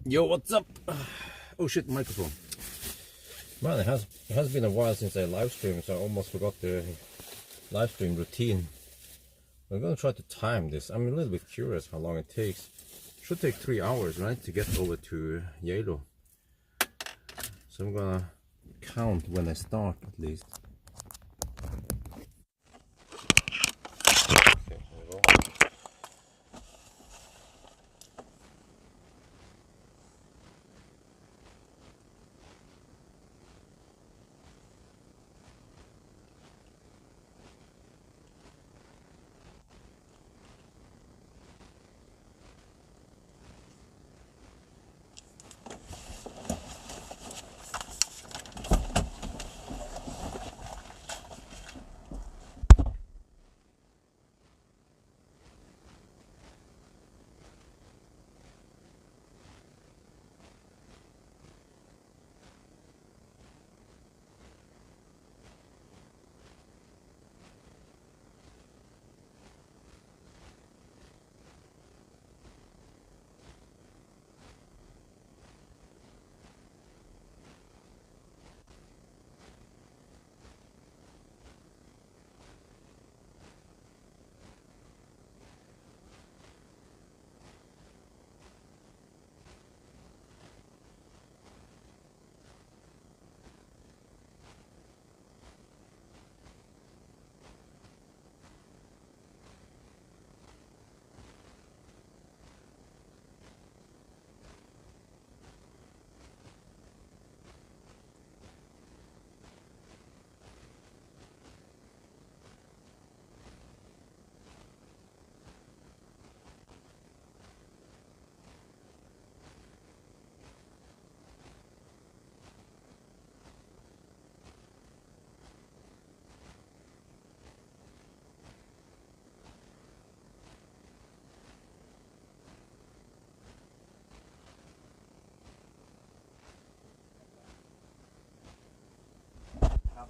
Yo, what's up? Oh shit, microphone. Man, it has been a while since I live streamed, so I almost forgot the live stream routine. We're gonna try to time this. I'm a little bit curious how long it takes. Should take 3 hours, right, to get over to Geilo. So I'm gonna count when I start at least. Okay, here we go.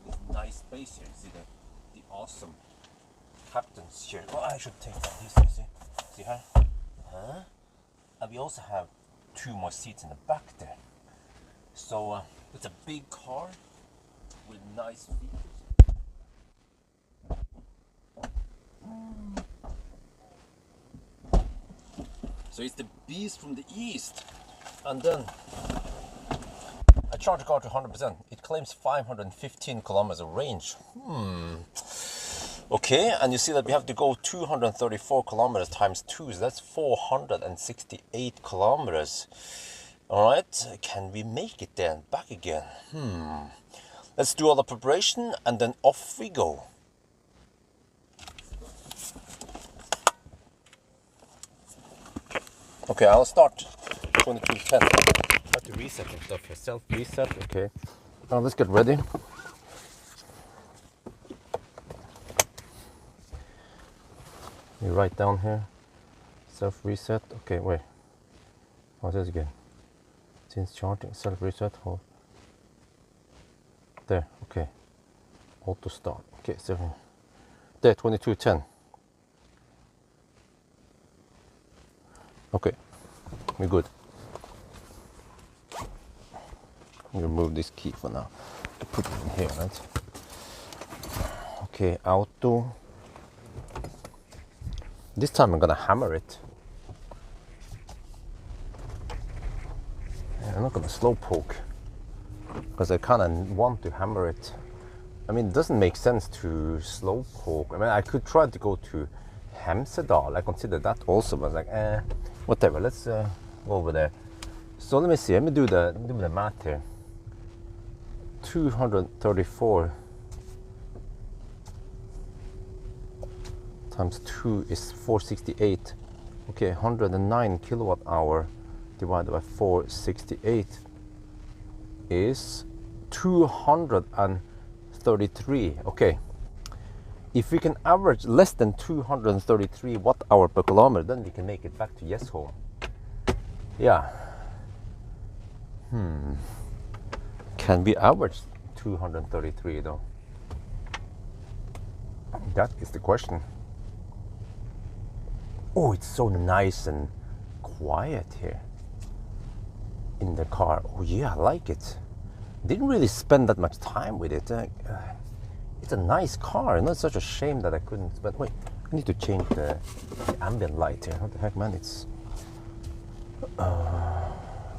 This nice space here. See the awesome captain's chair. Oh, I should take that. See here? And we also have 2 more seats in the back there. So it's a big car with nice features. So it's the beast from the east, and then I charge the car to 100%. It claims 515 kilometers of range. Okay, and you see that we have to go 234 kilometers times 2, so that's 468 kilometers. All right, can we make it there and back again? Let's do all the preparation and then off we go. Okay, I'll start 2210. Have to reset and stuff here. Self reset. Okay. Now let's get ready. You write down here. Self reset. Okay, wait. What's this again? Since charging, self reset. Hold. There. Okay. Auto start. Okay. 7. There. 2210. Okay. We're good. Remove this key for now. Put it in here, right? Okay, auto. This time I'm gonna hammer it. I'm not gonna slow poke because I kind of want to hammer it. I mean, it doesn't make sense to slow poke. I mean, I could try to go to Hemsedal. I consider that also, but I was like, whatever. Let's go over there. So let me see. Let me do the math here. 234 times 2 is 468. Okay, 109 kilowatt hour divided by 468 is 233. Okay, if we can average less than 233 watt hour per kilometer, then we can make it back to Gjesholm. Yeah. Can we average 233 though? That is the question. Oh, it's so nice and quiet here. in the car. Oh yeah, I like it. Didn't really spend that much time with it. It's a nice car. It's such a shame that I couldn't spend. Wait, I need to change the ambient light here. What the heck, man? It's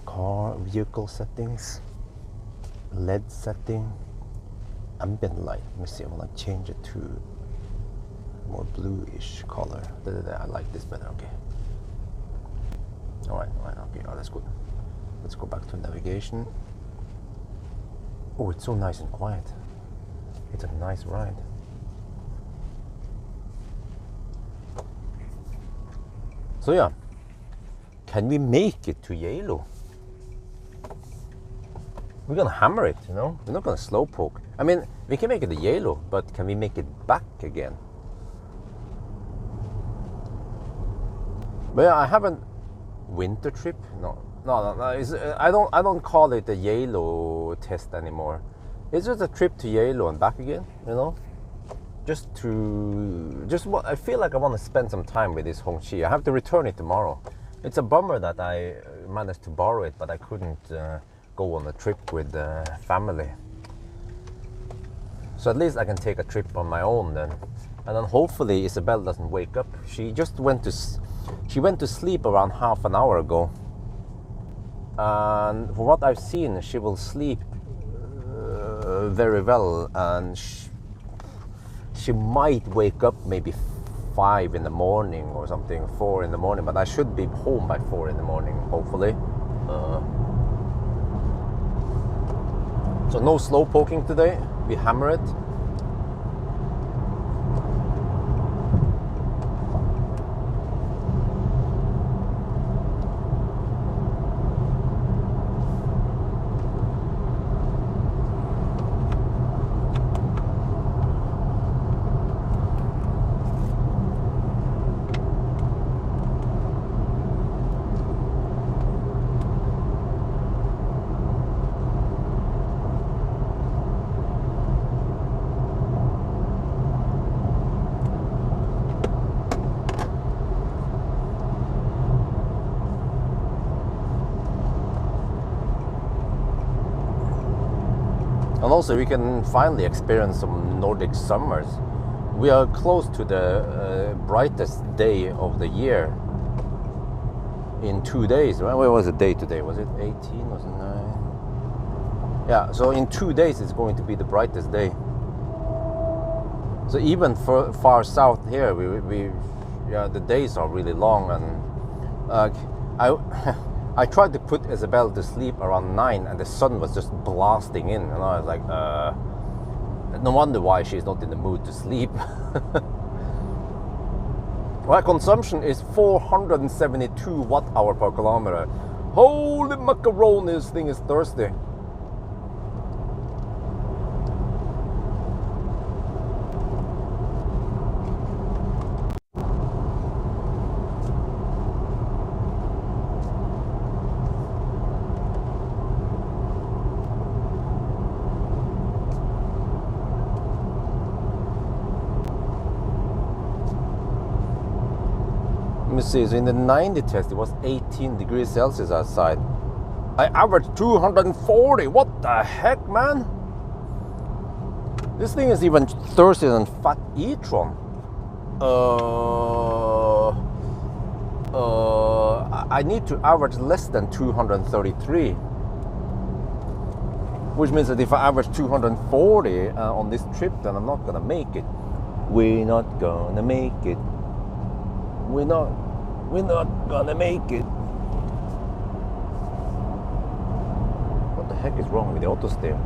car vehicle settings, LED setting, ambient light. Let me see. I want to change it to more bluish color. I like this better. Okay. All right. Okay. Oh, that's good. Let's go back to navigation. Oh, it's so nice and quiet. It's a nice ride. So yeah, can we make it to Geilo? We're gonna hammer it, you know? We're not gonna slow poke. I mean, we can make it to Geilo, but can we make it back again? But yeah, I haven't winter trip. No. I don't call it a Geilo test anymore. It's just a trip to Geilo and back again, you know. I feel like I want to spend some time with this Hongqi. I have to return it tomorrow. It's a bummer that I managed to borrow it, but I couldn't go on a trip with the family. So at least I can take a trip on my own then, and then hopefully Isabel doesn't wake up. She went to sleep around half an hour ago, and from what I've seen, she will sleep very well, and she might wake up maybe 5 in the morning or something, 4 in the morning, but I should be home by 4 in the morning, hopefully. So no slow poking today, we hammer it. And also we can finally experience some Nordic summers. We are close to the brightest day of the year in 2 days. Right? What was the day today? Was it 18? Was it 9? Yeah, so in 2 days it's going to be the brightest day. So even for far south here, the days are really long, and I tried to put Isabel to sleep around 9, and the sun was just blasting in, and I was like, no wonder why she's not in the mood to sleep. My consumption is 472 watt-hour per kilometer. Holy macaroni, this thing is thirsty. Let me see, so in the 90 test it was 18 degrees Celsius outside. I averaged 240. What the heck, man? This thing is even thirstier than Fat e-tron. I need to average less than 233, which means that if I average 240 on this trip, then I'm not gonna make it. We're not gonna make it. We're not gonna make it. What the heck is wrong with the auto steer?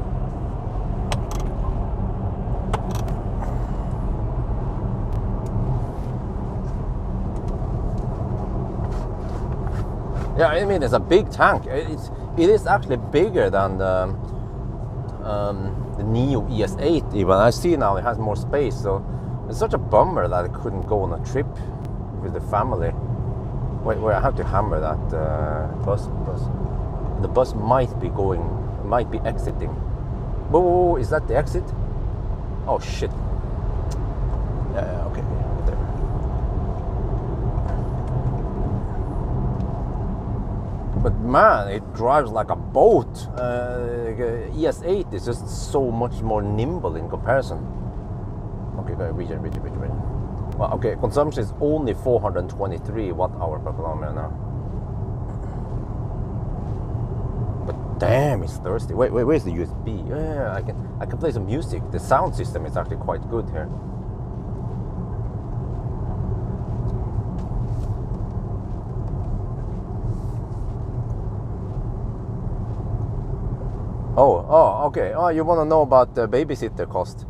Yeah, I mean, it's a big tank. It is actually bigger than the Neo ES8 even. I see now it has more space, so it's such a bummer that I couldn't go on a trip with the family. Wait, I have to hammer that bus. The bus might be exiting. Whoa, is that the exit? Oh shit. Yeah, okay. There. But man, it drives like a boat. ES8 is just so much more nimble in comparison. Okay, region. Well, okay, consumption is only 423 watt-hour per kilometer now. But damn, it's thirsty. Wait, where's the USB? Yeah, I can play some music. The sound system is actually quite good here. Oh, okay. Oh, you want to know about the babysitter cost?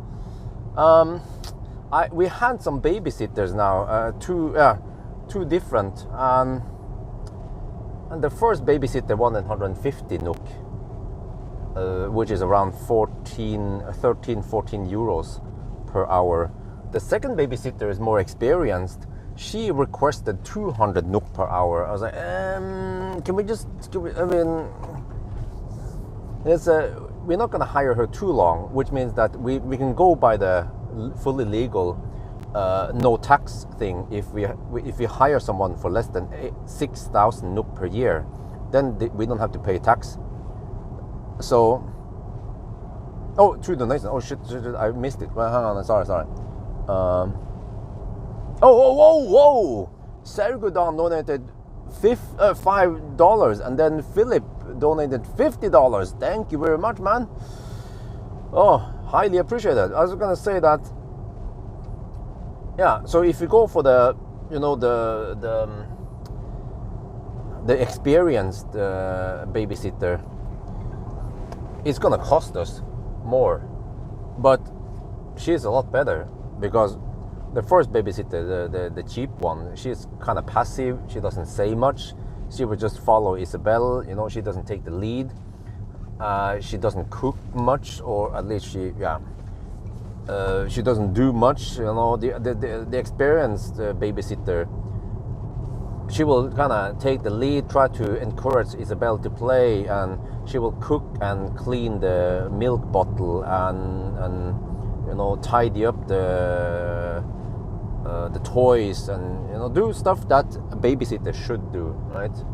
We had some babysitters now, two different. And the first babysitter won 150 NOK, which is around 13, 14 euros per hour. The second babysitter is more experienced. She requested 200 NOK per hour. I was like, we're not going to hire her too long, which means that we can go by the fully legal no tax thing. If we hire someone for less than 6,000 NOK per year, then we don't have to pay tax. So, oh, true donation. Oh shit, I missed it. Well, hang on, sorry. Whoa! Sergodan donated $5, and then Philip donated $50. Thank you very much, man. Oh, highly appreciated. I was gonna say that. Yeah. So if you go for the experienced babysitter, it's gonna cost us more, but she's a lot better because the first babysitter, the cheap one, she's kind of passive. She doesn't say much. She would just follow Isabel. She doesn't take the lead. She doesn't cook much, or at least she doesn't do much. The experienced babysitter, she will kind of take the lead, try to encourage Isabel to play, and she will cook and clean the milk bottle and tidy up the toys and do stuff that a babysitter should do, right?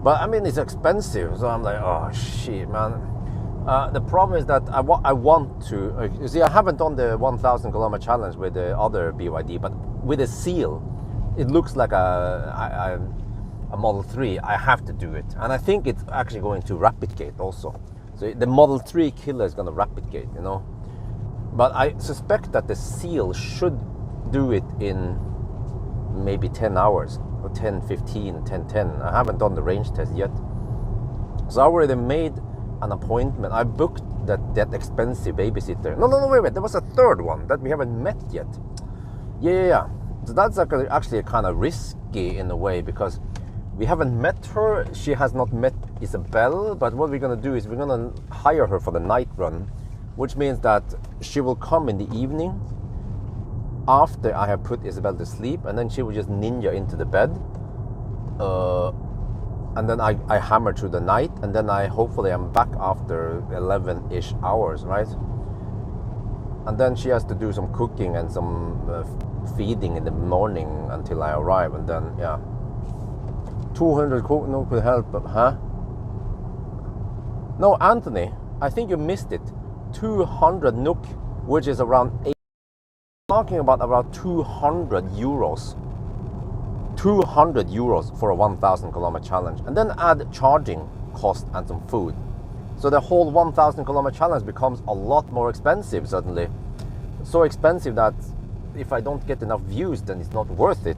But I mean, it's expensive, so I'm like, oh shit, man. The problem is that I want to. You see, I haven't done the 1,000 kilometer challenge with the other BYD, but with a seal, it looks like a Model 3. I have to do it, and I think it's actually going to rapid gate also. So the Model 3 killer is going to rapid gate, But I suspect that the seal should do it in maybe 10 hours or 10, 15, 10, 10. I haven't done the range test yet. So I already made an appointment. I booked that expensive babysitter. No, wait. There was a third one that we haven't met yet. Yeah. So that's actually kind of risky in a way because we haven't met her. She has not met Isabel. But what we're going to do is we're going to hire her for the night run, which means that she will come in the evening after I have put Isabel to sleep, and then she will just ninja into the bed, and then I hammer through the night, and then hopefully I'm back after 11-ish hours, right? And then she has to do some cooking and some feeding in the morning until I arrive, and then 200 NOK could help, huh? No, Anthony, I think you missed it. 200 NOK, which is around talking about 200 euros. 200 euros for a 1,000 kilometer challenge, and then add charging cost and some food. So the whole 1,000 kilometer challenge becomes a lot more expensive suddenly. So expensive that if I don't get enough views, then it's not worth it.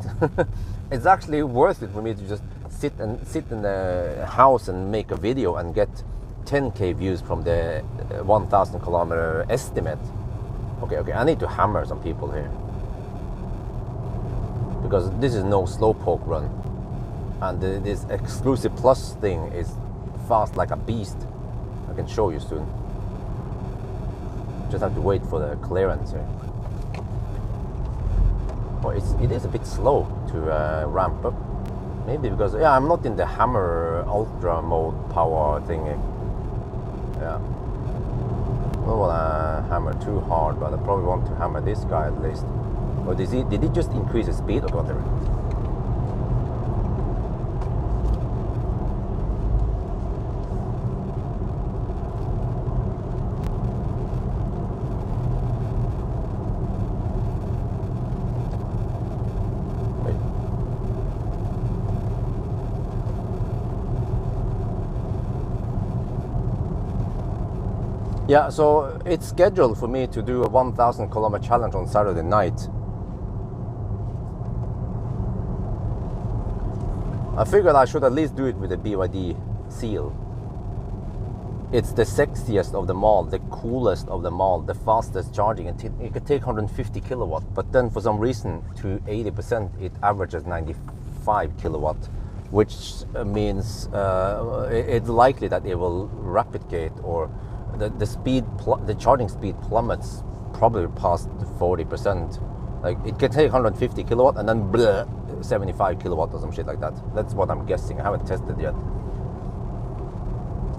It's actually worth it for me to just sit in the house and make a video and get 10k views from the 1,000 kilometer estimate. Okay, I need to hammer some people here because this is no slowpoke run, and this exclusive plus thing is fast like a beast. I can show you soon. Just have to wait for the clearance here. Well, it is a bit slow to ramp up. Maybe because I'm not in the hammer ultra mode power thing. Yeah. I don't want to hammer too hard, but I probably want to hammer this guy at least. Or did he just increase his speed or whatever? Yeah, so it's scheduled for me to do a 1,000 kilometer challenge on Saturday night. I figured I should at least do it with a BYD Seal. It's the sexiest of them all, the coolest of them all, the fastest charging. It could take 150 kilowatt, but then for some reason to 80% it averages 95 kilowatt, which means it's likely that it will replicate, or the charging speed plummets probably past 40%. Like it can take 150 kilowatt and then 75 kilowatt or some shit like that. That's what I'm guessing. I haven't tested yet.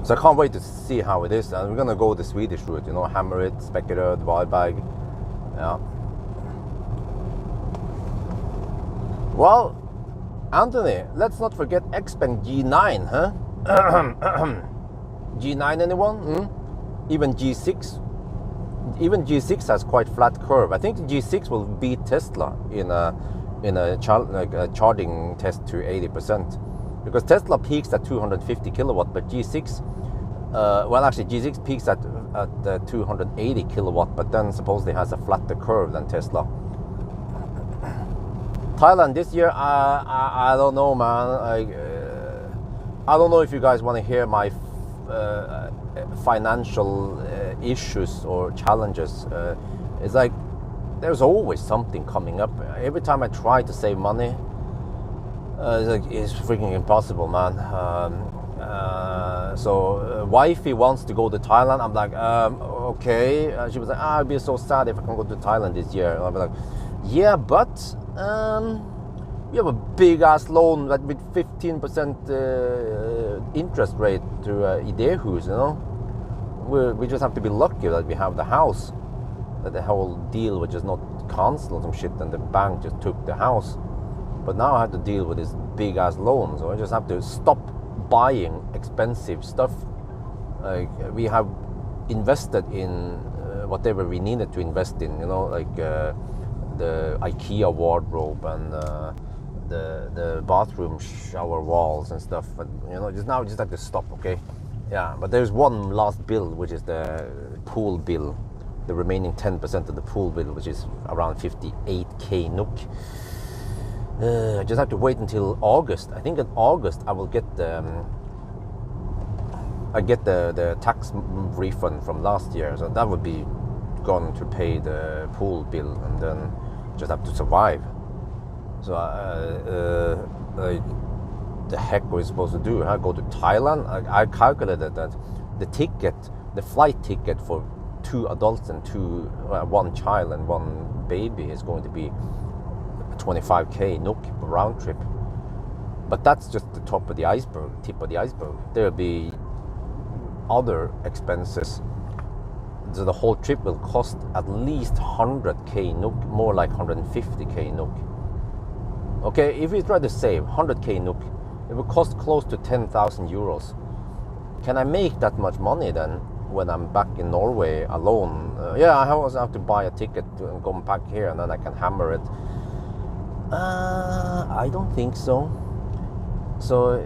So I can't wait to see how it is. And we're gonna go the Swedish route, hammer it, spec it out, wide bag. Yeah. Well, Anthony, let's not forget Xpeng G9, huh? G9 anyone? Even G6? Even G6 has quite flat curve. I think the G6 will beat Tesla in a charging test to 80%. Because Tesla peaks at 250 kilowatt, but G6, G6 peaks at 280 kilowatt, but then supposedly has a flatter curve than Tesla. Thailand this year, I don't know, man. I don't know if you guys want to hear my financial issues or challenges. It's like there's always something coming up. Every time I try to save money, it's freaking impossible, man. So wifey wants to go to Thailand. I'm like, okay. She was like, I'd be so sad if I can go to Thailand this year. And I'll be like, yeah, but we have a big ass loan that with 15% interest rate to E-HS9, We just have to be lucky that we have the house. That the whole deal was just not cancelled or some shit, and the bank just took the house. But now I have to deal with this big ass loan, so I just have to stop buying expensive stuff. We have invested in whatever we needed to invest in, the IKEA wardrobe and the bathroom shower walls and stuff. But just have to stop, okay? Yeah, but there's one last bill, which is the pool bill, the remaining 10% of the pool bill, which is around 58k NOK. I just have to wait until August. I think in August I will get the tax refund from last year, so that would be gone to pay the pool bill, and then just have to survive. So the heck were we supposed to do? Go to Thailand? I calculated that the flight ticket for 2 adults and 1 child and 1 baby is going to be 25k NOK round trip. But that's just the tip of the iceberg. There'll be other expenses. So the whole trip will cost at least 100k NOK, more like 150k NOK. Okay, if we try to save 100k NOK, it will cost close to 10,000 euros. Can I make that much money then when I'm back in Norway alone? I also have to buy a ticket and go back here, and then I can hammer it. I don't think so. So,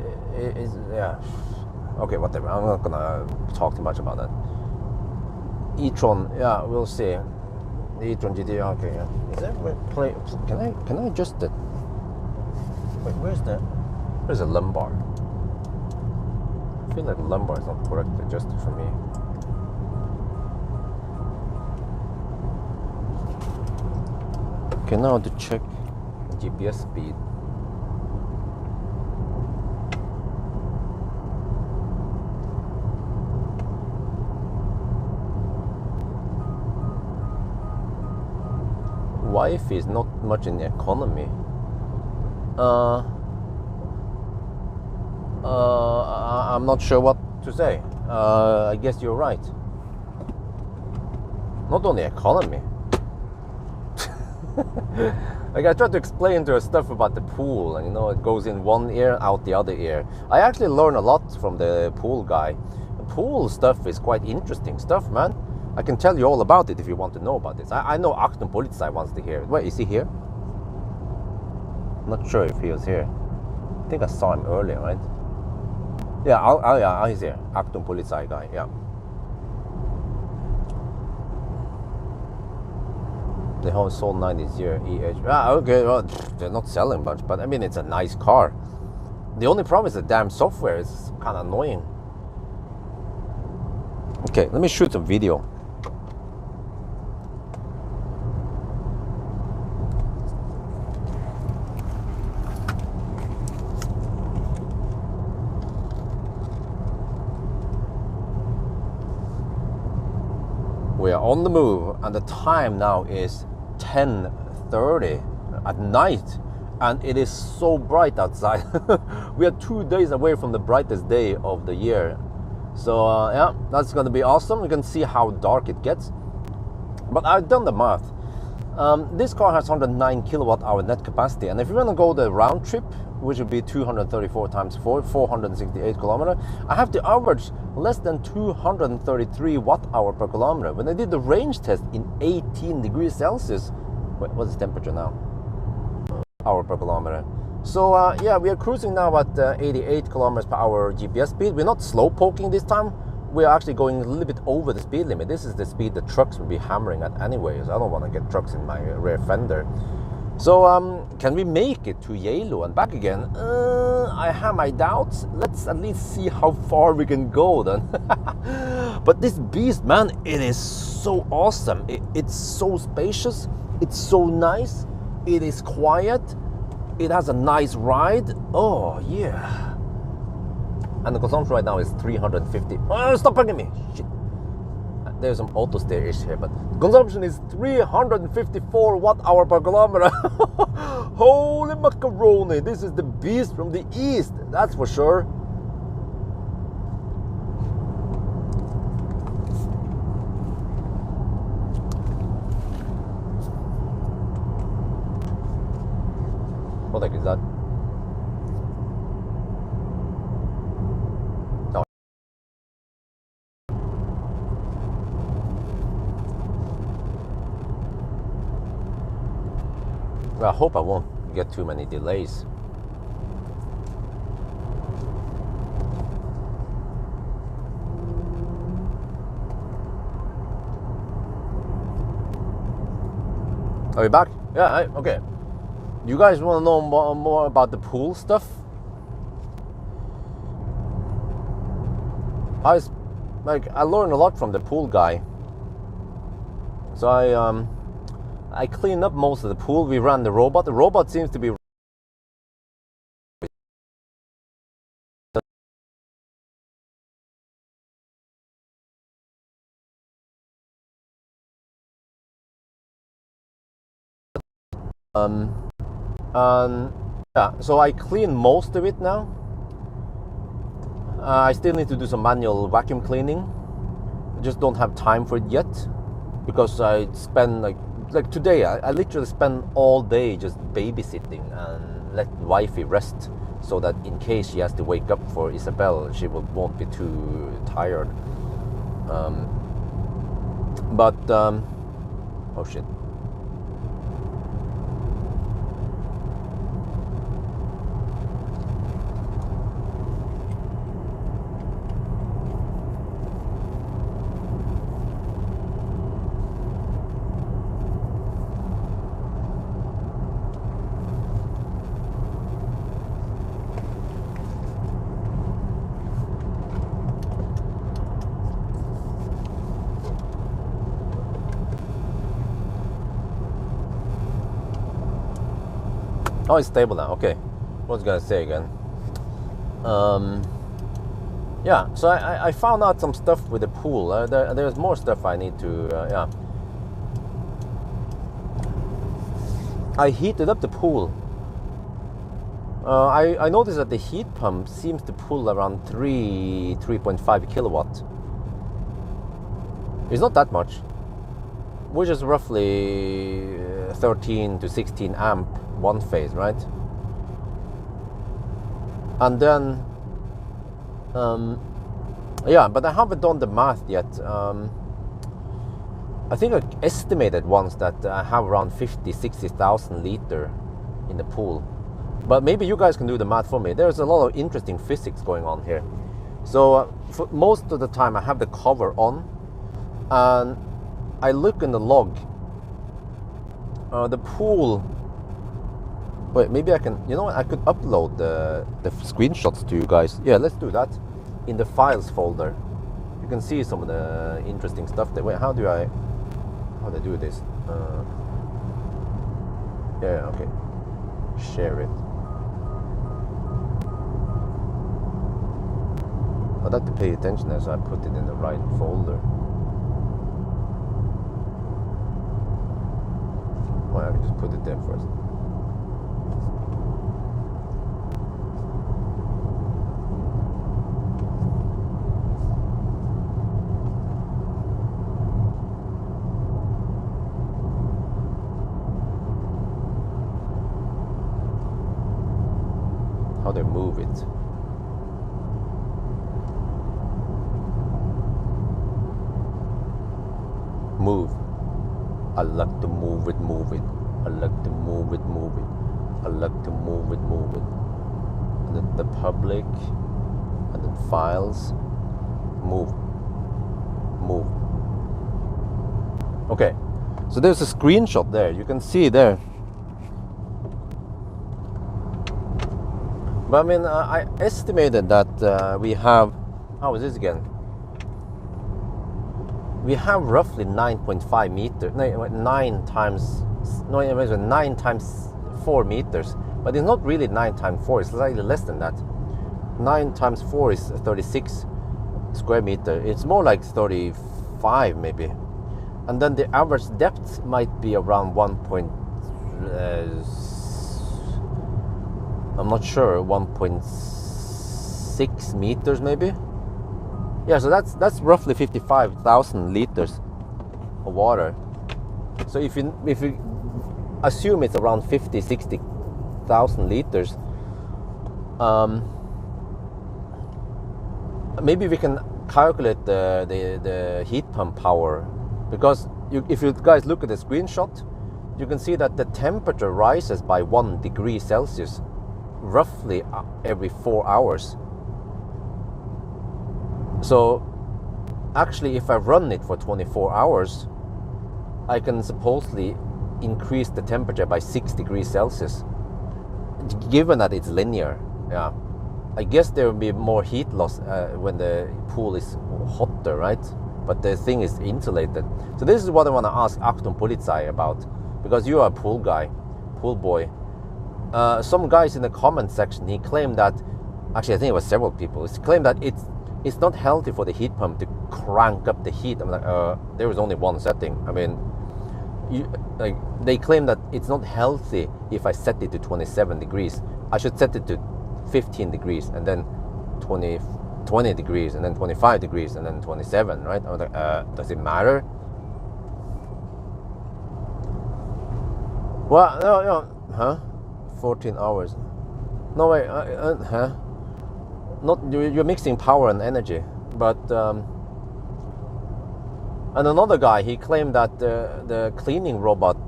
okay, whatever. I'm not gonna talk too much about that. E-tron, we'll see. The E-tron GT, okay. Yeah. Is that play? Can I adjust it? Wait, where's the lumbar? I feel like the lumbar is not correctly adjusted for me. Okay, now to check GPS speed. Wi-Fi is not much in the economy. I'm not sure what to say. I guess you're right. Not only economy. Like I tried to explain to her stuff about the pool, and it goes in one ear, out the other ear. I actually learned a lot from the pool guy. The pool stuff is quite interesting stuff, man. I can tell you all about it if you want to know about this. I know Achtung Polizei wants to hear it. Wait, is he here? Not sure if he was here. I think I saw him earlier, right? Yeah, he's here. Achtung Polizei guy, yeah. They have sold 9 this year. E-HS. Okay, well, they're not selling much, but I mean, it's a nice car. The only problem is the damn software is kind of annoying. Okay, let me shoot some video. We are on the move, and the time now is 10:30 at night, and it is so bright outside. We are 2 days away from the brightest day of the year. So yeah, that's going to be awesome. You can see how dark it gets. But I've done the math. This car has 109 kilowatt hour net capacity, and if you want to go the round trip, which would be 234 times 4, 468 kilometer, I have to average less than 233 watt hour per kilometer. When I did the range test in 18 degrees Celsius, what's the temperature now? Hour per kilometer. So yeah, we are cruising now at 88 kilometers per hour GPS speed. We're not slow poking this time. We are actually going a little bit over the speed limit. This is the speed the trucks will be hammering at anyways. I don't want to get trucks in my rear fender. So can we make it to Geilo and back again? I have my doubts. Let's at least see how far we can go then. But this beast, man, it is so awesome. It's so spacious. It's so nice. It is quiet. It has a nice ride. Oh yeah. And the consumption right now is 350. Oh, stop bugging me. Shit. There's some auto steer ish here, but the consumption is 354 watt hour per kilometer. Holy macaroni. This is the beast from the east. That's for sure. What the heck is that? Well, I hope I won't get too many delays. Are we back? Yeah, okay. You guys want to know more about the pool stuff? I learned a lot from the pool guy. So I cleaned up most of the pool. We ran the robot. The robot seems to be yeah, so I cleaned most of it now. I still need to do some manual vacuum cleaning. I just don't have time for it yet because I spend like today I literally spend all day just babysitting and let wifey rest so that in case she has to wake up for Isabel, she won't be too tired. Oh shit. Oh, it's stable now. Okay. What was I gonna say again? Yeah. So I found out some stuff with the pool. There's more stuff I need to. Yeah. I heated up the pool. I noticed that the heat pump seems to pull around 3.5 kilowatt. It's not that much, which is roughly 13 to 16 amp one phase, right? And then yeah, but I haven't done the math yet. I think I estimated once that I have around 50,000-60,000 liter in the pool, but maybe you guys can do the math for me. There's a lot of interesting physics going on here. So for most of the time I have the cover on and I look in the log The pool. Wait, maybe I can. You know what? I could upload the screenshots to you guys. Yeah, let's do that. In the files folder, you can see some of the interesting stuff there. Wait, how do I do this? Yeah, okay. Share it. I'd have to pay attention there, so I put it in the right folder. Well, I can just put it there first. How they move it. Move. I like to move it. I like to move it. I like to move it. And then the public, and then files, move. Okay, so there's a screenshot there. You can see there. But I mean, I estimated that we have, how is this again? We have roughly 9.5 meters, 9 times 4 meters, but it's not really 9 times 4, it's slightly less than that. 9 times 4 is 36 square meter, it's more like 35 maybe. And then the average depth might be around 1.6 meters maybe. Yeah, so that's roughly 55,000 liters of water. So if you assume it's around 60,000 liters, maybe we can calculate the heat pump power, because if you guys look at the screenshot, you can see that the temperature rises by 1 degree Celsius roughly every 4 hours. So actually, if I run it for 24 hours, I can supposedly increase the temperature by 6 degrees Celsius, given that it's linear. Yeah, I guess there will be more heat loss when the pool is hotter, right? But the thing is insulated. So this is what I want to ask Achtung Polizei about, because you are a pool guy, pool boy. Some guys in the comment section, he claimed that, actually I think it was several people, he claimed that it's not healthy for the heat pump to crank up the heat. I'm like, there is only one setting. I mean, they claim that it's not healthy if I set it to 27 degrees. I should set it to 15 degrees and then 20 degrees and then 25 degrees and then 27, right? I was like, does it matter? Well, no, huh? 14 hours. No, wait, huh? Not, you're mixing power and energy, but and another guy, he claimed that the cleaning robot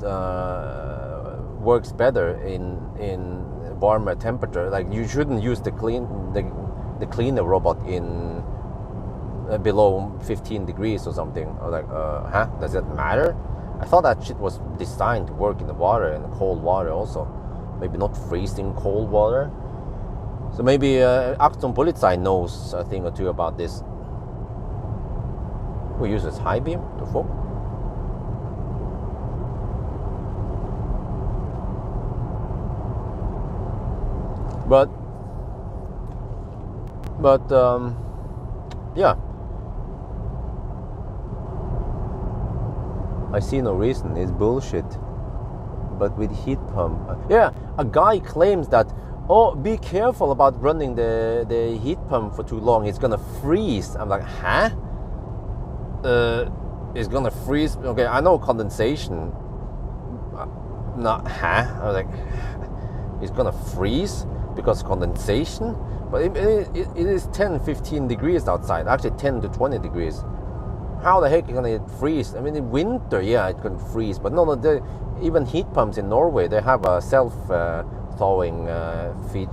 works better in warmer temperature. Like, you shouldn't use the cleaner robot in below 15 degrees or something. I was like, huh? Does that matter? I thought that shit was designed to work in the water, in cold water also. Maybe not freezing cold water. So maybe Achtung Polizei knows a thing or two about this. Who uses high beam to foam? But yeah, I see no reason. It's bullshit. But with heat pump, yeah, a guy claims that, oh, be careful about running the heat pump for too long, it's gonna freeze. I'm like, huh? It's gonna freeze? Okay, I know condensation. Not, huh? I was like, it's gonna freeze because condensation? But it is 10-15 degrees outside, actually 10 to 20 degrees. How the heck is it gonna freeze? I mean, in winter, yeah, it can freeze, but no, even heat pumps in Norway, they have a self-thawing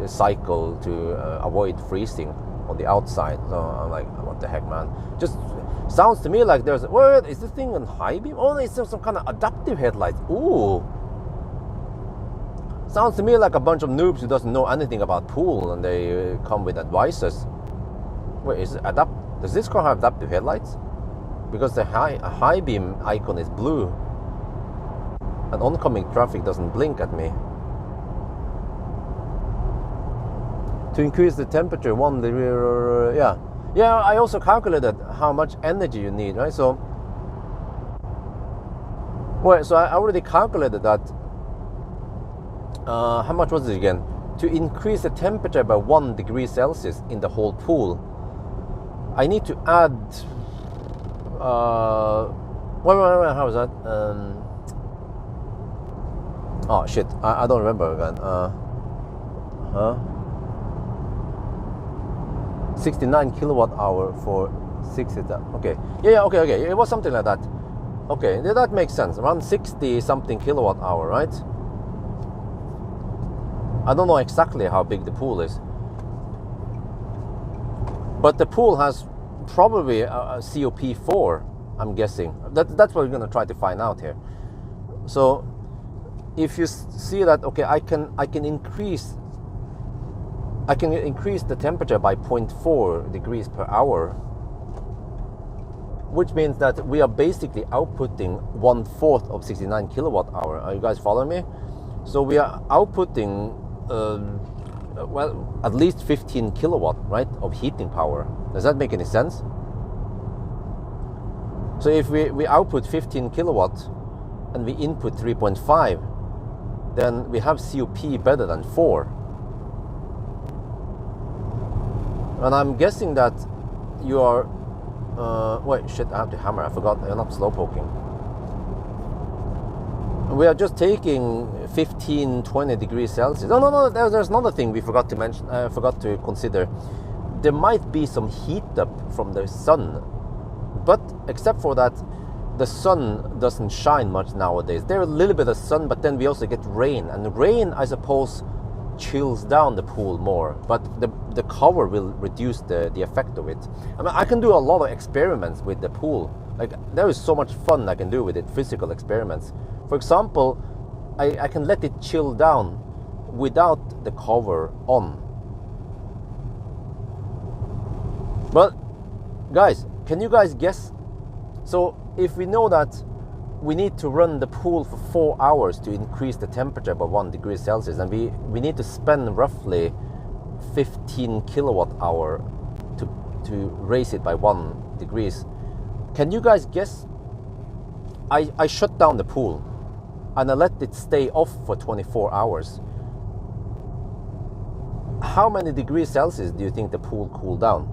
cycle to avoid freezing on the outside. So I'm like, what the heck, man? Just sounds to me like there's, what is this thing on high beam? Oh, it's some kind of adaptive headlights. Ooh, sounds to me like a bunch of noobs who doesn't know anything about pool, and they come with advices. Wait, is it does this car have adaptive headlights? Because the high beam icon is blue, and oncoming traffic doesn't blink at me. To increase the temperature, yeah. I also calculated how much energy you need, right? So, so I already calculated that. How much was it again? To increase the temperature by 1 degree Celsius in the whole pool, I need to add. Wait, how was that? Oh shit, I don't remember again. 69 kilowatt hour for 60. Okay, okay. It was something like that. Okay, that makes sense. Around 60 something kilowatt hour, right? I don't know exactly how big the pool is, but the pool has probably a COP4. I'm guessing that's what we're gonna try to find out here. So, if you see that, okay, I can increase the temperature by 0.4 degrees per hour, which means that we are basically outputting 1/4 of 69 kilowatt hour. Are you guys following me? So we are outputting, at least 15 kilowatt, right, of heating power. Does that make any sense? So if we output 15 kilowatt and we input 3.5, then we have COP better than 4. And I'm guessing that you are, wait, shit, I have to hammer, I forgot, I'm not slow poking. We are just taking 15-20 degrees Celsius. No, there's another thing we forgot to mention, forgot to consider. There might be some heat up from the sun, but except for that, the sun doesn't shine much nowadays. There's a little bit of sun, but then we also get rain, and rain, I suppose, chills down the pool more, but the cover will reduce the effect of it. I mean, I can do a lot of experiments with the pool. Like, there is so much fun I can do with it, physical experiments. For example, I can let it chill down without the cover on. But guys, can you guys guess? So if we know that we need to run the pool for 4 hours to increase the temperature by 1 degree Celsius, and we need to spend roughly 15 kilowatt hour to raise it by 1 degrees. Can you guys guess? I shut down the pool and I let it stay off for 24 hours. How many degrees Celsius do you think the pool cooled down?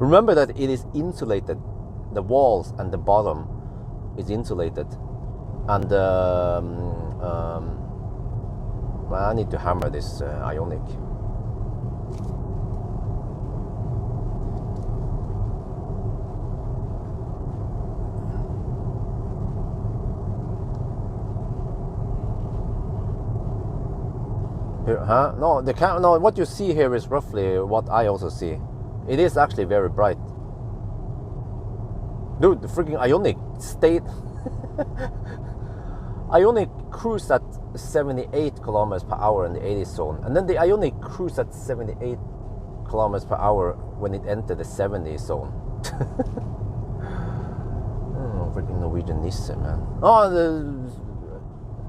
Remember that it is insulated. The walls and the bottom is insulated, and I need to hammer this ionic. Here, huh? No, no. What you see here is roughly what I also see. It is actually very bright. Dude, the freaking Ionic stayed. Ionic cruised at 78 kilometers per hour in the 80 zone, and then the Ionic cruised at 78 kilometers per hour when it entered the 70 zone. Oh, freaking Norwegian Nissan, man. Oh, the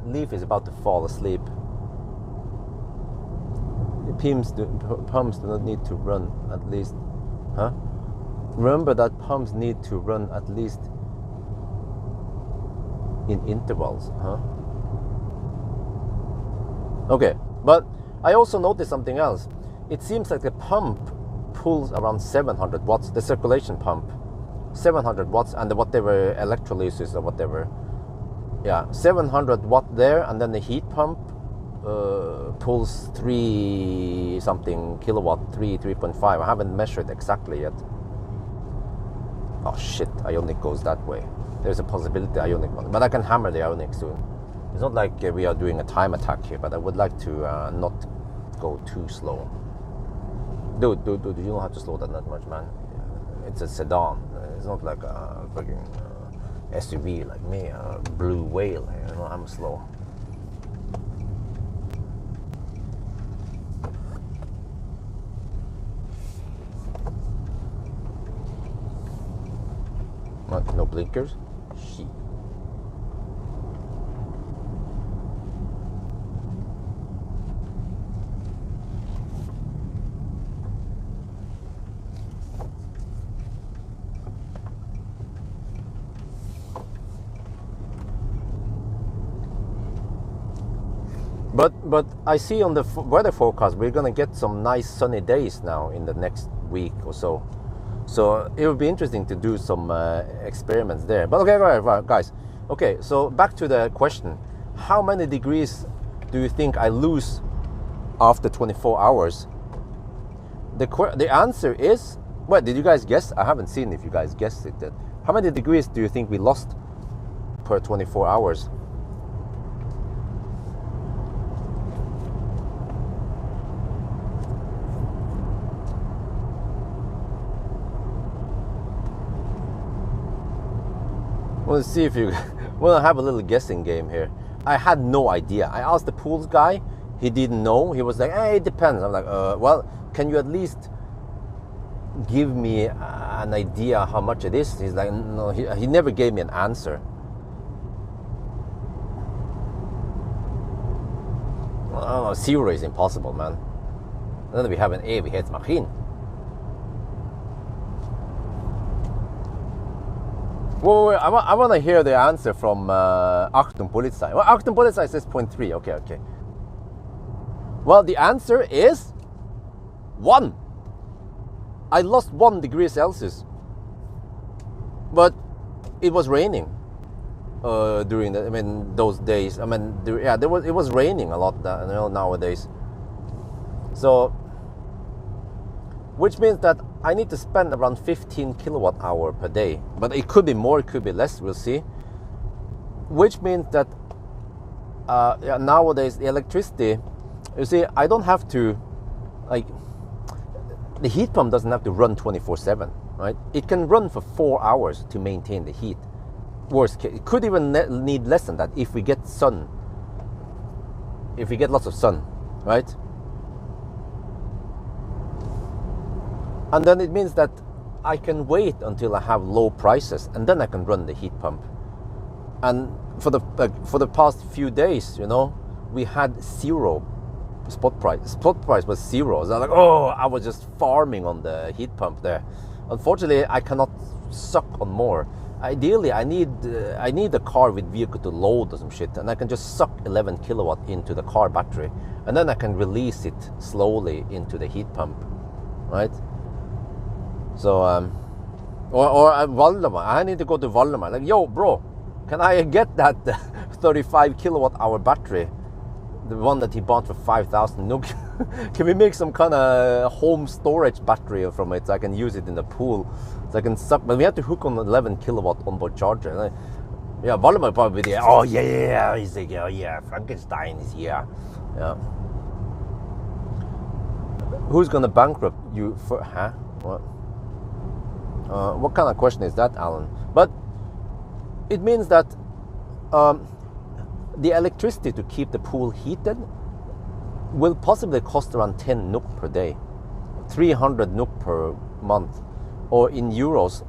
leaf is about to fall asleep. The pumps do not need to run at least, huh? Remember that pumps need to run at least in intervals, huh? Okay, but I also noticed something else. It seems like the pump pulls around 700 watts, the circulation pump, 700 watts, and the whatever electrolysis or whatever. Yeah, 700 watt there, and then the heat pump pulls 3 something kilowatt, 3.5. I haven't measured exactly yet. Oh shit, Ionic goes that way. There's a possibility Ionic one, but I can hammer the Ionic soon. It's not like we are doing a time attack here, but I would like to not go too slow. Dude, you don't have to slow down that much, man. It's a sedan. It's not like a fucking SUV like me, a blue whale. You know, I'm slow. No blinkers. Shit. But I see on the weather forecast we're gonna get some nice sunny days now in the next week or so. So it would be interesting to do some experiments there. But okay, right, guys. Okay, so back to the question: how many degrees do you think I lose after 24 hours? The answer is, what did you guys guess? I haven't seen if you guys guessed it yet. How many degrees do you think we lost per 24 hours? We'll see if you we'll have a little guessing game here. I had no idea. I asked the pools guy, he didn't know. He was like, hey, it depends. I'm like, well, can you at least give me an idea how much it is? He's like, no, he never gave me an answer. Oh, 0 is impossible, man. Then we have an evighetsmaskin. Wait, I want to hear the answer from Achtung Polizei. Well, Achtung Polizei says 0.3. Okay. Well, the answer is 1. I lost 1 degree Celsius. But it was raining during those days. It was raining a lot nowadays. So, which means that I need to spend around 15 kilowatt hour per day, but it could be more, it could be less, we'll see. Which means that nowadays the electricity, you see, I don't have to, like, the heat pump doesn't have to run 24/7, right? It can run for 4 hours to maintain the heat. Worst case, it could even need less than that if we get sun, if we get lots of sun, right? And then it means that I can wait until I have low prices, and then I can run the heat pump. And for the past few days, we had 0 spot price. Spot price was 0. So I'm like, I was just farming on the heat pump there. Unfortunately, I cannot suck on more. Ideally, I need a car with vehicle to load or some shit, and I can just suck 11 kilowatt into the car battery, and then I can release it slowly into the heat pump, right? So, or Valdemar, I need to go to Valdemar. Like, yo, bro, can I get that 35 kilowatt hour battery, the one that he bought for 5,000 NOK? Can we make some kind of home storage battery from it so I can use it in the pool, so I can suck? But we have to hook on 11 kilowatt onboard charger. Like, yeah, Valdemar probably there. Oh yeah. He's like, oh yeah, Frankenstein is here. Yeah. Who's gonna bankrupt you for? Huh? What? What kind of question is that, Alan? But it means that the electricity to keep the pool heated will possibly cost around 10 NOK per day, 300 NOK per month, or in euros,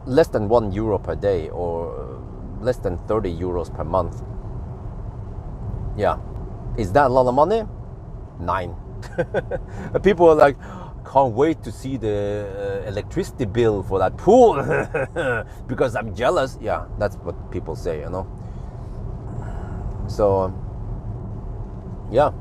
less than €1 per day, or less than 30 euros per month. Yeah, is that a lot of money? 9. People are like, can't wait to see the electricity bill for that pool because I'm jealous. Yeah, that's what people say, So, yeah,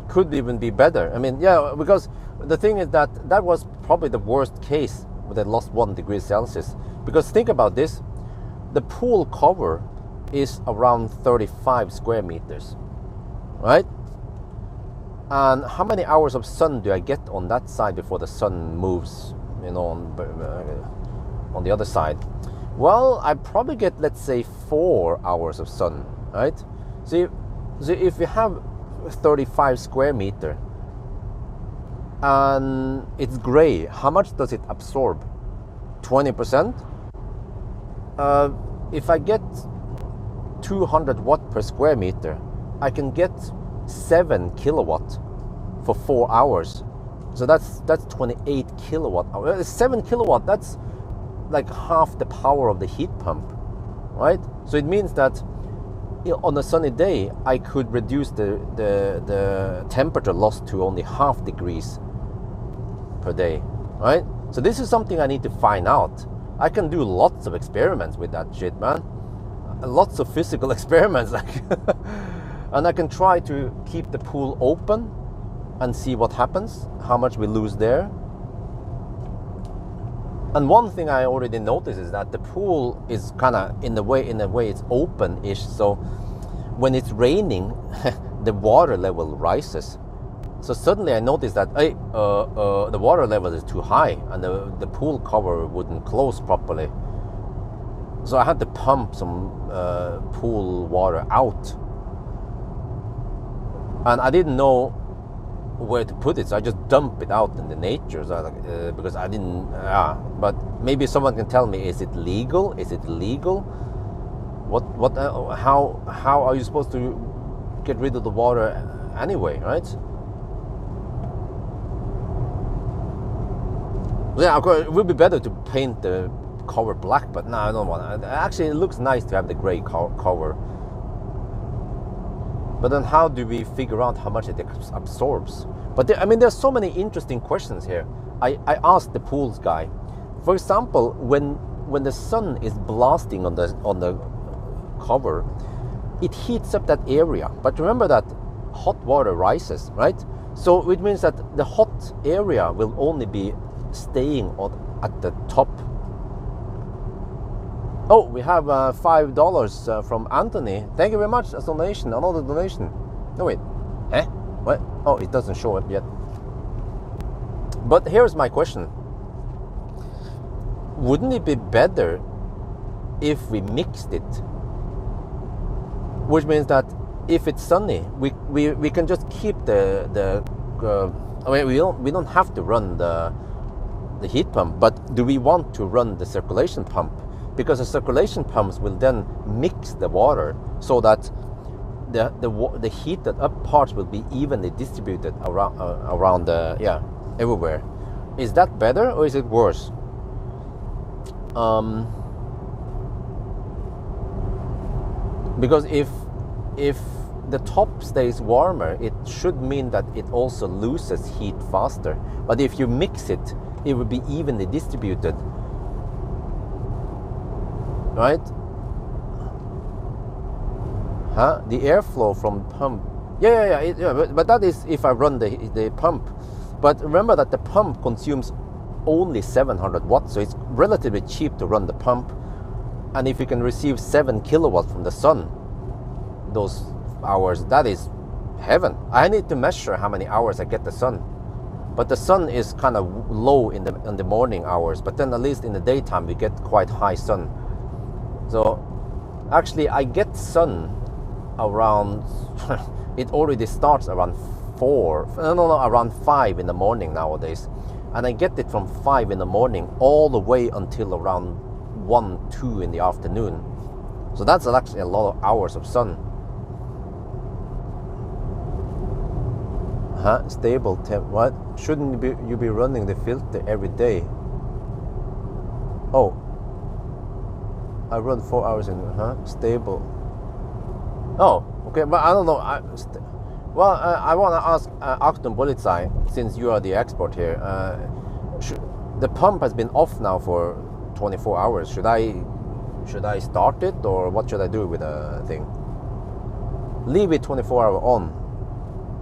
could even be better. I mean, yeah, because the thing is that was probably the worst case where they lost 1 degree Celsius. Because think about this, the pool cover is around 35 square meters, right? And how many hours of sun do I get on that side before the sun moves, on the other side? Well, I probably get, let's say, 4 hours of sun, right? So if you have 35 square meter and it's gray, how much does it absorb? 20%? If I get 200 watt per square meter, I can get 7 kilowatt for 4 hours. So that's 28 kilowatt hours. 7 kilowatt, that's like half the power of the heat pump, right? So it means that on a sunny day, I could reduce the temperature loss to only half degrees per day, right? So this is something I need to find out. I can do lots of experiments with that shit, man. Lots of physical experiments. And I can try to keep the pool open and see what happens, how much we lose there. And one thing I already noticed is that the pool is kind of, in a way it's open-ish. So when it's raining, the water level rises. So suddenly I noticed that the water level is too high and the pool cover wouldn't close properly. So I had to pump some pool water out. And I didn't know where to put it, so I just dump it out in the nature. So because I didn't, but maybe someone can tell me, is it legal? Is it illegal? How are you supposed to get rid of the water anyway, right? Yeah, of course, it would be better to paint the cover black, but no, I don't want to. Actually, it looks nice to have the gray cover. But then how do we figure out how much it absorbs? But there's so many interesting questions here. I asked the pools guy, for example, when the sun is blasting on the cover, it heats up that area. But remember that hot water rises, right? So it means that the hot area will only be staying at the top. Oh, we have $5 from Anthony. Thank you very much. A donation, another donation. No, wait. What? Oh, it doesn't show up yet. But here's my question. Wouldn't it be better if we mixed it? Which means that if it's sunny, we can just keep we don't have to run the heat pump, but do we want to run the circulation pump? Because the circulation pumps will then mix the water so that the heated up parts will be evenly distributed around everywhere. Is that better or is it worse? Because if the top stays warmer, it should mean that it also loses heat faster. But if you mix it, it will be evenly distributed, right? The airflow from pump. But that is if I run the pump. But remember that the pump consumes only 700 watts, so it's relatively cheap to run the pump. And if you can receive 7 kilowatts from the sun, those hours, that is heaven. I need to measure how many hours I get the sun. But the sun is kind of low in the morning hours, but then at least in the daytime we get quite high sun. So actually I get sun around it already starts around around 5 in the morning nowadays, and I get it from 5 in the morning all the way until around 1, 2 in the afternoon. So that's actually a lot of hours of sun. Stable temp. What? Shouldn't you be running the filter every day? Oh, I run 4 hours in stable. Oh, okay, but I don't know. I want to ask Achtung Polizei, since you are the expert here. The pump has been off now for 24 hours. Should I start it, or what should I do with the thing? Leave it 24 hours on.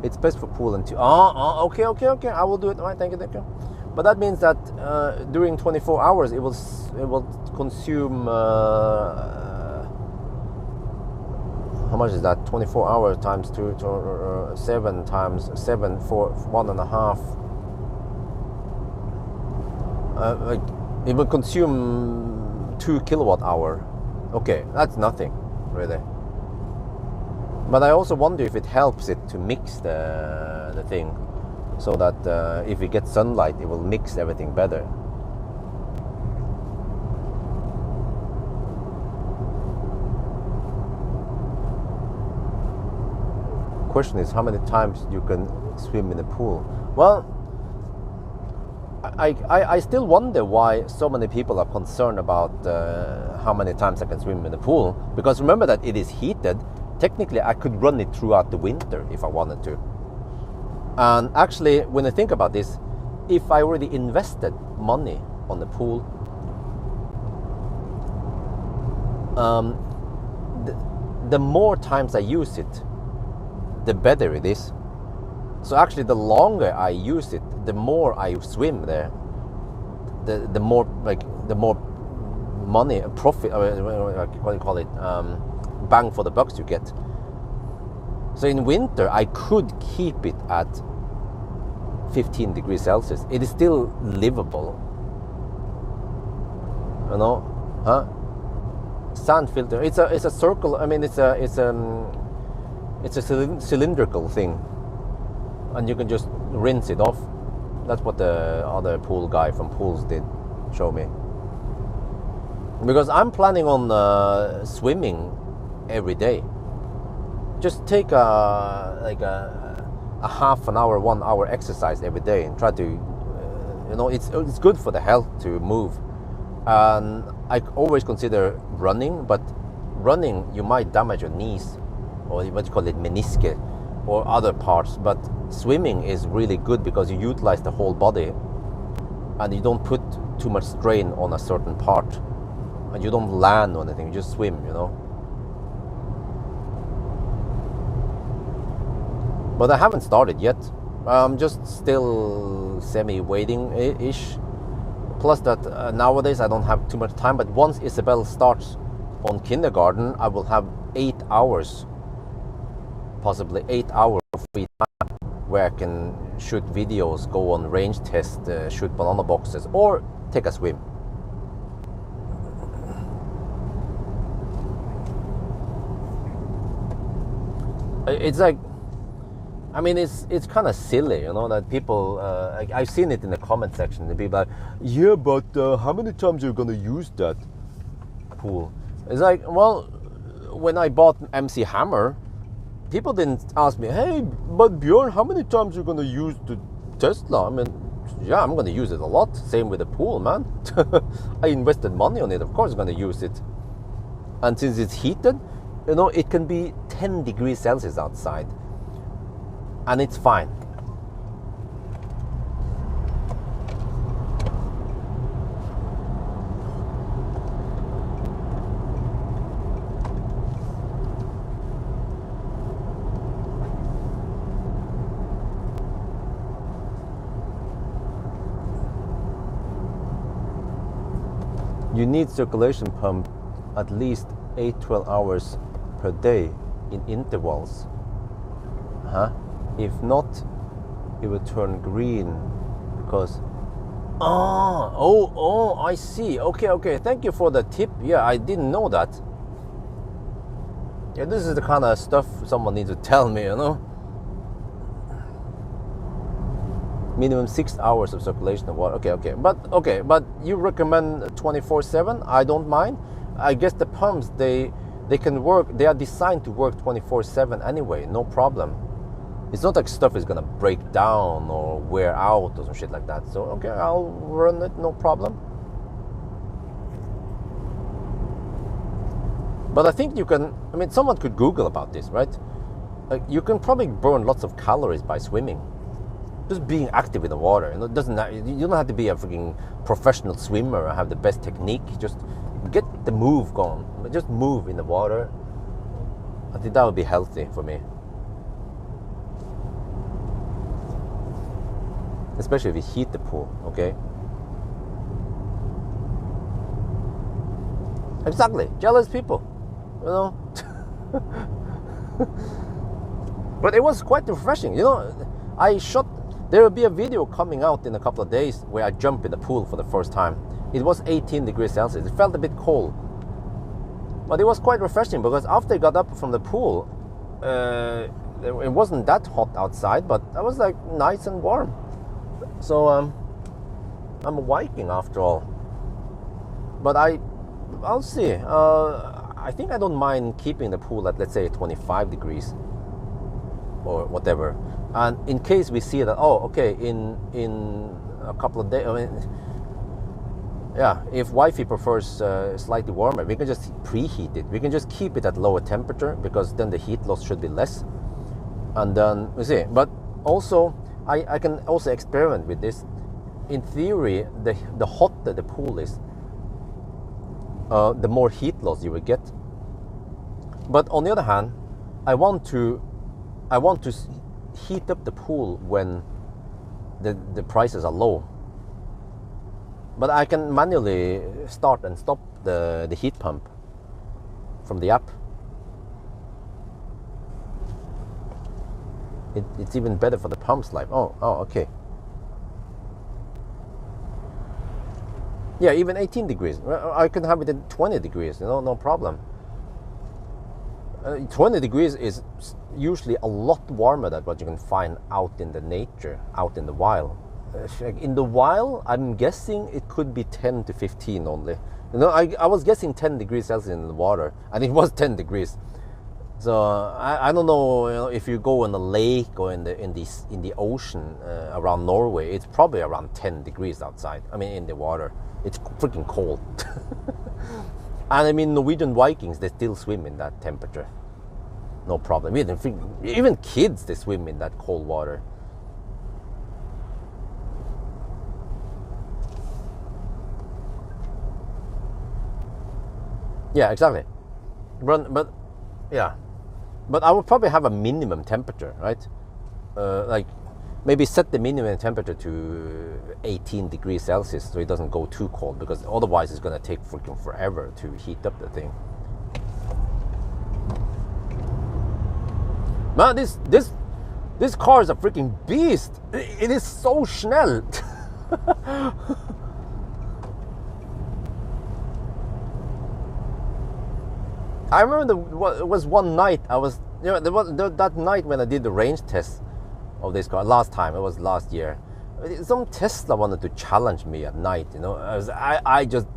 It's best for pool and okay. I will do it. All right, thank you. But that means that during 24 hours, it will consume. How much is that? 24 hours times 2, 7 times 7 for 1.5. It will consume 2 kilowatt hour. Okay, that's nothing, really. But I also wonder if it helps it to mix the thing, so that if we get sunlight, it will mix everything better. Question is how many times you can swim in the pool. Well, I still wonder why so many people are concerned about how many times I can swim in the pool. Because remember that it is heated. Technically, I could run it throughout the winter if I wanted to. And actually, when I think about this, if I already invested money on the pool, the more times I use it, the better it is. So actually, the longer I use it, the more I swim there, the more money, profit, what do you call it, bang for the bucks you get. So in winter, I could keep it at 15 degrees Celsius. It is still livable. You know, huh? Sand filter. It's a circle. I mean, it's a cylindrical thing, and you can just rinse it off. That's what the other pool guy from Pools did show me. Because I'm planning on swimming every day. Just take a half an hour, 1 hour exercise every day, and try to, you know, it's good for the health to move. And I always consider running, but running you might damage your knees, or what you call it, meniscus, or other parts. But swimming is really good because you utilize the whole body, and you don't put too much strain on a certain part, and you don't land on anything. You just swim, you know. But I haven't started yet. I'm just still semi-waiting-ish. Plus that nowadays I don't have too much time. But once Isabel starts on kindergarten, I will have 8 hours, possibly 8 hours of free time, where I can shoot videos, go on range test, shoot banana boxes, or take a swim. It's like, I mean, it's kind of silly, you know, that people, I've seen it in the comment section, the people are like, yeah, but how many times you're gonna use that pool? It's like, well, when I bought MC Hammer, people didn't ask me, hey, but Björn, how many times you're gonna use the Tesla? I mean, yeah, I'm gonna use it a lot. Same with the pool, man. I invested money on it, of course I'm gonna use it. And since it's heated, you know, it can be 10 degrees Celsius outside, and it's fine. You need circulation pump at least 8-12 hours per day in intervals. If not, it will turn green because I see. Okay, thank you for the tip. Yeah, I didn't know that. Yeah, this is the kind of stuff someone needs to tell me, you know. Minimum 6 hours of circulation of water. Okay, but you recommend 24/7. I don't mind. I guess the pumps, they can work. They are designed to work 24/7 anyway. No problem. It's not like stuff is gonna break down or wear out or some shit like that. So okay, I'll run it, no problem. But I think you can. I mean, someone could Google about this, right? You can probably burn lots of calories by swimming. Just being active in the water. You know, you don't have to be a freaking professional swimmer or have the best technique. Just get the move going. Just move in the water. I think that would be healthy for me. Especially if you heat the pool, okay? Exactly. Jealous people, you know? But it was quite refreshing, you know? There will be a video coming out in a couple of days where I jump in the pool for the first time. It was 18 degrees Celsius. It felt a bit cold. But it was quite refreshing because after I got up from the pool, it wasn't that hot outside, but I was like nice and warm. So I'm a Viking after all. But I'll see. I think I don't mind keeping the pool at, let's say, 25 degrees or whatever. And in case we see that, oh, okay, in a couple of days. I mean, yeah, if wifey prefers slightly warmer, we can just preheat it. We can just keep it at lower temperature, because then the heat loss should be less. And then you see, but also I can also experiment with this. In theory, the hotter the pool is, the more heat loss you will get. But on the other hand, I want to heat up the pool when the prices are low. But I can manually start and stop the heat pump from the app. It's even better for the pump's life. Oh, okay. Yeah, even 18 degrees. I can have it at 20 degrees, no problem. 20 degrees is usually a lot warmer than what you can find out in the nature, out in the wild. In the wild, I'm guessing it could be 10 to 15 only. I was guessing 10 degrees Celsius in the water, and it was 10 degrees. So I don't know, if you go in the lake or in the ocean around Norway, it's probably around 10 degrees outside. I mean, in the water, it's freaking cold. And I mean, Norwegian Vikings, they still swim in that temperature, no problem. Even kids, they swim in that cold water. Yeah, exactly. But yeah, but I would probably have a minimum temperature, right? Like maybe set the minimum temperature to 18 degrees Celsius, so it doesn't go too cold, because otherwise it's gonna take freaking forever to heat up the thing. Man, this car is a freaking beast. It is so schnell. I remember it was one night I was, that night when I did the range test of this car last time. It was last year. Some Tesla wanted to challenge me at night. I just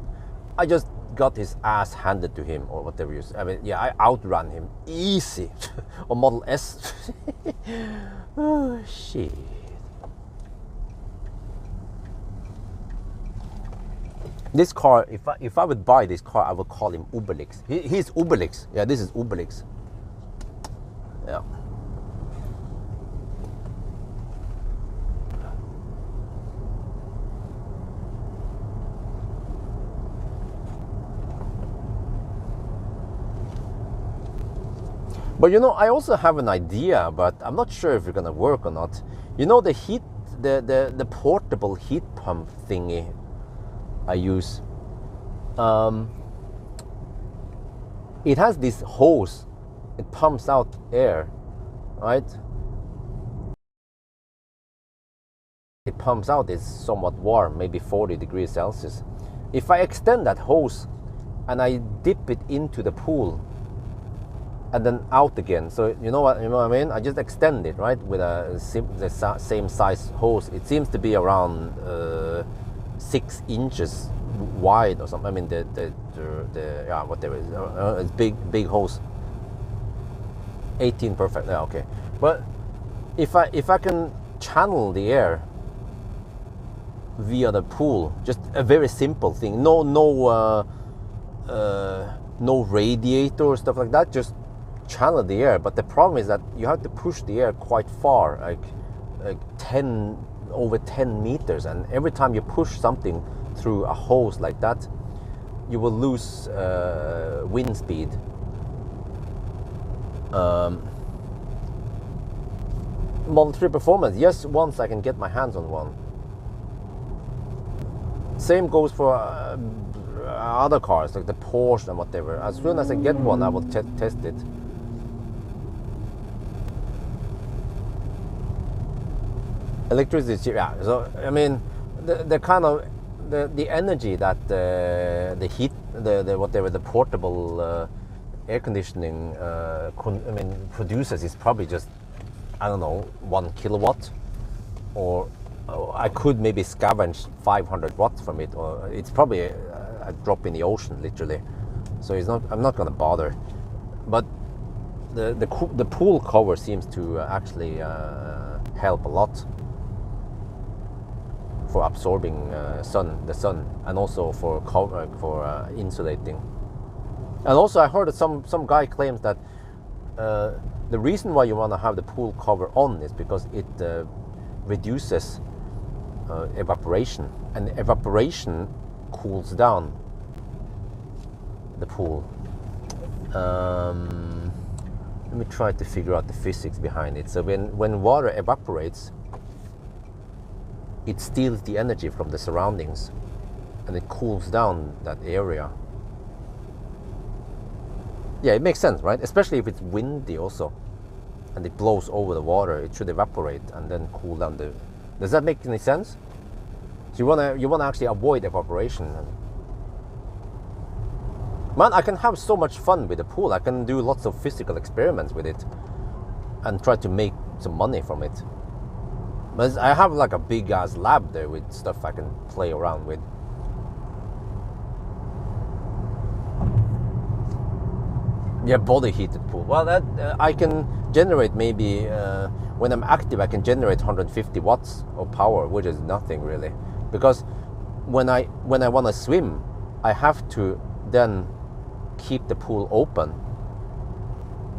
got his ass handed to him, or whatever you say. I mean, yeah, I outran him easy on Model S. Oh shit. This car, if I would buy this car, I would call him Obelix. He's Obelix. Yeah, this is Obelix. Yeah. But I also have an idea, but I'm not sure if it's gonna work or not. The portable heat pump thingy I use, it has this hose. It pumps out air, right? It pumps out, it's somewhat warm, maybe 40 degrees Celsius. If I extend that hose and I dip it into the pool and then out again, so you know what I mean? I just extend it, right, with the same size hose. It seems to be around 6 inches wide or something. I mean, the yeah, whatever it is, it's big hose. 18 perfect. Yeah, okay. But if I can channel the air via the pool, just a very simple thing, no radiator or stuff like that, just channel the air. But the problem is that you have to push the air quite far, like 10 meters, and every time you push something through a hose like that, you will lose wind speed. Model 3 Performance, yes, once I can get my hands on one. Same goes for other cars like the Porsche and whatever. As soon as I get one, I will test it. Electricity, yeah. So I mean, the kind of the energy that the heat, the portable air conditioning produces is probably just, I don't know, 1 kilowatt, or I could maybe scavenge 500 watts from it, or it's probably a drop in the ocean, literally. So I'm not going to bother. But the pool cover seems to actually help a lot for absorbing the sun, and also for insulating. And also I heard that some guy claims that the reason why you want to have the pool cover on is because it reduces evaporation, and evaporation cools down the pool. Let me try to figure out the physics behind it. So when water evaporates, it steals the energy from the surroundings and it cools down that area. Yeah, it makes sense, right? Especially if it's windy also and it blows over the water, it should evaporate and then cool down the... Does that make any sense? So you wanna actually avoid evaporation. Man, I can have so much fun with the pool. I can do lots of physical experiments with it and try to make some money from it. But I have like a big ass lab there with stuff I can play around with. Yeah, body heated pool. Well, that I can generate maybe when I'm active, I can generate 150 watts of power, which is nothing really. Because when I want to swim, I have to then keep the pool open,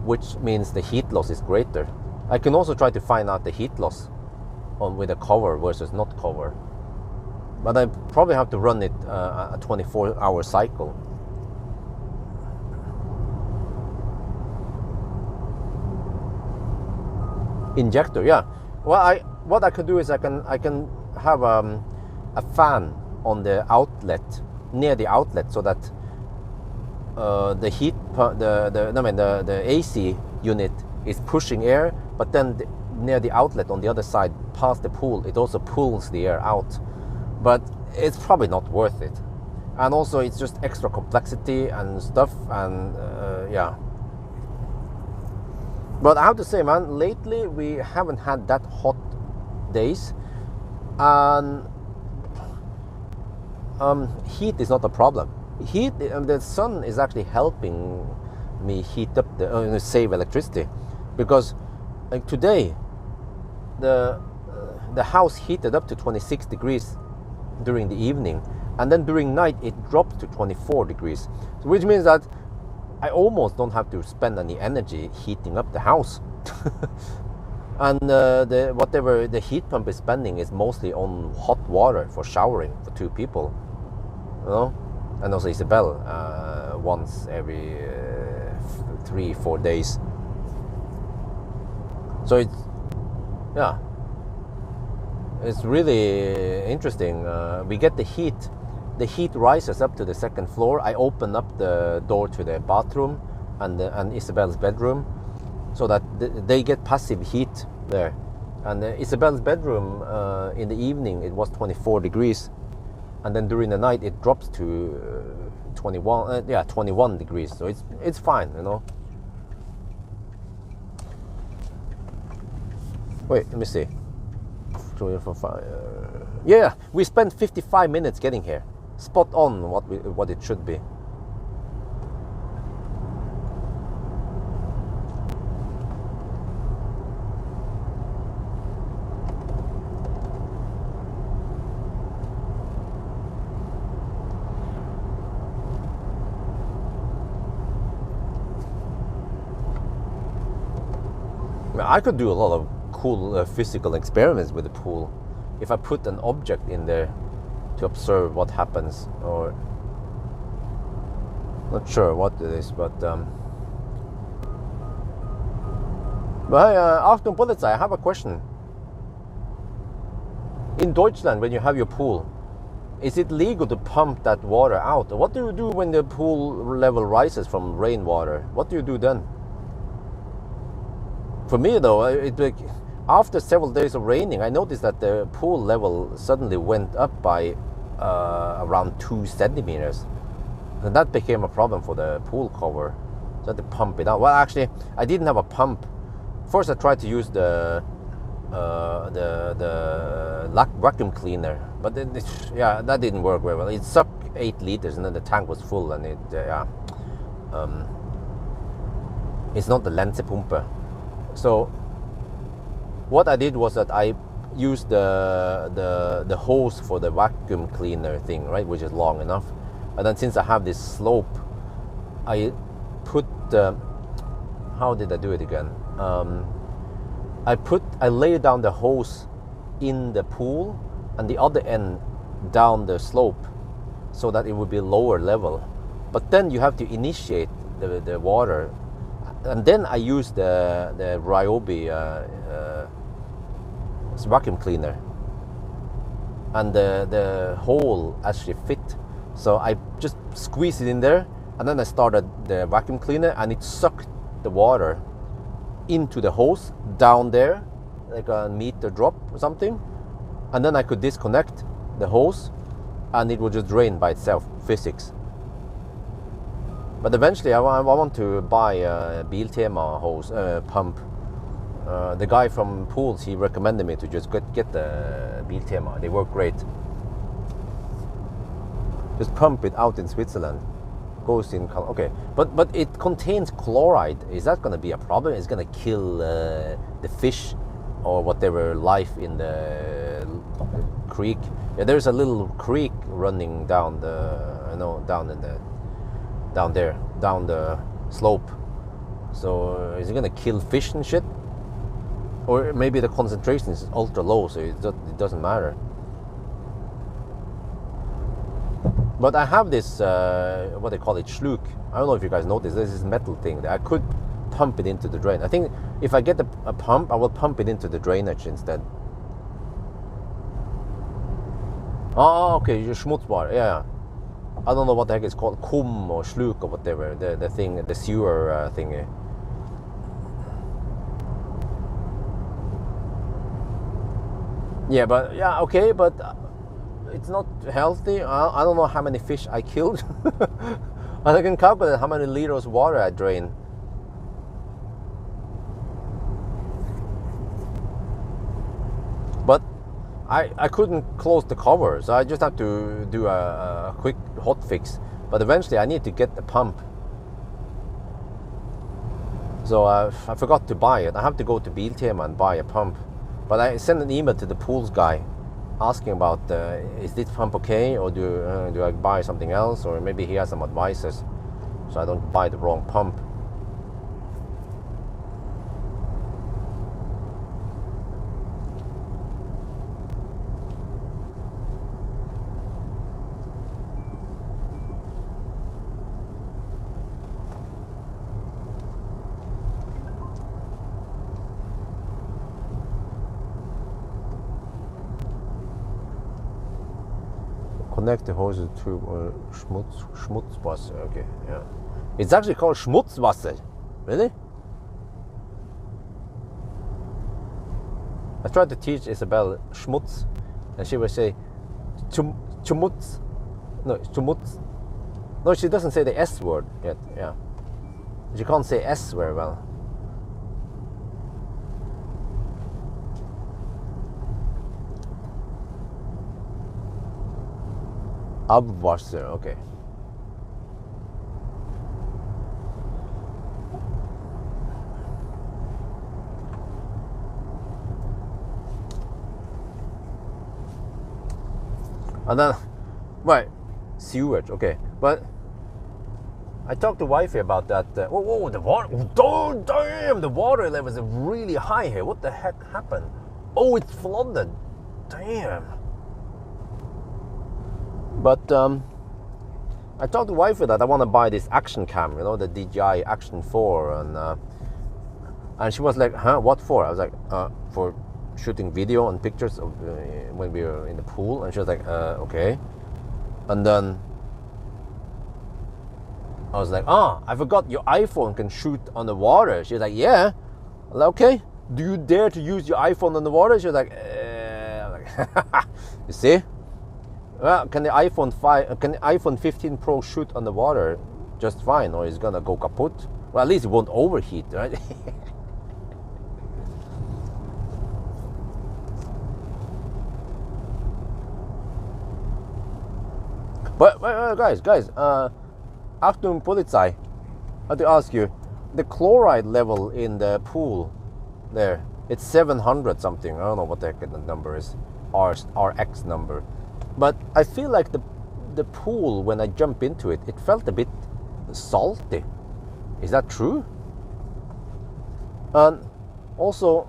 which means the heat loss is greater. I can also try to find out the heat loss with a cover versus not cover, but I probably have to run it a 24-hour cycle. Injector, yeah. Well, what I could do is I can have a fan on the outlet, near the outlet, so that the heat, the AC unit is pushing air, but then near the outlet on the other side, past the pool, it also pulls the air out. But it's probably not worth it, and also it's just extra complexity and stuff, and yeah. But I have to say, man, lately we haven't had that hot days, and heat is not a problem. Heat, the sun is actually helping me heat up save electricity, because like today the house heated up to 26 degrees during the evening, and then during night it drops to 24 degrees, so which means that I almost don't have to spend any energy heating up the house. And whatever the heat pump is spending is mostly on hot water for showering for 2 people, you know, and also Isabel once every 3-4 days. So it's really interesting. We get the heat rises up to the 2nd floor. I open up the door to the bathroom and Isabel's bedroom, so that they get passive heat there. And Isabel's bedroom in the evening it was 24 degrees, and then during the night it drops to 21 degrees. So it's fine, you know. Wait, let me see. Yeah, we spent 55 minutes getting here. Spot on what it should be. I could do a lot of cool physical experiments with the pool if I put an object in there to observe what happens, or not sure what it is, but after Polizei, I have a question. In Deutschland, when you have your pool, is it legal to pump that water out? What do you do when the pool level rises from rainwater? What do you do then? For me though, after several days of raining, I noticed that the pool level suddenly went up by around 2 centimeters. And that became a problem for the pool cover. So I had to pump it out. Well, actually, I didn't have a pump. First, I tried to use the vacuum cleaner, but then that didn't work very well. It sucked 8 liters, and then the tank was full, and it's not the Lenzepumpe. So what I did was that I use the hose for the vacuum cleaner thing, right, which is long enough. And then since I have this slope, I put how did I do it again? I lay down the hose in the pool and the other end down the slope so that it would be lower level. But then you have to initiate the water, and then I use the Ryobi vacuum cleaner, and the hole actually fit. So I just squeezed it in there, and then I started the vacuum cleaner, and it sucked the water into the hose down there, like a meter drop or something, and then I could disconnect the hose and it would just drain by itself, physics. But eventually I want to buy a Biltema hose pump. The guy from Pools, he recommended me to just get the Biltema. They work great. Just pump it out in Switzerland. Goes in, okay, but it contains chloride. Is that going to be a problem? It's going to kill the fish or whatever life in the creek. Yeah, there's a little creek running down down the slope. So is it going to kill fish and shit? Or maybe the concentration is ultra low, so it doesn't matter. But I have this, what they call it, Schluk. I don't know if you guys noticed, there's this metal thing that I could pump it into the drain. I think if I get a pump, I will pump it into the drainage instead. Oh, okay, Schmutzbar, yeah. I don't know what the heck it's called, Kum or Schluk or whatever, the thing, the sewer thing. Yeah, but, yeah, okay, but it's not healthy. I don't know how many fish I killed. And I can calculate how many liters of water I drain. But I couldn't close the cover, so I just have to do a quick hot fix. But eventually I need to get the pump. So I forgot to buy it. I have to go to Biltema and buy a pump. But I sent an email to the Pools guy asking about is this pump okay, or do I buy something else, or maybe he has some advices so I don't buy the wrong pump. Connect the hose to Schmutzwasser. Okay, yeah. It's actually called Schmutzwasser. Really? I tried to teach Isabel Schmutz, and she would say Schmutz. No, Schmutz. No, she doesn't say the S word yet. Yeah, she can't say S very well. Abwasser, okay. And then, right, sewage, okay. But I talked to wifey about that. Whoa, the water, oh, damn, the water level is really high here. What the heck happened? Oh, it's flooded. Damn. But I talked to wifey that I want to buy this action cam, you know, the DJI Action 4, and she was like, huh, what for? I was like, for shooting video and pictures of when we were in the pool. And she was like, okay. And then I was like, I forgot your iPhone can shoot on the water. She was like, yeah. I was like, okay, do you dare to use your iPhone on the water? She was like, you see? Well, can the iPhone 15 Pro shoot on the water just fine, or is it gonna go kaput? Well, at least it won't overheat, right? But guys, afternoon Polizei, I have to ask you, the chloride level in the pool there, It's 700 something. I don't know what the heck the number is. RX number. But I feel like the pool, when I jump into it, it felt a bit salty. Is that true? And also,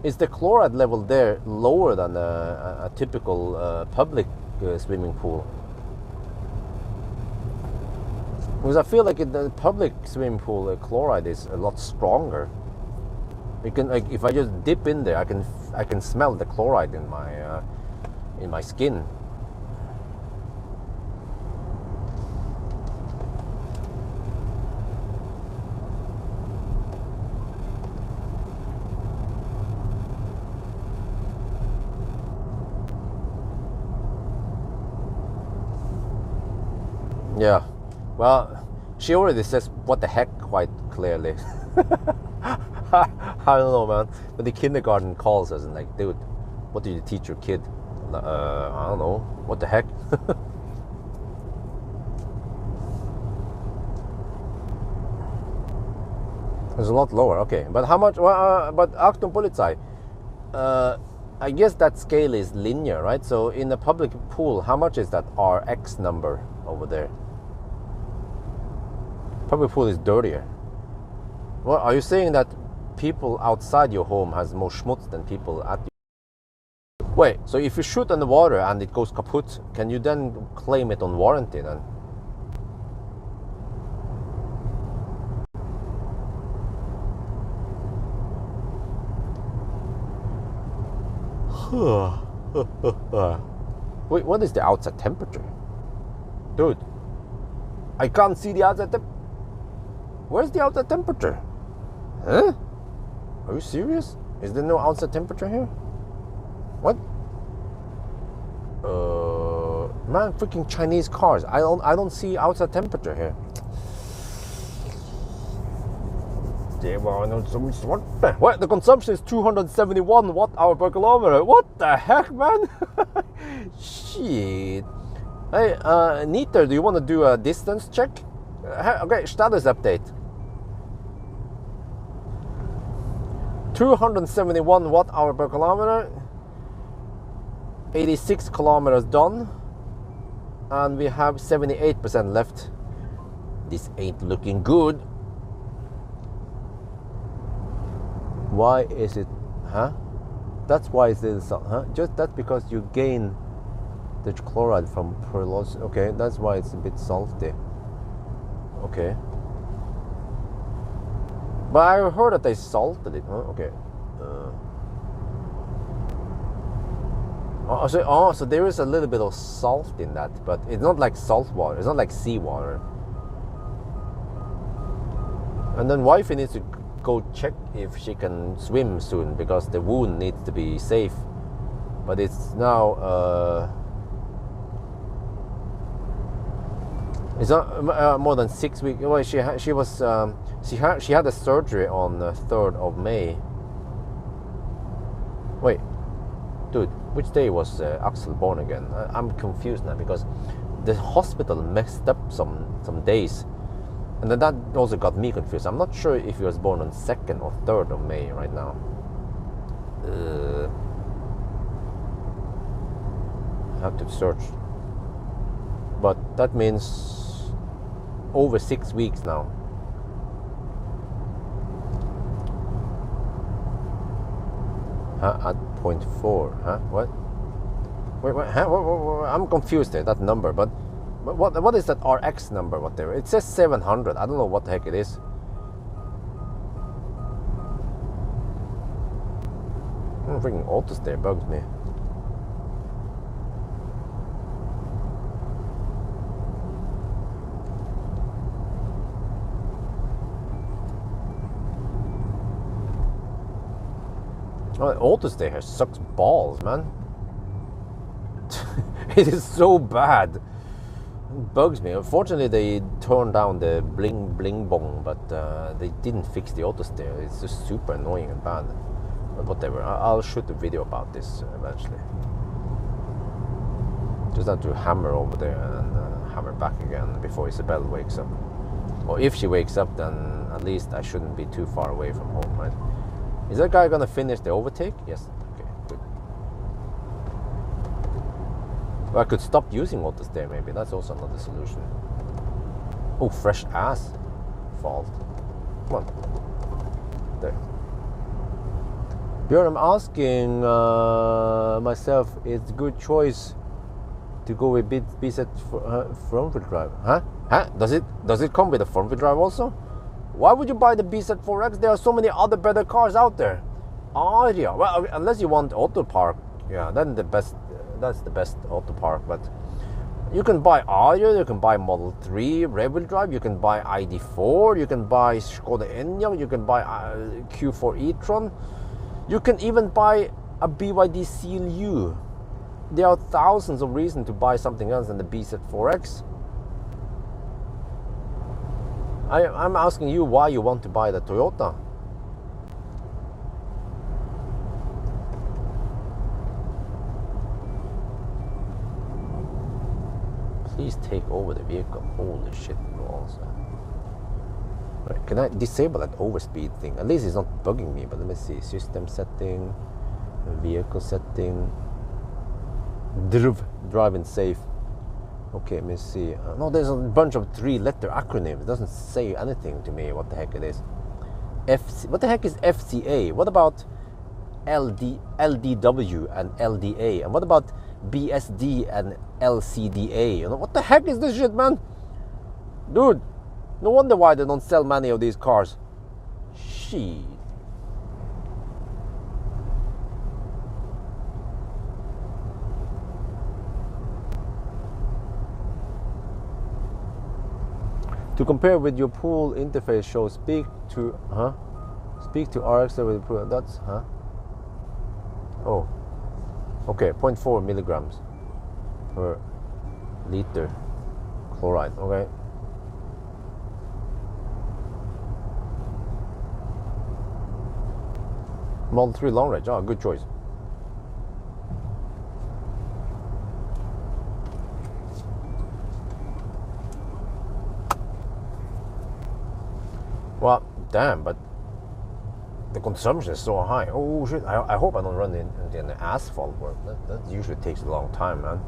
is the chloride level there lower than a typical public swimming pool? Because I feel like in the public swimming pool, the chloride is a lot stronger. You can, like, if I just dip in there, I can smell the chloride in my skin. Yeah, well, she already says what the heck quite clearly. I don't know, man. But the kindergarten calls us and like, dude, what did you teach your kid? I don't know. What the heck? It's a lot lower. Okay, but how much? But Achtung Polizei. I guess that scale is linear, right? So in the public pool, how much is that RX number over there? Public pool is dirtier. Well, are you saying that people outside your home has more schmutz than people at your... Wait, so if you shoot in the water and it goes kaput, can you then claim it on warranty then? Wait, what is the outside temperature? Dude, I can't see the outside temperature. Where's the outside temperature? Huh? Are you serious? Is there no outside temperature here? What? Man, freaking Chinese cars. I don't see outside temperature here. What? The consumption is 271 watt-hour per kilometer. What the heck, man? Shit. Hey, Neater, do you want to do a distance check? Okay, status update. 271 watt-hour per kilometer. 86 kilometers done. And we have 78% left. This ain't looking good. Why is it, huh? That's why it's little salt, huh? Just that's because you gain the chloride from perlose. Okay, that's why it's a bit salty. Okay. But I heard that they salted it, huh? Okay. So there is a little bit of salt in that, but it's not like salt water. It's not like seawater. And then wifey needs to go check if she can swim soon because the wound needs to be safe. But it's now it's not more than 6 weeks. Well, she had a surgery on the 3rd of May. Wait, dude, which day was Axel born again? I'm confused now because the hospital messed up some days. And then that also got me confused. I'm not sure if he was born on 2nd or 3rd of May right now. I have to search. But that means over 6 weeks now. At 0.4. Huh? What? Wait, huh? What? I'm confused there, that number. But what is that RX number? Whatever it says, 700. I don't know what the heck it is. Freaking auto stay bugs me. Auto stay here sucks balls, man. It is so bad. Bugs me. Unfortunately, they turned down the bling bling bong, but they didn't fix the auto steer. It's just super annoying and bad. But whatever, I'll shoot a video about this eventually. Just have to hammer over there and hammer back again before Isabel wakes up. Or if she wakes up, then at least I shouldn't be too far away from home, right? Is that guy gonna finish the overtake? Yes. Okay, good. Well, I could stop using auto steer maybe. That's also another solution. Oh, fresh ass fault. Come on. There. Björn, I'm asking myself, it's a good choice to go with Babysitter front wheel drive. Huh? Does it come with a front wheel drive also? Why would you buy the Babysitter 4X? There are so many other better cars out there. Yeah. Well, unless you want auto park, yeah, then that's the best auto park. But you can buy Aria, you can buy Model 3 rear wheel drive, you can buy ID4, you can buy Skoda Enyaq, you can buy Q4 e-tron. You can even buy a BYD Seal U. There are thousands of reasons to buy something else than the Babysitter 4X. I'm asking you why you want to buy the Toyota. Please take over the vehicle. Holy shit, also. Right, can I disable that overspeed thing? At least it's not bugging me, but let me see. System setting, vehicle setting, driving safe. Okay, let me see. No, there's a bunch of 3-letter acronyms. It doesn't say anything to me what the heck it is. What the heck is FCA? What about LDW and LDA? And what about BSD and LCDA? You know, what the heck is this shit, man? Dude, no wonder why they don't sell many of these cars. Shit. To compare with your pool interface show, speak to RX with the pool. That's oh, okay, 0.4 milligrams per liter chloride. Okay. Model 3 long range. Oh, good choice. Well, damn, but the consumption is so high. Oh shit, I hope I don't run into an asphalt work. That usually takes a long time, man.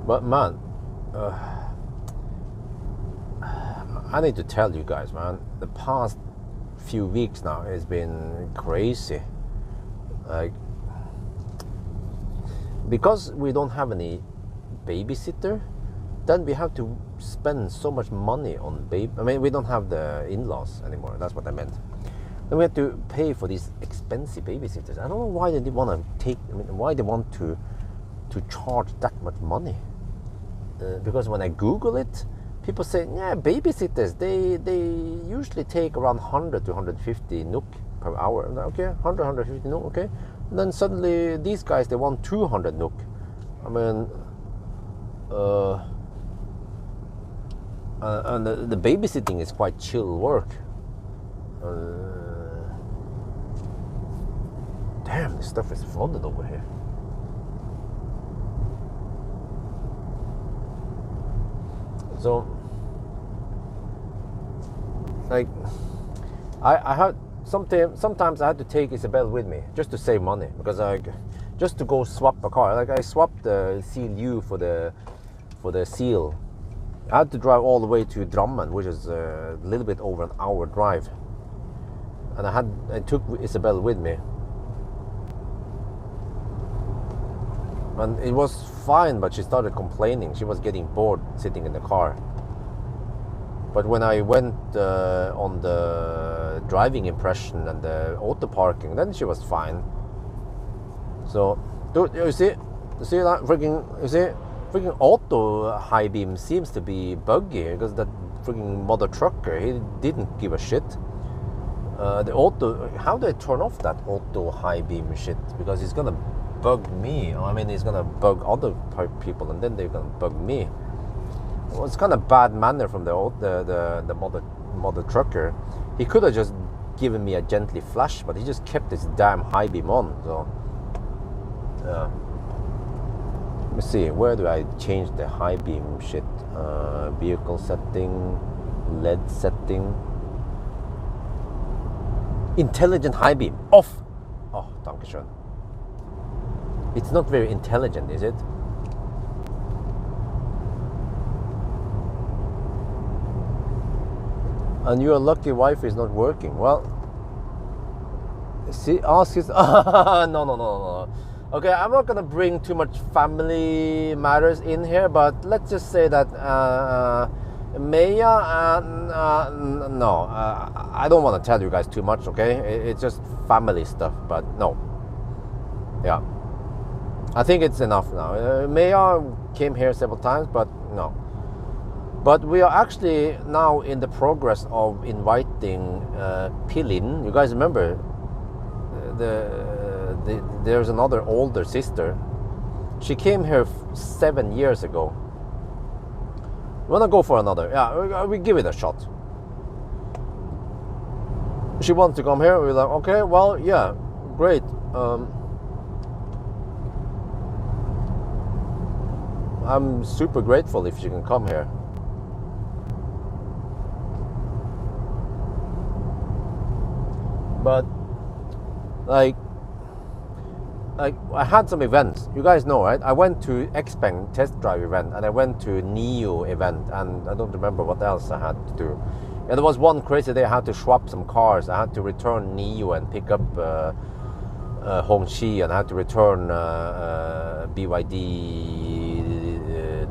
But man, I need to tell you guys, man, the past few weeks now has been crazy. Like, because we don't have any babysitter, then we have to spend so much money on we don't have the in-laws anymore. That's what I meant. Then we have to pay for these expensive babysitters. I don't know why they want to why they want to charge that much money. Because when I Google it, people say, yeah, babysitters, they usually take around 100 to 150 NOK per hour. Okay, 100, 150 NOK, okay. And then suddenly these guys, they want 200 NOK. I mean, and the babysitting is quite chill work. Damn, this stuff is flooded over here. So, like, I had sometimes I had to take Isabel with me just to save money, because just to go swap a car. Like, I swapped the Seal U for the Seal. I had to drive all the way to Drammen, which is a little bit over an hour drive, and I took Isabel with me. And it was fine, but she started complaining. She was getting bored sitting in the car. But when I went on the driving impression and the auto parking, then she was fine. So, dude, you see that freaking auto high beam seems to be buggy, because that freaking mother trucker, he didn't give a shit. The auto, how do I turn off that auto high beam shit? Because it's gonna bug me. I mean, it's gonna bug other people, and then they're gonna bug me. Well, it's kind of bad manner from the mother trucker. He could have just given me a gently flash, but he just kept this damn high beam on. So let me see, where do I change the high beam shit? Vehicle setting, LED setting, intelligent high beam off. Oh, dankeschön. It's not very intelligent, is it? And your lucky wife is not working. Well, see, ask his. No. Okay, I'm not gonna bring too much family matters in here, but let's just say that Maya, no, I don't want to tell you guys too much. Okay, it's just family stuff, but no, yeah, I think it's enough now. Maya came here several times, but no. But we are actually now in the progress of inviting Pilin. You guys remember there's another older sister. She came here 7 years ago. We wanna go for another. Yeah, we give it a shot. She wants to come here. We're like, okay, well, yeah, great. I'm super grateful if she can come here. But like I had some events, you guys know, right? I went to Xpeng test drive event, and I went to Neo event, and I don't remember what else I had to do. And there was one crazy day I had to swap some cars. I had to return Neo and pick up Hongqi, and I had to return BYD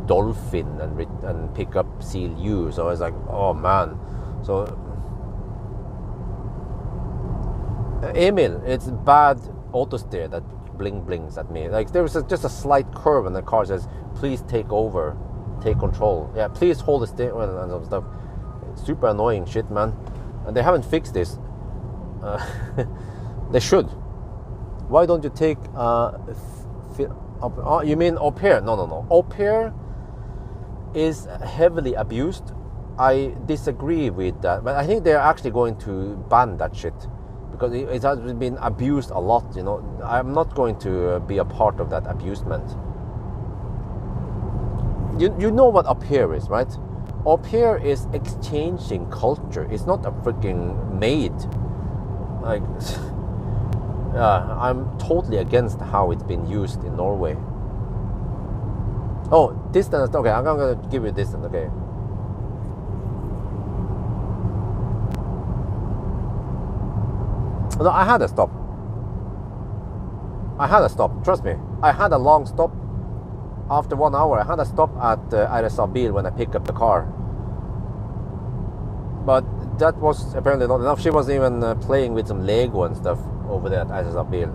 Dolphin and pick up Seal U. So I was like, oh man. So Emil, it's bad auto steer that blings at me. Like there was just a slight curve, and the car says, "Please take over, take control." Yeah, please hold the steering wheel and some stuff. It's super annoying shit, man. And they haven't fixed this. They should. Why don't you take? You mean au pair? No. Au pair is heavily abused. I disagree with that, but I think they're actually going to ban that shit, because it has been abused a lot, you know. I'm not going to be a part of that abusement. You know what au pair is, right? Au pair is exchanging culture. It's not a freaking maid. Like, I'm totally against how it's been used in Norway. Oh, distance. Okay, I'm gonna give you distance. Okay. No, I had a stop. Trust me. I had a long stop. After 1 hour, I had a stop at RSA-bil when I picked up the car. But that was apparently not enough. She was even playing with some Lego and stuff over there at RSA-bil.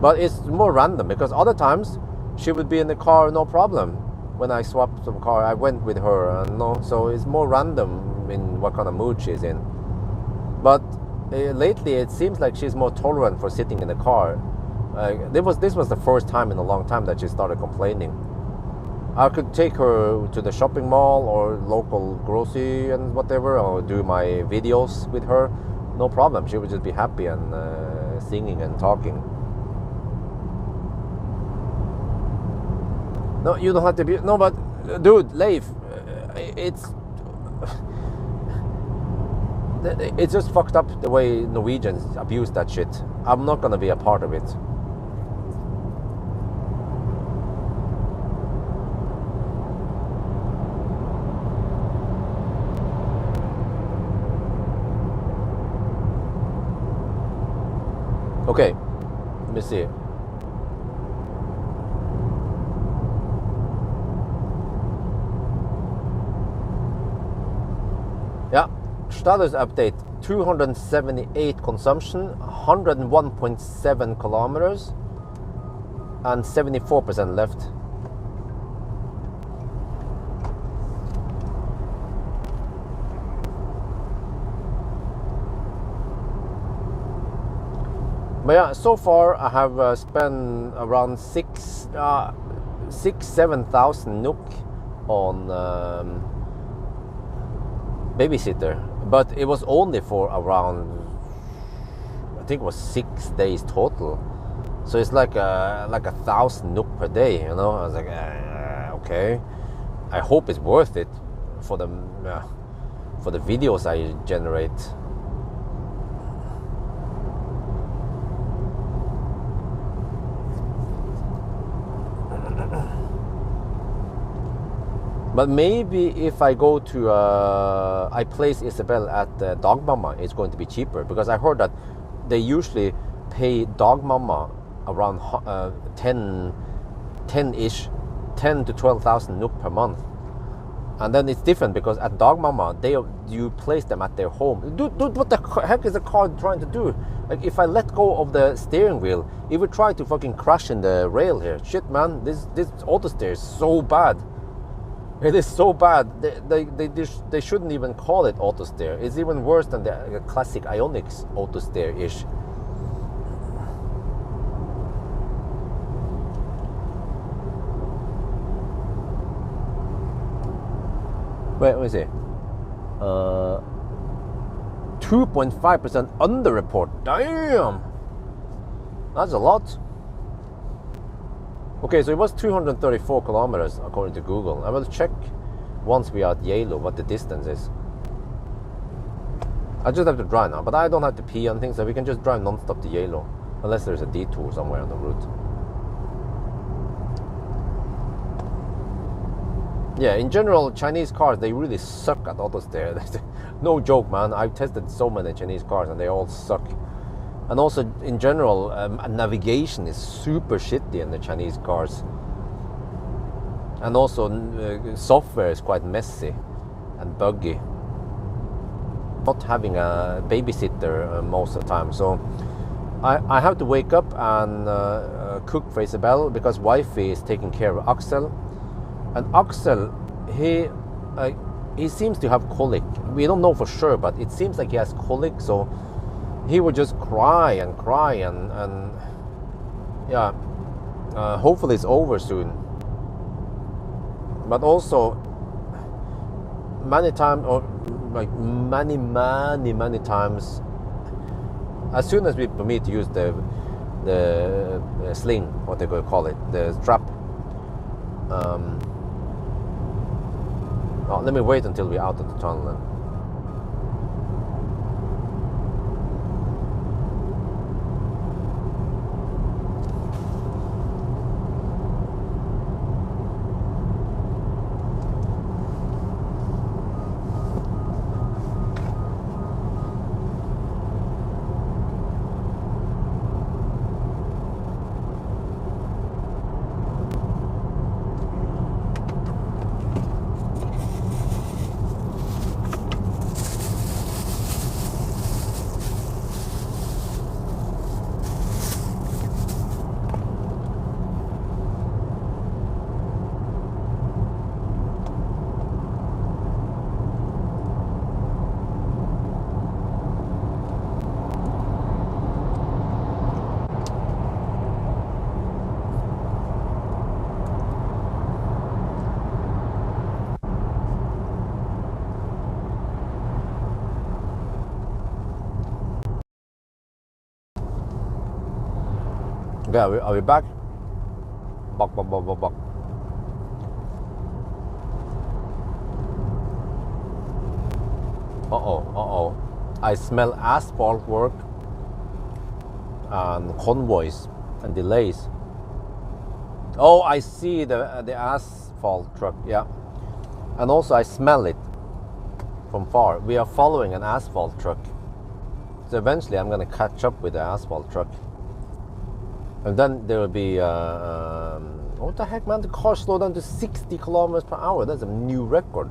But it's more random, because other times she would be in the car, no problem. When I swapped some car, I went with her. So it's more random in what kind of mood she's in. But lately, it seems like she's more tolerant for sitting in the car. This was the first time in a long time that she started complaining. I could take her to the shopping mall or local grocery and whatever, or do my videos with her. No problem. She would just be happy and singing and talking. No, you don't have to be. No, but dude, Leif, it's just fucked up the way Norwegians abuse that shit. I'm not gonna be a part of it. Okay, let me see. Yeah. Status update: 278 consumption, 101.7 kilometers, and 74% left. But yeah, so far I have spent around 7,000 NOK on Babysitter. but it was only for around, I think it was 6 days total. So it's like 1,000 NOK per day, you know. I was like, okay, I hope it's worth it for the videos I generate. But maybe if I go to, I place Isabel at Dog Mama, it's going to be cheaper, because I heard that they usually pay Dog Mama around 10-ish, 10 to 12,000 NOK per month. And then it's different, because at Dog Mama, you place them at their home. Dude, what the heck is the car trying to do? Like, if I let go of the steering wheel, it would try to fucking crash in the rail here. Shit, man, this auto steer is so bad. It is so bad. They shouldn't even call it auto steer. It's even worse than the classic Ionix auto steer-ish. Wait, let me see. 2.5% underreport. Damn! That's a lot. Okay, so it was 234 kilometers according to Google. I will check once we are at Geilo what the distance is. I just have to drive now, but I don't have to pee on things, so we can just drive non-stop to Geilo, unless there's a detour somewhere on the route. Yeah, in general, Chinese cars, they really suck at auto steer. No joke, man. I've tested so many Chinese cars and they all suck. And also, in general, navigation is super shitty in the Chinese cars. And also, software is quite messy and buggy. Not having a babysitter most of the time. So, I have to wake up and cook for Isabel, because wifey is taking care of Axel. And Axel, he seems to have colic. We don't know for sure, but it seems like he has colic, so he would just cry and yeah, hopefully it's over soon. But also, many times, or like many times, as soon as we permit to use the sling, what they could call it, the strap, well, let me wait until we're out of the tunnel then. Okay, are we back? Buck. Uh-oh. I smell asphalt work and convoys and delays. Oh, I see the asphalt truck, yeah. And also I smell it from far. We are following an asphalt truck. So eventually I'm going to catch up with the asphalt truck. And then there will be, what the heck, man? The car slowed down to 60 kilometers per hour. That's a new record.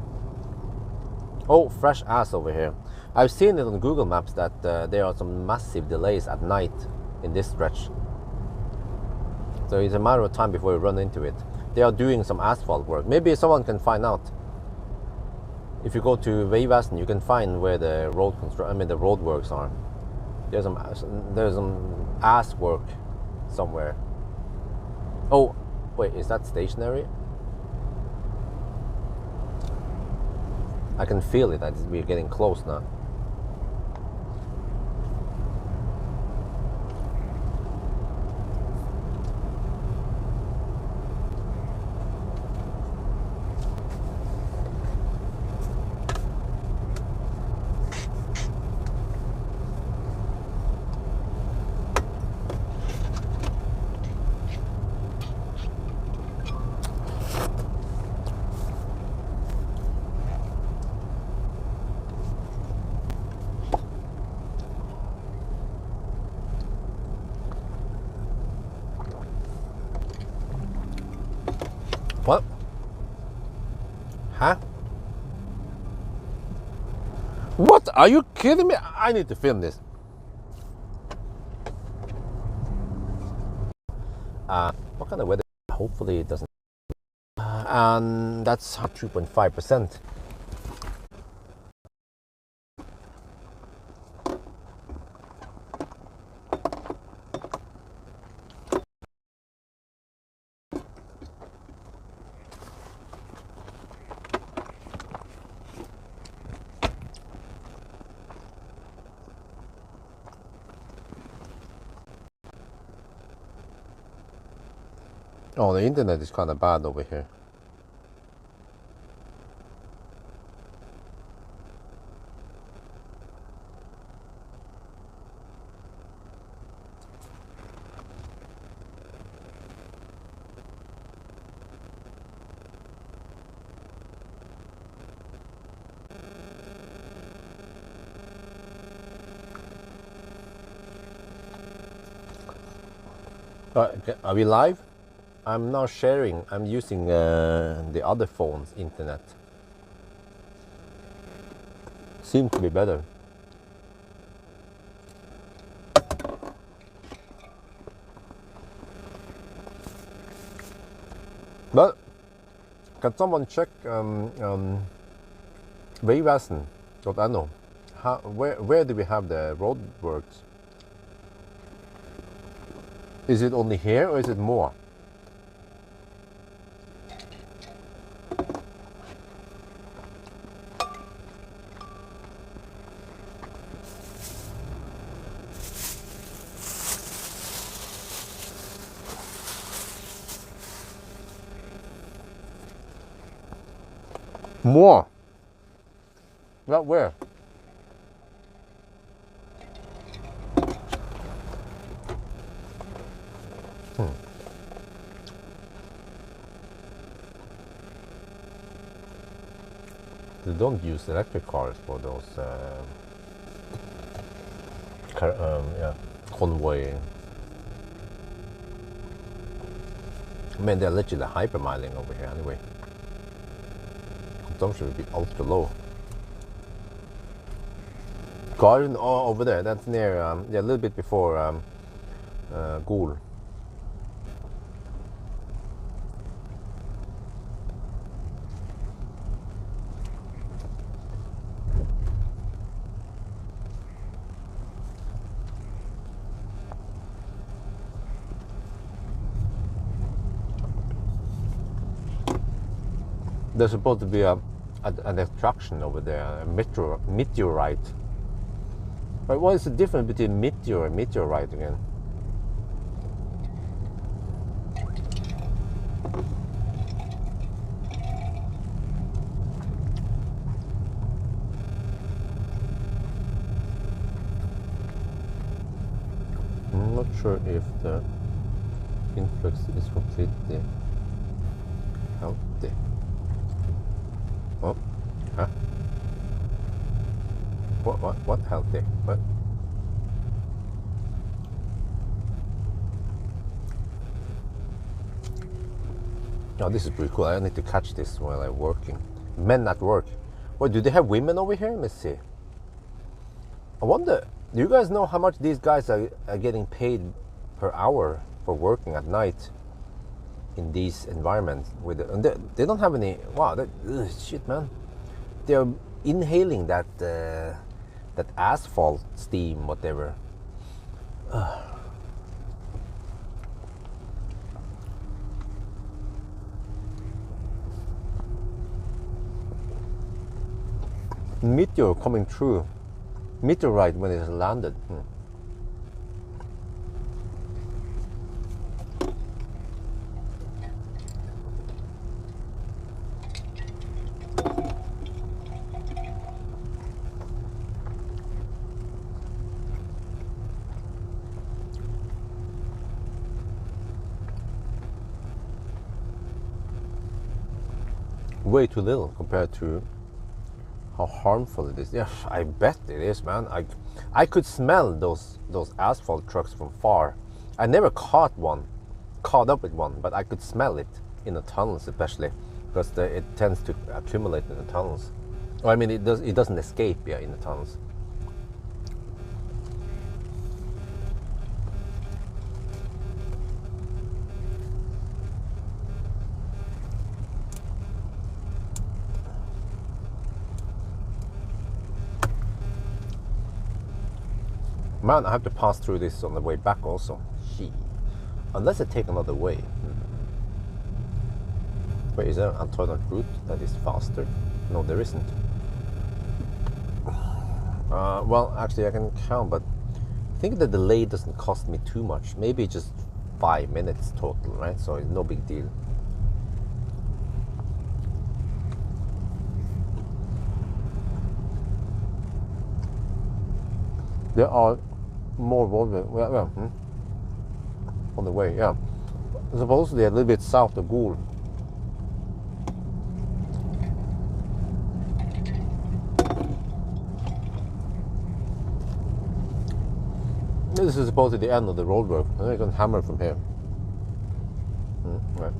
Oh, fresh ass over here. I've seen it on Google Maps that there are some massive delays at night in this stretch. So it's a matter of time before we run into it. They are doing some asphalt work. Maybe someone can find out. If you go to Veivassen, you can find where the the road works are. There's some ass work somewhere. Oh, wait, is that stationary? I can feel it. We're getting close now. Are you kidding me? I need to film this. What kind of weather? Hopefully it doesn't. And that's 2.5%. Oh, the internet is kind of bad over here. Are we live? I'm now sharing. I'm using the other phone's internet. Seems to be better. But can someone check Babysitting.no? Where do we have the roadworks? Is it only here or is it more? More? Not where? They don't use electric cars for those convoy. I mean, they're literally hypermiling over here anyway. Consumption would be ultra low. Garden over there, that's near, a little bit before Geilo. There's supposed to be an attraction over there, a meteorite. But what is the difference between meteor and meteorite again? I'm not sure if the influx is completely healthy. Oh, huh? What healthy? What? Oh, this is pretty cool. I need to catch this while I'm working. Men at work. Well, do they have women over here? Let's see. I wonder, do you guys know how much these guys are getting paid per hour for working at night in these environments? They don't have any. Wow, shit, man. They're inhaling that asphalt steam, whatever. Meteor coming through. Meteorite when it has landed. Way too little compared to how harmful it is. Yeah, I bet it is, man. I could smell those asphalt trucks from far. I never caught up with one, but I could smell it in the tunnels, especially because it tends to accumulate in the tunnels. Or, I mean, it doesn't escape, in the tunnels. Man, I have to pass through this on the way back also. Gee. Unless I take another way. Wait, is there an alternate route that is faster? No, there isn't. Well, actually I can count, but I think the delay doesn't cost me too much. Maybe just 5 minutes total, right? So it's no big deal. There are more roadways. On the way, yeah. Supposedly a little bit south of Geilo. This is supposedly the end of the roadwork. I think I can hammer from here. Right.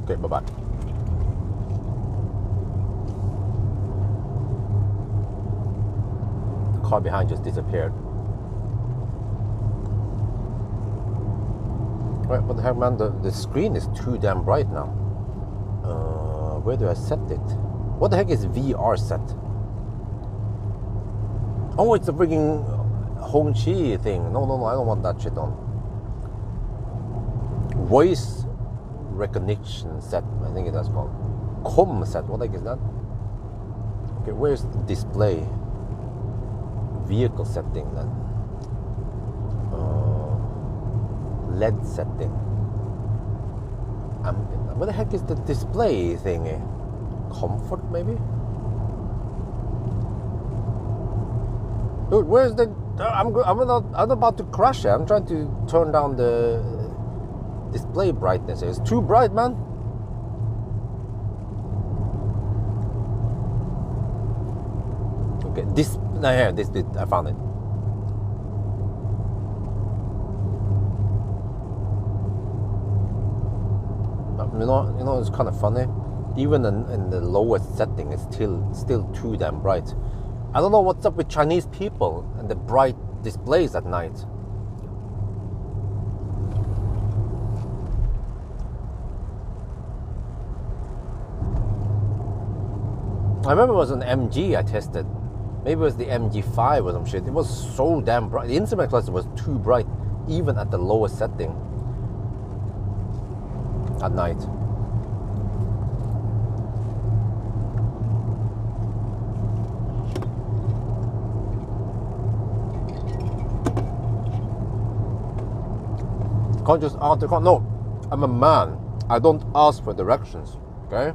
Okay, bye-bye. The car behind just disappeared. Right, what the heck, man? The screen is too damn bright now. Where do I set it? What the heck is VR set? Oh, it's a freaking Hongqi thing. No, I don't want that shit on. Voice recognition set, I think that's called. Com set, what the heck is that? Okay, where's the display? Vehicle setting then. LED setting. Ambient. What the heck is the display thingy? Comfort maybe? Dude, where's the... I'm about to crash here. I'm trying to turn down the display brightness. It's too bright, man. Okay, this I found it. You know, it's kind of funny. Even in the lowest setting, it's still too damn bright. I don't know what's up with Chinese people and the bright displays at night. I remember it was an MG I tested. Maybe it was the MG5 or some shit. It was so damn bright. The instrument cluster was too bright, even at the lowest setting at night. Can't just ask the car. No, I'm a man. I don't ask for directions. Okay.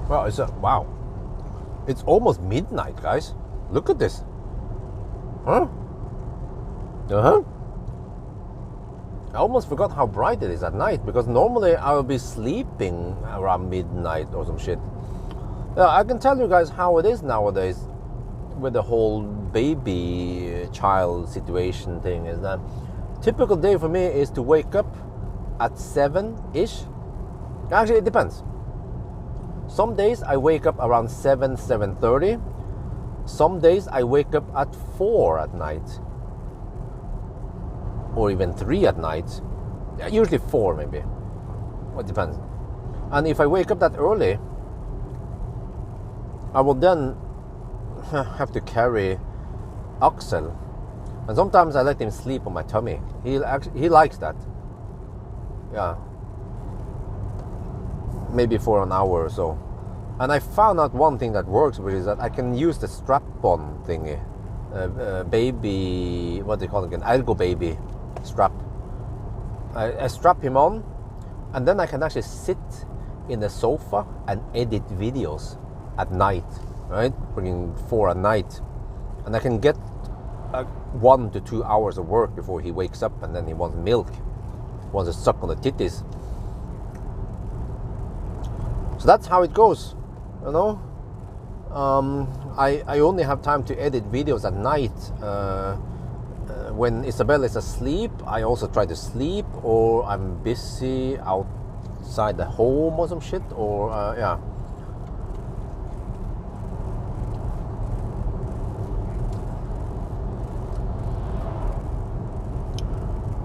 Well, wow. It's almost midnight, guys. Look at this. Huh? I almost forgot how bright it is at night, because normally I will be sleeping around midnight or some shit. Yeah, I can tell you guys how it is nowadays with the whole baby child situation thing. Is that typical day for me is to wake up at 7-ish. Actually, it depends. Some days I wake up around 7:30. Some days I wake up at 4 at night. Or even 3 at night. Usually 4 maybe. It depends. And if I wake up that early, I will then have to carry Axel. And sometimes I let him sleep on my tummy. He likes that. Yeah. Maybe for an hour or so. And I found out one thing that works, which is that I can use the strap-on thingy. Baby, what do you call it again? Algo baby strap. I strap him on, and then I can actually sit in the sofa and edit videos at night, right? Bringing 4 at night. And I can get 1 to 2 hours of work before he wakes up, and then he wants milk. He wants to suck on the titties. So that's how it goes, you know. I only have time to edit videos at night. When Isabel is asleep, I also try to sleep, or I'm busy outside the home or some shit, or yeah.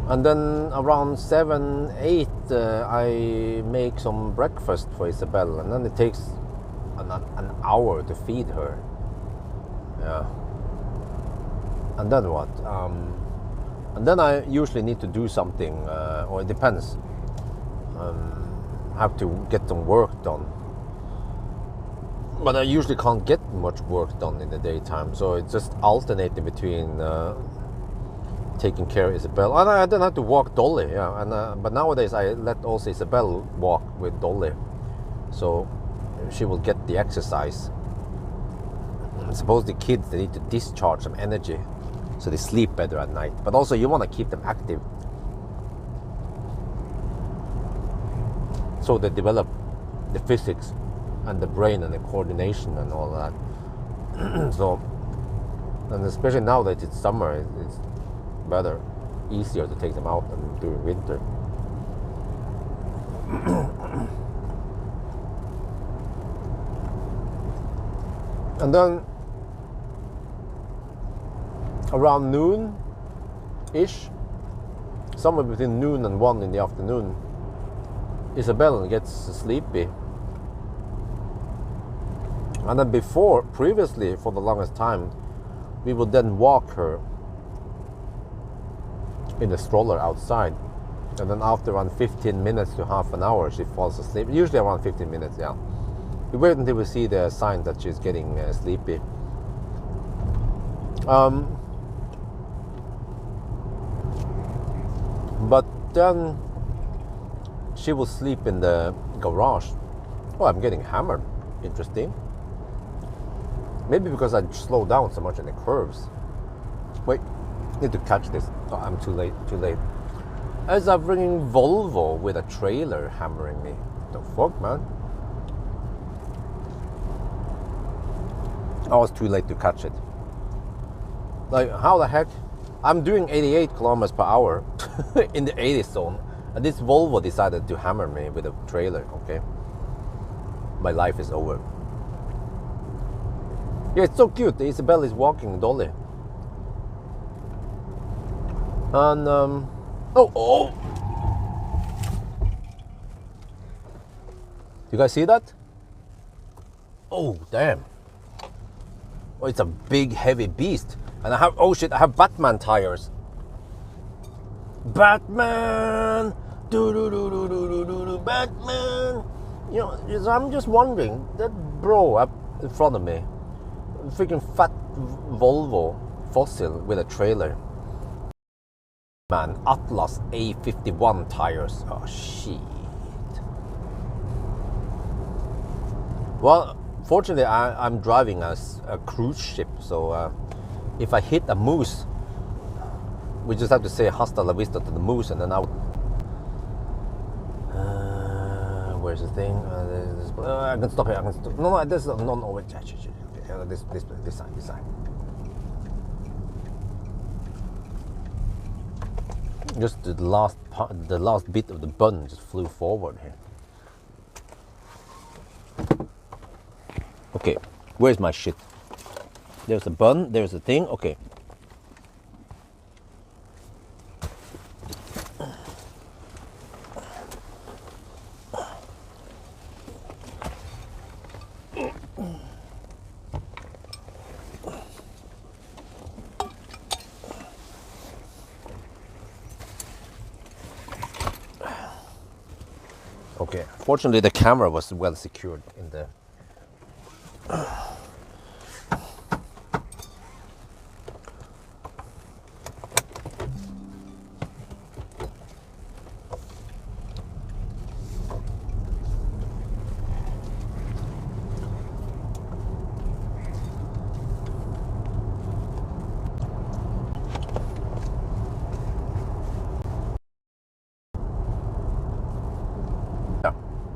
And then around 7, 8, I make some breakfast for Isabel, and then it takes an hour to feed her. Yeah. And then what? And then I usually need to do something, or it depends. I have to get some work done. But I usually can't get much work done in the daytime, so it's just alternating between taking care of Isabel. And I don't have to walk Dolly, yeah. And but nowadays I let also Isabel walk with Dolly, so she will get the exercise. I suppose the kids, they need to discharge some energy, so they sleep better at night. But also you want to keep them active, so they develop the physics and the brain and the coordination and all that. So, and especially now that it's summer, it's better, easier to take them out than during winter. And then around noon-ish, somewhere between noon and 1 in the afternoon, Isabel gets sleepy. And then previously, for the longest time, we would then walk her in the stroller outside. And then after around 15 minutes to half an hour, she falls asleep. Usually around 15 minutes, yeah. We wait until we see the sign that she's getting sleepy. But then she will sleep in the garage. Oh, I'm getting hammered. Interesting. Maybe because I slow down so much in the curves. Wait, need to catch this. Oh, I'm too late. As I'm bringing Volvo with a trailer hammering me. The fuck, man? I was too late to catch it. Like, how the heck? I'm doing 88 kilometers per hour in the 80 zone, and this Volvo decided to hammer me with a trailer. Okay, my life is over. Yeah, it's so cute. Isabel is walking Dolly. And oh! You guys see that? Oh, damn! Oh, it's a big, heavy beast. And I have, oh shit, I have Batman tires. Batman! Batman! You know, I'm just wondering, that bro up in front of me, freaking fat Volvo fossil with a trailer. Man, Atlas A51 tires. Oh shit. Well, fortunately I'm driving a cruise ship, so if I hit a moose, we just have to say hasta la vista to the moose, and then I would... where's the thing? I can stop here. I can stop. No, this no. Wait, this side. Just the last bit of the bun just flew forward here. Okay, where's my shit? There's a bun. There's a thing. Okay. Okay, fortunately the camera was well secured in the...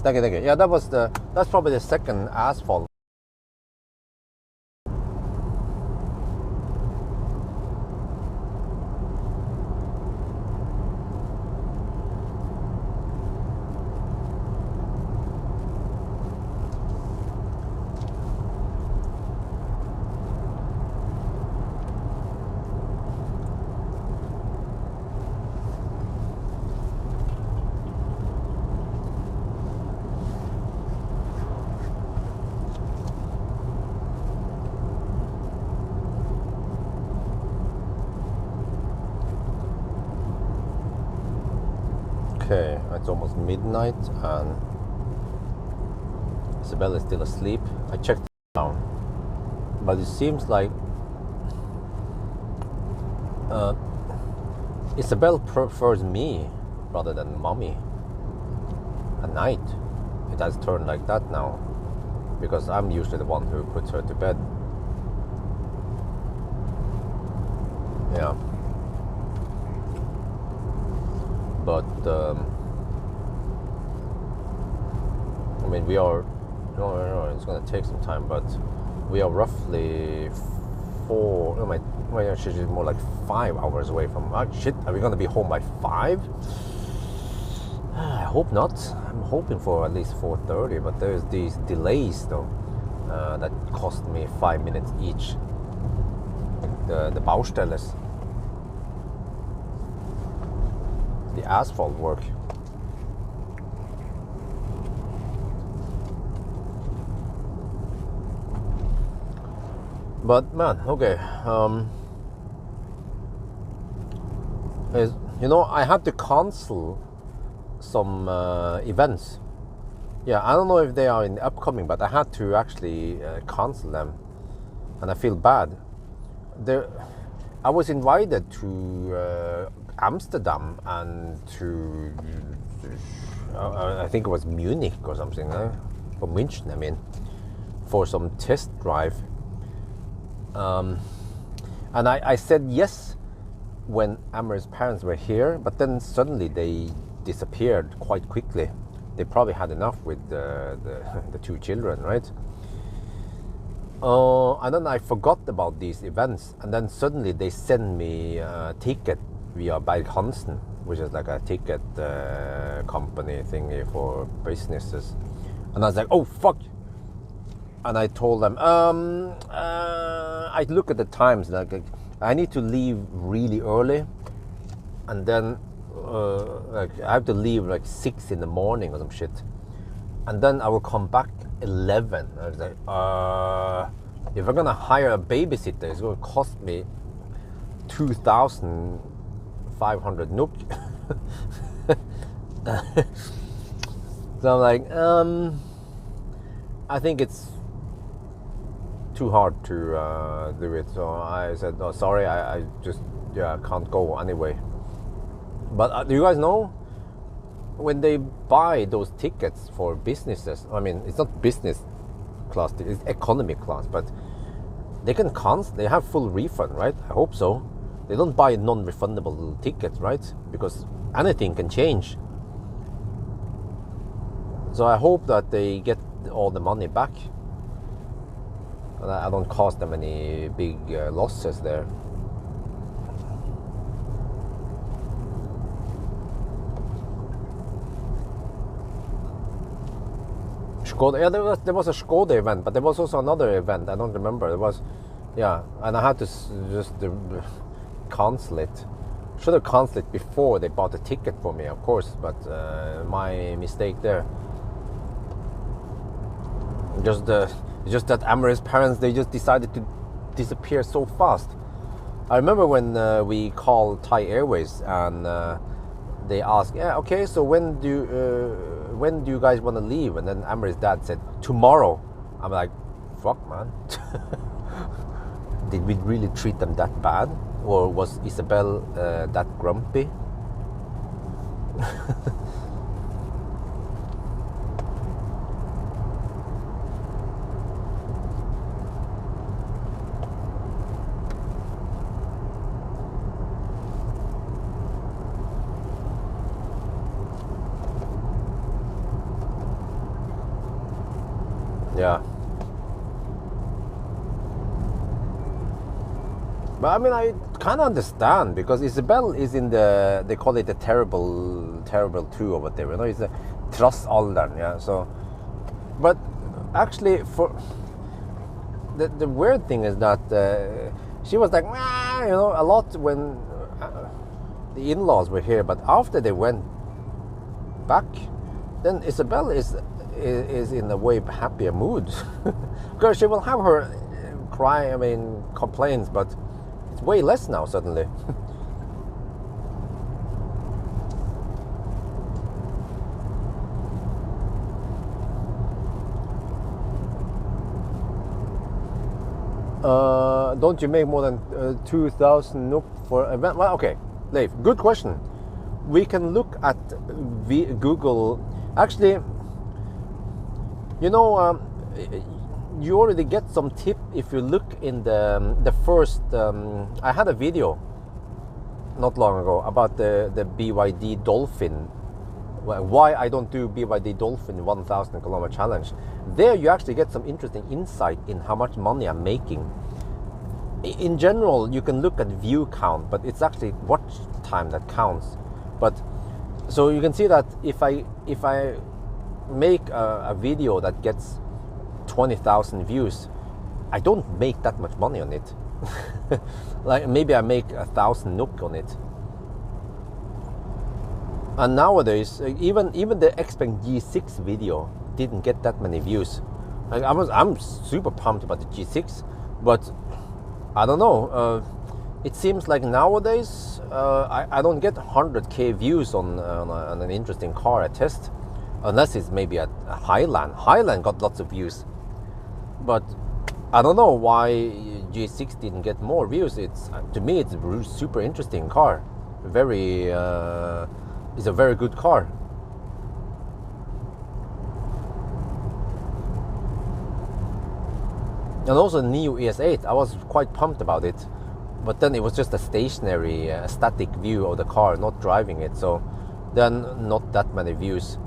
Thank you. Yeah, that's probably the second asphalt. Okay, it's almost midnight and Isabel is still asleep. I checked down, but it seems like Isabel prefers me rather than mommy at night. It has turned like that now, because I'm usually the one who puts her to bed. Yeah. But I mean, we are no, it's gonna take some time, but we are roughly she's more like 5 hours away from. Shit, are we gonna be home by 5? I hope not. I'm hoping for at least 4:30, but there's these delays though that cost me 5 minutes each. The Baustelles, the asphalt work. But man, okay. I had to cancel some events. Yeah, I don't know if they are in the upcoming, but I had to actually cancel them, and I feel bad. I was invited to Amsterdam and to I think it was Munich or something, or München. I mean, for some test drive. And I said yes when Amber's parents were here, but then suddenly they disappeared quite quickly. They probably had enough with the 2 children, right? And then I forgot about these events, and then suddenly they send me a ticket via Berg Hansen, which is like a ticket company thingy for businesses. And I was like, oh fuck. And I told them, I look at the times, like I need to leave really early, and then I have to leave like 6 in the morning or some shit, and then I will come back 11. I was like, if I'm gonna hire a babysitter, it's gonna cost me 2,500 NOK. So I'm like, I think it's too hard to do it. So I said, oh, sorry, I just can't go anyway. But do you guys know, when they buy those tickets for businesses, I mean, it's not business class, it's economy class, but they can cancel, they have full refund, right? I hope so. They don't buy non-refundable tickets, right? Because anything can change. So I hope that they get all the money back, and I don't cause them any big losses there. Skoda, yeah, there was a Skoda event, but there was also another event, I don't remember. There was, yeah, and I had to just cancel it. Should have canceled it before they bought the ticket for me, of course, but my mistake there. Just that Amaris parents, they just decided to disappear so fast. I remember when we called Thai Airways and they asked, yeah, okay, so when do you guys want to leave? And then Amaris dad said, tomorrow. I'm like, fuck, man. Did we really treat them that bad? Or was Isabel that grumpy? Yeah. But I mean, I kind of understand, because Isabel is in the, they call it the terrible 2 or whatever, you know, it's a trossalderen, yeah, so, but actually, for, the weird thing is that she was like, you know, a lot when the in-laws were here, but after they went back, then Isabel is in a way happier mood, because she will have her complaints, but it's way less now suddenly. Don't you make more than 2,000 NOK for event? Well, okay, Leif, good question. We can look at Google. Actually, you know, you already get some tip if you look in the first. I had a video not long ago about the BYD Dolphin. Why I don't do BYD Dolphin 1,000 kilometer challenge. There you actually get some interesting insight in how much money I'm making. In general, you can look at view count, but it's actually watch time that counts. But so you can see that if I make a video that gets 20,000 views, I don't make that much money on it. Like maybe I make 1,000 NOK on it. And nowadays, even the Xpeng G6 video didn't get that many views. Like I'm super pumped about the G6, but I don't know. It seems like nowadays I don't get 100k views on an interesting car I test, unless it's maybe a Highland. Highland got lots of views, but I don't know why G6 didn't get more views. To me it's a super interesting car. It's a very good car. And also Neo ES8, I was quite pumped about it, but then it was just a stationary, static view of the car, not driving it, so then not that many views.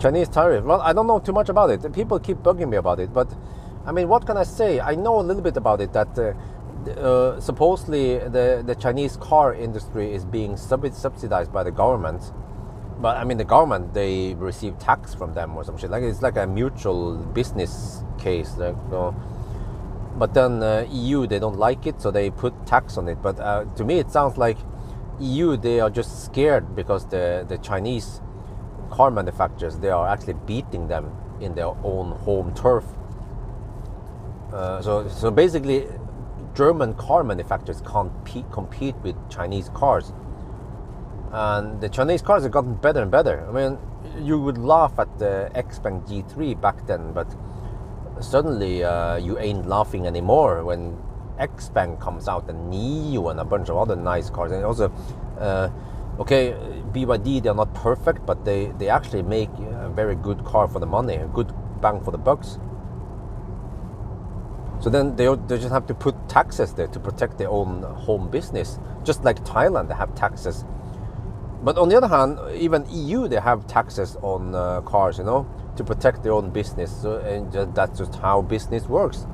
Chinese tariff. Well, I don't know too much about it. People keep bugging me about it, but I mean, what can I say? I know a little bit about it, that supposedly the Chinese car industry is being subsidized by the government. But I mean, the government, they receive tax from them or some shit. Like it's like a mutual business case. Like, but then EU, they don't like it, so they put tax on it. But to me, it sounds like EU, they are just scared because the Chinese car manufacturers, they are actually beating them in their own home turf. So basically, German car manufacturers can't compete with Chinese cars, and the Chinese cars have gotten better and better. I mean, you would laugh at the Xpeng G3 back then, but suddenly you ain't laughing anymore when Xpeng comes out, and Neo and a bunch of other nice cars. And also okay, BYD, they're not perfect, but they actually make a very good car for the money, a good bang for the bucks. So then they just have to put taxes there to protect their own home business. Just like Thailand, they have taxes. But on the other hand, even EU, they have taxes on cars, you know, to protect their own business. So, and that's just how business works.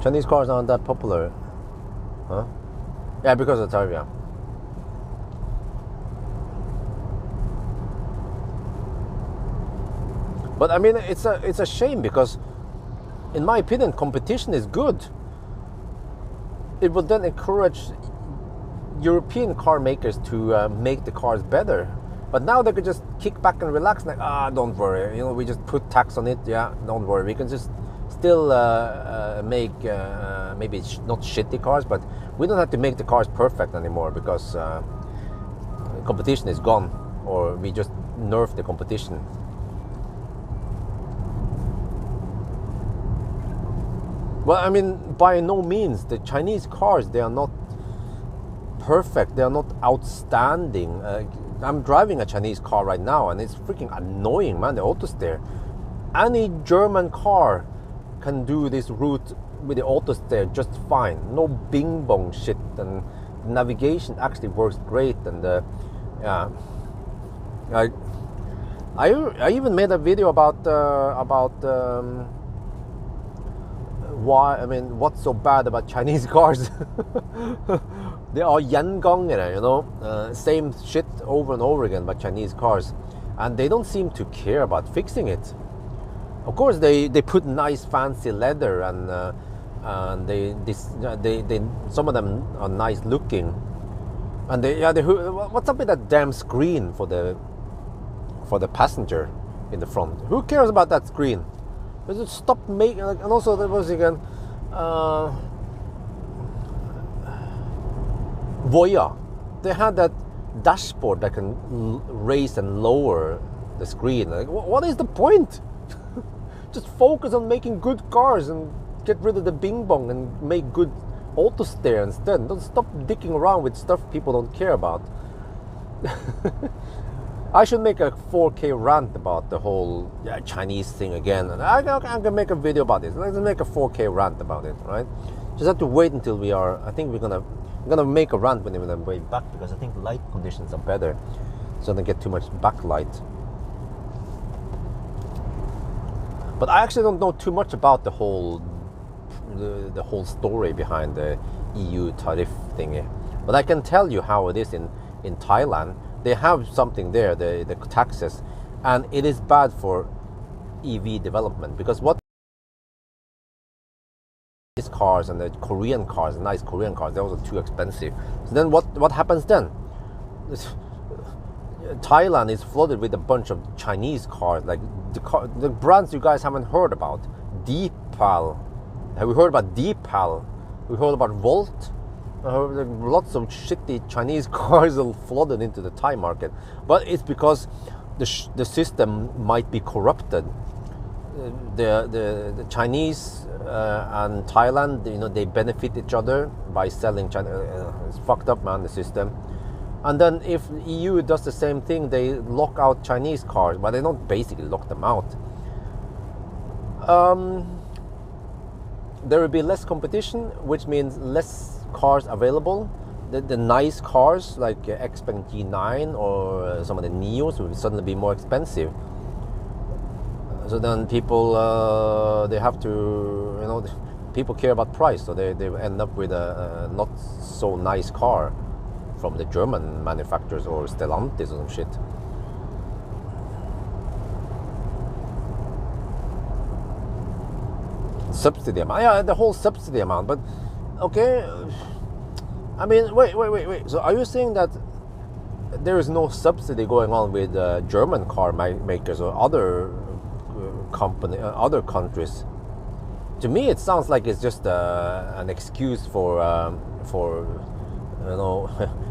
Chinese cars aren't that popular, huh? Yeah, because of tariff, yeah. But I mean, it's a shame because, in my opinion, competition is good. It would then encourage European car makers to make the cars better. But now they could just kick back and relax, like, don't worry, you know, we just put tax on it, yeah, don't worry, we can just still make maybe not shitty cars, but we don't have to make the cars perfect anymore because competition is gone, or we just nerf the competition. Well, I mean, by no means. The Chinese cars, they are not perfect, they are not outstanding. I'm driving a Chinese car right now, and it's freaking annoying, man, the auto steer. Any German car can do this route with the auto steer just fine. No bing bong shit, and navigation actually works great. And yeah, I even made a video about why, I mean, what's so bad about Chinese cars. They are yangangere, you know, same shit over and over again about Chinese cars, and they don't seem to care about fixing it. Of course, they put nice fancy leather, and they some of them are nice looking, and what's up with that damn screen for the passenger in the front? Who cares about that screen? Just stop making. And also there was again, Voya, they had that dashboard that can raise and lower the screen. Like, what is the point? Just focus on making good cars and get rid of the bing bong and make good auto steer instead. Don't stop dicking around with stuff people don't care about. I should make a 4K rant about the whole Chinese thing again. And I'm gonna make a video about this. Let's make a 4K rant about it, right? Just have to wait until we are. I think we're gonna make a rant when we're on the way back, because I think light conditions are better, so I don't get too much backlight. But I actually don't know too much about the whole story behind the EU tariff thingy. But I can tell you how it is in Thailand. They have something there, the taxes, and it is bad for EV development, because what these cars and the Korean cars, nice Korean cars, they're also too expensive. So then what happens then? Thailand is flooded with a bunch of Chinese cars, like the brands you guys haven't heard about. Deepal. Have we heard about Deepal? We heard about Volt. Lots of shitty Chinese cars are flooded into the Thai market, but it's because the system might be corrupted. The Chinese and Thailand, they benefit each other by selling China. It's fucked up, man, the system. And then if EU does the same thing, they lock out Chinese cars, but they don't basically lock them out. There will be less competition, which means less cars available. The nice cars like Xpeng G9 or some of the Neos will suddenly be more expensive. So then people, they have to, people care about price, so they end up with a not so nice car from the German manufacturers or Stellantis or some shit. Subsidy amount, yeah, the whole subsidy amount, but okay. I mean, wait. So are you saying that there is no subsidy going on with German car makers or other other countries? To me, it sounds like it's just an excuse for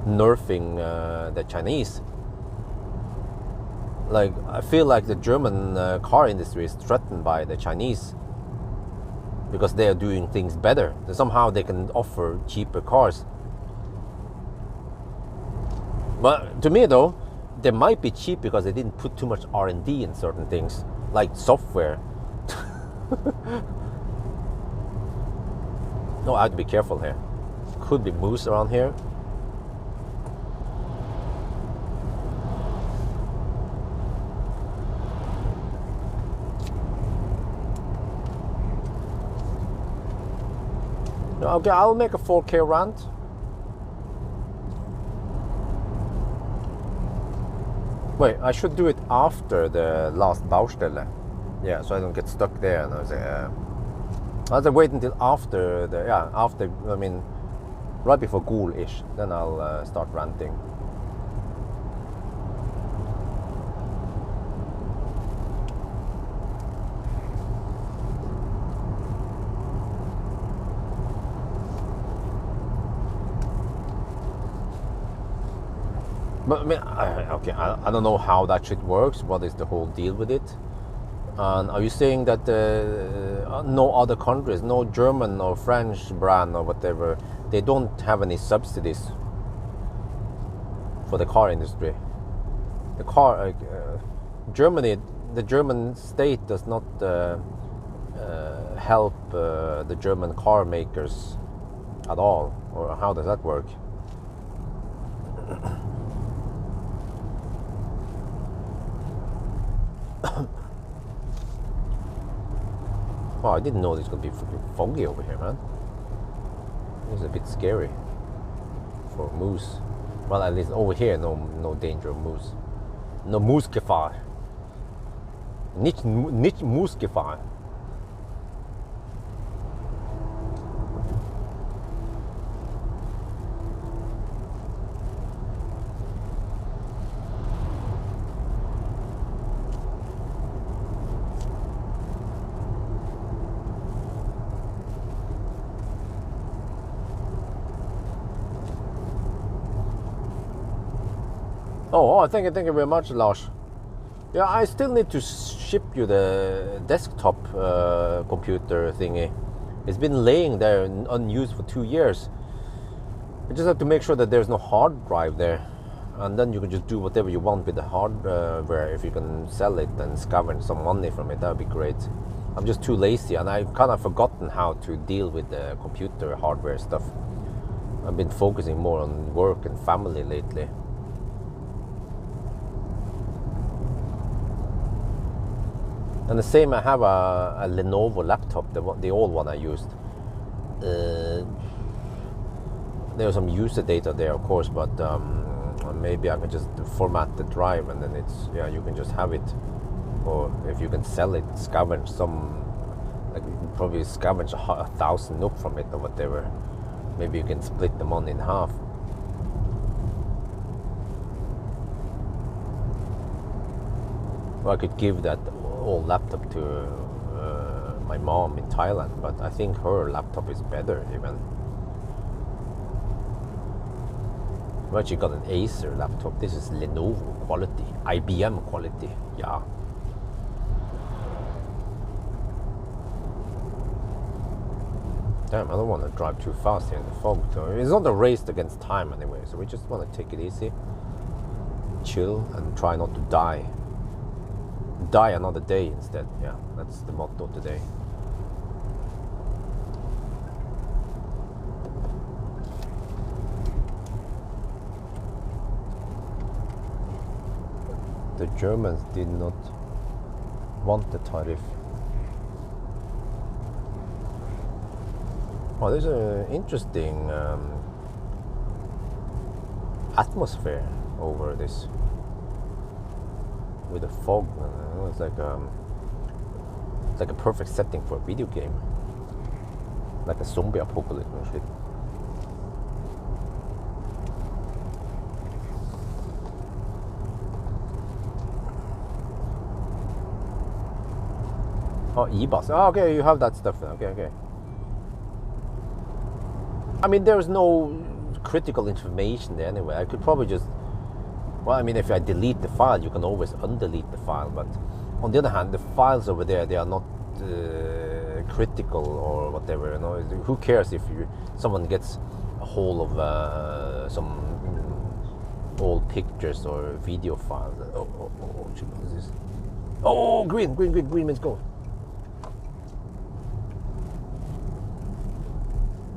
nerfing the Chinese. Like, I feel like the German car industry is threatened by the Chinese because they are doing things better. Somehow they can offer cheaper cars. But to me, though, they might be cheap because they didn't put too much R&D in certain things, like software. No, I have to be careful here. Could be moose around here. Okay, I'll make a 4K rant. Wait, I should do it after the last Baustelle. Yeah, so I don't get stuck there. And I'll have to wait until after right before Ghoul-ish. Then I'll start ranting. But I mean, I don't know how that shit works. What is the whole deal with it? And are you saying that no other countries, no German or French brand or whatever, they don't have any subsidies for the car industry? Germany, the German state does not help the German car makers at all, or how does that work? Oh, I didn't know this was going to be freaking foggy over here, man. It's a bit scary for moose. Well, at least over here, no danger of moose. No Moosgefahr. Nicht Moosgefahr. Oh, thank you very much, Lars. Yeah, I still need to ship you the desktop computer thingy. It's been laying there unused for 2 years. You just have to make sure that there's no hard drive there, and then you can just do whatever you want with the hardware. If you can sell it and scavenge some money from it, that would be great. I'm just too lazy, and I've kind of forgotten how to deal with the computer hardware stuff. I've been focusing more on work and family lately. And the same, I have a Lenovo laptop, the old one I used. There's some user data there, of course, but maybe I can just format the drive, and then you can just have it. Or if you can sell it, scavenge some, like you can probably scavenge 1,000 NOK from it or whatever. Maybe you can split the money in half. Or I could give that old laptop to my mom in Thailand, but I think her laptop is better even. Well, she got an Acer laptop. This is Lenovo quality, IBM quality, yeah. Damn, I don't want to drive too fast here in the fog. So it's not a race against time anyway, so we just want to take it easy, chill, and try not to die. Die another day instead. Yeah, that's the motto today. The Germans did not want the tariff. Oh, there's an interesting atmosphere over this with the fog. It's like a perfect setting for a video game, like a zombie apocalypse and shit. Oh, e-bus. Oh, okay, you have that stuff then. Okay. I mean, there's no critical information there anyway. I could probably just, well, I mean, if I delete the file, you can always undelete the file. But on the other hand, the files over there, they are not critical or whatever. You know, who cares if someone gets a hold of some old pictures or video files? What is this? Oh, green means go.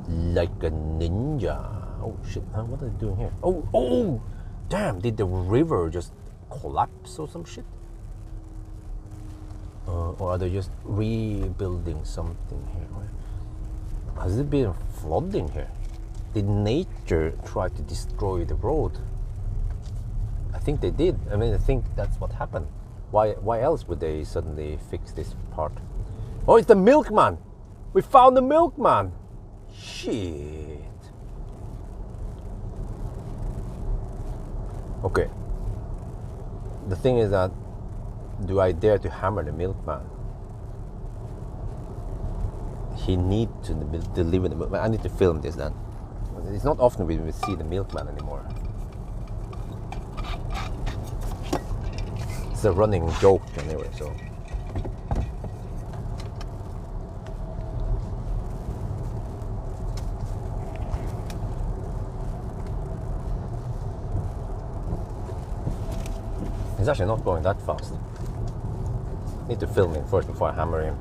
Like a ninja. Oh shit, what are they doing here? Oh, damn, did the river just collapse or some shit? Or are they just rebuilding something here? Has it been flooding here? Did nature try to destroy the road? I think they did. I mean, I think that's what happened. Why else would they suddenly fix this part? Oh, it's the milkman! We found the milkman! Shit. Okay. The thing is that, do I dare to hammer the milkman? He needs to deliver the milkman. I need to film this then. It's not often we see the milkman anymore. It's a running joke anyway, so. He's actually not going that fast. Need to film him first before I hammer him.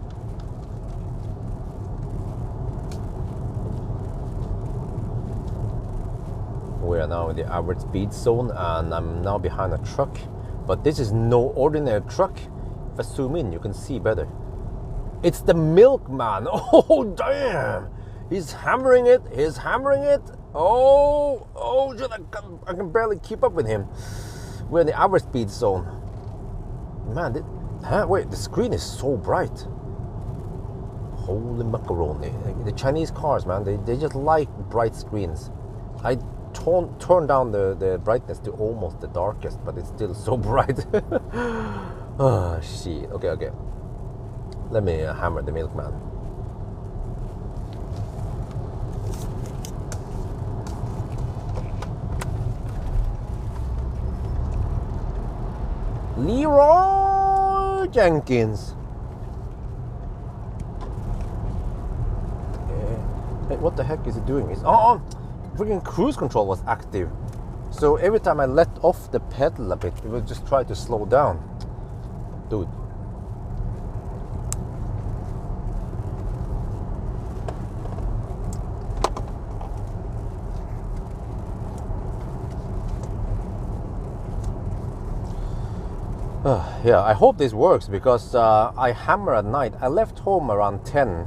We are now in the average speed zone, and I'm now behind a truck. But this is no ordinary truck. If I zoom in, you can see better. It's the milkman. Oh, damn! He's hammering it. Oh, shit, I can barely keep up with him. We're in the average speed zone. Man, wait, the screen is so bright. Holy macaroni. The Chinese cars, man, they just like bright screens. I turn down the brightness to almost the darkest, but it's still so bright. Oh, shit. Okay. Let me hammer the milkman. Leroy Jenkins. Hey, what the heck is it doing? Oh, freaking cruise control was active. So every time I let off the pedal a bit, it would just try to slow down. Dude. Yeah, I hope this works because I hammer at night. I left home around 10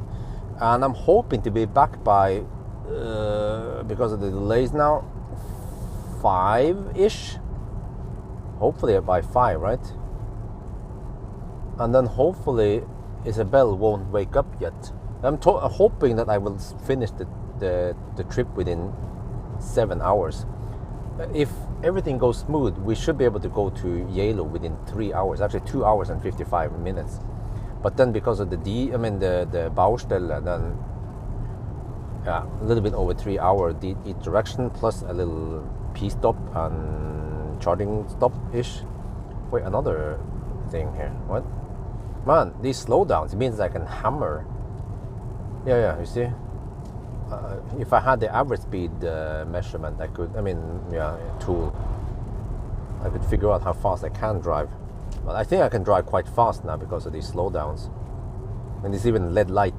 and I'm hoping to be back by, because of the delays now, 5-ish. Hopefully by 5, right? And then hopefully Isabel won't wake up yet. I'm hoping that I will finish the trip within 7 hours. If everything goes smooth, we should be able to go to Geilo within 3 hours, actually 2 hours and 55 minutes. But then because of the Baustelle, then yeah, a little bit over 3 hours each direction, plus a little P-stop and charging stop-ish. Wait, another thing here. What? Man, these slowdowns, it means I can hammer. Yeah, you see? If I had the average speed measurement, I could, tool, I could figure out how fast I can drive. But I think I can drive quite fast now because of these slowdowns. And there's even LED light.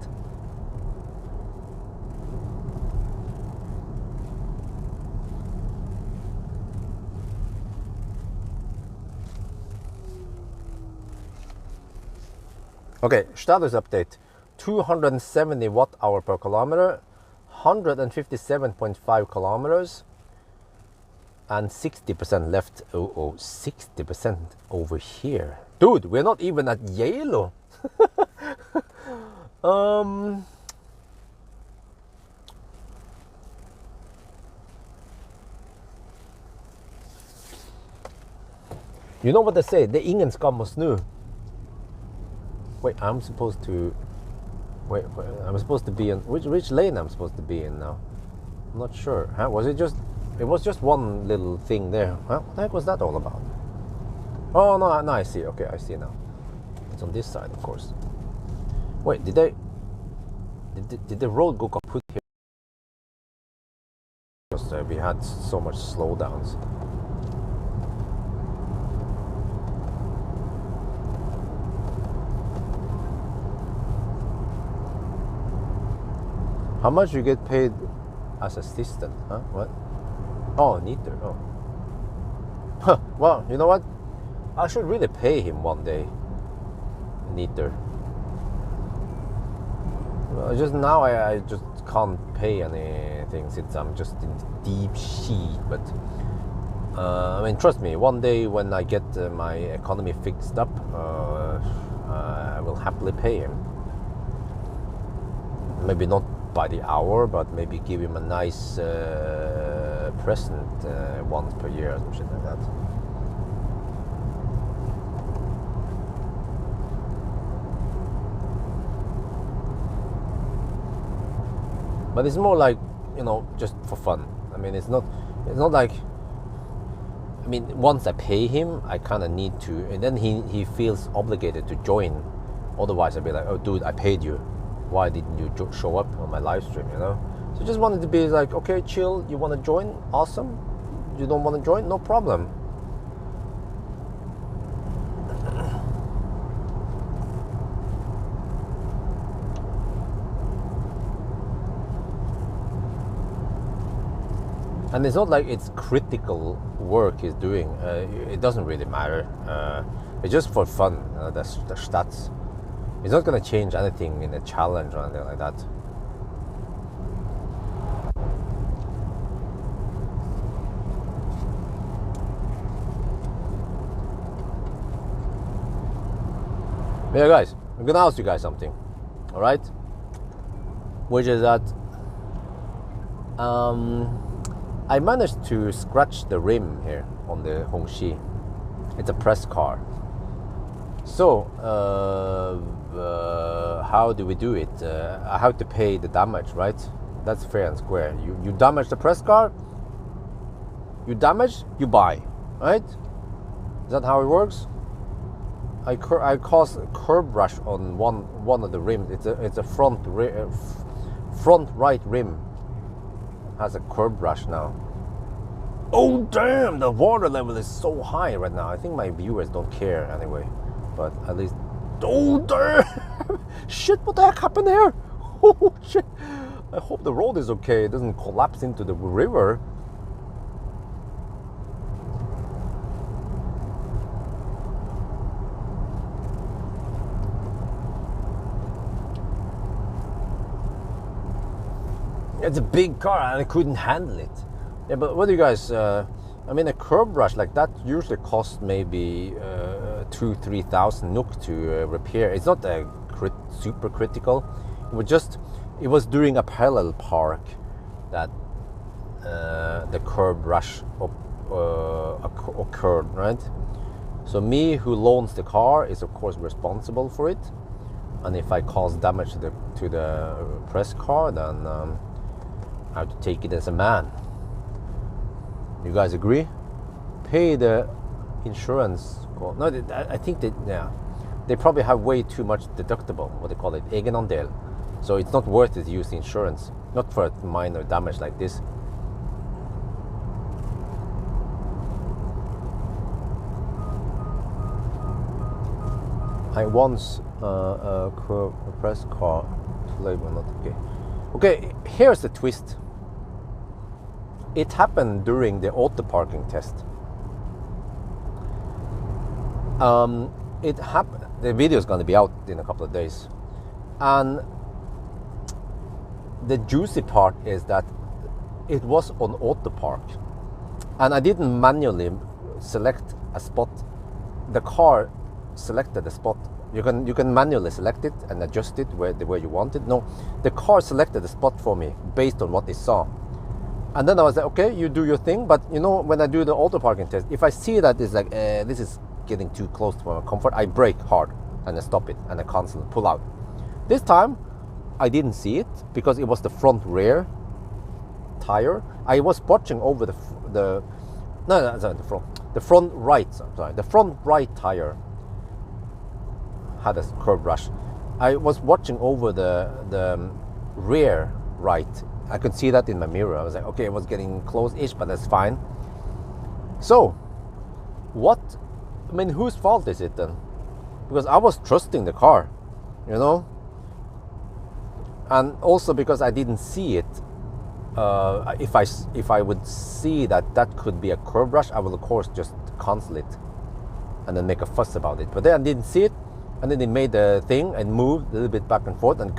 Okay, status update. 270 watt-hour per kilometer. 157.5 kilometers and 60% left. 60% over here. Dude, we're not even at Geilo. You know what they say? Det är ingen skam att snu. Wait, I'm supposed to... Wait, I'm supposed to be in which lane I'm supposed to be in now? I'm not sure. Huh? Was it just? It was just one little thing there. Huh? What the heck was that all about? Oh no, I see. Okay, I see now. It's on this side, of course. Wait, did the road go kaput here? Because we had so much slowdowns. How much you get paid as assistant? Huh? What? Oh, neater. Oh. Huh. Well, you know what? I should really pay him one day. Neater. Well, just now I just can't pay anything since I'm just in deep shit. But trust me, one day when I get my economy fixed up, I will happily pay him. Maybe not by the hour, but maybe give him a nice present once per year or some shit like that. But it's more like, just for fun. It's not like, once I pay him, I kind of need to, and then he feels obligated to join. Otherwise I'd be like, oh dude, I paid you. Why didn't you show up on my live stream, So just wanted to be like, okay, chill, you want to join? Awesome. You don't want to join? No problem. And it's not like it's critical work he's doing. It doesn't really matter. It's just for fun. The stats. It's not going to change anything in a challenge or anything like that. But yeah, guys, I'm going to ask you guys something. Alright? Which is that I managed to scratch the rim here on the Hongqi. It's a press car. So, how do we do it? I have to pay the damage, right? That's fair and square. You damage the press car, you damage, you buy, right? Is that how it works? I caused a curb rush on one of the rims. It's a front right rim has a curb rush now. Oh damn! The water level is so high right now. I think my viewers don't care anyway, but at least. Oh damn! Shit! What the heck happened there? Oh shit! I hope the road is okay. It doesn't collapse into the river. It's a big car and I couldn't handle it. Yeah, but what do you guys, I mean, a curb rush like that usually costs maybe 2,000-3,000 NOK to repair. It's not a super critical. It was during a parallel park that the curb rush occurred, right? So me, who loans the car, is of course responsible for it. And if I cause damage to the press car, then I have to take it as a man. You guys agree? Pay the insurance. No, I think that, yeah, they probably have way too much deductible, what they call it, egenandel. So it's not worth it to use the insurance, not for minor damage like this. I once a press car, label not okay. Okay, here's the twist. It happened during the auto parking test. It happened. The video is going to be out in a couple of days, and the juicy part is that it was on auto park, and I didn't manually select a spot. The car selected the spot. You can manually select it and adjust it where you want it. No, the car selected the spot for me based on what it saw. And then I was like, okay, you do your thing. But you know, when I do the auto parking test, if I see that it's like this is getting too close to my comfort, I brake hard and I stop it and I cancel, pull out. This time I didn't see it because it was the front rear tire. I was watching over the front right tire had a curb rush. I was watching over the rear right. I could see that in my mirror. I was like, okay, it was getting close-ish, but that's fine. So, whose fault is it then? Because I was trusting the car, you know? And also because I didn't see it. If I would see that could be a curb rush, I will of course just cancel it and then make a fuss about it. But then I didn't see it, and then it made the thing and moved a little bit back and forth, and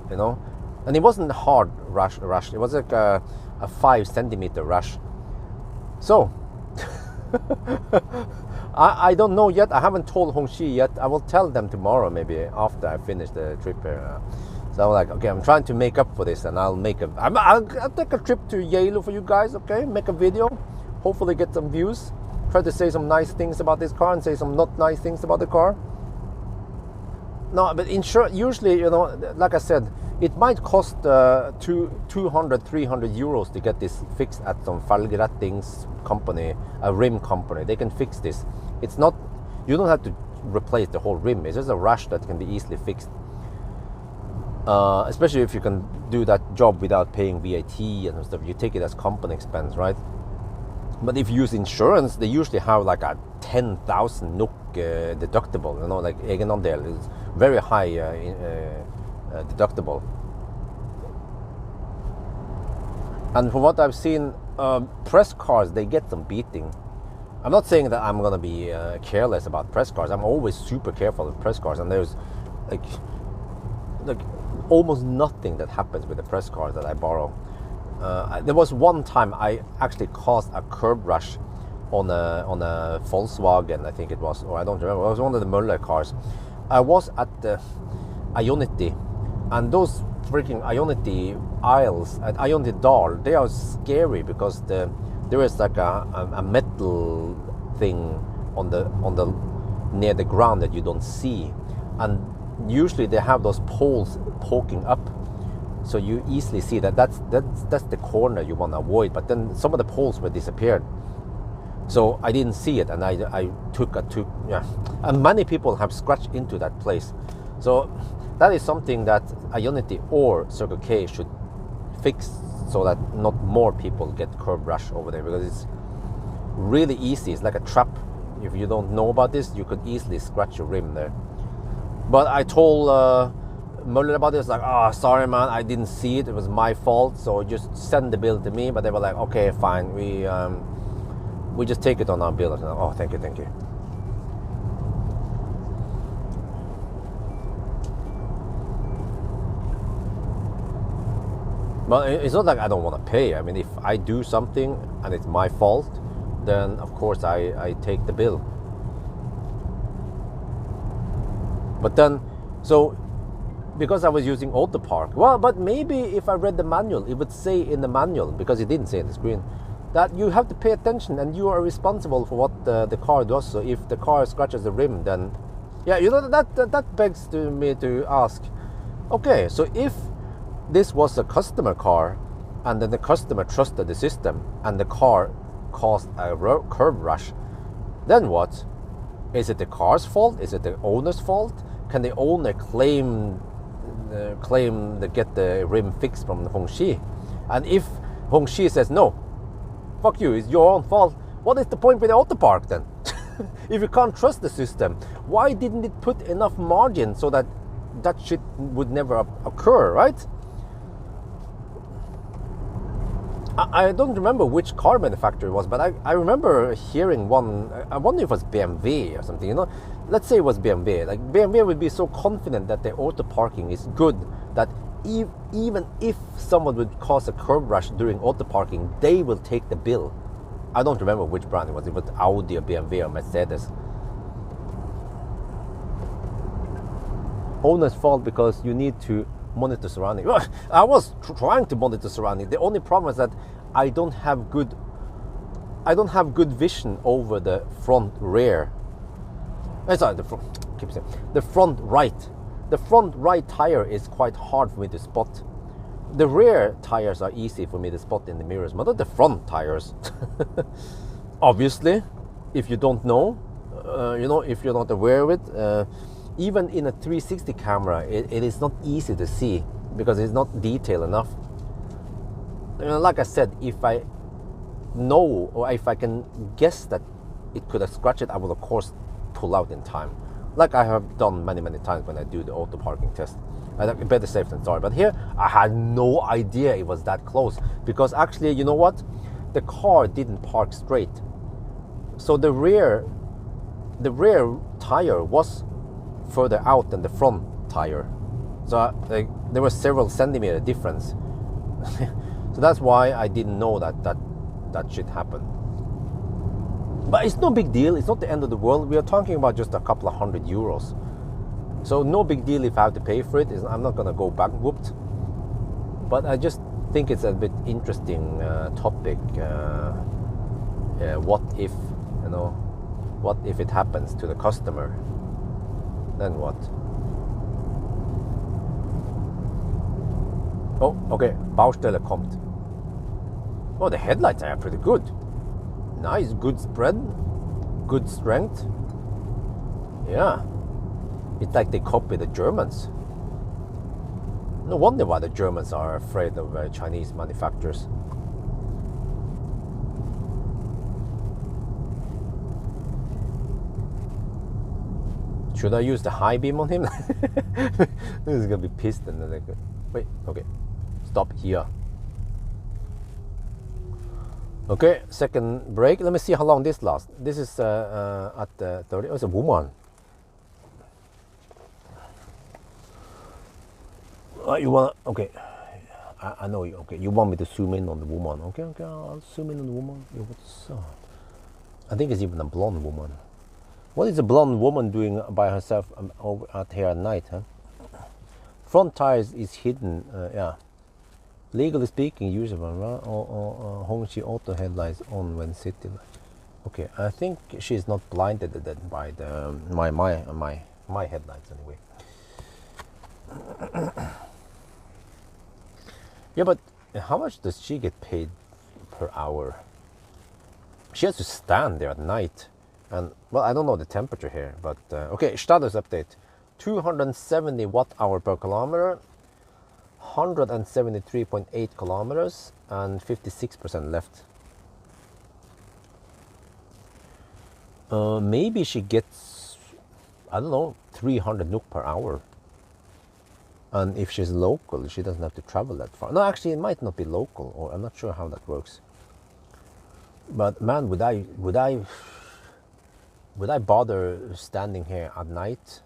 you know, and it wasn't a hard rush. It was like a 5 centimeter rush. So I don't know yet. I haven't told Hongqi yet. I will tell them tomorrow, maybe after I finish the trip here. So I'm like, okay, I'm trying to make up for this, and I'll take a trip to Geilo for you guys. Okay, make a video, hopefully get some views. Try to say some nice things about this car and say some not nice things about the car. No, but usually, you know, like I said, it might cost 200-300 euros to get this fixed at some felgrettings company, a rim company. They can fix this. It's not, you don't have to replace the whole rim. It's just a rush that can be easily fixed. Especially if you can do that job without paying VAT and stuff. You take it as company expense, right? But if you use insurance, they usually have like a 10,000 NOK deductible, you know, like egenandel is very high deductible. And from what I've seen, press cars, they get some beating. I'm not saying that I'm gonna be careless about press cars. I'm always super careful with press cars, and there's like almost nothing that happens with the press cars that I borrow. There was one time I actually caused a curb rush on a Volkswagen, I think it was, or I don't remember. It was one of the Möller cars. I was at the Ionity, and those freaking Ionity aisles at Ionity Dal, they are scary because there is like a metal thing on the near the ground that you don't see, and usually they have those poles poking up, so you easily see that's the corner you want to avoid. But then some of the poles were disappeared. So I didn't see it, and I took yeah. And many people have scratched into that place. So that is something that Ionity or Circle K should fix, so that not more people get curb rash over there, because it's really easy. It's like a trap. If you don't know about this, you could easily scratch your rim there. But I told Muller about this, like, oh, sorry man, I didn't see it, it was my fault, so just send the bill to me. But they were like, okay, fine, we just take it on our bill. Like, oh, thank you. But it's not like I don't want to pay. I mean, if I do something and it's my fault, then of course I take the bill. But then, so because I was using auto park, well, but maybe if I read the manual, it would say in the manual, because it didn't say on the screen, that you have to pay attention and you are responsible for what the car does. So if the car scratches the rim, then yeah, you know, that begs to me to ask, okay, so if this was a customer car and then the customer trusted the system and the car caused a curb rush, then what? Is it the car's fault? Is it the owner's fault? Can the owner claim to get the rim fixed from Hongqi? And if Hongqi says no, fuck you, it's your own fault, what is the point with the auto park then? If you can't trust the system, why didn't it put enough margin so that that shit would never occur, right? I don't remember which car manufacturer it was, but I remember hearing one. I wonder if it was BMW or something, you know. Let's say it was BMW. Like, BMW would be so confident that their auto parking is good that even if someone would cause a curb rush during auto parking, they will take the bill. I don't remember which brand it was. It was Audi or BMW or Mercedes. Owner's fault because you need to monitor surrounding. Well, I was trying to monitor surrounding. The only problem is that I don't have good vision over the front rear. Sorry, the front right. The front right tire is quite hard for me to spot. The rear tires are easy for me to spot in the mirrors, but not the front tires. Obviously, if you don't know, if you're not aware of it, even in a 360 camera, it is not easy to see because it's not detailed enough. Like I said, if I know or if I can guess that it could have scratched it, I will of course pull out in time, like I have done many times when I do the auto parking test. Better safe than sorry. But here I had no idea it was that close, because actually, you know what, the car didn't park straight, so the rear tire was further out than the front tire, so there was several centimeter difference. So that's why I didn't know that shit happened. But it's no big deal. It's not the end of the world. We are talking about just a couple of €100, so no big deal if I have to pay for it. I'm not gonna go bankrupt. But I just think it's a bit interesting topic. What if, what if it happens to the customer? Then what? Oh, okay. Baustelle kommt. Oh, the headlights are pretty good. Nice, good spread, good strength. Yeah. It's like they copy the Germans. No wonder why the Germans are afraid of Chinese manufacturers. Should I use the high beam on him? This is gonna be pissed. And like, wait, okay, stop here. Okay, second break. Let me see how long this lasts. This is at 30. Oh, it's a woman. You want? Okay, I know you. Okay, you want me to zoom in on the woman? Okay, I'll zoom in on the woman. What's up? I think it's even a blonde woman. What is a blonde woman doing by herself out here at night, huh? Front tires is hidden, yeah. Legally speaking, usable, right? Or Hongqi auto headlights on when city. Okay, I think she's not blinded by the my headlights anyway. Yeah, but how much does she get paid per hour? She has to stand there at night. And, well, I don't know the temperature here, but, okay, status update. 270 watt-hour per kilometer, 173.8 kilometers, and 56% left. Maybe she gets, I don't know, 300 NOK per hour. And if she's local, she doesn't have to travel that far. No, actually, it might not be local, or I'm not sure how that works. But man, would I bother standing here at night?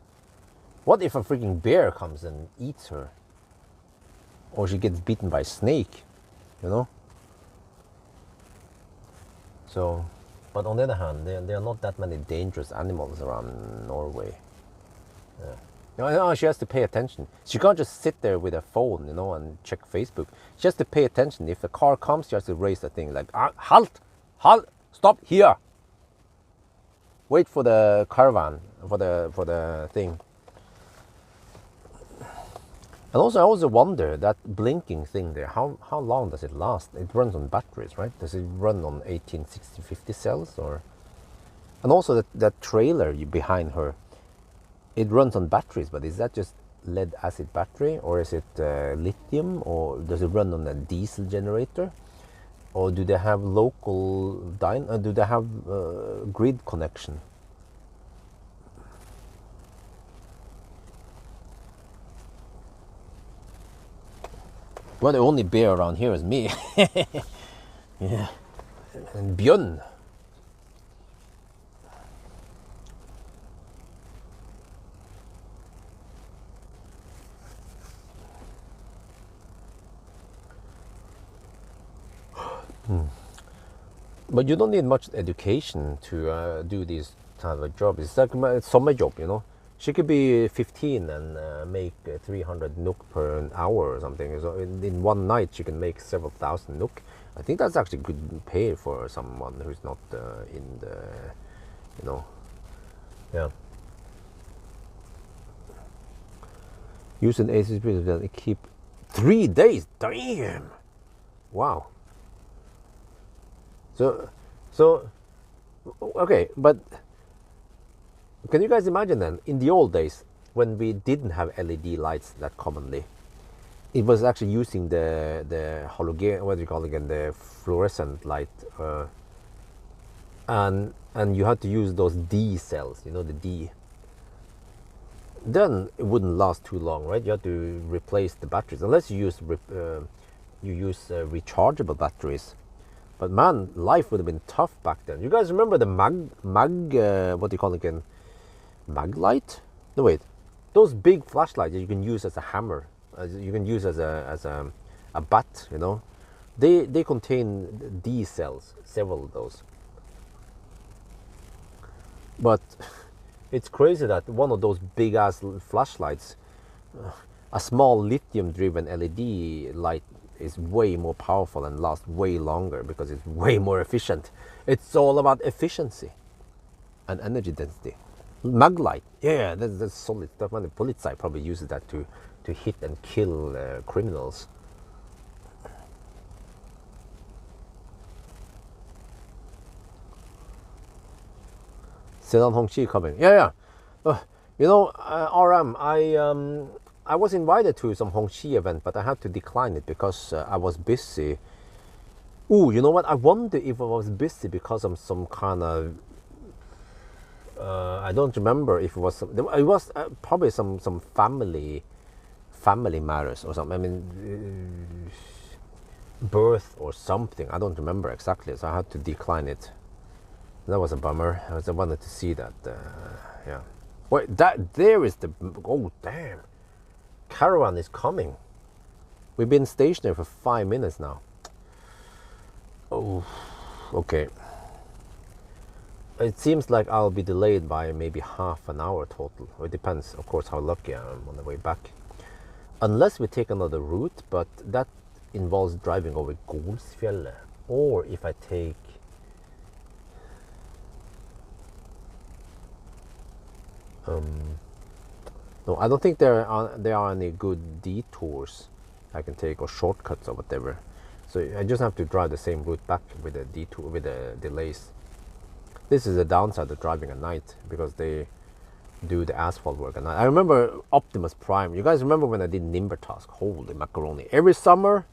What if a freaking bear comes and eats her? Or she gets bitten by a snake, you know? So, but on the other hand, there are not that many dangerous animals around Norway. Yeah. No, she has to pay attention. She can't just sit there with her phone, you know, and check Facebook. She has to pay attention. If a car comes, she has to raise the thing like, halt, stop here. Wait for the caravan, for the thing. And also, I also wonder, that blinking thing there, how long does it last? It runs on batteries, right? Does it run on 1860-50 cells? Or? And also that trailer behind her, it runs on batteries, but is that just lead acid battery, or is it lithium, or does it run on a diesel generator, or do they have local do they have grid connection? Well, the only bear around here is me. Yeah, and Björn. But you don't need much education to do this kind of a job. It's like a summer job, you know. She could be 15 and make 300 NOK per hour or something. So in one night, she can make several thousand NOK. I think that's actually good pay for someone who's not in the, you know, yeah. Use an ACP that keep 3 days. Damn. Wow. So, okay, but can you guys imagine then, in the old days, when we didn't have LED lights that commonly, it was actually using the halogen, what do you call it again, the fluorescent light, and you had to use those D cells, you know, the D. Then it wouldn't last too long, right? You have to replace the batteries, unless you use rechargeable batteries. But man, life would have been tough back then. You guys remember the what do you call it again? Mag light? No, wait. Those big flashlights that you can use as a hammer, you can use as a bat, you know. They contain D cells, several of those. But it's crazy that one of those big ass flashlights, a small lithium-driven LED light, is way more powerful and lasts way longer because it's way more efficient. It's all about efficiency and energy density. Maglite, yeah, that's solid stuff. Man, the Polizei probably uses that to hit and kill criminals. Sedan Hongqi coming. Yeah. You know, RM, I was invited to some Hongqi event, but I had to decline it because I was busy. Ooh, you know what? I wonder if I was busy because of some kind of. I don't remember if it was. It was probably some family matters or something. I mean, birth or something. I don't remember exactly, so I had to decline it. That was a bummer. I wanted to see that. Yeah. Wait, there is the. Oh damn. Caravan is coming. We've been stationary for 5 minutes now. Oh, okay. It seems like I'll be delayed by maybe half an hour total. It depends, of course, how lucky I am on the way back. Unless we take another route, but that involves driving over Golsfjellet. Or if I take... no, I don't think there are any good detours I can take, or shortcuts or whatever. So I just have to drive the same route back with the detour, with the delays. This is the downside of driving at night, because they do the asphalt work at night. I remember Optimus Prime. You guys remember when I did Nimber Task? Holy macaroni. Every summer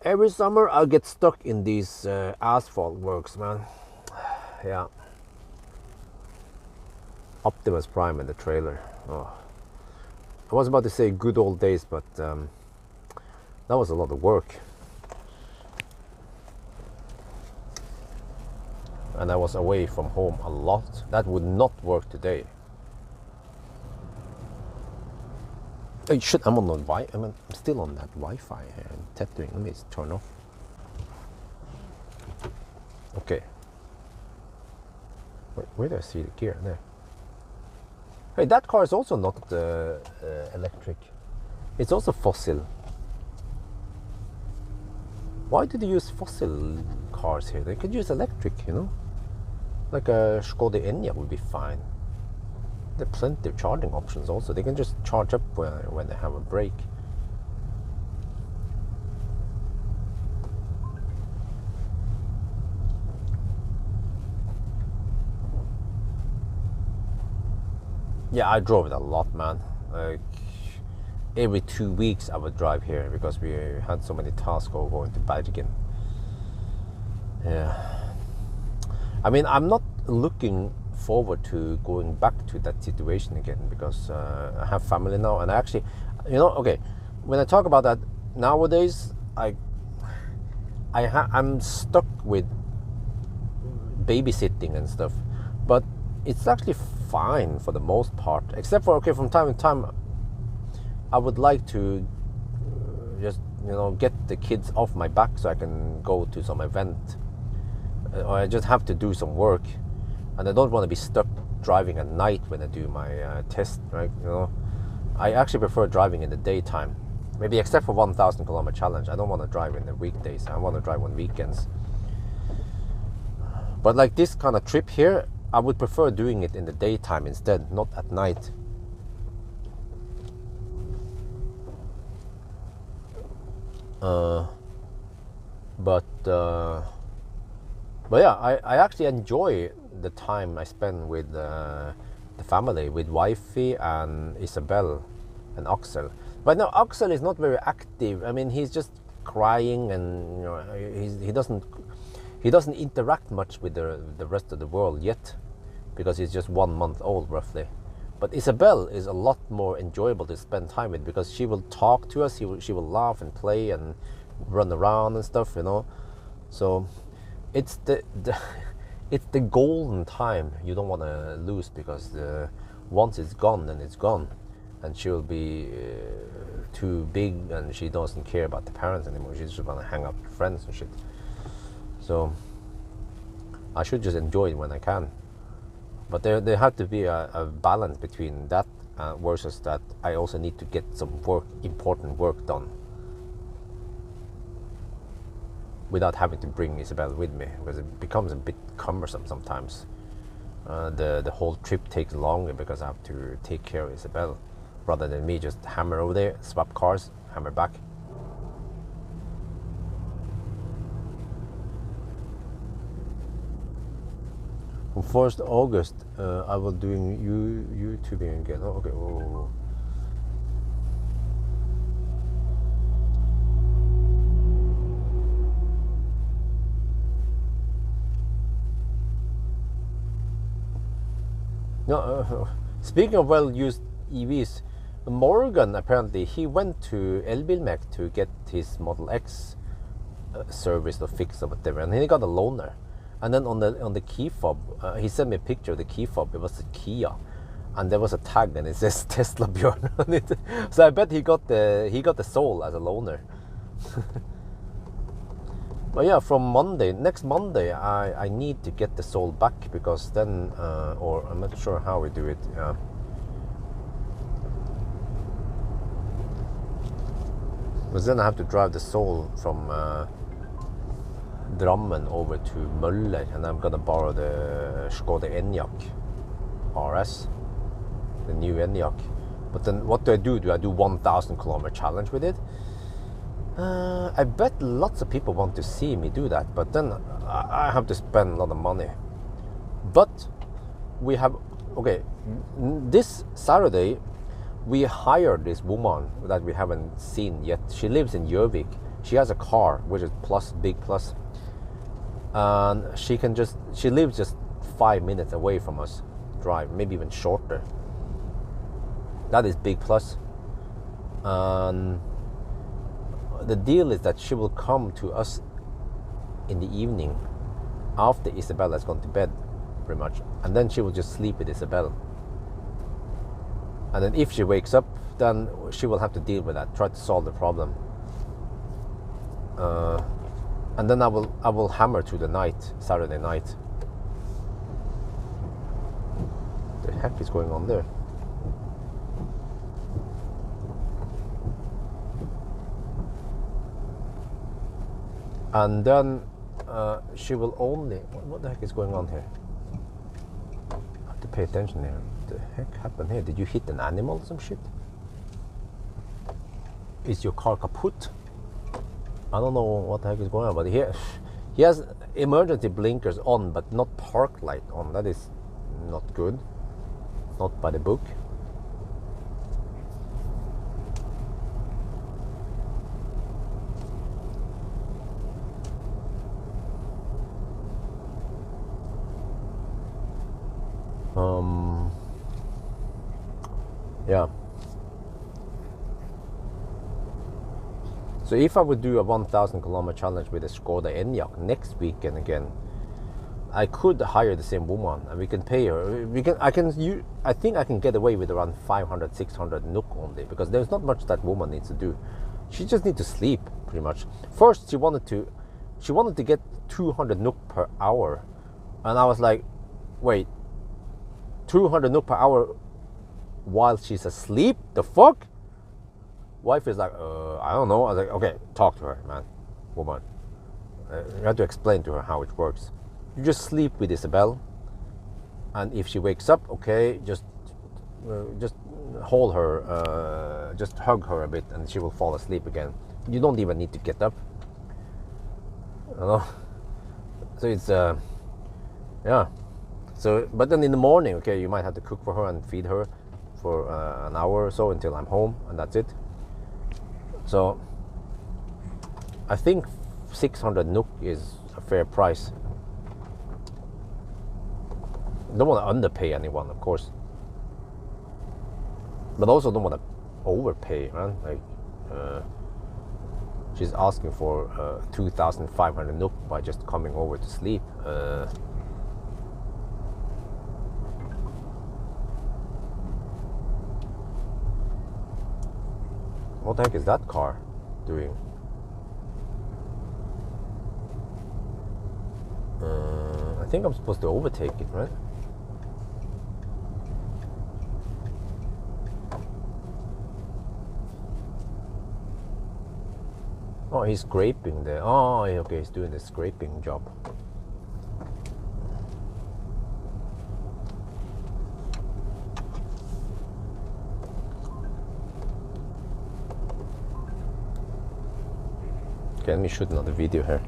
I'll get stuck in these asphalt works, man. Yeah. Optimus Prime in the trailer. Oh. I was about to say good old days, but that was a lot of work. And I was away from home a lot. That would not work today. Oh, shit, I'm on the I'm still on that Wi-Fi here in Tettering. Let me just turn off. Okay. Where do I see the gear? There. Hey, that car is also not electric. It's also fossil. Why did they use fossil cars here? They could use electric, you know? Like a Skoda Enyaq would be fine. There are plenty of charging options also. They can just charge up when they have a break. Yeah, I drove it a lot, man. Like every 2 weeks I would drive here because we had so many tasks going to Bergen. Yeah. I mean, I'm not looking forward to going back to that situation again, because I have family now, and I actually, you know, okay, when I talk about that nowadays, I'm stuck with babysitting and stuff, but it's actually fine for the most part, except for, okay, from time to time I would like to just, you know, get the kids off my back so I can go to some event, or I just have to do some work, and I don't want to be stuck driving at night when I do my test, right? You know, I actually prefer driving in the daytime, maybe except for 1,000 kilometer challenge. I don't want to drive in the weekdays. I want to drive on weekends. But like this kind of trip here, I would prefer doing it in the daytime instead, not at night. But yeah, I actually enjoy the time I spend with the family, with wifey and Isabel and Axel. But now Axel is not very active. I mean, he's just crying, and you know, he doesn't interact much with the rest of the world yet, because he's just 1 month old roughly. But Isabel is a lot more enjoyable to spend time with, because she will talk to us, she will laugh and play and run around and stuff, you know. So it's it's the golden time you don't want to lose, because once it's gone, then it's gone, and she'll be too big, and she doesn't care about the parents anymore. She's just gonna hang out with friends and shit. So I should just enjoy it when I can. But there had to be a balance between that versus that I also need to get some important work done, without having to bring Isabel with me, because it becomes a bit cumbersome sometimes. The whole trip takes longer because I have to take care of Isabel, rather than me just hammer over there, swap cars, hammer back. On 1st August, I will doing YouTubing again. Oh, okay. Oh. No, speaking of well-used EVs, Morgan apparently he went to Elbilmek to get his Model X serviced or fixed or whatever, and he got a loaner. And then on the key fob, he sent me a picture of the key fob. It was a Kia, and there was a tag, and it says Tesla Björn on it. So I bet he got the Soul as a loaner. But yeah, from next Monday, I need to get the Soul back, because then, or I'm not sure how we do it. Because then I have to drive the Soul from Drammen over to Møller, and I'm gonna borrow the Skoda Enyaq RS, the new Enyaq. But then what do? Do I do 1,000 kilometer challenge with it? I bet lots of people want to see me do that, but then I have to spend a lot of money. But we have, okay, this Saturday we hired this woman that we haven't seen yet. She lives in Gjøvik. She has a car, which is plus, big plus. And she lives just 5 minutes away from us, drive, maybe even shorter. That is big plus. And the deal is that she will come to us in the evening after Isabella has gone to bed, pretty much. And then she will just sleep with Isabella. And then if she wakes up, then she will have to deal with that, try to solve the problem. And then I will hammer through the night, Saturday night. The heck is going on there? And then she will only... What the heck is going on here? I have to pay attention here. What the heck happened here? Did you hit an animal or some shit? Is your car kaput? I don't know what the heck is going on, but he has emergency blinkers on, but not park light on. That is not good. Not by the book. Yeah. So if I would do a 1,000 kilometer challenge with a Skoda Enyaq next weekend again, I could hire the same woman and we can pay her. I think I can get away with around 500, 600 NOK only, because there's not much that woman needs to do. She just needs to sleep, pretty much. First, she wanted to get 200 NOK per hour, and I was like, wait, 200 NOK per hour while she's asleep? The fuck? Wife is like, I don't know. I was like, okay, talk to her, man, woman. You have to explain to her how it works. You just sleep with Isabel, and if she wakes up, okay, just hold her, just hug her a bit, and she will fall asleep again. You don't even need to get up. You know? So it's yeah. So, but then in the morning, okay, you might have to cook for her and feed her for an hour or so until I'm home, and that's it. So I think 600 NOK is a fair price. Don't want to underpay anyone, of course, but also don't want to overpay, man. Like she's asking for 2,500 NOK by just coming over to sleep. What the heck is that car doing? I think I'm supposed to overtake it, right? Oh, he's scraping there. Oh, okay, he's doing the scraping job. Okay, let me shoot another video here.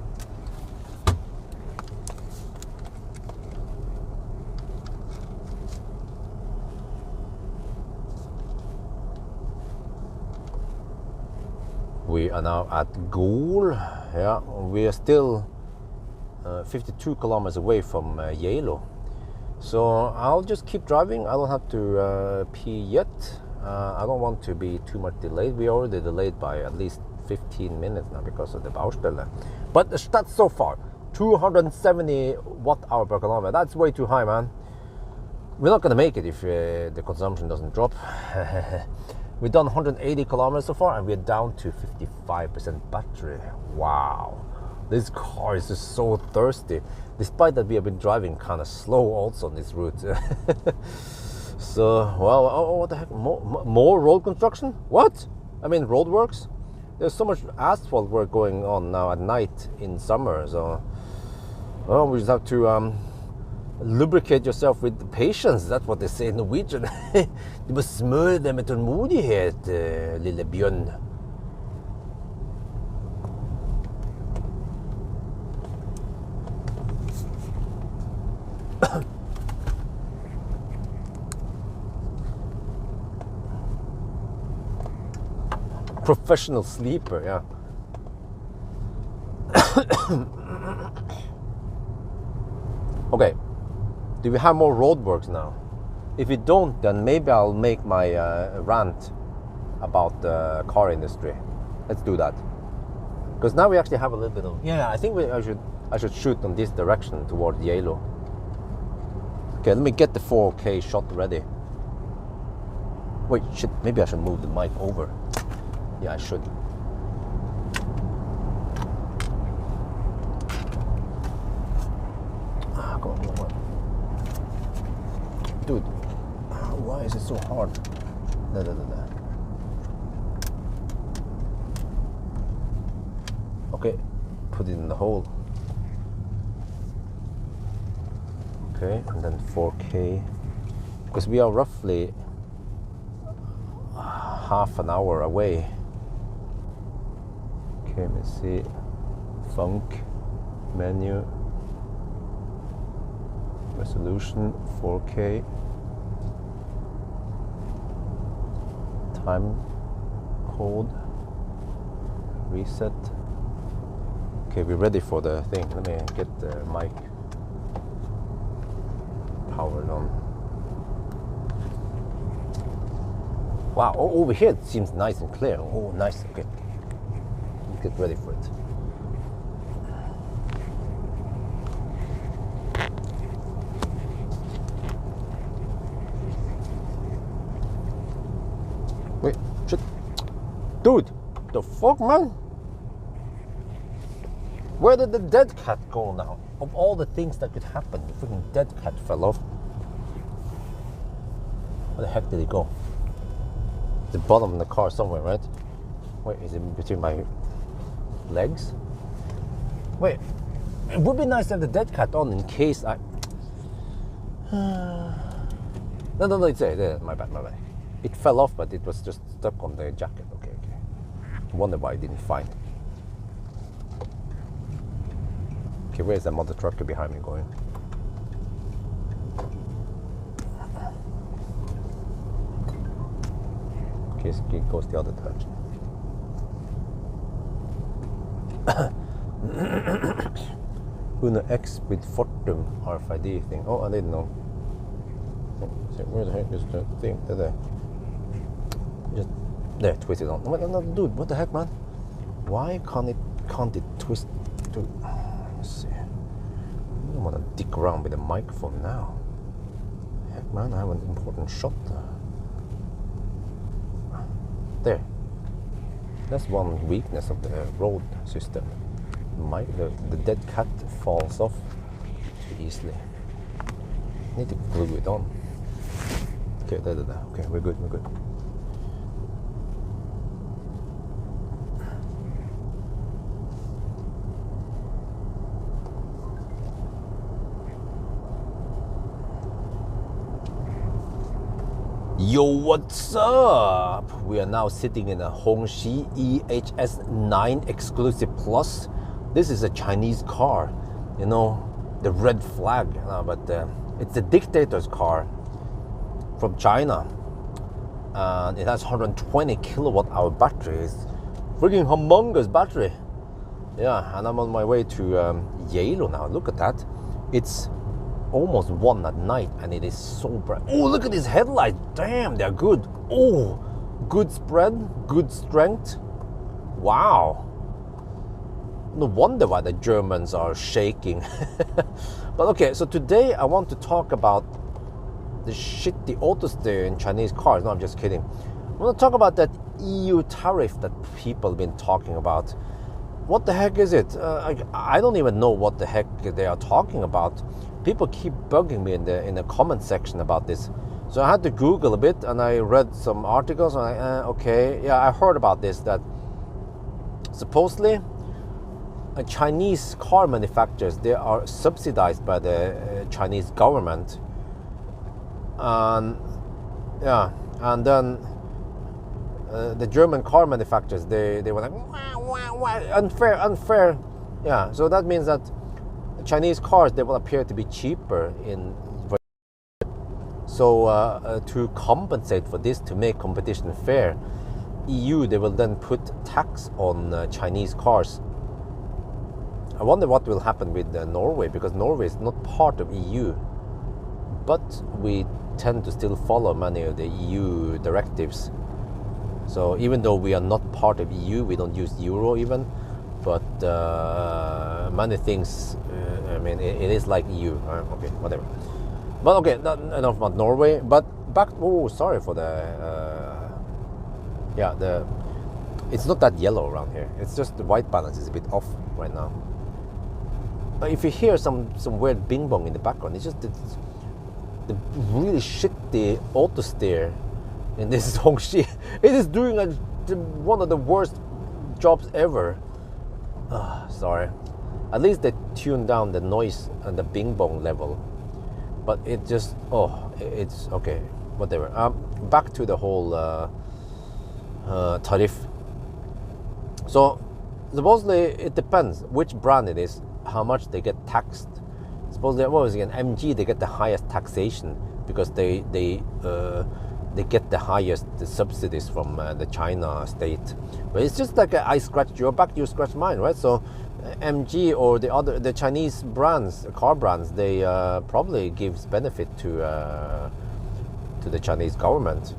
We are now at Geilo. Yeah, we are still 52 kilometers away from Geilo. So I'll just keep driving. I don't have to pee yet. I don't want to be too much delayed. We are already delayed by at least 15 minutes now because of the Baustelle. But that's so far. 270 watt-hour per kilometer. That's way too high, man. We're not going to make it if the consumption doesn't drop. We've done 180 kilometers so far, and we're down to 55% battery. Wow. This car is just so thirsty. Despite that we have been driving kind of slow also on this route. So, well, oh, what the heck? More road construction? What? I mean, road works? There's so much asphalt work going on now at night in summer. So, well, we just have to lubricate yourself with patience. That's what they say in Norwegian. Du må smøre deg med tålmodighet, lille bjørn. Professional sleeper, yeah. Okay, do we have more roadworks now? If we don't, then maybe I'll make my rant about the car industry. Let's do that. Because now we actually have a little bit of... Yeah, I think I should shoot on this direction toward Geilo. Okay, let me get the 4K shot ready. Wait, shit, maybe I should move the mic over. Yeah, I should. Ah, come on. Dude, why is it so hard? No. Okay, put it in the hole. Okay, and then 4K. Because we are roughly half an hour away. Okay, let's see. Funk, menu, resolution, 4K, time code, reset. Okay, we're ready for the thing. Let me get the mic powered on. Wow, over here it seems nice and clear. Oh, nice. Okay, let's get ready for it. Wait, shit. Dude, the fuck, man? Where did the dead cat go now? Of all the things that could happen, the freaking dead cat fell off. Where the heck did he go? The bottom of the car somewhere, right? Wait, is it between my legs? Wait, it would be nice to have the dead cat on in case I... No, it's my bad. It fell off, but it was just stuck on the jacket. Okay. I wonder why I didn't find it. Okay, where's that mother trucker behind me going? Okay, it goes the other direction. Uno X with Fortum RFID thing. Oh, I didn't know. Where the heck is the thing? There. Just there, twist it on. No, dude, what the heck, man? Why can't it twist? Dude, let's see. I don't want to dick around with the microphone now. Heck, man, I have an important shot. There. That's one weakness of the road system. The dead cat falls off too easily. Need to glue it on. Okay, there. Okay, we're good. Yo, what's up? We are now sitting in a Hongqi E-HS9 Exclusive Plus. This is a Chinese car, you know, the red flag, but it's the dictator's car from China. And it has 120 kilowatt hour battery. It's freaking humongous battery. Yeah, and I'm on my way to Geilo now. Look at that. It's almost 1 at night and it is so bright. Oh, look at these headlights. Damn, they're good. Oh, good spread, good strength. Wow. No wonder why the Germans are shaking. But okay, so today I want to talk about the shitty auto steer in Chinese cars. No, I'm just kidding. I want to talk about that EU tariff that people have been talking about. What the heck is it? I don't even know what the heck they are talking about. People keep bugging me in the comment section about this. So I had to Google a bit and I read some articles and I heard about this, that supposedly Chinese car manufacturers, they are subsidized by the Chinese government. And then the German car manufacturers, they were like, wah, unfair. Yeah, so that means that Chinese cars, they will appear to be cheaper so to compensate for this, to make competition fair, EU, they will then put tax on Chinese cars. I wonder what will happen with Norway, because Norway is not part of EU, but we tend to still follow many of the EU directives. So even though we are not part of EU, we don't use euro even, but many things, I mean, it is like EU. Okay, whatever. But okay, enough about Norway. But back, oh, sorry for it's not that yellow around here. It's just the white balance is a bit off right now. But if you hear some weird bing bong in the background, it's the really shitty auto steer in this Hongqi. It is doing one of the worst jobs ever. Sorry. At least they tuned down the noise and the bing bong level. But it just, it's okay, whatever. Back to the whole tariff. So supposedly it depends which brand it is, how much they get taxed. Supposedly, what was it again? MG, they get the highest taxation because they get the highest subsidies from the China state. But it's just like I scratched your back, you scratch mine, right? So MG or the Chinese brands, car brands, they probably gives benefit to the Chinese government.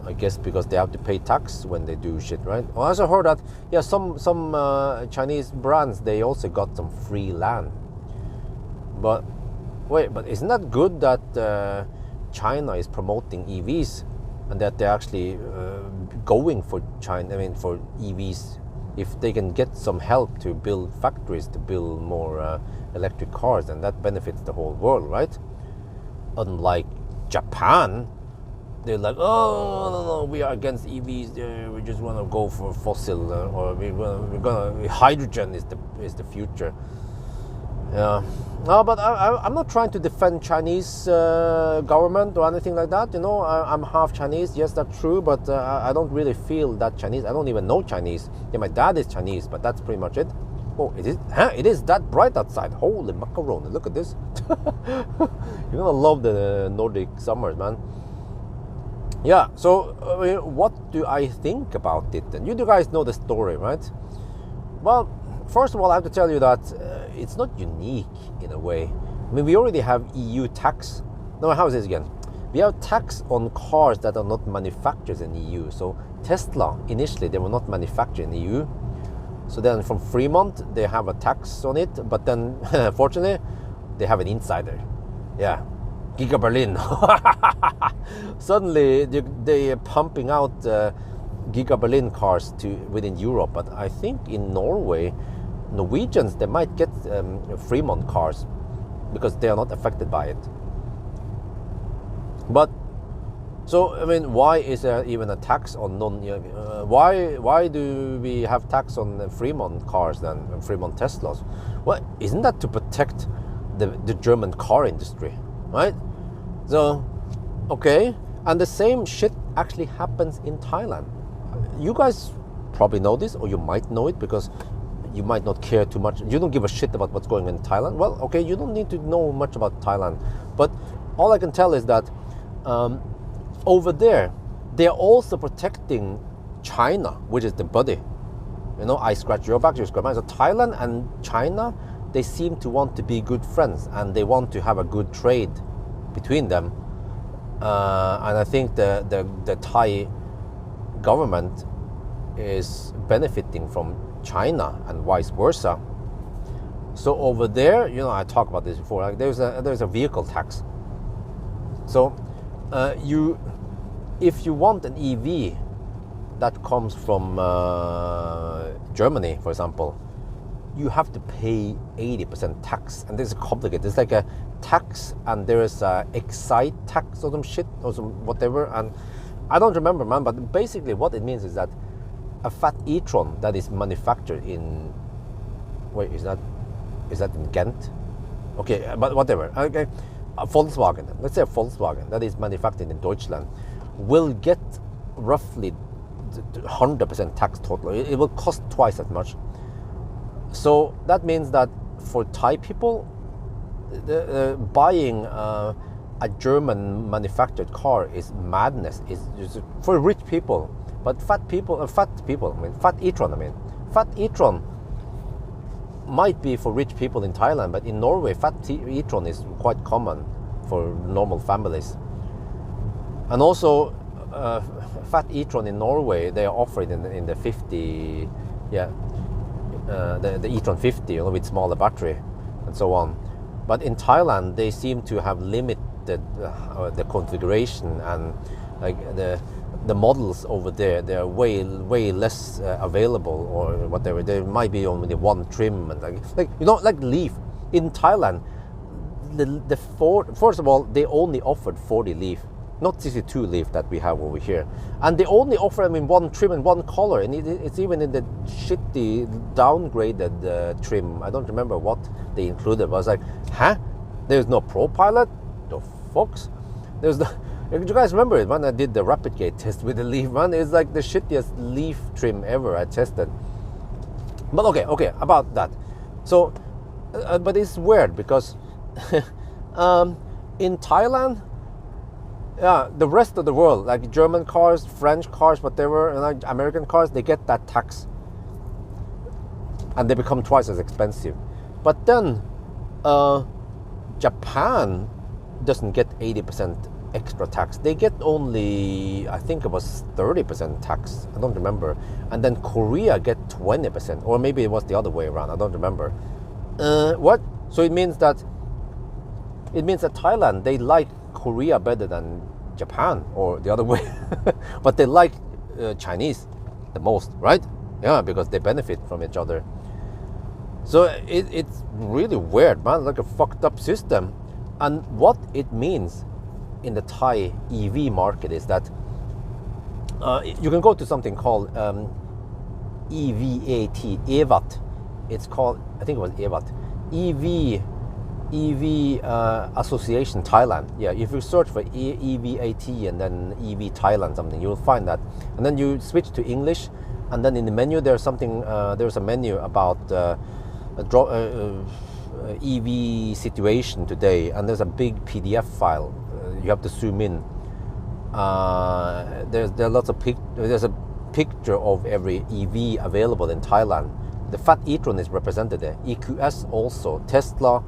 I guess because they have to pay tax when they do shit, right? I also heard that some Chinese brands, they also got some free land. But wait, but isn't that good that China is promoting EVs and that they're actually going for for EVs? If they can get some help to build factories to build more electric cars, then that benefits the whole world, right? Unlike Japan, they're like, no, we are against EVs. We just want to go for fossil, or hydrogen is the future. Yeah, no, but I'm not trying to defend Chinese government or anything like that. I'm half Chinese. Yes, that's true, but I don't really feel that Chinese. I don't even know Chinese. Yeah, my dad is Chinese, but that's pretty much it. Oh, it is. It is that bright outside. Holy macaroni! Look at this. You're gonna love the Nordic summers, man. Yeah. So, what do I think about it? And you guys know the story, right? Well, first of all, I have to tell you that it's not unique in a way. I mean, we already have EU tax. No, how is this again? We have tax on cars that are not manufactured in EU. So Tesla, initially, they were not manufactured in EU. So then from Fremont, they have a tax on it. But then, fortunately, they have an insider. Yeah, Giga Berlin. Suddenly, they're pumping out Giga Berlin cars within Europe. But I think in Norway, Norwegians, they might get Fremont cars because they are not affected by it. But so I mean, why is there even a tax on why do we have tax on Fremont cars then, Fremont Teslas? Well, isn't that to protect the German car industry, right? So okay, and the same shit actually happens in Thailand. You guys probably know this, or you might know it because you might not care too much. You don't give a shit about what's going on in Thailand. Well, okay, you don't need to know much about Thailand. But all I can tell is that over there, they're also protecting China, which is the buddy. I scratch your back, you scratch mine. So Thailand and China, they seem to want to be good friends and they want to have a good trade between them. And I think the Thai government is benefiting from China and vice versa. So over there, I talked about this before. Like there's a vehicle tax. So if you want an EV that comes from Germany, for example, you have to pay 80% tax, and this is complicated. It's like a tax, and there is a excise tax or some shit or some whatever, and I don't remember, man. But basically, what it means is that a fat e-tron that is manufactured in, wait, is that in Ghent? Okay, but whatever. Okay, a Volkswagen. Let's say a Volkswagen that is manufactured in Deutschland will get roughly 100% tax total. It will cost twice as much. So that means that for Thai people, buying a German manufactured car is madness. It's just for rich people, but fat e-tron might be for rich people in Thailand, but in Norway, fat e-tron is quite common for normal families. And also, fat e-tron in Norway, they are offered in the 50, the e-tron 50, with smaller battery and so on. But in Thailand, they seem to have limited the configuration, and like the models over there, they are way less available or whatever. There might be only one trim, and like Leaf in Thailand. The first of all, they only offered 40 Leaf, not 62 Leaf that we have over here, and they only offer them in one trim and one color, and it's even in the shitty downgraded trim. I don't remember what they included. I was like, huh? There's no Pro Pilot? The fucks? There's the. You guys remember it when I did the Rapid Gate test with the Leaf, man? It's like the shittiest Leaf trim ever I tested. But okay, about that. So, but it's weird because in Thailand, the rest of the world, like German cars, French cars, whatever, and like American cars, they get that tax, and they become twice as expensive. But then Japan doesn't get 80% extra tax. They get only, I think it was 30% tax. I don't remember. And then Korea get 20%, or maybe it was the other way around. I don't remember. What? So it means that Thailand, they like Korea better than Japan, or the other way. But they like Chinese the most, right? Yeah, because they benefit from each other. So it's really weird, man, like a fucked up system. And what it means in the Thai EV market is that you can go to something called EVAT. It's called, I think it was EVAT, EV Association Thailand. Yeah, if you search for EVAT and then EV Thailand something, you'll find that. And then you switch to English, and then in the menu there's something. There's a menu about EV situation today, and there's a big PDF file. You have to zoom in. There are lots of there's a picture of every EV available in Thailand. The fat e-tron is represented there. EQS also, Tesla,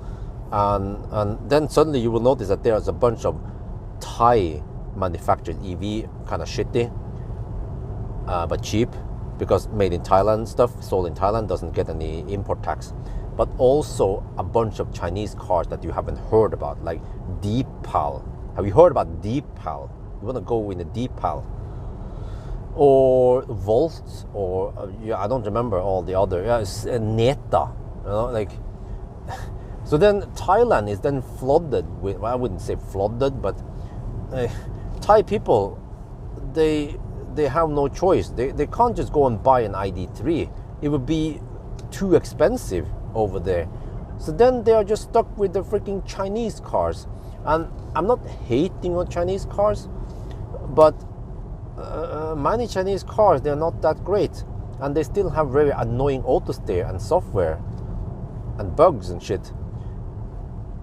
and then suddenly you will notice that there's a bunch of Thai manufactured EV, kind of shitty, but cheap, because made in Thailand stuff, sold in Thailand, doesn't get any import tax. But also a bunch of Chinese cars that you haven't heard about, like Deepal. Have you heard about Deepal? You want to go in a Deepal? Or Volt, or I don't remember all the other. It's Neta, like. So then Thailand is then flooded with, well, I wouldn't say flooded, but Thai people, they have no choice. They can't just go and buy an ID3. It would be too expensive over there. So then they are just stuck with the freaking Chinese cars. And I'm not hating on Chinese cars, but many Chinese cars, they're not that great. And they still have very annoying auto steer and software and bugs and shit.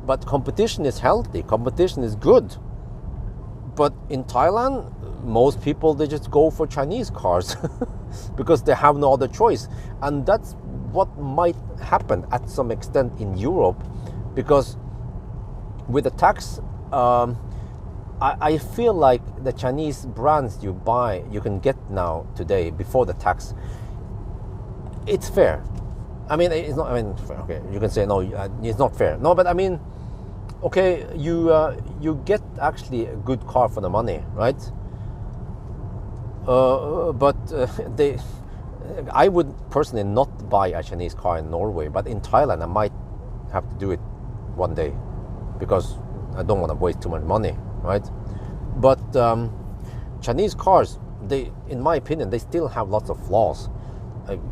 But competition is healthy, competition is good. But in Thailand, most people, they just go for Chinese cars because they have no other choice. And that's what might happen at some extent in Europe, because with the tax, I feel like the Chinese brands you can get now today before the tax, it's fair. I mean, it's not. I mean, okay, you can say no, it's not fair. No, but I mean, okay, you get actually a good car for the money, right? But I would personally not buy a Chinese car in Norway, but in Thailand I might have to do it one day, because I don't want to waste too much money, right? But Chinese cars, in my opinion, they still have lots of flaws.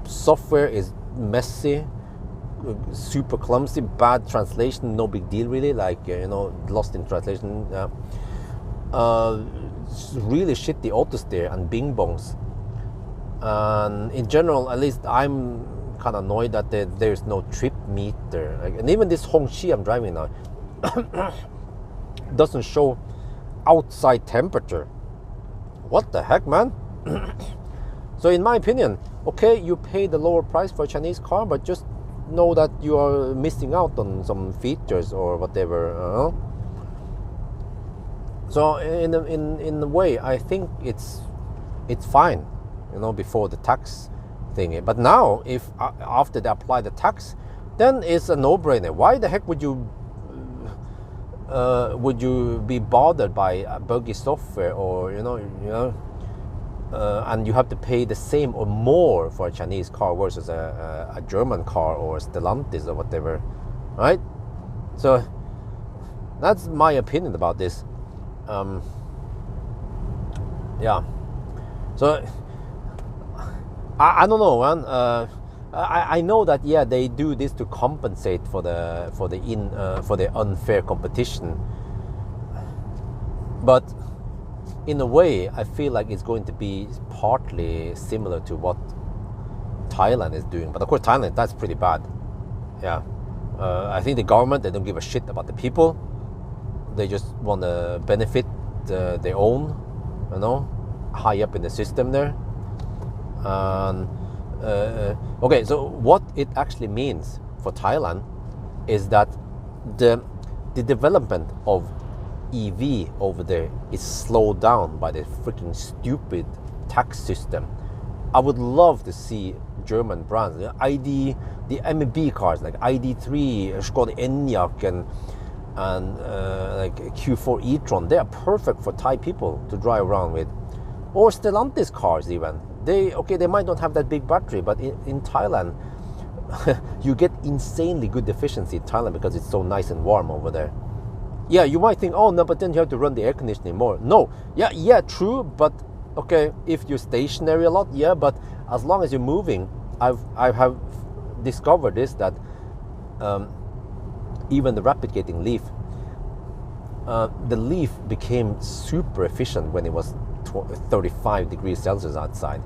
Software is messy, super clumsy, bad translation, no big deal really, like lost in translation. Really shitty auto steer and bing bongs. And in general, at least I'm kind of annoyed that there's no trip meter. And even this Hongqi I'm driving now doesn't show outside temperature. What the heck, man? So in my opinion, okay, you pay the lower price for a Chinese car, but just know that you are missing out on some features or whatever. So in a way, I think it's fine, before the tax thing. But now, if after they apply the tax, then it's a no-brainer. Why the heck would you be bothered by buggy software, or and you have to pay the same or more for a Chinese car versus a German car or Stellantis or whatever, right? So that's my opinion about this. Yeah. So I don't know, man. I know that they do this to compensate for the unfair competition, but in a way, I feel like it's going to be partly similar to what Thailand is doing. But of course, Thailand, that's pretty bad. Yeah. I think the government, they don't give a shit about the people. They just want to benefit their own, high up in the system there. Okay, so what it actually means for Thailand is that the development of EV over there is slowed down by the freaking stupid tax system. I would love to see German brands, the MEB cars like ID3, Skoda Enyaq, and like Q4 e-tron. They are perfect for Thai people to drive around with, or Stellantis cars even. They might not have that big battery, but in Thailand you get insanely good efficiency in Thailand because it's so nice and warm over there. Yeah, you might think, oh no, but then you have to run the air conditioning more. No, yeah, true, but okay, if you're stationary a lot, yeah, but as long as you're moving, I have discovered this, that even the rapid gating Leaf, the Leaf became super efficient when it was 35 degrees Celsius outside.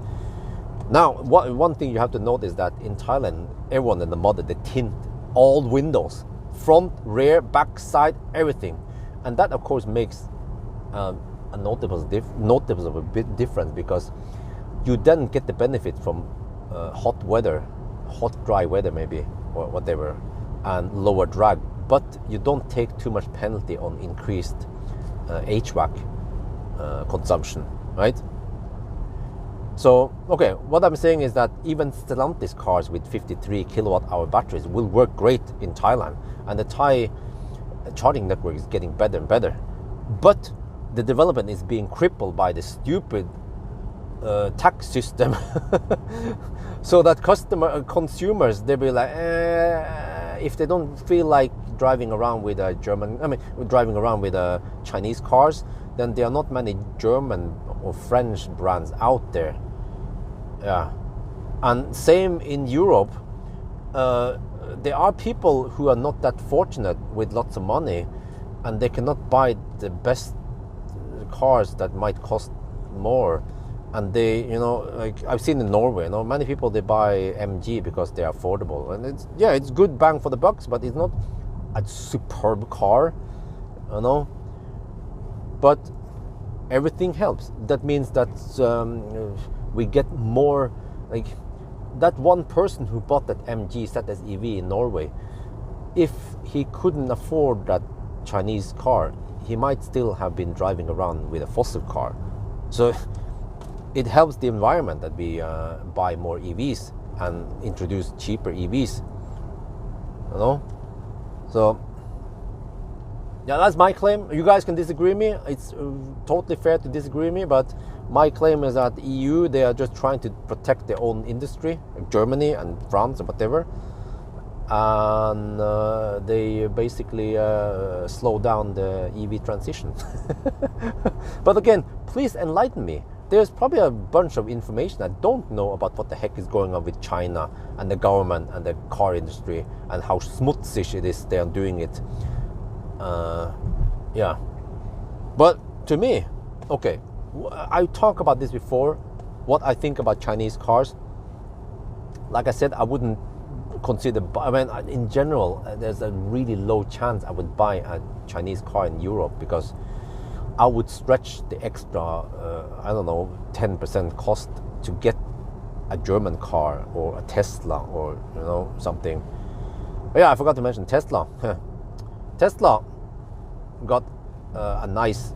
Now, one thing you have to note is that in Thailand, everyone in the model, they tint all windows, front, rear, back, side, everything, and that of course makes a noticeable difference, because you then get the benefit from hot dry weather maybe, or whatever, and lower drag, but you don't take too much penalty on increased HVAC consumption, right? So, okay, what I'm saying is that even Stellantis cars with 53 kilowatt-hour batteries will work great in Thailand, and the Thai charging network is getting better and better. But the development is being crippled by the stupid tax system. So that consumers, they'll be like, if they don't feel like driving around with driving around with Chinese cars, then there are not many German or French brands out there. Yeah, and same in Europe. There are people who are not that fortunate with lots of money, and they cannot buy the best cars that might cost more. And they, like I've seen in Norway, many people, they buy MG because they are affordable, and it's good bang for the bucks, but it's not a superb car, But everything helps. That means that we get more, like that one person who bought that MG ZS EV in Norway, if he couldn't afford that Chinese car, he might still have been driving around with a fossil car. So it helps the environment that we buy more EVs and introduce cheaper EVs, So yeah, that's my claim. You guys can disagree with me. It's totally fair to disagree with me, but my claim is that EU, they are just trying to protect their own industry, like Germany and France and whatever, and they basically slow down the EV transition. But again, please enlighten me. There's probably a bunch of information I don't know about what the heck is going on with China and the government and the car industry, and how smutzig it is they are doing it. Yeah, but to me, okay, I talked about this before, what I think about Chinese cars. like I said, I wouldn't consider. I mean, in general, there's a really low chance I would buy a Chinese car in Europe, because I would stretch the extra, I don't know, 10% cost to get a German car or a Tesla or something. But yeah, I forgot to mention Tesla. Tesla got a nice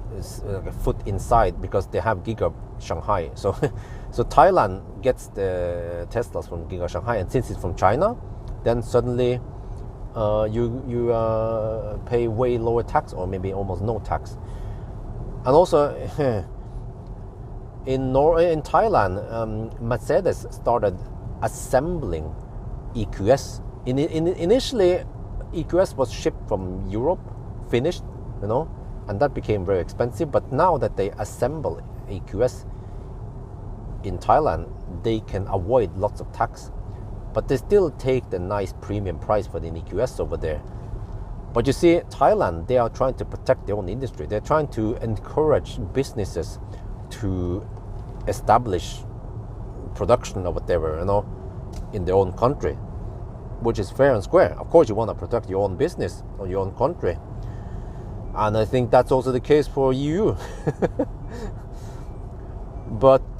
foot inside because they have Giga Shanghai. So so Thailand gets the Teslas from Giga Shanghai, and since it's from China, then suddenly you pay way lower tax, or maybe almost no tax. And also in Thailand, Mercedes started assembling EQS. Initially, EQS was shipped from Europe, finished, and that became very expensive. But now that they assemble EQS in Thailand, they can avoid lots of tax. But they still take the nice premium price for the EQS over there. But you see, Thailand, they are trying to protect their own industry. They're trying to encourage businesses to establish production or whatever, in their own country, which is fair and square. Of course, you want to protect your own business or your own country. And I think that's also the case for EU. But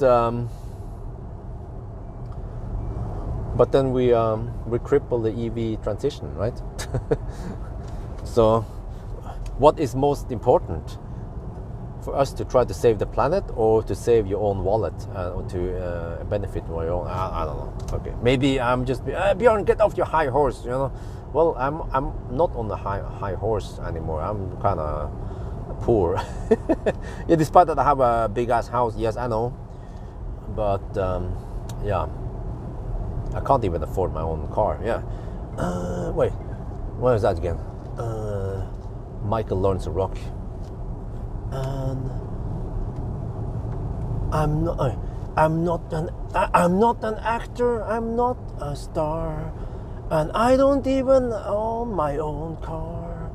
then we cripple the EV transition, right? So what is most important for us, to try to save the planet or to save your own wallet, or to benefit from your own? I don't know. Okay, maybe I'm just Bjorn, get off your high horse. Well, I'm not on the high horse anymore. I'm kind of poor. Yeah, despite that I have a big ass house. Yes, I know, but yeah, I can't even afford my own car. Yeah. Wait, where is that again? Michael learns to rock. And I'm not an actor. I'm not a star, and I don't even own my own car.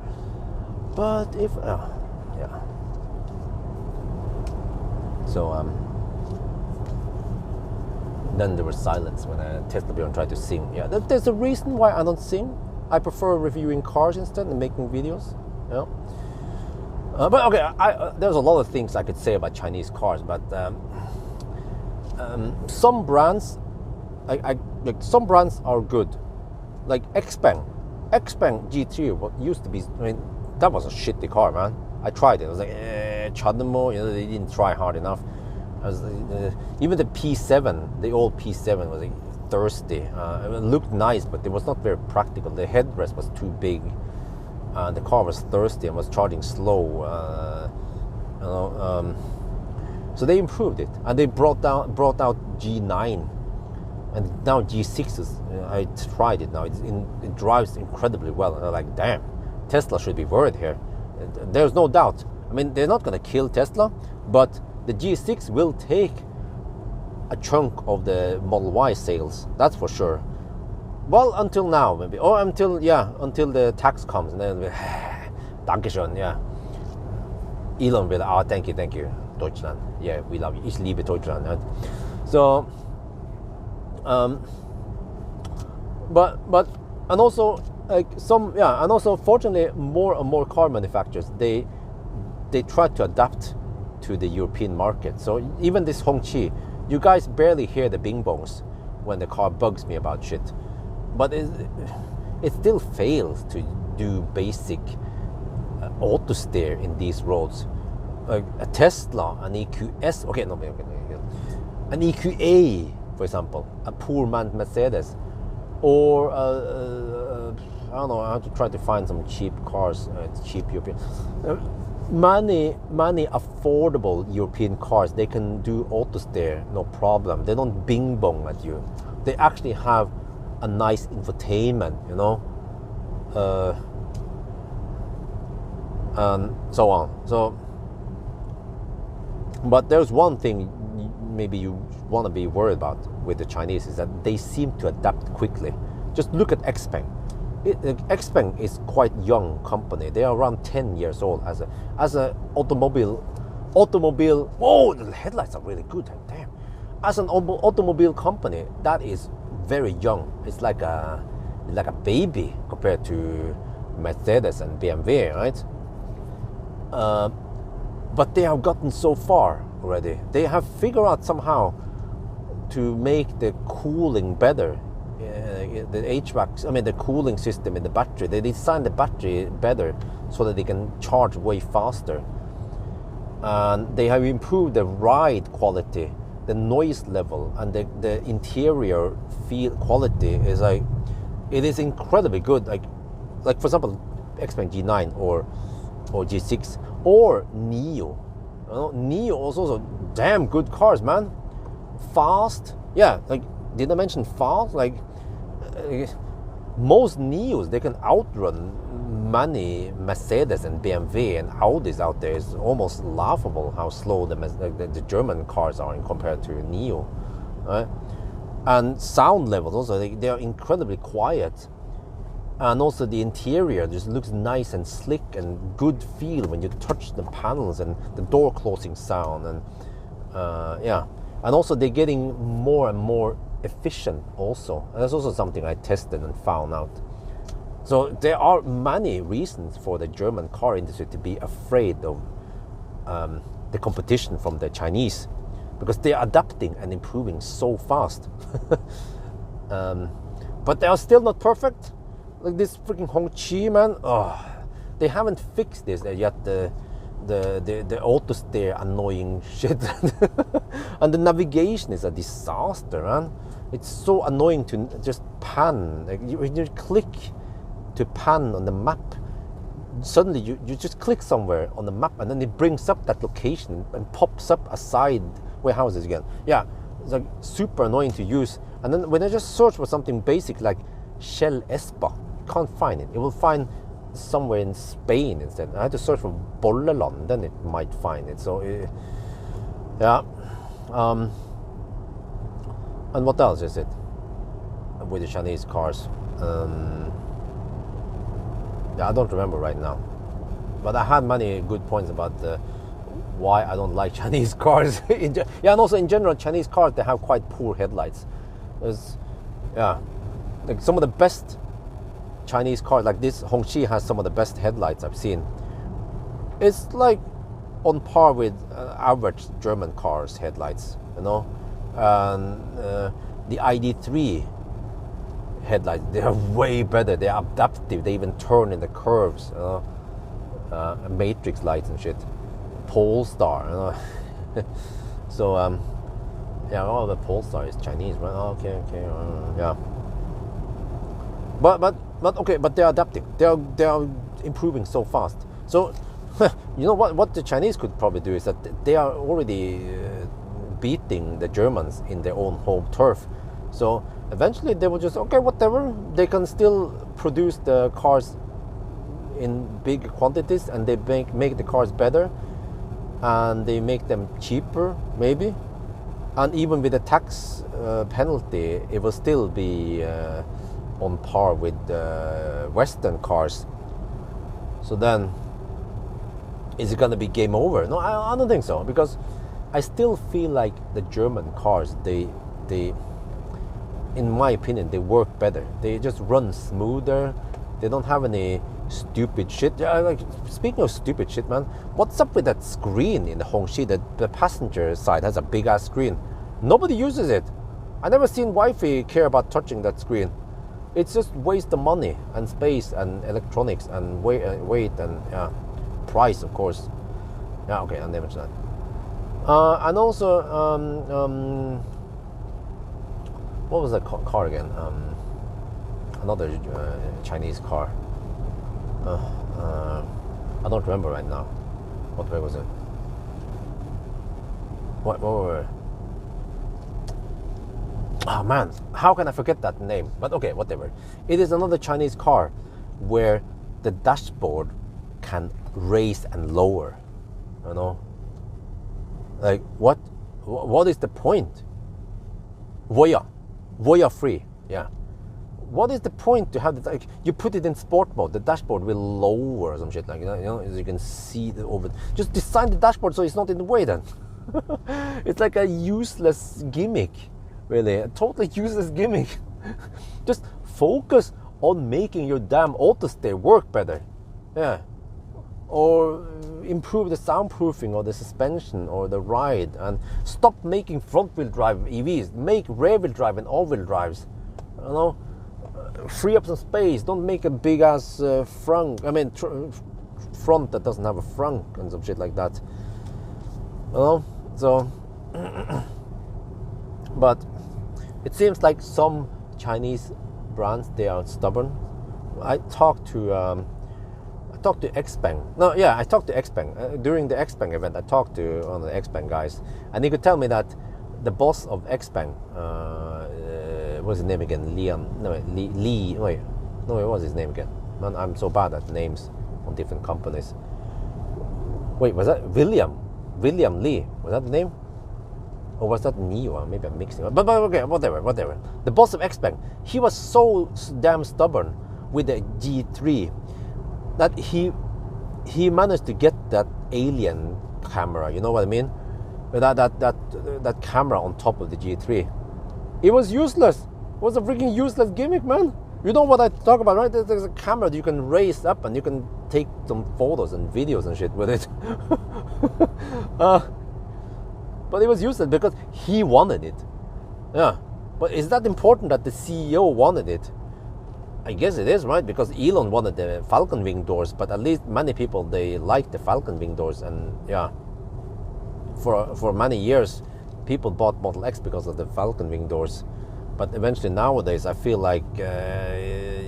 But if yeah. So then there was silence when Tesla Bjorn tried to sing. Yeah, there's a reason why I don't sing. I prefer reviewing cars instead and making videos. But okay, there's a lot of things I could say about Chinese cars, but some brands, like some brands are good, like XPeng G3. What used to be, that was a shitty car, man. I tried it. I was like, Chademo, they didn't try hard enough. Even the P7, the old P7 was thirsty. It looked nice, but it was not very practical. The headrest was too big. The car was thirsty and was charging slow. So they improved it, and they brought out G9, and now G6 is. I tried it now. It drives incredibly well. And I'm like, damn, Tesla should be worried here. There's no doubt. I mean, they're not going to kill Tesla, but the G6 will take a chunk of the Model Y sales. That's for sure. Well, until now, maybe, or until the tax comes, and then Dankeschön, yeah. Elon will, thank you, Deutschland. Yeah, we love you. Ich liebe Deutschland. Right? So, but and also and also fortunately, more and more car manufacturers they try to adapt to the European market. So even this Hongqi, you guys barely hear the bing bongs when the car bugs me about shit. But it still fails to do basic auto steer in these roads. A Tesla, an EQS, an EQA, for example, a poor man's Mercedes, or I don't know. I have to try to find some cheap cars, cheap European. Many affordable European cars, they can do auto steer, no problem. They don't bing bong at you. They actually have a nice infotainment, and so on. So, but there's one thing maybe you want to be worried about with the Chinese, is that they seem to adapt quickly. Just look at XPeng. XPeng is quite young company. They are around 10 years old as a automobile. Whoa, the headlights are really good. Damn. As an automobile company, that is very young. It's like a baby compared to Mercedes and BMW, right? But they have gotten so far already. They have figured out somehow to make the cooling better. The HVAC, I mean the cooling system in the battery. They designed the battery better so that they can charge way faster. And they have improved the ride quality, the noise level, and the interior feel quality is like, it is incredibly good. Like for example, X-Men G9 or G6 or Neo. Neo also damn good cars, man. Fast, yeah. Like, did I mention fast? Like most Neos, they can outrun many Mercedes and BMW and Audis out there. It's almost laughable how slow the German cars are compared to Neo, right? And sound levels also, they are incredibly quiet. And also the interior just looks nice and slick and good feel when you touch the panels and the door closing sound. And yeah, and also they're getting more and more efficient also. And that's also something I tested and found out. So there are many reasons for the German car industry to be afraid of the competition from the Chinese, because they are adapting and improving so fast. But they are still not perfect. Like this freaking Hongqi, man. Oh, they haven't fixed this yet. The auto steer annoying shit. And the navigation is a disaster, man. It's so annoying to just pan. Like when you click to pan on the map, suddenly you just click somewhere on the map and then it brings up that location and pops up a side warehouses again. Yeah, it's like super annoying to use. And then when I just search for something basic like Shell Espa, can't find it. It will find somewhere in Spain instead. I had to search for Bolleland, then it might find it. So yeah. And what else is it with the Chinese cars? Yeah, I don't remember right now. But I had many good points about why I don't like Chinese cars. Yeah, and also in general, Chinese cars, they have quite poor headlights. Yeah, like some of the best Chinese cars, like this Hongqi has some of the best headlights I've seen. It's like on par with average German cars headlights, you know. The ID3 headlights, they are way better. They are adaptive. They even turn in the curves, you know. Matrix lights and shit. Polestar, you know. So yeah, well, the Polestar is Chinese, right? Oh, okay, yeah. But okay, but they're adapting. They are improving so fast. So you know what the Chinese could probably do is that they are already beating the Germans in their own home turf. So eventually they will just, okay, whatever. They can still produce the cars in big quantities, and they make the cars better, and they make them cheaper maybe. And even with the tax penalty, it will still be on par with Western cars. So then, is it gonna be game over? No, I don't think so, because I still feel like the German cars, they, in my opinion, they work better. They just run smoother. They don't have any stupid shit. Like, speaking of stupid shit, man, what's up with that screen in the Hongqi? The passenger side has a big ass screen. Nobody uses it. I never seen wifey care about touching that screen. It's just waste of money and space and electronics and weight and price, of course. Yeah, okay, I never mentioned that. And also, what was that car again? Another Chinese car. I don't remember right now. What way was it? What were? Oh man, how can I forget that name? But okay, whatever. It is another Chinese car where the dashboard can raise and lower. You know, like what is the point? Voya free, yeah. What is the point to have the, like, you put it in sport mode, the dashboard will lower or some shit, like, you know, as you can see over. Just design the dashboard so it's not in the way then. It's like a useless gimmick, really, a totally useless gimmick. Just focus on making your damn autostay work better. Yeah. Or improve the soundproofing or the suspension or the ride, and stop making front-wheel drive EVs. Make rear-wheel drive and all-wheel drives. You know, free up some space. Don't make a big-ass front. I mean, front that doesn't have a frunk and some shit like that. You know, so. But it seems like some Chinese brands, they are stubborn. I talked to Xpeng. No, yeah, I talked to Xpeng. During the Xpeng event, I talked to one of the Xpeng guys, and he could tell me that the boss of Xpeng, what's his name again? Liam? No, Lee. Wait, no, what was his name again? Man, I'm so bad at names on different companies. Wait, was that William Lee? Was that the name? Or was that Neo? Maybe I'm mixing up. But okay, whatever. The boss of Xpeng, he was so damn stubborn with the G3 that he managed to get that alien camera. You know what I mean? That camera on top of the G3. It was useless. It was a freaking useless gimmick, man. You know what I talk about, right? There's a camera that you can raise up and you can take some photos and videos and shit with it. But it was useless because he wanted it. Yeah. But is that important that the CEO wanted it? I guess it is, right? Because Elon wanted the Falcon wing doors, but at least many people, they like the Falcon wing doors. And yeah, for many years, people bought Model X because of the Falcon wing doors. But eventually nowadays, I feel like, yeah,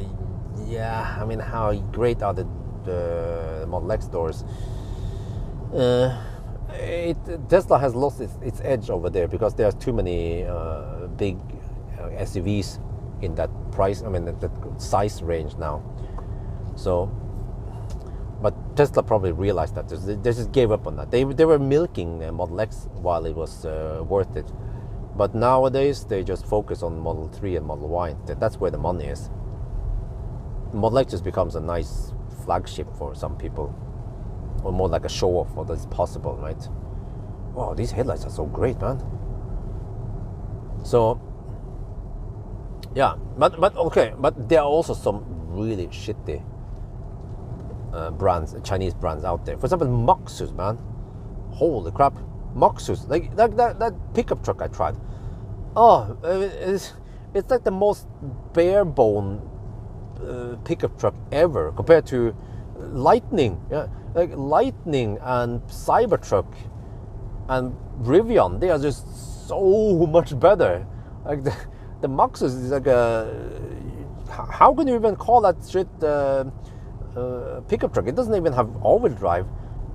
I mean, how great are the Model X doors? Tesla has lost its edge over there because there's too many big SUVs in that price, I mean, that size range now. So, but Tesla probably realized that. They just gave up on that. They were milking Model X while it was worth it. But nowadays, they just focus on Model 3 and Model Y. That's where the money is. Model X just becomes a nice flagship for some people. Or more like a show-off, what is possible, right? Wow, these headlights are so great, man. So, yeah, but okay, but there are also some really shitty brands, Chinese brands out there. For example, Maxus, man. Holy crap, Maxus, like that pickup truck I tried. Oh, it's like the most bare bone pickup truck ever compared to Lightning. Yeah, like Lightning and Cybertruck and Rivian, they are just so much better. Like the Maxus is like how can you even call that shit pickup truck? It doesn't even have all-wheel drive,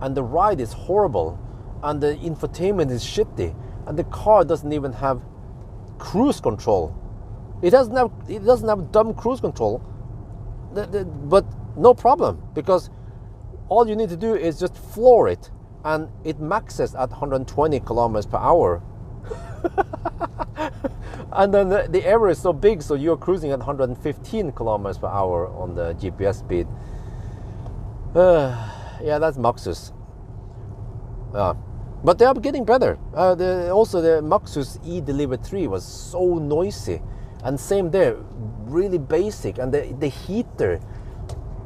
and the ride is horrible, and the infotainment is shitty, and the car doesn't even have cruise control. It doesn't have dumb cruise control. But no problem, because all you need to do is just floor it, and it maxes at 120 kilometers per hour. And then the error is so big, so you're cruising at 115 kilometers per hour on the GPS speed. Yeah, that's Maxus. But they are getting better. Also, the Maxus E-Deliver 3 was so noisy. And same there, really basic. And the heater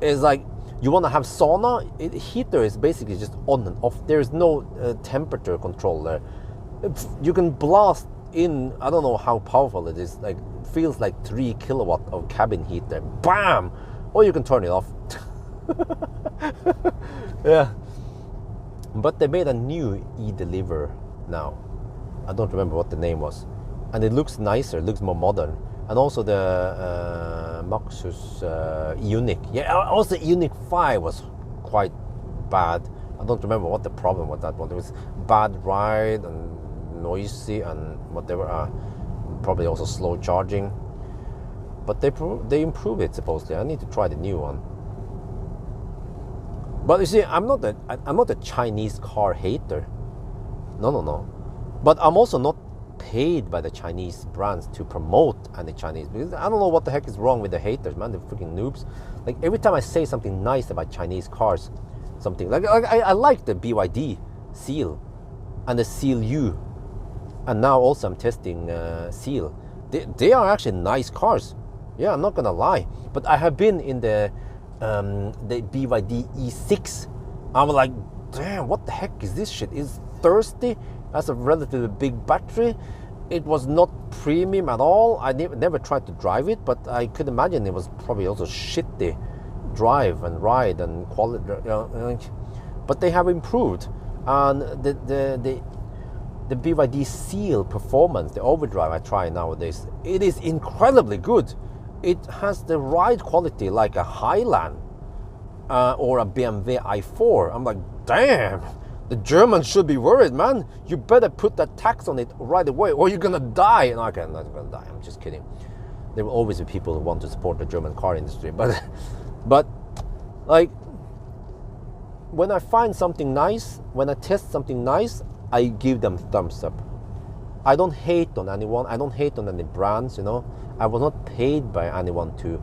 is like, you want to have sauna, heater is basically just on and off. There's no temperature control there. You can blast in, I don't know how powerful it is, like it feels like 3 kilowatt of cabin heater. Bam! Or you can turn it off. Yeah. But they made a new E-Deliver now. I don't remember what the name was. And it looks nicer, it looks more modern. And also the Maxus Unique. Yeah, also Unique 5 was quite bad. I don't remember what the problem with that one. It was bad ride and noisy and whatever. Probably also slow charging. But they improve it supposedly. I need to try the new one. But you see, I'm not a Chinese car hater. No. But I'm also not paid by the Chinese brands to promote any Chinese, because I don't know what the heck is wrong with the haters, man. They're freaking noobs. Like every time I say something nice about Chinese cars, something like I like the BYD Seal and the Seal U, and now also I'm testing Seal, they are actually nice cars. Yeah, I'm not gonna lie. But I have been in the BYD E6. I'm like, damn, what the heck is this shit? It's thirsty. Has a relatively big battery. It was not premium at all. I never tried to drive it, but I could imagine it was probably also shitty drive and ride and quality. But they have improved, and the BYD Seal performance, the overdrive I try nowadays, it is incredibly good. It has the ride quality like a Highland or a BMW i4. I'm like, damn, the Germans should be worried, man. You better put that tax on it right away or you're gonna die. No, okay, I'm not gonna die, I'm just kidding. There will always be people who want to support the German car industry, but like, when I find something nice, when I test something nice, I give them thumbs up. I don't hate on anyone. I don't hate on any brands, you know. I was not paid by anyone to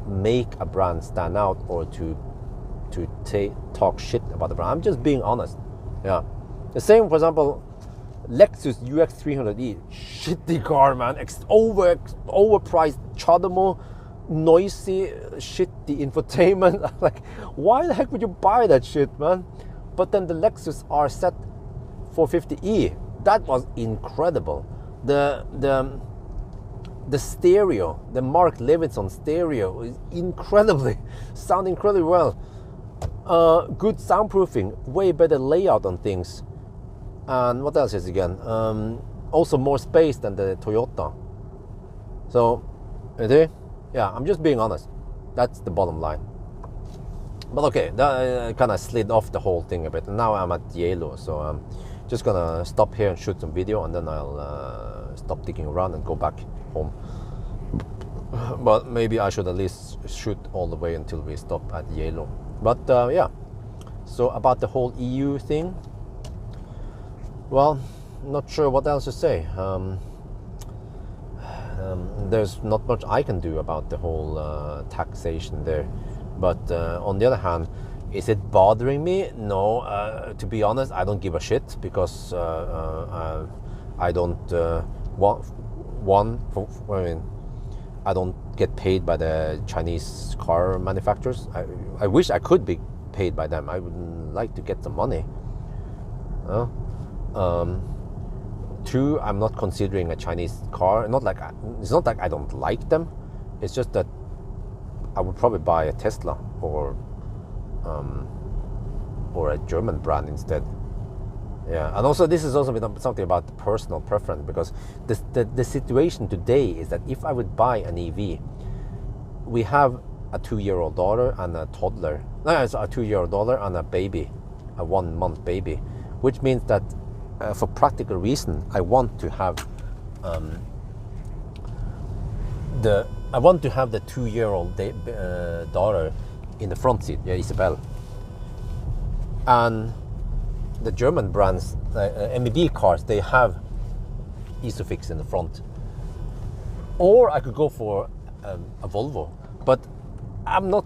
make a brand stand out or to talk shit about the brand. I'm just being honest. Yeah. The same, for example, Lexus UX300E. Shitty car, man. Overpriced CHAdeMO, noisy, shitty infotainment. Like, why the heck would you buy that shit, man? But then the Lexus RZ 450E, that was incredible. The stereo, the Mark Levinson stereo, is sound incredibly well. Good soundproofing, way better layout on things. And what else is again? Also more space than the Toyota. So, yeah, I'm just being honest. That's the bottom line. But okay, that kind of slid off the whole thing a bit. Now I'm at Geilo, so I'm just gonna stop here and shoot some video, and then I'll stop digging around and go back home. But maybe I should at least shoot all the way until we stop at Geilo. But yeah, so about the whole EU thing, well, not sure what else to say. There's not much I can do about the whole taxation there. But on the other hand, is it bothering me? No, to be honest, I don't give a shit, because I don't I don't get paid by the Chinese car manufacturers. I wish I could be paid by them. I would like to get some money. Two, I'm not considering a Chinese car. It's not like I don't like them. It's just that I would probably buy a Tesla or a German brand instead. Yeah, and also this is also something about personal preference, because the situation today is that if I would buy an EV, we have a 2-year-old daughter and a toddler. No, it's a 2-year-old daughter and a baby, a 1-month baby, which means that for practical reason, I want to have the 2-year-old daughter in the front seat, yeah, Isabel. And the German brands, MEB cars, they have Isofix in the front. Or I could go for a Volvo, but I don't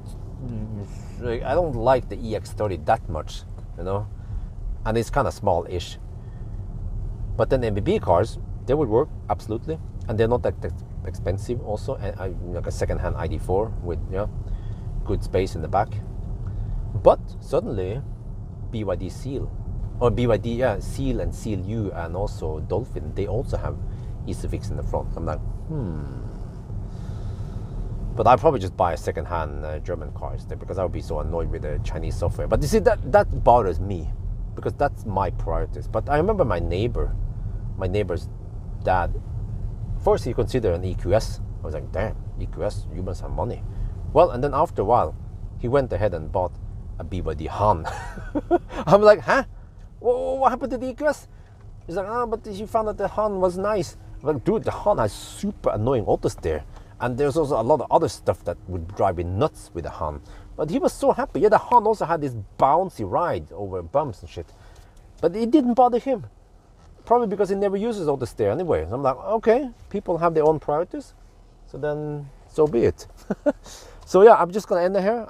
like the EX30 that much, you know, and it's kind of small-ish. But then MEB cars, they would work absolutely, and they're not that expensive also. Like a second-hand ID4 with good space in the back. But suddenly BYD Seal, or BYD Seal and Seal U, and also Dolphin, they also have Isofix in the front. I'm like, But I'd probably just buy a second-hand German car instead, because I would be so annoyed with the Chinese software. But you see, that bothers me, because that's my priorities. But I remember my neighbor's dad, first he considered an EQS. I was like, damn, EQS, you must have money. Well, and then after a while, he went ahead and bought a BYD Han. I'm like, huh? What happened to the EQS? He's like, but you found that the Han was nice. I'm like, dude, the Han has super annoying auto steer. And there's also a lot of other stuff that would drive me nuts with the Han. But he was so happy. Yeah, the Han also had this bouncy ride over bumps and shit. But it didn't bother him. Probably because he never uses auto steer anyway. So I'm like, okay, people have their own priorities. So then, so be it. So yeah, I'm just going to end here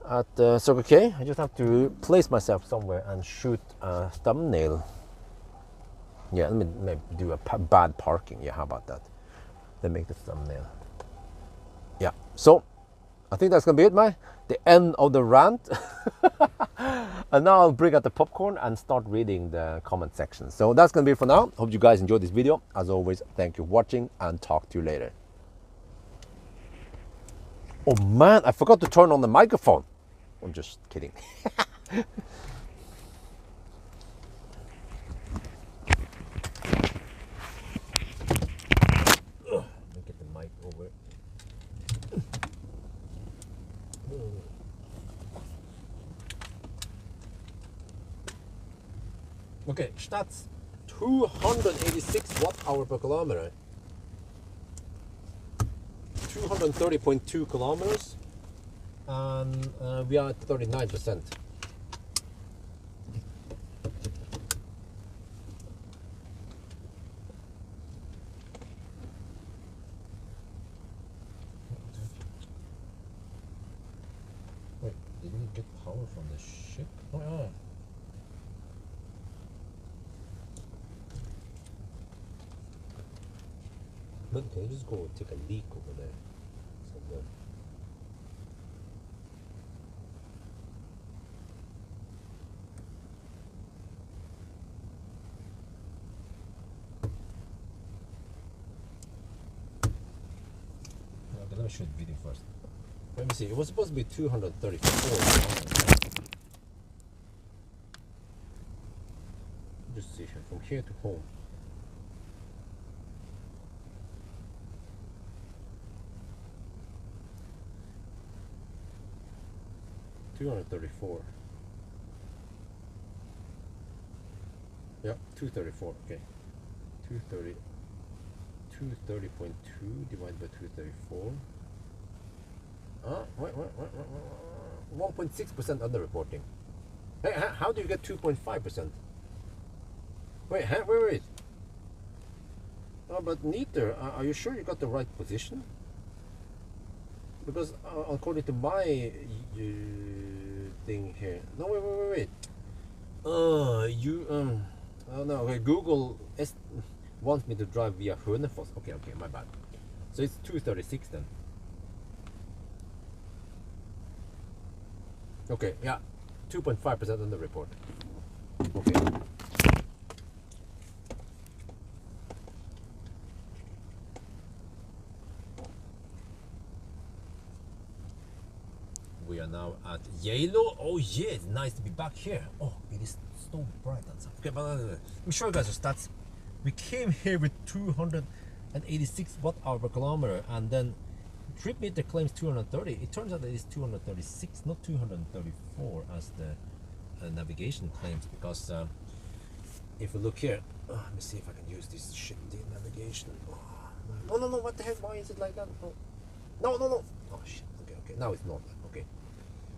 at Circle K. I just have to place myself somewhere and shoot a thumbnail. Yeah, let me maybe do a bad parking. Yeah, how about that? Then make the thumbnail. Yeah, so I think that's gonna be it, mate. The end of the rant. And now I'll bring out the popcorn and start reading the comment section. So that's gonna be it for now. Hope you guys enjoyed this video. As always, thank you for watching and talk to you later. Oh man, I forgot to turn on the microphone. I'm just kidding. Get the mic over. Okay, stats 286 watt-hour per kilometer. 230.2 kilometers. And we are at 39%. Wait, didn't we get power from the ship? Oh yeah. But can you just go take a leak over there? Somewhere. Okay, let me shoot the video first. Let me see, it was supposed to be 234. Just see here, from here to home. $234. Yeah, 234. Okay, 230. 230.2 divided by 234. Wait. 1.6% underreporting. Hey, how do you get 2.5%? Wait. Oh, but neither. Are you sure you got the right position? Because according to my thing here. No, wait. Oh no. Okay, Google wants me to drive via Hønefoss. Okay, my bad. So it's 236 then. Okay, yeah, 2.5% on the report. Okay. We are now at Geilo. Oh yeah, it's nice to be back here. Oh, it is so bright outside. Okay, but let me show you guys the stats. We came here with 286 watt-hour per kilometer, and then trip meter claims 230. It turns out that it's 236, not 234 as the navigation claims, because if we look here, let me see if I can use this shitty navigation. Oh, no, what the heck, why is it like that? No. Oh shit, okay, now it's not. Okay,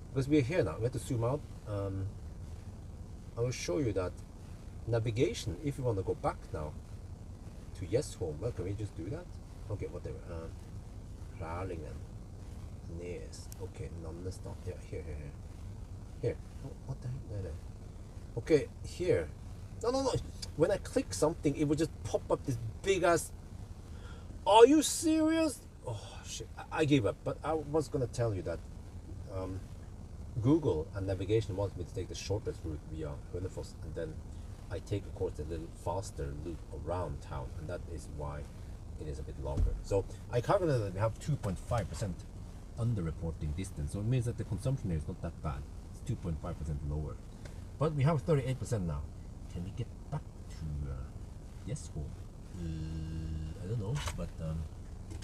because we're here now, we have to zoom out. I will show you that navigation, if you want to go back now to yes home, well, can we just do that? Okay, whatever. Rælingen, Nes. Okay, Nannestad. Yeah, here. Oh, what the heck? There. Okay, here. No. When I click something, it will just pop up this big ass. Are you serious? Oh shit! I gave up. But I was gonna tell you that Google and navigation wants me to take the shortest route via Hønefoss, and then I take, of course, a little faster loop around town, and that is why it is a bit longer. So I calculated that we have 2.5% underreporting distance, so it means that the consumption here is not that bad. It's 2.5% lower, but we have 38% now. Can we get back to yes home? I don't know, but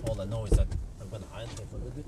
all I know is that I'm gonna idle for a little bit.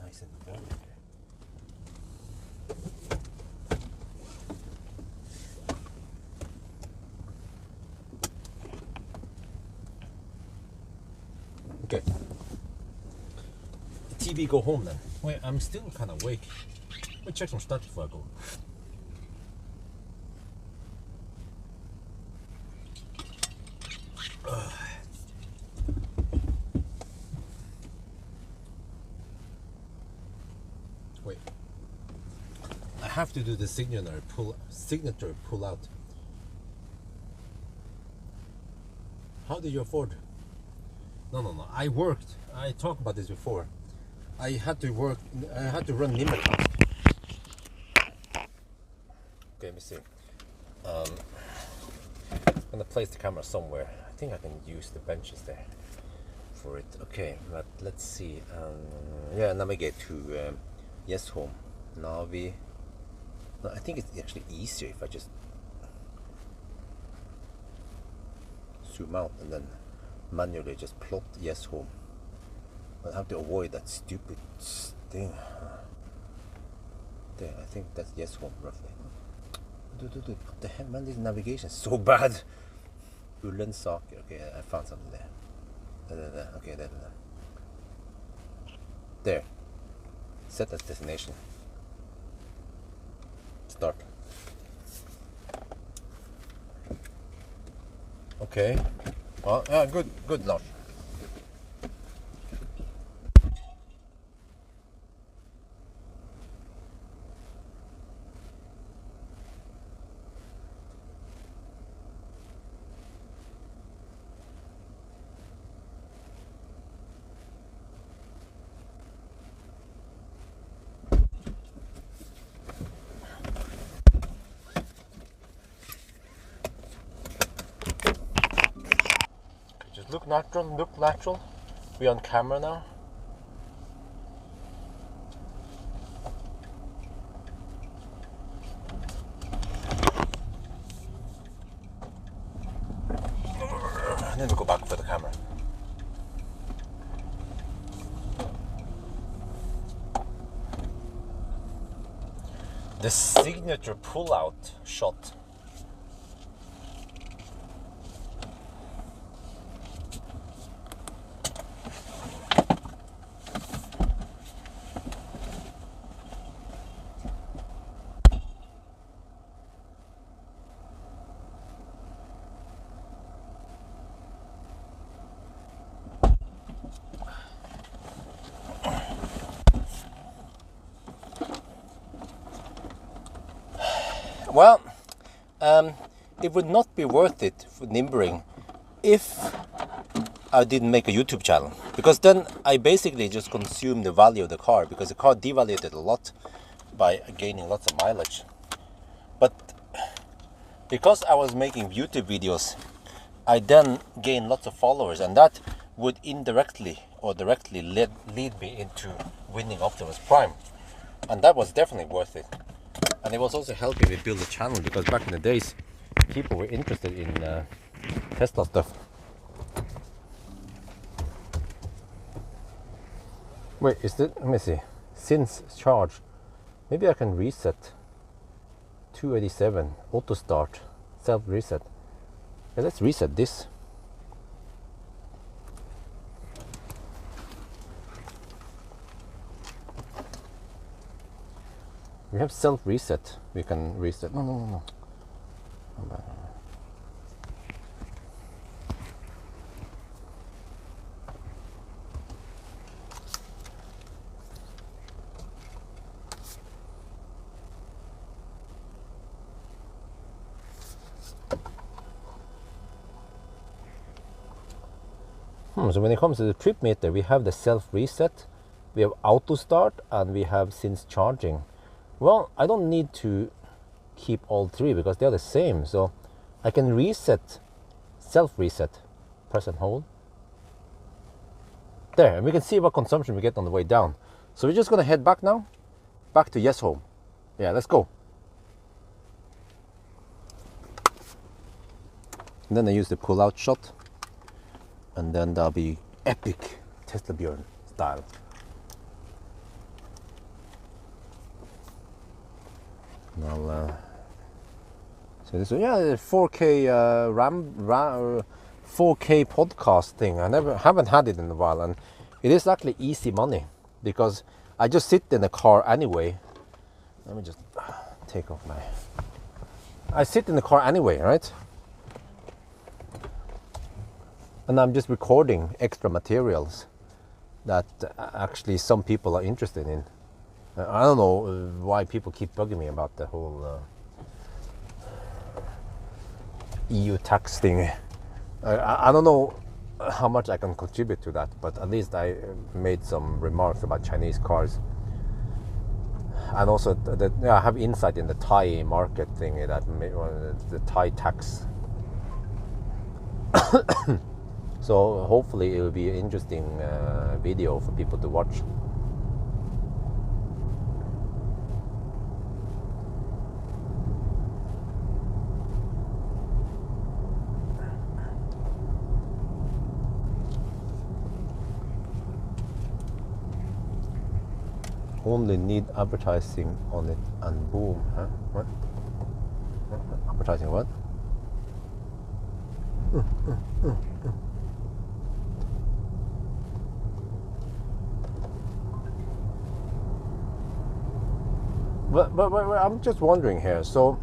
Nice and warm. Okay. The TV go home then. Wait, I'm still kind of awake. Let me check some stats before I go. Wait. I have to do the signature pull out. How did you afford? No. I worked. I talked about this before. I had to work. I had to run limit. Okay, let me see. I'm gonna place the camera somewhere. I think I can use the benches there for it. Okay, but let's see. Yeah, navigate to Yes Home. Navi. No, I think it's actually easier if I just zoom out and then manually just plot Yes Home. I have to avoid that stupid thing. There, I think that's Yes Home roughly. Dude, what the hell, man? This navigation is so bad. Ullensaker. Okay, I found something there. Okay, there. There. Set as destination. Start. Okay. Well, good Lars. Look natural. We're on camera now. And then we go back for the camera. The signature pull-out shot. Well, it would not be worth it for Nimbering if I didn't make a YouTube channel, because then I basically just consume the value of the car, because the car devalued a lot by gaining lots of mileage. But because I was making YouTube videos, I then gained lots of followers, and that would indirectly or directly lead me into winning Optimus Prime, and that was definitely worth it. And it was also helping me build a channel, because back in the days people were interested in Tesla stuff. Wait, is it? Let me see. Since charge, maybe I can reset. 287 auto start, self reset. Yeah, let's reset this. We have self reset. We can reset. No. So when it comes to the trip meter, we have the self reset, we have auto start, and we have since charging. Well, I don't need to keep all three because they're the same. So I can reset, self reset, press and hold. There, and we can see what consumption we get on the way down. So we're just gonna head back now, back to Yes Home. Yeah, let's go. And then I use the pull-out shot, and then that'll be epic Tesla Björn style. And I'll so this, yeah, 4K 4K podcast thing. I haven't had it in a while, and it is actually easy money because I just sit in the car anyway. Let me just take off my. I sit in the car anyway, right? And I'm just recording extra materials that actually some people are interested in. I don't know why people keep bugging me about the whole EU tax thing. I don't know how much I can contribute to that, but at least I made some remarks about Chinese cars. And also, I have insight in the Thai market thing, that the Thai tax. So hopefully it will be an interesting video for people to watch. Only need advertising on it and boom. Huh? What? Advertising what? But I'm just wondering here. So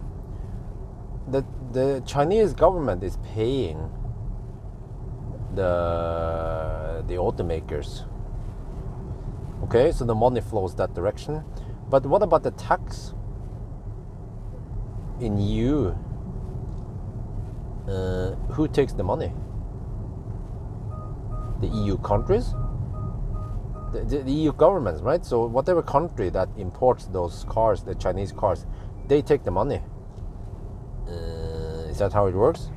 the Chinese government is paying the automakers. Okay, so the money flows that direction. But what about the tax in EU? Who takes the money? The EU countries? The EU governments, right? So whatever country that imports those cars, the Chinese cars, they take the money. Is that how it works?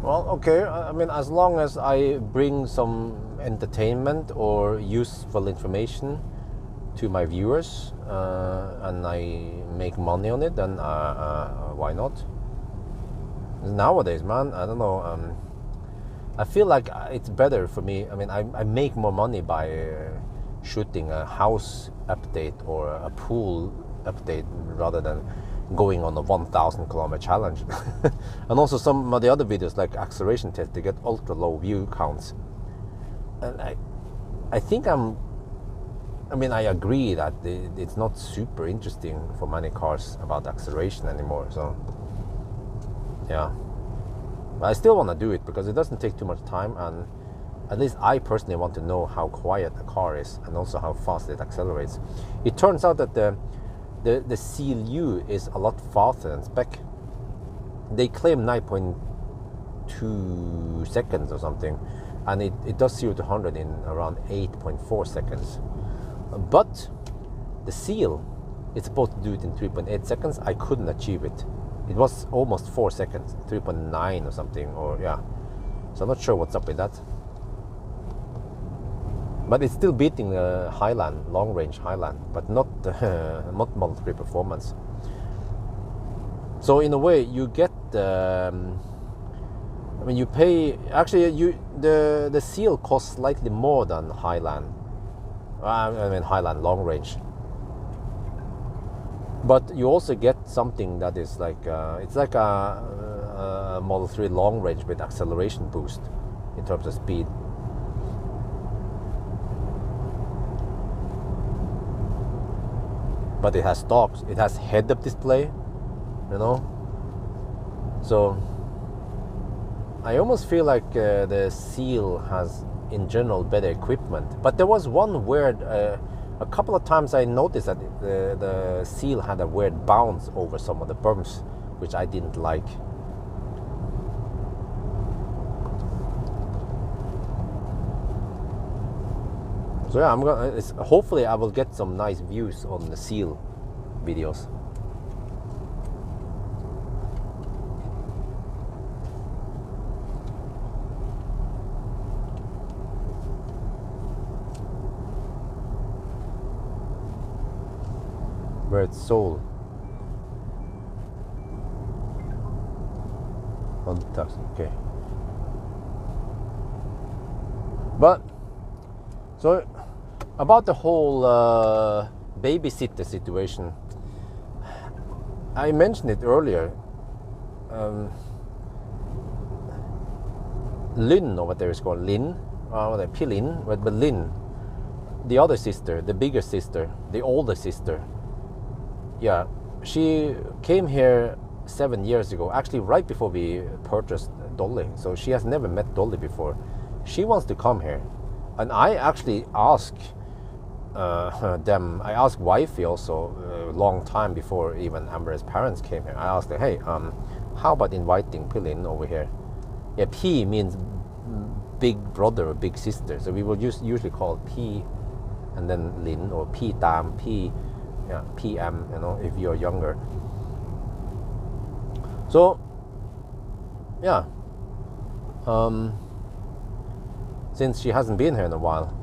Well, okay, I mean, as long as I bring some entertainment or useful information to my viewers and I make money on it, then why not? Nowadays, man, I don't know, I feel like it's better for me. I mean, I make more money by shooting a house update or a pool update rather than going on a 1,000 kilometer challenge. And also some of the other videos like acceleration test, they get ultra low view counts. And I think I agree that it's not super interesting for many cars about acceleration anymore. So yeah, but I still want to do it because it doesn't take too much time, and at least I personally want to know how quiet a car is and also how fast it accelerates. It turns out that the CLU is a lot faster than spec. They claim 9.2 seconds or something, and it does 0 to 100 in around 8.4 seconds. But the seal is supposed to do it in 3.8 seconds. I couldn't achieve it. It was almost 4 seconds, 3.9 or something, or yeah. So I'm not sure what's up with that. But it's still beating the Highland, long-range Highland, but not not Model 3 performance. So in a way, you get I mean, you pay. Actually, the seal costs slightly more than Highland. I mean Highland long-range. But you also get something that is like it's like a Model 3 long-range with acceleration boost in terms of speed. But it has stalks, it has head-up display, you know. So I almost feel like the seal has, in general, better equipment. But there was one weird, a couple of times I noticed that the seal had a weird bounce over some of the bumps, which I didn't like. So yeah, I'm gonna. Hopefully, I will get some nice views on the seal videos. Where it's sold. Okay. But so about the whole babysitter situation, I mentioned it earlier. Lynn, or what there is called Lynn, Pilin, but Lynn, the other sister, the bigger sister, the older sister. Yeah, she came here 7 years ago, actually right before we purchased Dolly. So she has never met Dolly before. She wants to come here, and I actually asked them. I asked wifey also a long time before even Amber's parents came here. I asked her, hey, how about inviting Pilin over here? Yeah, P means big brother or big sister, so we will usually call P and then Lin, or P Tam, P, yeah, PM, you know, if you're younger. So yeah, since she hasn't been here in a while,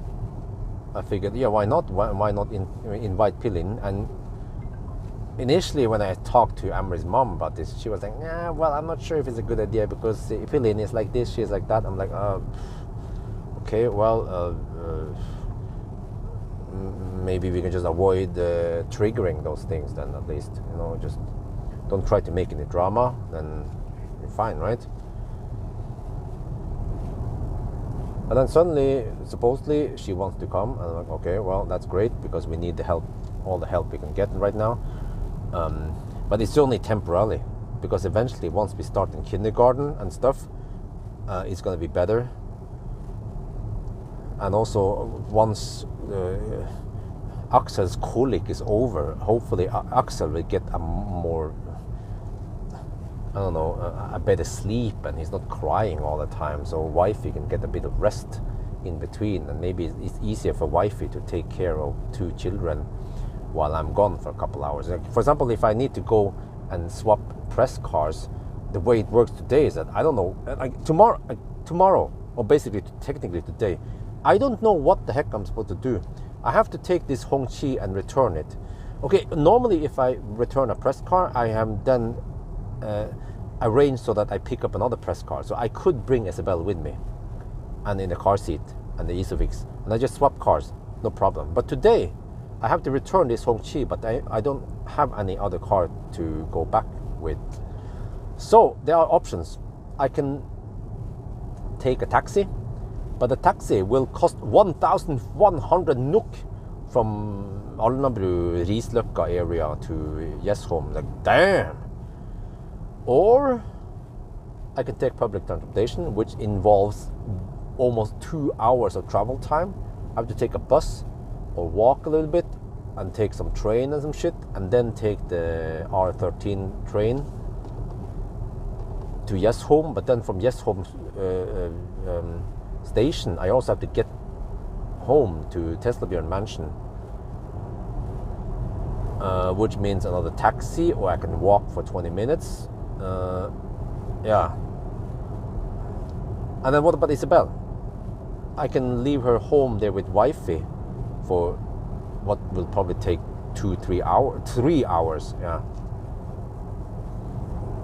I figured, yeah, why not invite Pilin? And initially when I talked to Amber's mom about this, she was like, yeah, well, I'm not sure if it's a good idea because Pilin is like this, she's like that. I'm like, okay, well, maybe we can just avoid triggering those things then, at least, you know, just don't try to make any drama, then you're fine, right? And then suddenly, supposedly, she wants to come, and I'm like, okay, well, that's great, because we need the help, all the help we can get right now. But it's only temporarily, because eventually, once we start in kindergarten and stuff, it's going to be better. And also, once Axel's colic is over, hopefully Axel will get a more, I don't know, a better sleep, and he's not crying all the time. So wifey can get a bit of rest in between, and maybe it's easier for wifey to take care of 2 children while I'm gone for a couple hours. Like, for example, if I need to go and swap press cars, the way it works today is that I don't know, like tomorrow, or basically technically today, I don't know what the heck I'm supposed to do. I have to take this Hongqi and return it. Okay, normally if I return a press car, I am then arranged so that I pick up another press car. So I could bring Isabel with me, and in the car seat, and the Isofix, and I just swap cars, no problem. But today, I have to return this Hongqi, but I don't have any other car to go back with. So there are options. I can take a taxi, but the taxi will cost 1,100 NOK from Alnabru, Risløkka area to Gjesholm. Like, damn! Or I can take public transportation, which involves almost 2 hours of travel time. I have to take a bus or walk a little bit and take some train and some shit, and then take the R13 train to Gjesholm. But then from Gjesholm station, I also have to get home to Teslabjørn Mansion, which means another taxi, or I can walk for 20 minutes. Yeah. And then what about Isabel? I can leave her home there with wifey for what will probably take 3 hours, yeah.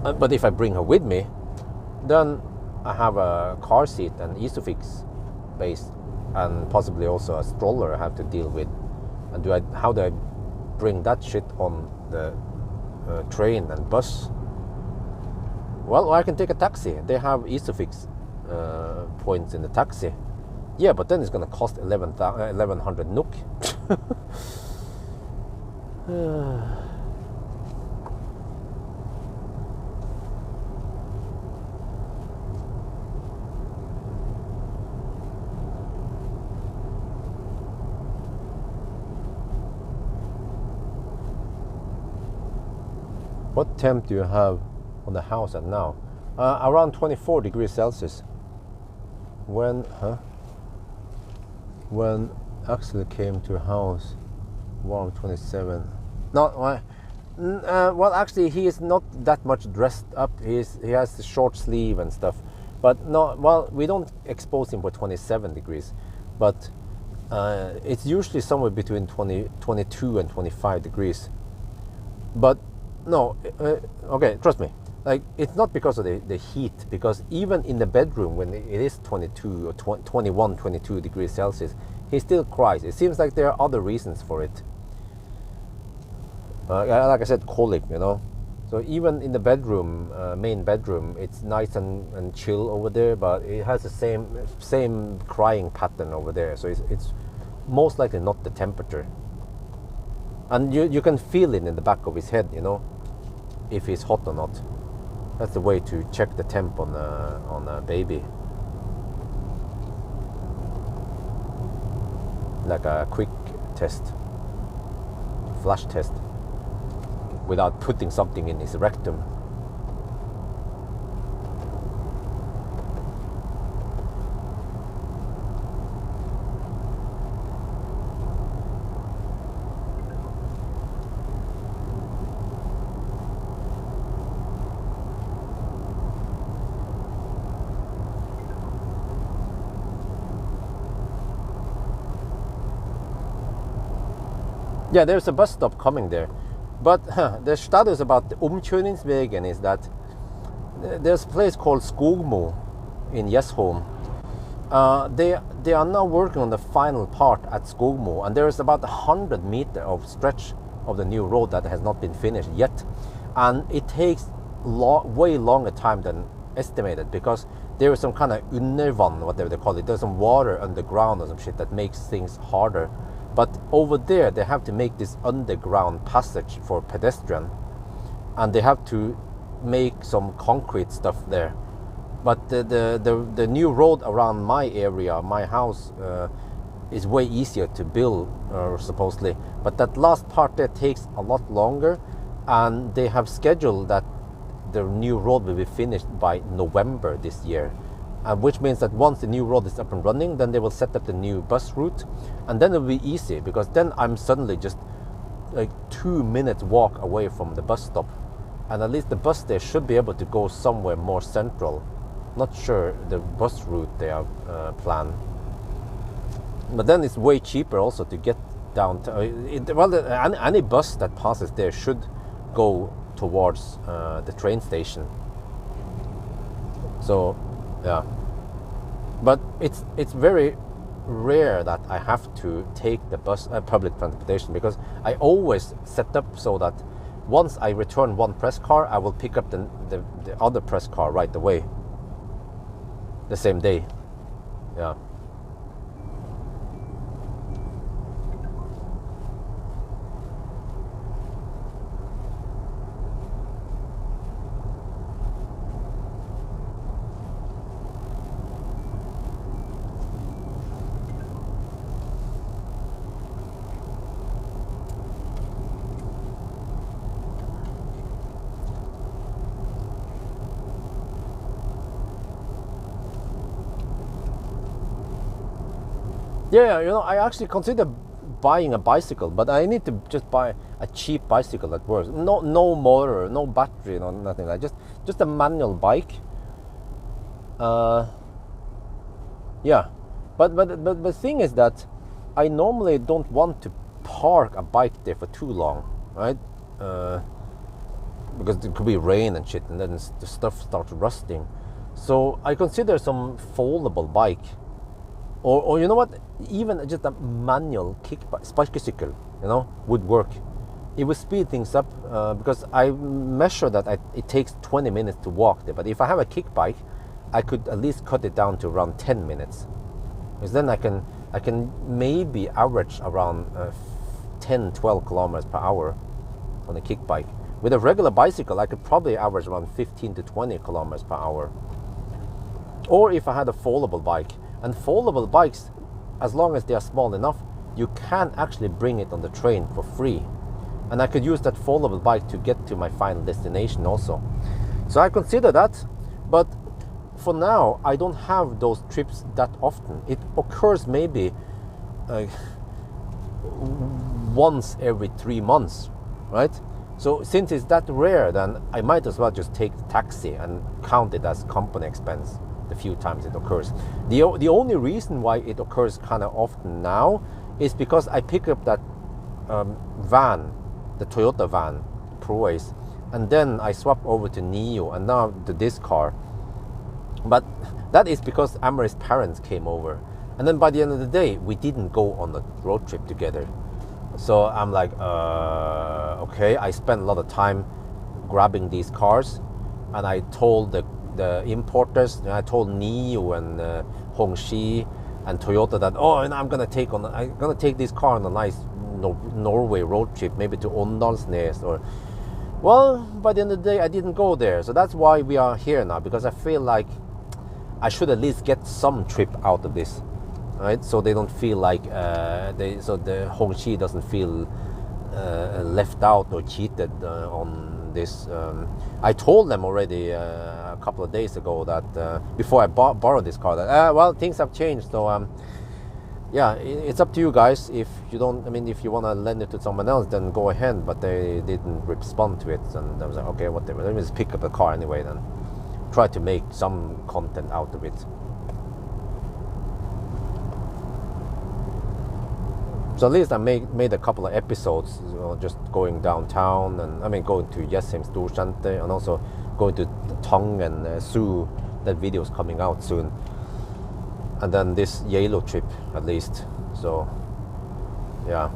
But if I bring her with me, then I have a car seat and Isofix base, and possibly also a stroller I have to deal with. And how do I bring that shit on the train and bus? Well, I can take a taxi. They have Isofix points in the taxi. Yeah, but then it's going to cost 1,100 NOK. What temp do you have on the house at now? Around 24 degrees Celsius. When actually came to a house. Wow, 27. No, well, actually, he is not that much dressed up. He has the short sleeve and stuff. But no, well, we don't expose him for 27 degrees. But it's usually somewhere between 22 and 25 degrees. But no, okay, trust me. Like, it's not because of the heat, because even in the bedroom when it is 22 or 21, 22 degrees Celsius, he still cries. It seems like there are other reasons for it. Like I said, colic, you know. So even in the bedroom, main bedroom, it's nice and chill over there, but it has the same crying pattern over there. So it's most likely not the temperature. And you can feel it in the back of his head, you know, if he's hot or not. That's the way to check the temp on a baby. Like a quick test, flash test, without putting something in his rectum. Yeah, there's a bus stop coming there. But the status about the omkjøringsvegen is that there's a place called Skogmo in Gjesholm. They are now working on the final part at Skogmo, and there is about 100 meters of stretch of the new road that has not been finished yet. And it takes way longer time than estimated, because there is some kind of undervann, whatever they call it. There's some water underground or some shit that makes things harder. But over there, they have to make this underground passage for pedestrian, and they have to make some concrete stuff there. But the new road around my area, my house, is way easier to build, supposedly. But that last part there takes a lot longer, and they have scheduled that the new road will be finished by November this year. Which means that once the new road is up and running, then they will set up the new bus route, and then it will be easy, because then I'm suddenly just like 2 minutes walk away from the bus stop, and at least the bus there should be able to go somewhere more central. Not sure the bus route they have planned, but then it's way cheaper also to get down to, any bus that passes there should go towards the train station. So yeah, but it's very rare that I have to take the bus, public transportation, because I always set up so that once I return one press car, I will pick up the other press car right away, the same day. Yeah. Yeah, you know, I actually consider buying a bicycle, but I need to just buy a cheap bicycle that works. No motor, no battery, no nothing like that. Just a manual bike. Yeah, but the thing is that I normally don't want to park a bike there for too long, right? Because it could be rain and shit, and then the stuff starts rusting. So I consider some foldable bike. Or you know what, even just a manual sparkesykkel, you know, would work. It would speed things up, because I measure that it takes 20 minutes to walk there. But if I have a kick bike, I could at least cut it down to around 10 minutes. Because then I can maybe average around 10-12 kilometers per hour on a kick bike. With a regular bicycle, I could probably average around 15 to 20 kilometers per hour. Or if I had a foldable bike. And foldable bikes, as long as they are small enough, you can actually bring it on the train for free. And I could use that foldable bike to get to my final destination also. So I consider that, but for now, I don't have those trips that often. It occurs maybe once every 3 months, right? So since it's that rare, then I might as well just take the taxi and count it as company expense the few times it occurs. The only reason why it occurs kind of often now is because I pick up that van, the Toyota van, ProAce, and then I swap over to Neo, and now to this car. But that is because Ameri's parents came over, and then by the end of the day, we didn't go on a road trip together. So I'm like, okay, I spent a lot of time grabbing these cars, and I told the importers, I told Neo and Hongqi and Toyota that, and I'm gonna take this car on a nice Norway road trip, maybe to Åndalsnes or. Well, by the end of the day, I didn't go there, so that's why we are here now, because I feel like I should at least get some trip out of this. Right, so they don't feel like so the Hongqi doesn't feel left out or cheated on this. I told them already a couple of days ago that before I borrowed this car, that well, things have changed. So yeah, it's up to you guys. If you don't, if you want to lend it to someone else, then go ahead. But they didn't respond to it, and I was like, okay, whatever. Let me just pick up the car anyway, then try to make some content out of it. So at least I made a couple of episodes, just going downtown, and going to Jessheim Storsenter, and also going to Tong and Su. That video is coming out soon. And then this Geilo trip, at least. So, yeah.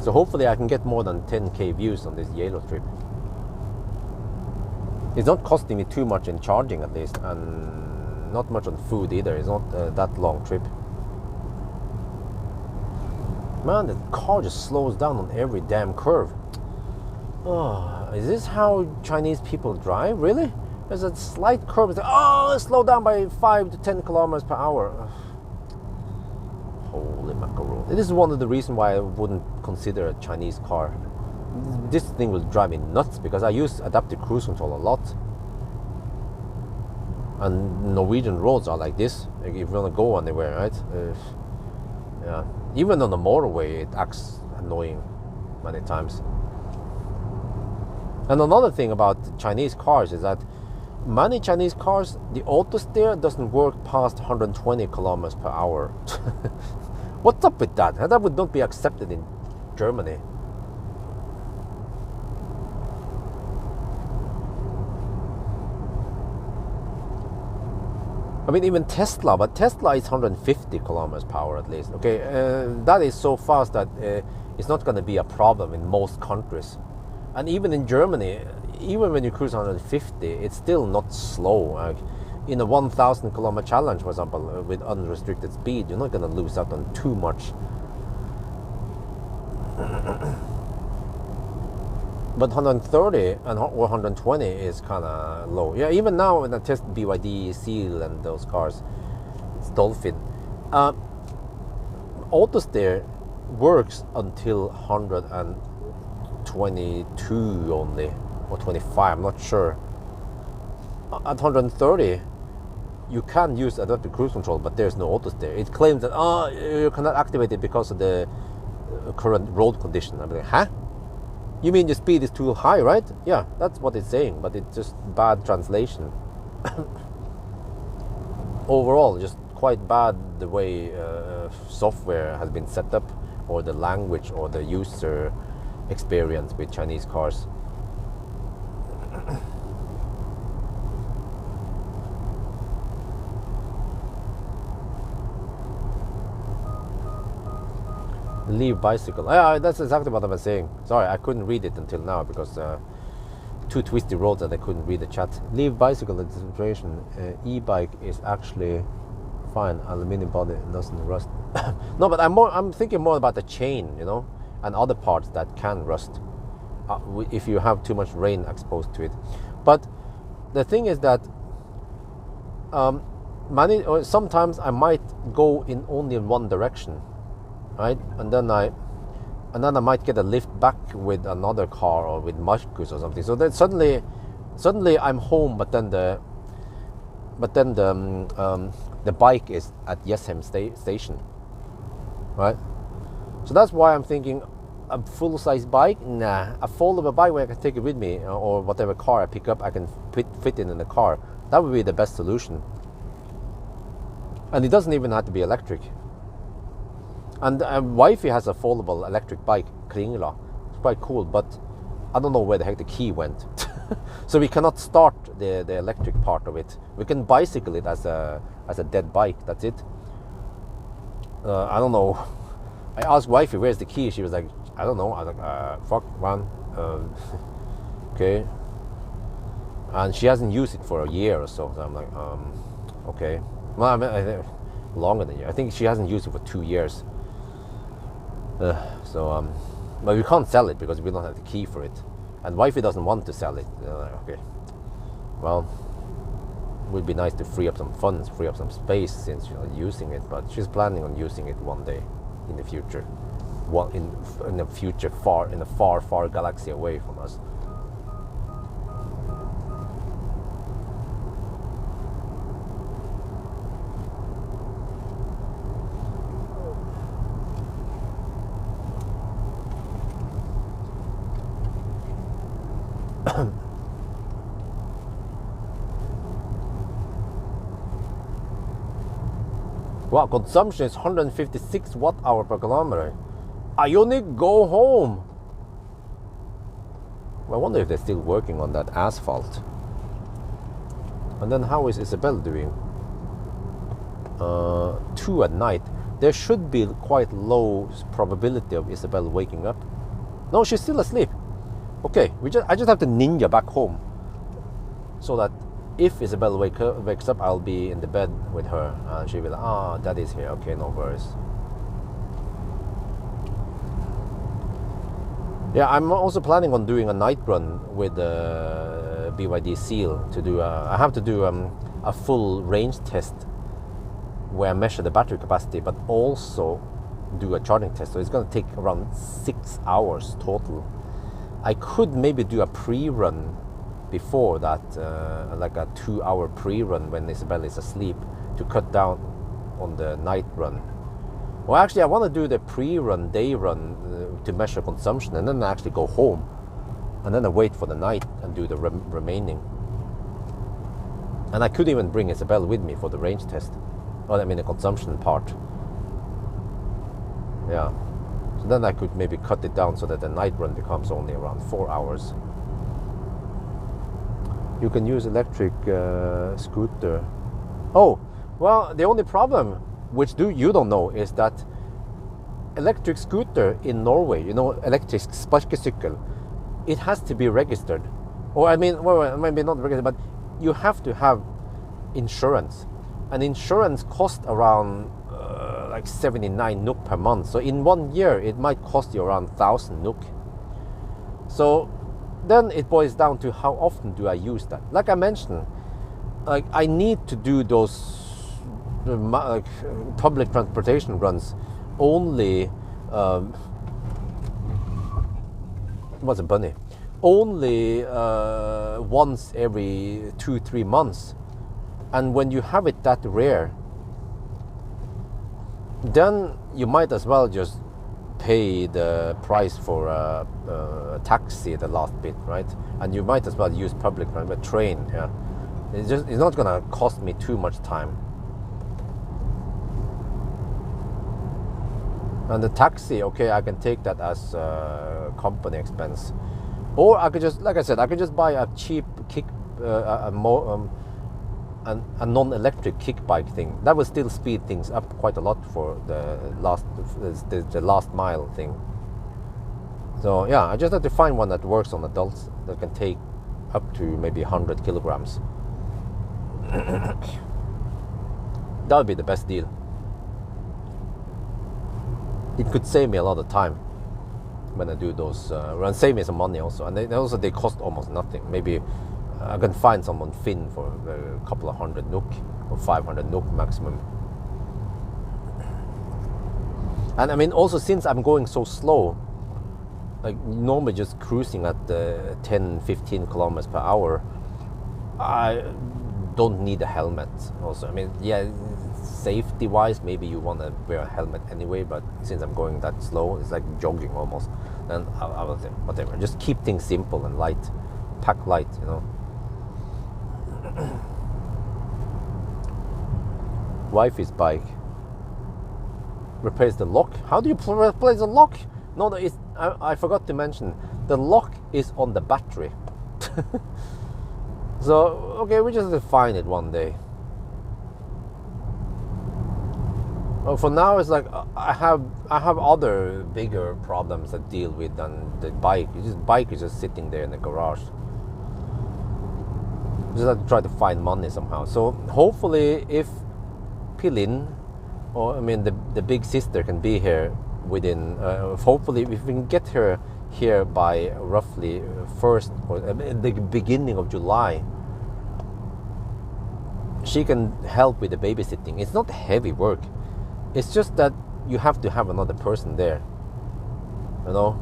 So hopefully I can get more than 10k views on this Geilo trip. It's not costing me too much in charging, at least, and not much on food either. It's not that long trip. Man, the car just slows down on every damn curve. Oh, is this how Chinese people drive? Really? There's a slight curve. It's like, slow down by 5 to 10 kilometers per hour. Holy macaron. This is one of the reasons why I wouldn't consider a Chinese car. This thing will drive me nuts, because I use adaptive cruise control a lot, and Norwegian roads are like this. Like, if you want to go anywhere, right? Yeah, even on the motorway it acts annoying many times. And another thing about Chinese cars is that many Chinese cars, the auto steer doesn't work past 120 kilometers per hour. What's up with that? That would not be accepted in Germany. Even Tesla, but Tesla is 150 kilometers per hour at least. Okay, that is so fast that it's not going to be a problem in most countries. And even in Germany, even when you cruise 150, it's still not slow. In a 1,000 kilometer challenge, for example, with unrestricted speed, you're not going to lose out on too much. But 130 or 120 is kind of low. Yeah, even now when I test BYD, Seal, and those cars, it's Dolphin. Auto steer works until 122 only, or 25. I'm not sure. At 130, you can use adaptive cruise control, but there's no auto steer. It claims that you cannot activate it because of the current road condition. I'm like, huh? You mean the speed is too high, right? Yeah, that's what it's saying, but it's just bad translation. Overall, just quite bad the way software has been set up, or the language, or the user experience with Chinese cars. Leave bicycle. Yeah, that's exactly what I was saying. Sorry, I couldn't read it until now because two twisty roads that I couldn't read the chat. Leave bicycle at situation. E-bike is actually fine. Aluminium body doesn't rust. No, but I'm thinking more about the chain, and other parts that can rust if you have too much rain exposed to it. But the thing is that sometimes I might go in only in one direction. Right, and then I might get a lift back with another car or with Marcus or something. So then suddenly suddenly I'm home, but then the bike is at Yeshem station, right? So that's why I'm thinking a full-size bike, nah. A foldable bike where I can take it with me, or whatever car I pick up, I can fit in the car. That would be the best solution. And it doesn't even have to be electric. And wifey has a foldable electric bike, Kringla. It's quite cool, but I don't know where the heck the key went. So we cannot start the electric part of it. We can bicycle it as a dead bike, that's it. I don't know. I asked wifey, where's the key? She was like, I don't know. I was like, fuck, man. Okay. And she hasn't used it for a year or so. So I'm like, okay. Well, I mean, I think longer than a year. I think she hasn't used it for 2 years. But we can't sell it because we don't have the key for it. And wifey doesn't want to sell it. Okay. Well, it would be nice to free up some funds, free up some space since you're not using it. But she's planning on using it one day in the future. In the future, in a far galaxy away from us. Wow, consumption is 156 watt-hour per kilometer. Ionic, go home! I wonder if they're still working on that asphalt. And then how is Isabel doing? 2 at night. There should be quite low probability of Isabel waking up. No, she's still asleep. Okay, I just have to ninja back home, so that if Isabel wakes up, I'll be in the bed with her, and she'll be like, Daddy's here. Okay, no worries. Yeah, I'm also planning on doing a night run with the BYD Seal to do. I have to do a full range test where I measure the battery capacity, but also do a charging test. So it's going to take around 6 hours total. I could maybe do a pre-run before that, like a 2-hour pre-run when Isabel is asleep, to cut down on the night run. Well, actually, I want to do the pre-run, day run, to measure consumption, and then actually go home, and then I wait for the night and do the remaining. And I could even bring Isabel with me for the range test. Well, I mean the consumption part. Yeah. So then I could maybe cut it down so that the night run becomes only around 4 hours. You can use electric scooter. Oh, well, the only problem, which you don't know, is that electric scooter in Norway, electric sparkesykkel, it has to be registered. Or I mean, well, maybe not registered, but you have to have insurance. And insurance costs around like 79 NOK per month. So in 1 year, it might cost you around 1,000 NOK. So then it boils down to how often do I use that. Like I mentioned, like I need to do those public transportation runs only. What's a bunny? Only once every 2-3 months. And when you have it that rare, then you might as well just pay the price for a taxi the last bit, right? And you might as well use public transport, train. Yeah, it's not gonna cost me too much time. And the taxi, okay, I can take that as company expense, or I could just, like I said, I could just buy a cheap a non-electric kick bike thing. That will still speed things up quite a lot for the last mile thing. So yeah, I just have to find one that works on adults, that can take up to maybe 100 kilograms. That would be the best deal. It could save me a lot of time when I do those, and save me some money also. And they cost almost nothing. Maybe I can find someone Finn for a couple of 100 NOK or 500 NOK maximum. And I mean, also since I'm going so slow, like normally just cruising at 10-15 kilometers per hour, I don't need a helmet also. I mean, yeah, safety wise maybe you want to wear a helmet anyway, but since I'm going that slow, it's like jogging almost, then I will say whatever, just keep things simple and light, pack light, you know. Wifey's bike, replace the lock. How do you replace the lock? No, I forgot to mention, the lock is on the battery. So okay, we just have to find it one day. Well, for now it's like I have other bigger problems to deal with than the bike. Bike is just sitting there in the garage. Just have to try to find money somehow. So hopefully if Pilin, or I mean the big sister, can be here within hopefully if we can get her here by roughly first or the beginning of July, she can help with the babysitting. It's not heavy work, it's just that you have to have another person there, you know,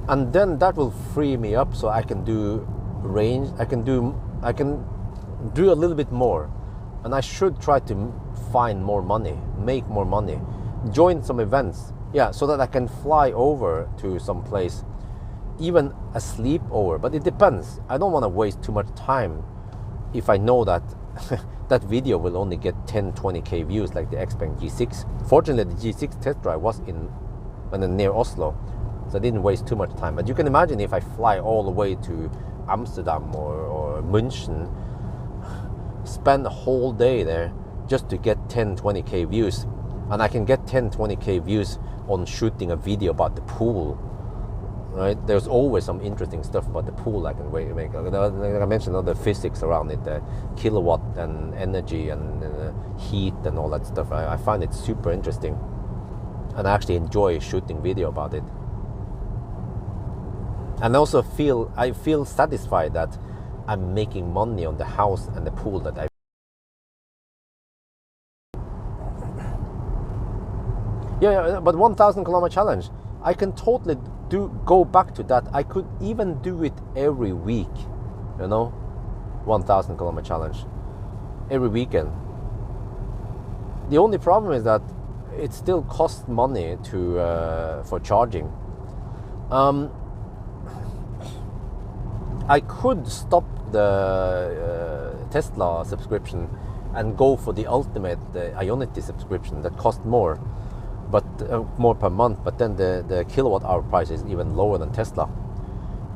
and then that will free me up so I can do range, I can do a little bit more, and I should try to find more money, make more money, join some events, yeah, so that I can fly over to some place, even a sleepover. But it depends. I don't want to waste too much time if I know that that video will only get 10-20k views like the Xpeng G6. Fortunately, the G6 test drive was near Oslo, so I didn't waste too much time. But you can imagine if I fly all the way to Amsterdam or München, spend a whole day there just to get 10-20k views, and I can get 10-20k views on shooting a video about the pool, right? There's always some interesting stuff about the pool I can make. Like I mentioned, all the physics around it, the kilowatt and energy and heat and all that stuff. I find it super interesting, and I actually enjoy shooting video about it. And also I feel satisfied that I'm making money on the house and the pool that I. Yeah, but 1,000 kilometer challenge, I can totally go back to that. I could even do it every week, you know, 1,000 kilometer challenge every weekend. The only problem is that it still costs money for charging. I could stop the Tesla subscription and go for the ultimate Ionity subscription that costs more, but more per month, but then the kilowatt hour price is even lower than Tesla.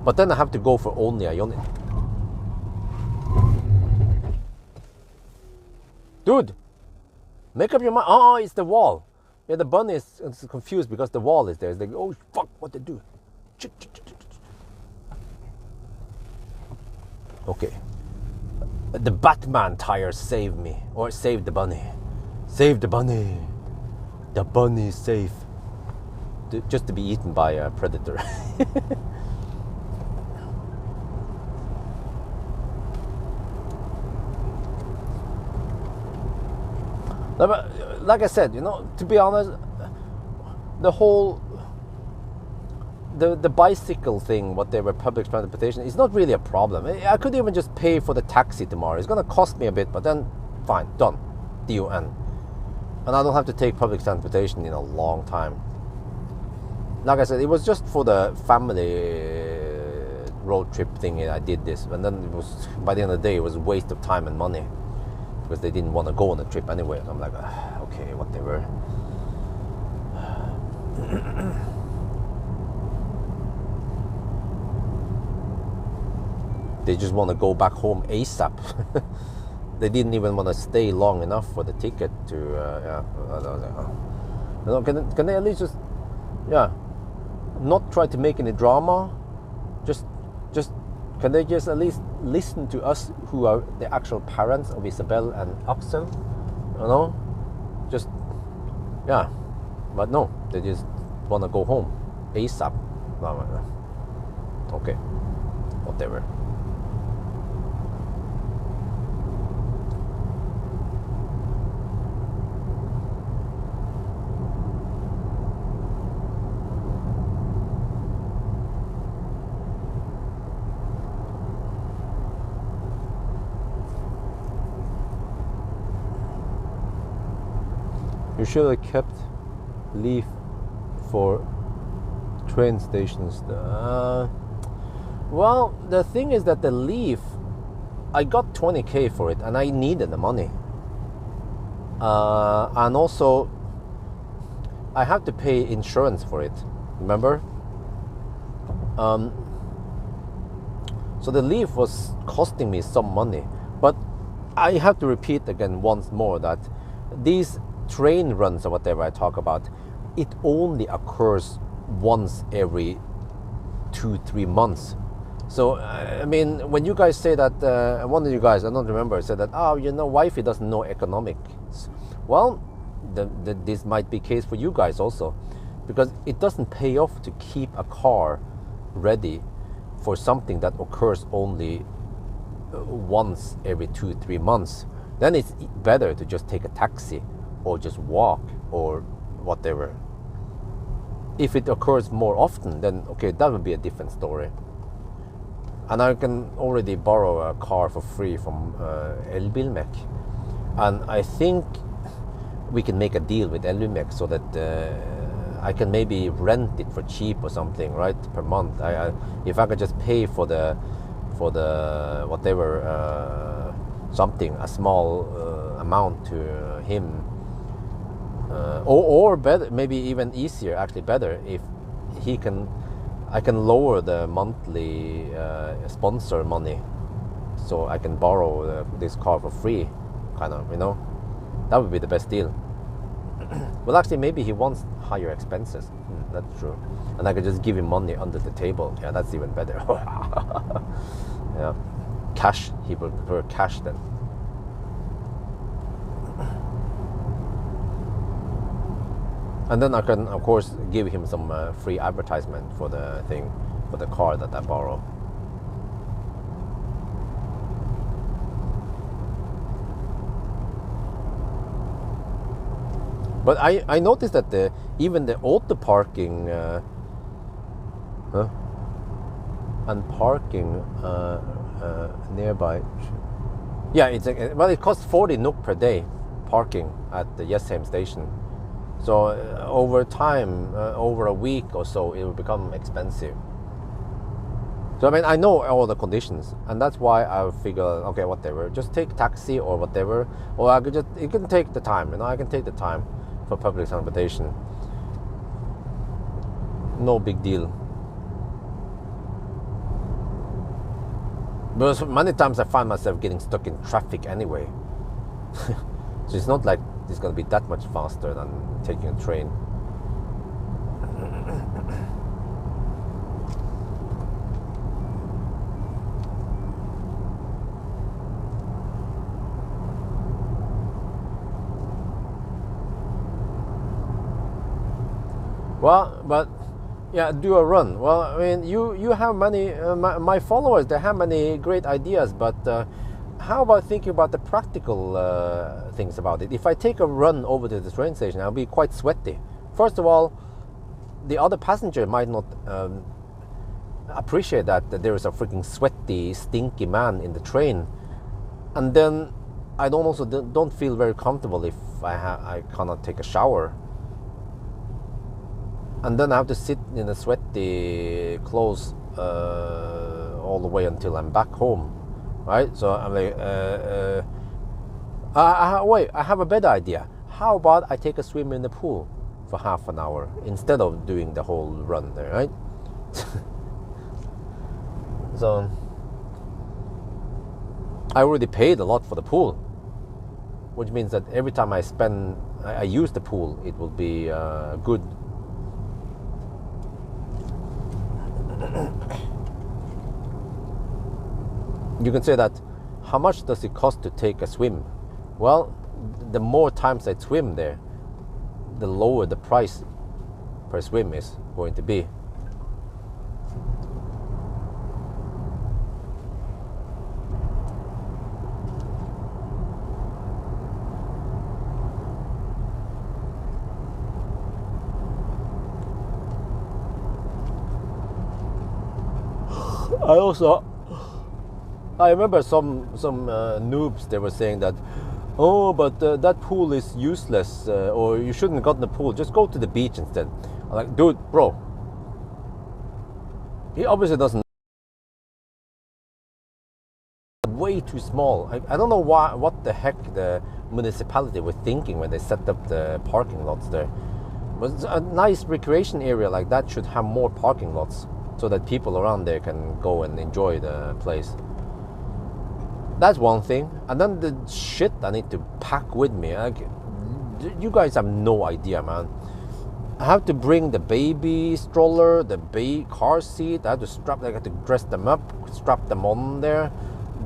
But then I have to go for only Ionity. Dude, make up your mind. Oh, it's the wall. Yeah, the bunny is confused because the wall is there. It's like, oh fuck, what they do? Okay. The Batman tires saved me, or saved the bunny. Save the bunny. The bunny is safe. Just to be eaten by a predator. Like I said, you know, to be honest, the whole the bicycle thing, whatever, public transportation, is not really a problem. I could even just pay for the taxi tomorrow. It's gonna cost me a bit, but then fine, done, done. And I don't have to take public transportation in a long time. Like I said, it was just for the family road trip thing I did this, and then it was, by the end of the day, it was a waste of time and money because they didn't want to go on the trip anyway. So I'm like, okay, whatever. They just want to go back home ASAP. They didn't even want to stay long enough for the ticket to, You know, can they at least just, not try to make any drama? Just, can they just at least listen to us who are the actual parents of Isabel and Axel? You know? Just, but no, they just want to go home ASAP. Okay, whatever. You should have kept leaf for train stations. Well, the thing is that the leaf, I got 20K for it, and I needed the money. And also, I have to pay insurance for it. Remember? So the leaf was costing me some money. But I have to repeat again once more that these train runs or whatever I talk about, it only occurs once every 2-3 months. So I mean, when you guys say that, one of you guys, I don't remember, said that, oh, you know, wifey doesn't know economics. Well, this might be case for you guys also, because it doesn't pay off to keep a car ready for something that occurs only once every 2-3 months. Then it's better to just take a taxi or just walk or whatever. If it occurs more often, then okay, that would be a different story. And I can already borrow a car for free from Elbilmek, and I think we can make a deal with Elbilmek so that I can maybe rent it for cheap or something, right, per month. If I could just pay for the whatever something, a small amount to him, or better, maybe even easier, actually better, if he can, I can lower the monthly sponsor money, so I can borrow this car for free, kind of, you know. That would be the best deal. Well, actually, maybe he wants higher expenses. That's true. And I could just give him money under the table. Yeah, that's even better. Yeah, cash. He would prefer cash then. And then I can, of course, give him some free advertisement for the thing, for the car that I borrow. But I noticed that even the auto parking and parking nearby, yeah, well, it costs 40 NOK per day parking at the Jessheim station. So over time, over a week or so, it will become expensive. So I mean, I know all the conditions, and that's why I figure, okay, whatever, just take taxi or whatever, or I could just, you can take the time, you know, I can take the time for public transportation. No big deal. But many times I find myself getting stuck in traffic anyway. So it's not like it's going to be that much faster than taking a train. Well, but yeah, do a run. Well, I mean, you have many, my followers, they have many great ideas, but how about thinking about the practical things about it? If I take a run over to the train station, I'll be quite sweaty. First of all, the other passenger might not appreciate that there is a freaking sweaty, stinky man in the train. And then I don't feel very comfortable if I cannot take a shower. And then I have to sit in the sweaty clothes all the way until I'm back home, right? So I'm like, wait, I have a better idea. How about I take a swim in the pool for half an hour instead of doing the whole run there, right? So I already paid a lot for the pool, which means that every time I use the pool, it will be good. You can say that, how much does it cost to take a swim? Well, the more times I swim there, the lower the price per swim is going to be. I remember some noobs, they were saying that, oh, but that pool is useless, or you shouldn't have gotten the pool. Just go to the beach instead. I'm like, dude, bro. He obviously doesn't. Way too small. I don't know what the heck the municipality were thinking when they set up the parking lots there. But a nice recreation area like that should have more parking lots so that people around there can go and enjoy the place. That's one thing. And then the shit I need to pack with me. Like, you guys have no idea, man. I have to bring the baby stroller, the car seat. I have to dress them up, strap them on there,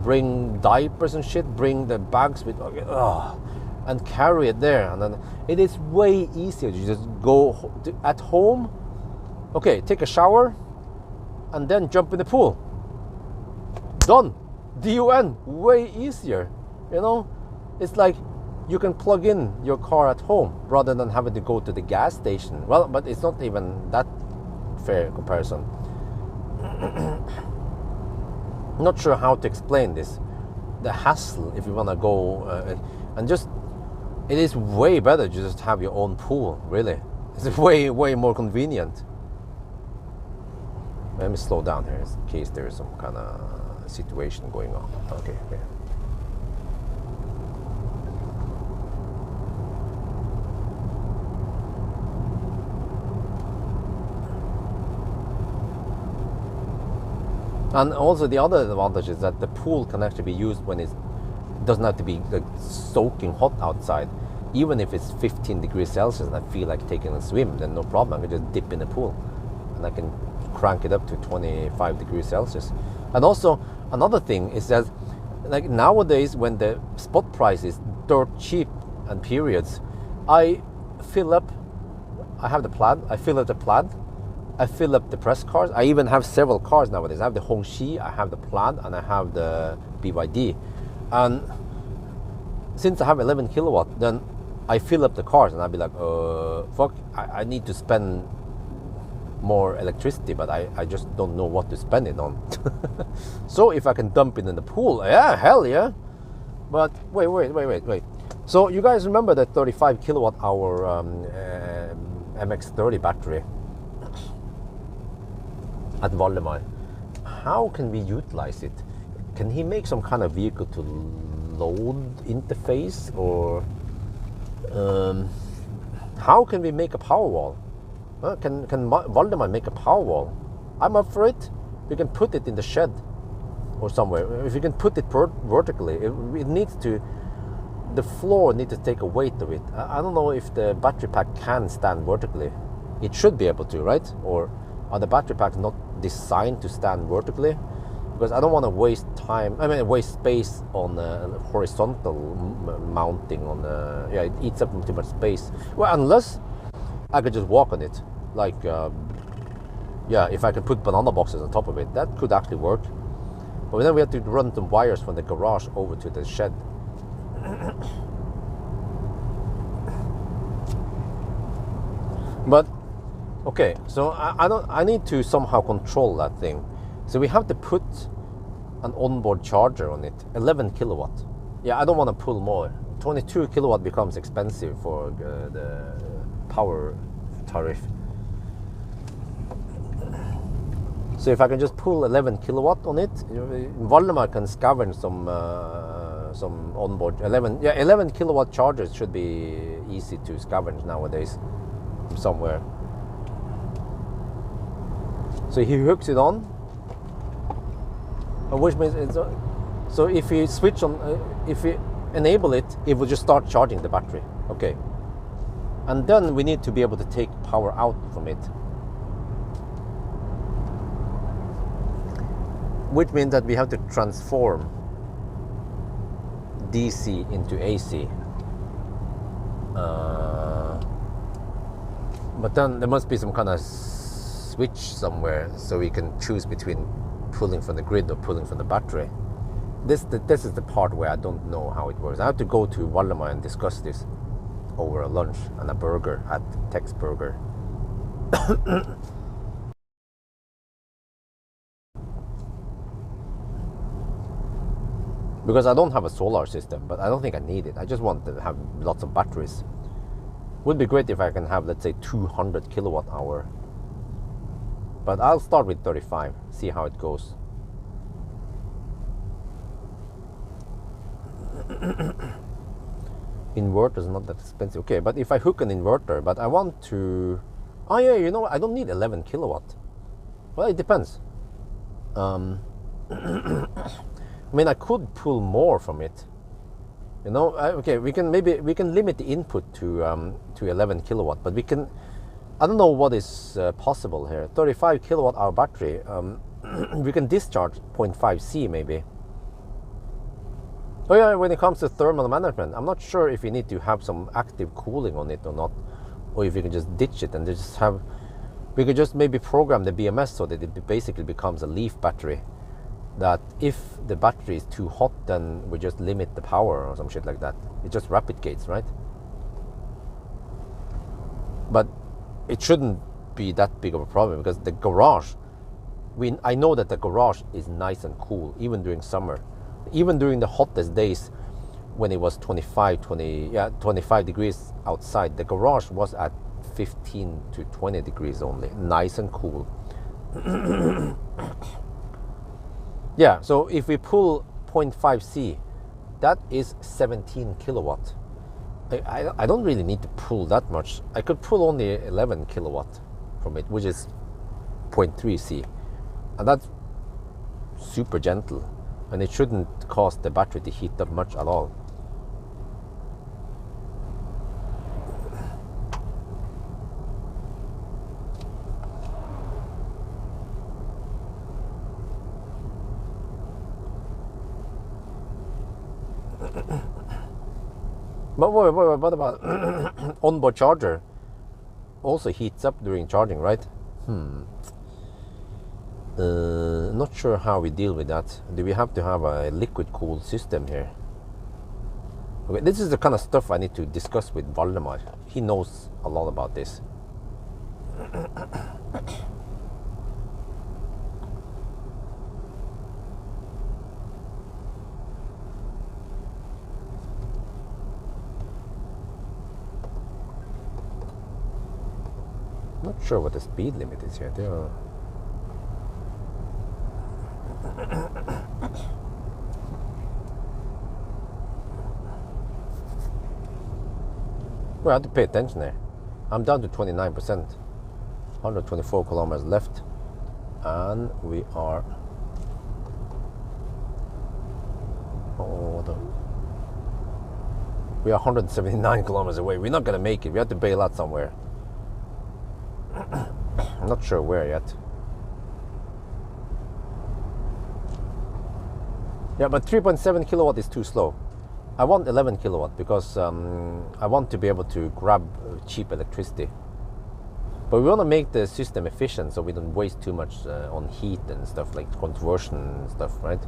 bring diapers and shit, bring the bags with, and carry it there. And then it is way easier to just go at home. Okay, take a shower, and then jump in the pool. Done. DUN. Way easier. You know, it's like you can plug in your car at home rather than having to go to the gas station. Well, but it's not even that fair comparison. Not sure how to explain this. The hassle if you want to go and just, it is way better to just have your own pool, really. It's way more convenient. Let me slow down here in case there is some kind of situation going on. Okay. And also the other advantage is that the pool can actually be used when it doesn't have to be like soaking hot outside. Even if it's 15 degrees Celsius and I feel like taking a swim, then no problem. I can just dip in the pool and I can crank it up to 25 degrees Celsius. And also another thing is that, like, nowadays when the spot price is dirt cheap and periods, I have the plaid, I fill up the plaid, I fill up the press cars. I even have several cars nowadays. I have the Hongqi, I have the plaid, and I have the BYD. And since I have 11 kilowatt, then I fill up the cars and I'll be like, fuck, I need to spend more electricity, but I just don't know what to spend it on. So if I can dump it in the pool, yeah, hell yeah. But wait. So you guys remember that 35 kilowatt hour MX30 battery at Valdemar? How can we utilize it? Can he make some kind of vehicle to load interface, or how can we make a power wall? Can Valdemar make a power wall? I'm up for it. We can put it in the shed or somewhere. If you can put it vertically, it needs to, the floor needs to take a weight of it. I don't know if the battery pack can stand vertically. It should be able to, right? Or are the battery packs not designed to stand vertically? Because I don't want to waste waste space on horizontal mounting on it eats up too much space. Well, unless I could just walk on it, like if I could put banana boxes on top of it, that could actually work. But then we have to run some wires from the garage over to the shed. But okay, so I need to somehow control that thing. So we have to put an onboard charger on it, 11 kilowatt. Yeah, I don't want to pull more. 22 kilowatt becomes expensive for the power tariff. So if I can just pull 11 kilowatt on it, Valdemar can scavenge some onboard 11 kilowatt chargers should be easy to scavenge nowadays from somewhere. So he hooks it on, which means so if you switch on, if you enable it, it will just start charging the battery. Okay, and then we need to be able to take power out from it, which means that we have to transform DC into AC. But then there must be some kind of switch somewhere so we can choose between pulling from the grid or pulling from the battery. This is the part where I don't know how it works. I have to go to Valdemar and discuss this over a lunch and a burger at Tex Burger. because I don't have a solar system, but I don't think I need it. I just want to have lots of batteries. Would be great if I can have, let's say, 200 kilowatt hour. But I'll start with 35, see how it goes. Inverter is not that expensive. Okay, but if I hook an inverter, but I want to... Oh yeah, you know, I don't need 11 kilowatt. Well, it depends. I mean, I could pull more from it. You know, okay, we can limit the input to 11 kilowatt, but we can... I don't know what is possible here. 35 kilowatt hour battery. We can discharge 0.5 C maybe. Oh yeah, when it comes to thermal management, I'm not sure if you need to have some active cooling on it or not, or if you can just ditch it and just have... We could just maybe program the BMS so that it basically becomes a leaf battery. That if the battery is too hot, then we just limit the power or some shit like that. It's just rapid gates, right? But it shouldn't be that big of a problem because the garage, I know that the garage is nice and cool even during summer. Even during the hottest days when it was 25 degrees outside, the garage was at 15 to 20 degrees only, nice and cool. Yeah, so if we pull 0.5 C, that is 17 kilowatt. I don't really need to pull that much. I could pull only 11 kilowatt from it, which is 0.3 C. And that's super gentle. And it shouldn't cause the battery to heat up much at all. But what about onboard charger? Also heats up during charging, right? Not sure how we deal with that. Do we have to have a liquid cooled system here? Okay, this is the kind of stuff I need to discuss with Valdemar. He knows a lot about this. Not sure what the speed limit is here. We have to pay attention there. I'm down to 29%, 124 kilometers left, and we are... we are 179 kilometers away. We're not gonna make it. We have to bail out somewhere. I'm not sure where yet. Yeah, but 3.7 kilowatt is too slow. I want 11 kilowatt because I want to be able to grab cheap electricity. But we want to make the system efficient so we don't waste too much on heat and stuff, like conversion and stuff, right?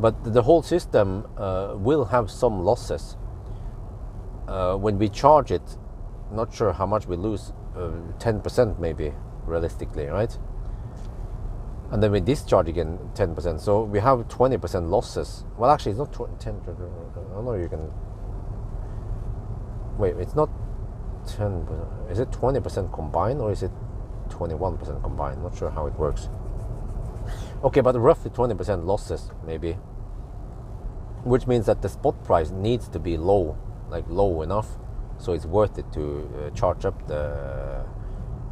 But the whole system will have some losses. When we charge it, not sure how much we lose, 10% maybe, realistically, right? And then we discharge again 10%, so we have 20% losses. Well, actually, it's not 10. I don't know. You can wait. It's not 10%. Is it 20% combined or is it 21% combined? Not sure how it works. Okay, but roughly 20% losses maybe, which means that the spot price needs to be low, like low enough, so it's worth it to charge up the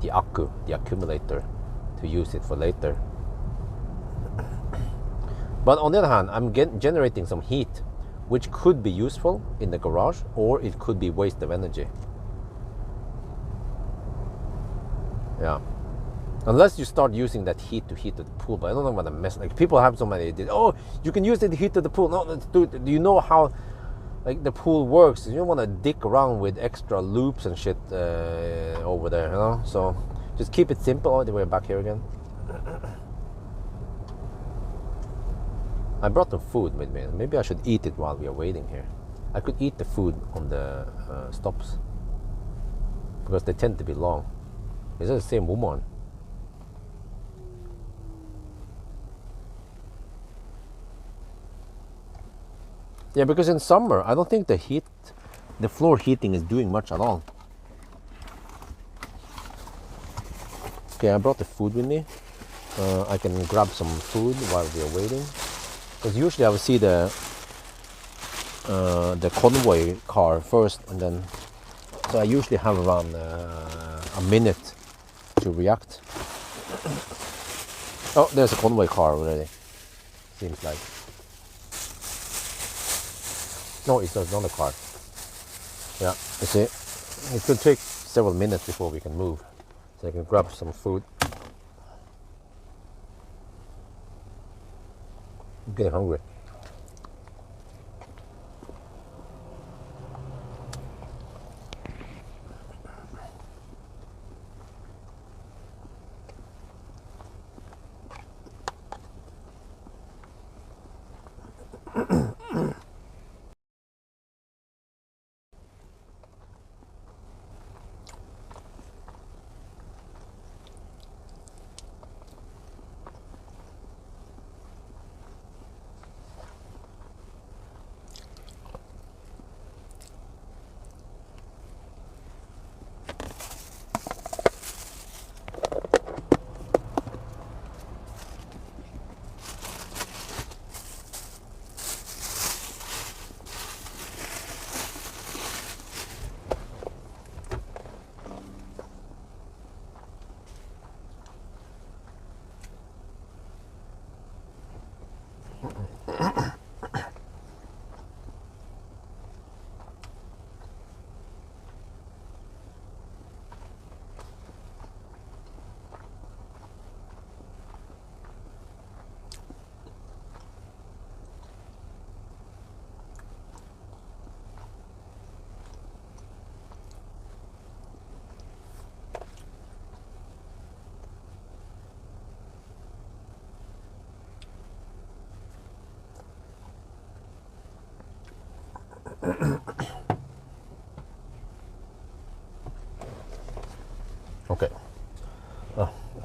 akku, the accumulator, to use it for later. But on the other hand, I'm generating some heat, which could be useful in the garage, or it could be waste of energy. Yeah. Unless you start using that heat to heat the pool, but I don't know what a mess. Like, people have so many ideas. Oh, you can use it to heat the pool. No, do you know how like the pool works? You don't want to dick around with extra loops and shit over there, you know? So just keep it simple. Oh, we're back here again. I brought some food with me. Maybe I should eat it while we are waiting here. I could eat the food on the stops because they tend to be long. Is it the same woman? Yeah, because in summer, I don't think the floor heating is doing much at all. Okay, I brought the food with me. I can grab some food while we are waiting. Because usually I will see the convoy car first, and then so I usually have around a minute to react. Oh, there's a convoy car already. Seems like. No, it's another car. Yeah, you see, it could take several minutes before we can move. So I can grab some food. I'm getting hungry. Okay.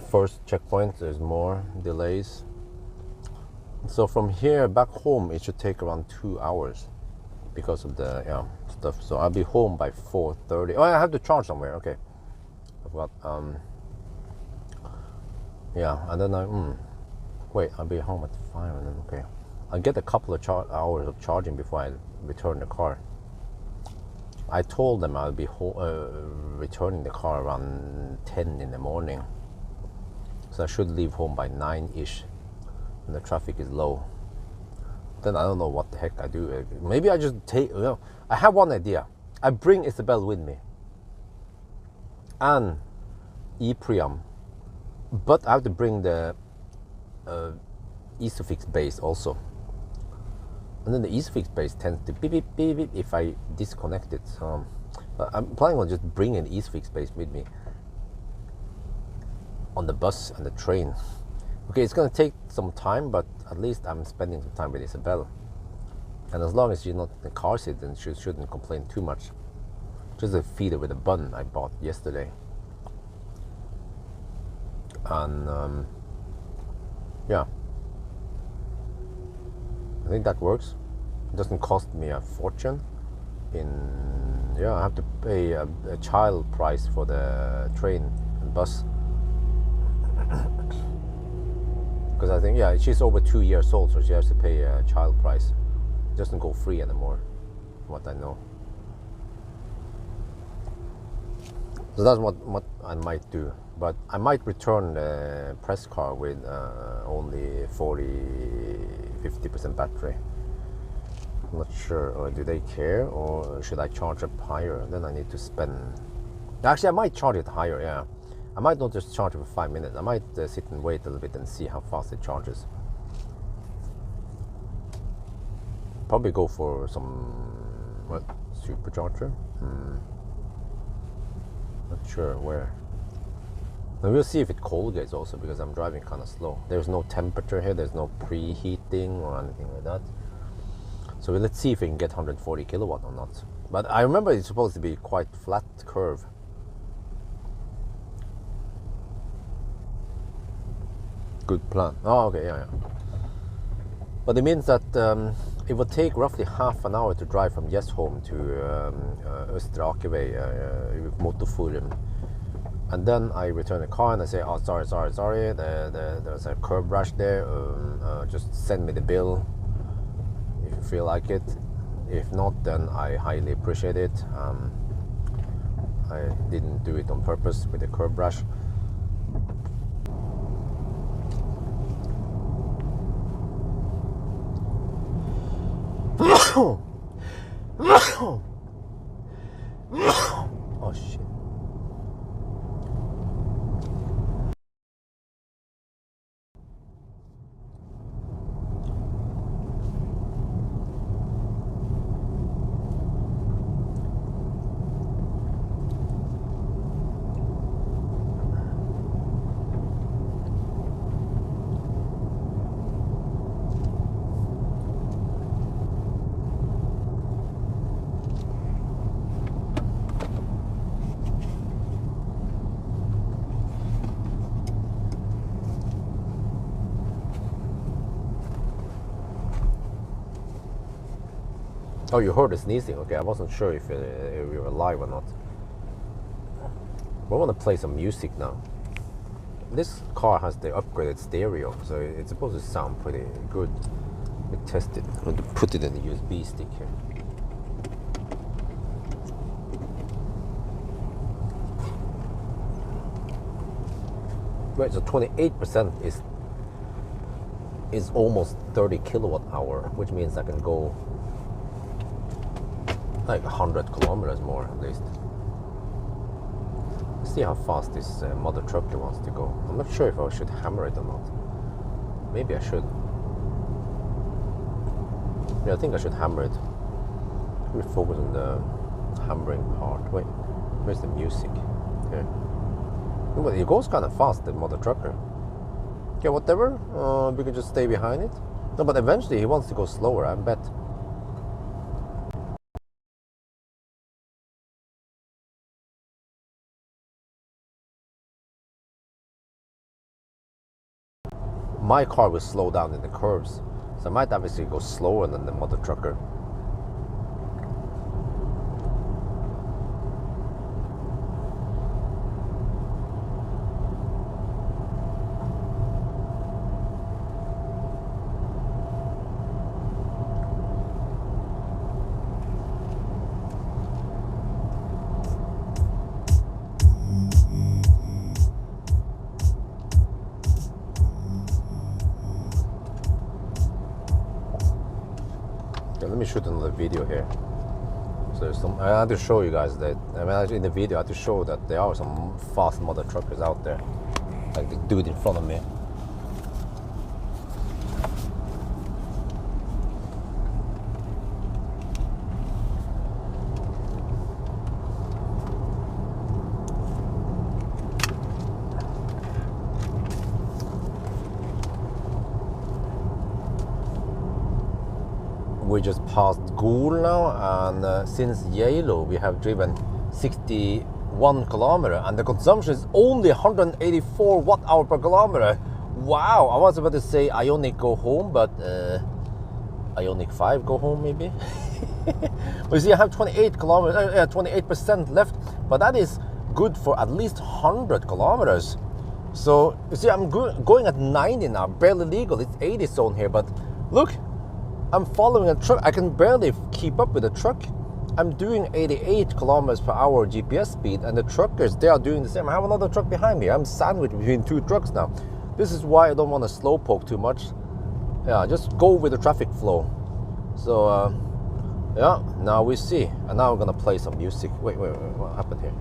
First checkpoint, there's more delays. So from here back home, it should take around 2 hours because of the stuff. So I'll be home by 4:30. Oh, I have to charge somewhere. Okay, I've got and then wait, I'll be home at 5, and then okay, I'll get a couple of hours of charging before I return the car. I told them I'll be returning the car around 10 in the morning, so I should leave home by 9-ish, and the traffic is low. Then I don't know what the heck I do. Maybe I just take, I have one idea. I bring Isabel with me and Priam, but I have to bring the Isofix base also. And then the Isofix base tends to beep, beep, beep, beep if I disconnect it. So I'm planning on just bringing the Isofix base with me on the bus and the train. Okay, it's going to take some time, but at least I'm spending some time with Isabel. And as long as she's not in the car seat, then she shouldn't complain too much. Just a feed her with a bun I bought yesterday. And yeah, I think that works. It doesn't cost me a fortune. I have to pay a child price for the train and bus. Because I think, she's over 2 years old, so she has to pay a child price. It doesn't go free anymore, from what I know. So that's what I might do. But I might return the press car with only 40-50% battery. I'm not sure, or do they care, or should I charge up higher? Then I need to spend... Actually, I might charge it higher, yeah. I might not just charge it for 5 minutes. I might sit and wait a little bit and see how fast it charges. Probably go for some supercharger. Not sure where. And we'll see if it colgates also, because I'm driving kind of slow. There's no temperature here. There's no preheating or anything like that. So let's see if we can get 140 kilowatt or not. But I remember it's supposed to be quite flat curve. Good plan. Oh, okay, yeah. But it means that It would take roughly half an hour to drive from Gjesholm to Østre Akervei, Motorforum. And then I return the car and I say, oh, sorry, there's a curb rash there, just send me the bill if you feel like it. If not, then I highly appreciate it. I didn't do it on purpose with the curb rash. Oh shit. Oh, you heard the sneezing? Okay, I wasn't sure if we were live or not. I want to play some music now. This car has the upgraded stereo, so it's supposed to sound pretty good. We tested. I'm going to put it in the USB stick here. Right, so 28% is almost 30 kilowatt hour, which means I can go like 100 kilometers more at least. Let's see how fast this mother trucker wants to go. I'm not sure if I should hammer it or not. Maybe I should. Yeah, I think I should hammer it. Let me focus on the hammering part. Wait, where's the music? Here. Well, it goes kind of fast, the mother trucker. Okay, whatever. We can just stay behind it. No, but eventually he wants to go slower, I bet. My car will slow down in the curves, so I might obviously go slower than the mother trucker. Let me shoot another video here. So there's some, I had to show you guys that, I mean, in the video I had to show that there are some fast mother truckers out there, like the dude in front of me. We just passed Geilo now, and since Geilo we have driven 61 kilometers, and the consumption is only 184 watt-hour per kilometer. Wow, I was about to say Ioniq go home, but Ioniq 5 go home maybe. We see I have 28% left, but that is good for at least 100 kilometers. So you see I'm going at 90 now, barely legal. It's 80 zone here, but look, I'm following a truck. I can barely keep up with the truck. I'm doing 88 kilometers per hour GPS speed, and the truckers, they are doing the same. I have another truck behind me. I'm sandwiched between two trucks now. This is why I don't want to slowpoke too much. Yeah, just go with the traffic flow. So, yeah, now we see. And now I'm gonna play some music. Wait, what happened here?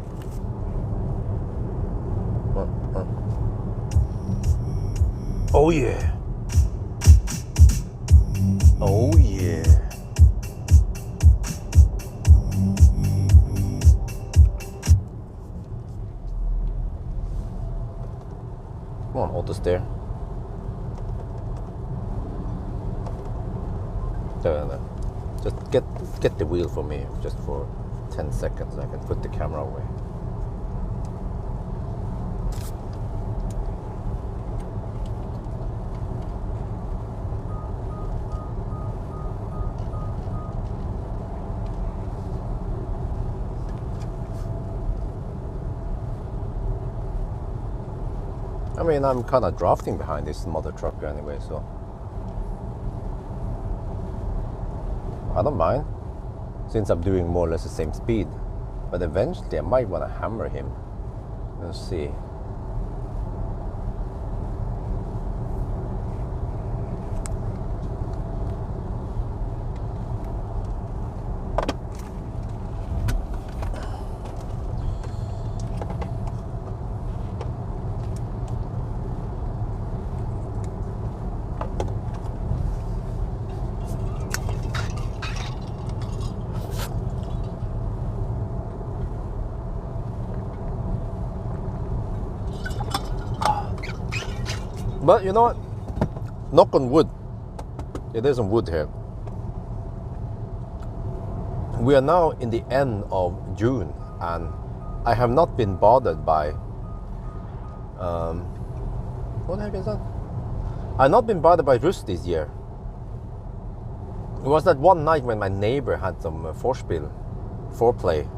Oh yeah. Oh yeah. Come on, auto steer. No. Just get the wheel for me just for 10 seconds. I can put the camera away. mean, I'm kind of drafting behind this mother trucker anyway, so I don't mind, since I'm doing more or less the same speed. But eventually I might want to hammer him. Let's see. But you know what? Knock on wood. Yeah, there's some wood here. We are now in the end of June, and I have not been bothered by what the heck is that? I've not been bothered by rust this year. It was that one night when my neighbor had some foreplay.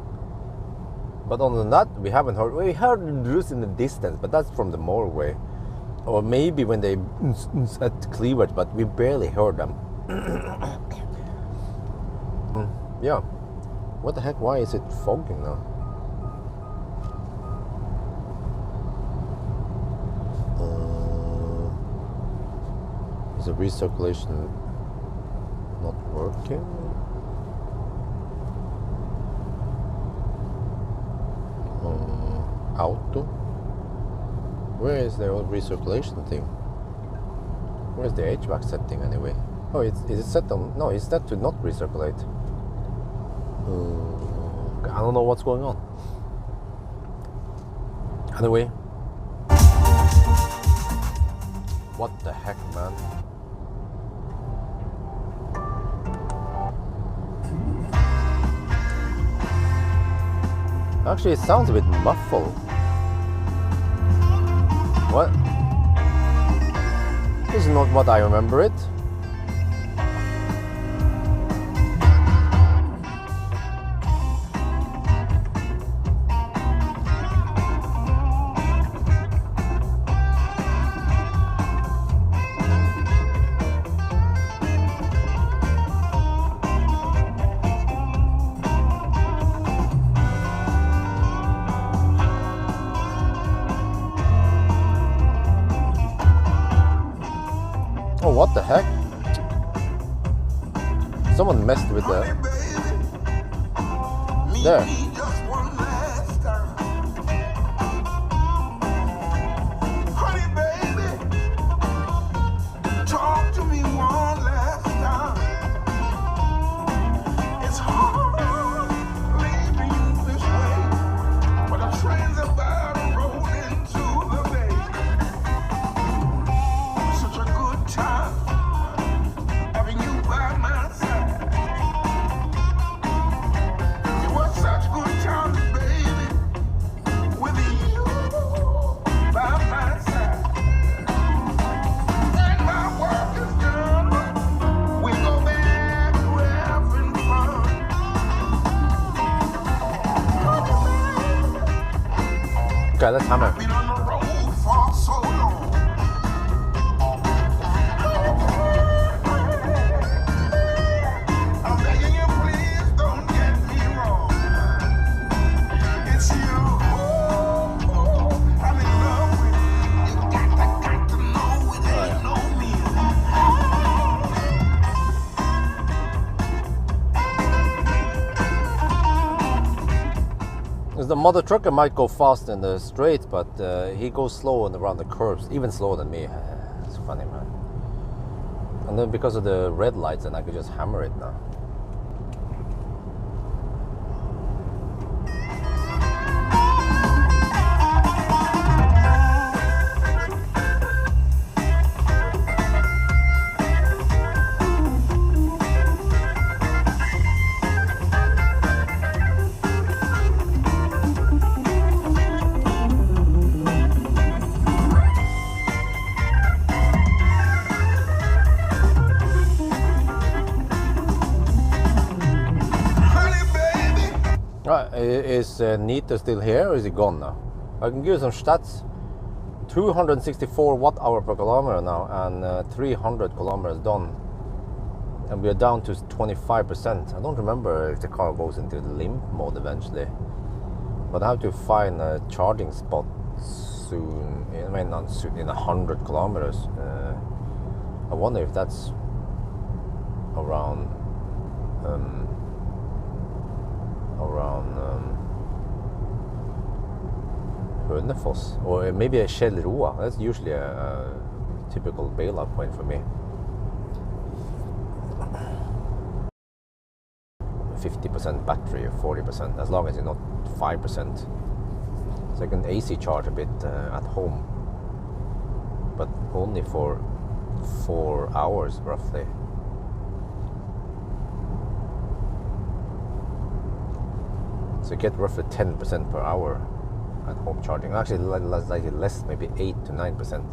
But other than that, we haven't heard. We heard rust in the distance, but that's from the motorway. Or maybe when they at cleavage, but we barely heard them. Yeah. What the heck? Why is it fogging now? Is the recirculation not working? Auto? Where is the old recirculation thing? Where's the HVAC setting anyway? Oh, is it set on? No, it's set to not recirculate. I don't know what's going on. Anyway. What the heck, man? Actually, it sounds a bit muffled. What? This is not what I remember it. Oh, what the heck? Someone messed with the... There. Okay, let's hammer. The mother trucker might go fast in the straight, but he goes slow and around the curves, even slower than me. It's funny, man. And then because of the red lights, and I could just hammer it now. Is Nita still here, or is he gone now? I can give you some stats. 264 watt-hour per kilometer now, and 300 kilometers done, and we are down to 25%. I don't remember if the car goes into the limp mode eventually, but I have to find a charging spot soon. I mean, not soon, in 100 kilometers. I wonder if that's around Hønefoss, or maybe a Kjellroa. That's usually a typical bailout point for me. 50% battery or 40%, as long as it's not 5%. So I can AC charge a bit at home, but only for 4 hours roughly. So you get roughly 10% per hour at home charging. Actually, like less, maybe 8 to 9%.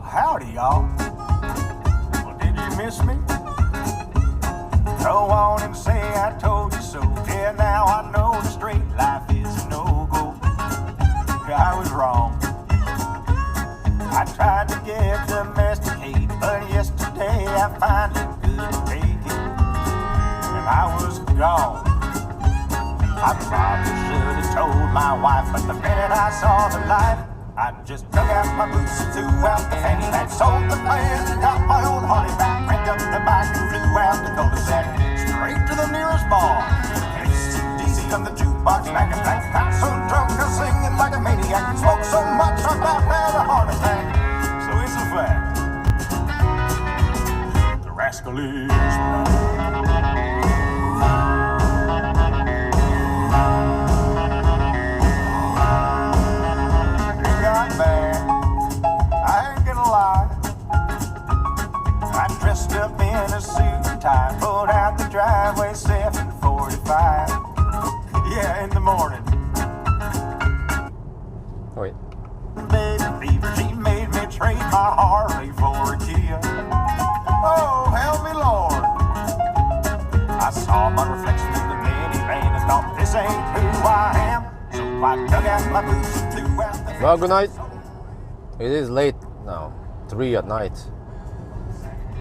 Howdy, y'all. Well, did you miss me? Go on and say I told you so. Yeah, now I know the straight life is a no-go. Yeah, I was wrong. I tried to get domesticated, but yesterday I finally couldn't take it, and I was gone. I probably should have told my wife, but the minute I saw the light, I just took out my boots and threw out the fanny pack, sold the plans and got my old Harley back, cranked up the bike and flew out the cul-de-sac, straight to the nearest bar. AC/DC on the jukebox, back and back, got so drunk I was singing like a maniac, smoked so much I about had a heart attack. So it's a fact, the rascal is right. Up in a suit and tie, pulled out the driveway 7:45. Yeah, in the morning. Oh, wait. Baby fever, she made me trade my Harley for a Kia. Oh, help me, Lord. I saw my reflection in the minivan and thought, this ain't who I am. So I dug out my boots and threw out the... Well, good night. It is late now, 3 at night.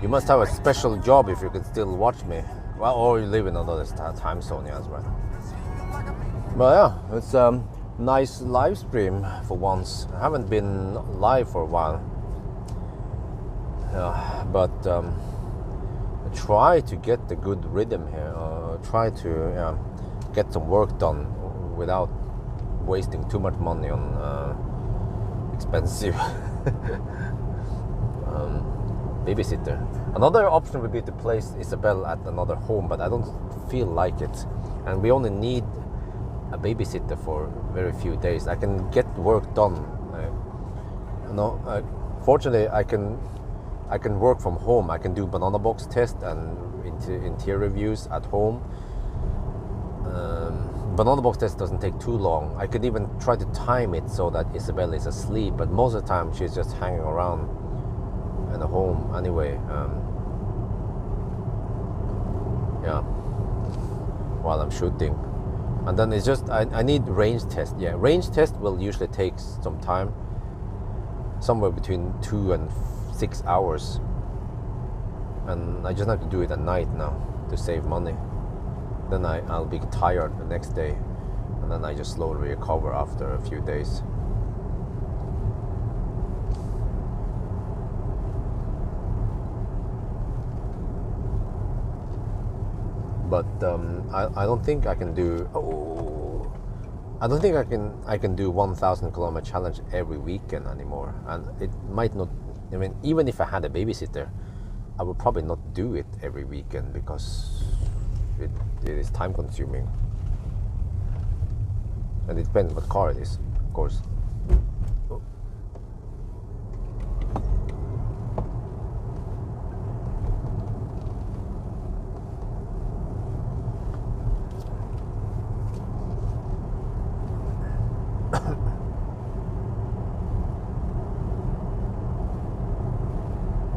You must have a special job if you can still watch me. Well, or you live in another time zone, yeah, that's right. But yeah, it's a nice live stream for once. I haven't been live for a while. But I try to get the good rhythm here. Try to get some work done without wasting too much money on expensive babysitter. Another option would be to place Isabel at another home, but I don't feel like it. And we only need a babysitter for very few days. I can get work done. Fortunately, I can work from home. I can do banana box test and interior reviews at home. Banana box test doesn't take too long. I could even try to time it so that Isabel is asleep, but most of the time she's just hanging around in the home anyway. While I'm shooting, and then it's just I need range test. Yeah, range test will usually take some time, somewhere between 2 and 6 hours, and I just have to do it at night now to save money. then I'll be tired the next day, and then I just slowly recover after a few days. But I don't think I can do. I don't think I can do 1,000 kilometer challenge every weekend anymore, and it might not. I mean, even if I had a babysitter, I would probably not do it every weekend because it is time consuming, and it depends what car it is, of course.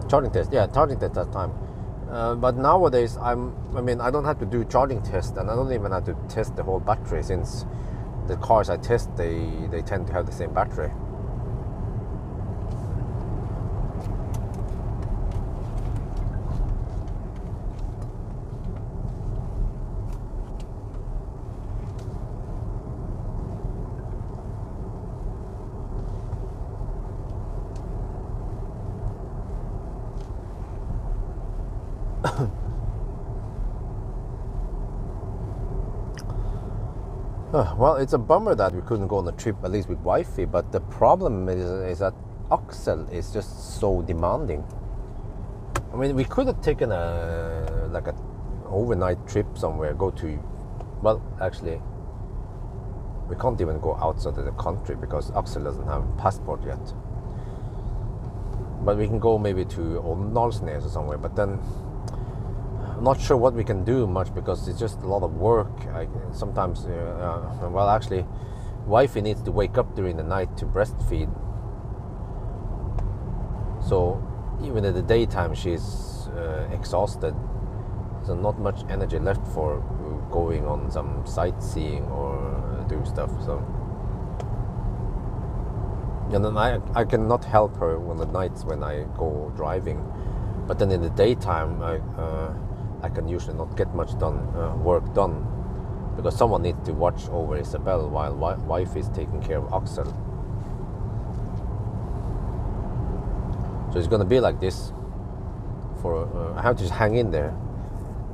Charging test, yeah, charging test that time. But nowadays, I don't have to do charging test, and I don't even have to test the whole battery, since the cars I test, they tend to have the same battery. Well, it's a bummer that we couldn't go on a trip, at least with wifey, but the problem is that Axel is just so demanding. I mean, we could have taken a overnight trip somewhere, well, actually, we can't even go outside of the country because Axel doesn't have a passport yet. But we can go maybe to Åndalsnes or somewhere, but then I'm not sure what we can do much because it's just a lot of work. Sometimes, well, actually, wifey needs to wake up during the night to breastfeed. So even in the daytime, she's exhausted. So not much energy left for going on some sightseeing or do stuff. So, and then I cannot help her on the nights when I go driving. But then in the daytime, I can usually not get much work done, because someone needs to watch over Isabel while wife is taking care of Axel. So it's going to be like this for I have to just hang in there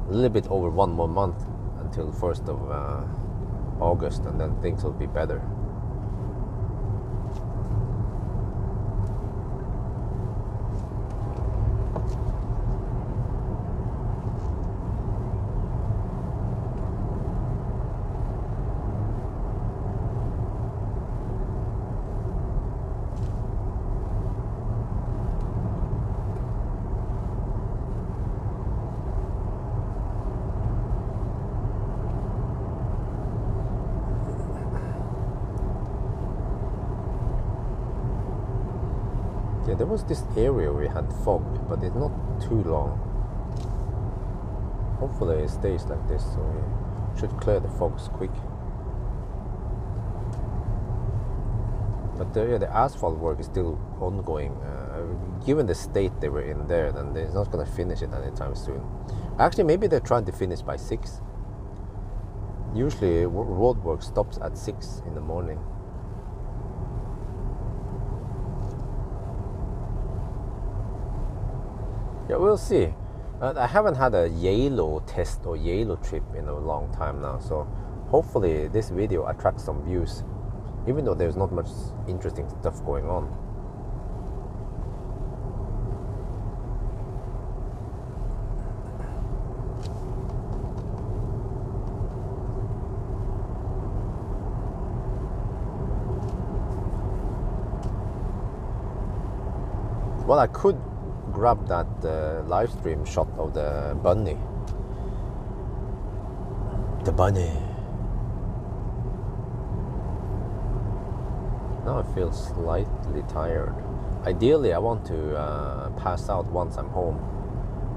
a little bit over 1 more month until 1st of August, and then things will be better. Yeah, there was this area we had fog, but it's not too long. Hopefully it stays like this, so we should clear the fogs quick. But the asphalt work is still ongoing. Given the state they were in there, then they're not going to finish it anytime soon. Actually, maybe they're trying to finish by 6. Usually road work stops at 6 in the morning. Yeah, we'll see. I haven't had a Geilo test or Geilo trip in a long time now, so hopefully this video attracts some views, even though there's not much interesting stuff going on. Well, I could grab that live stream shot of the bunny. The bunny. Now I feel slightly tired. Ideally, I want to pass out once I'm home.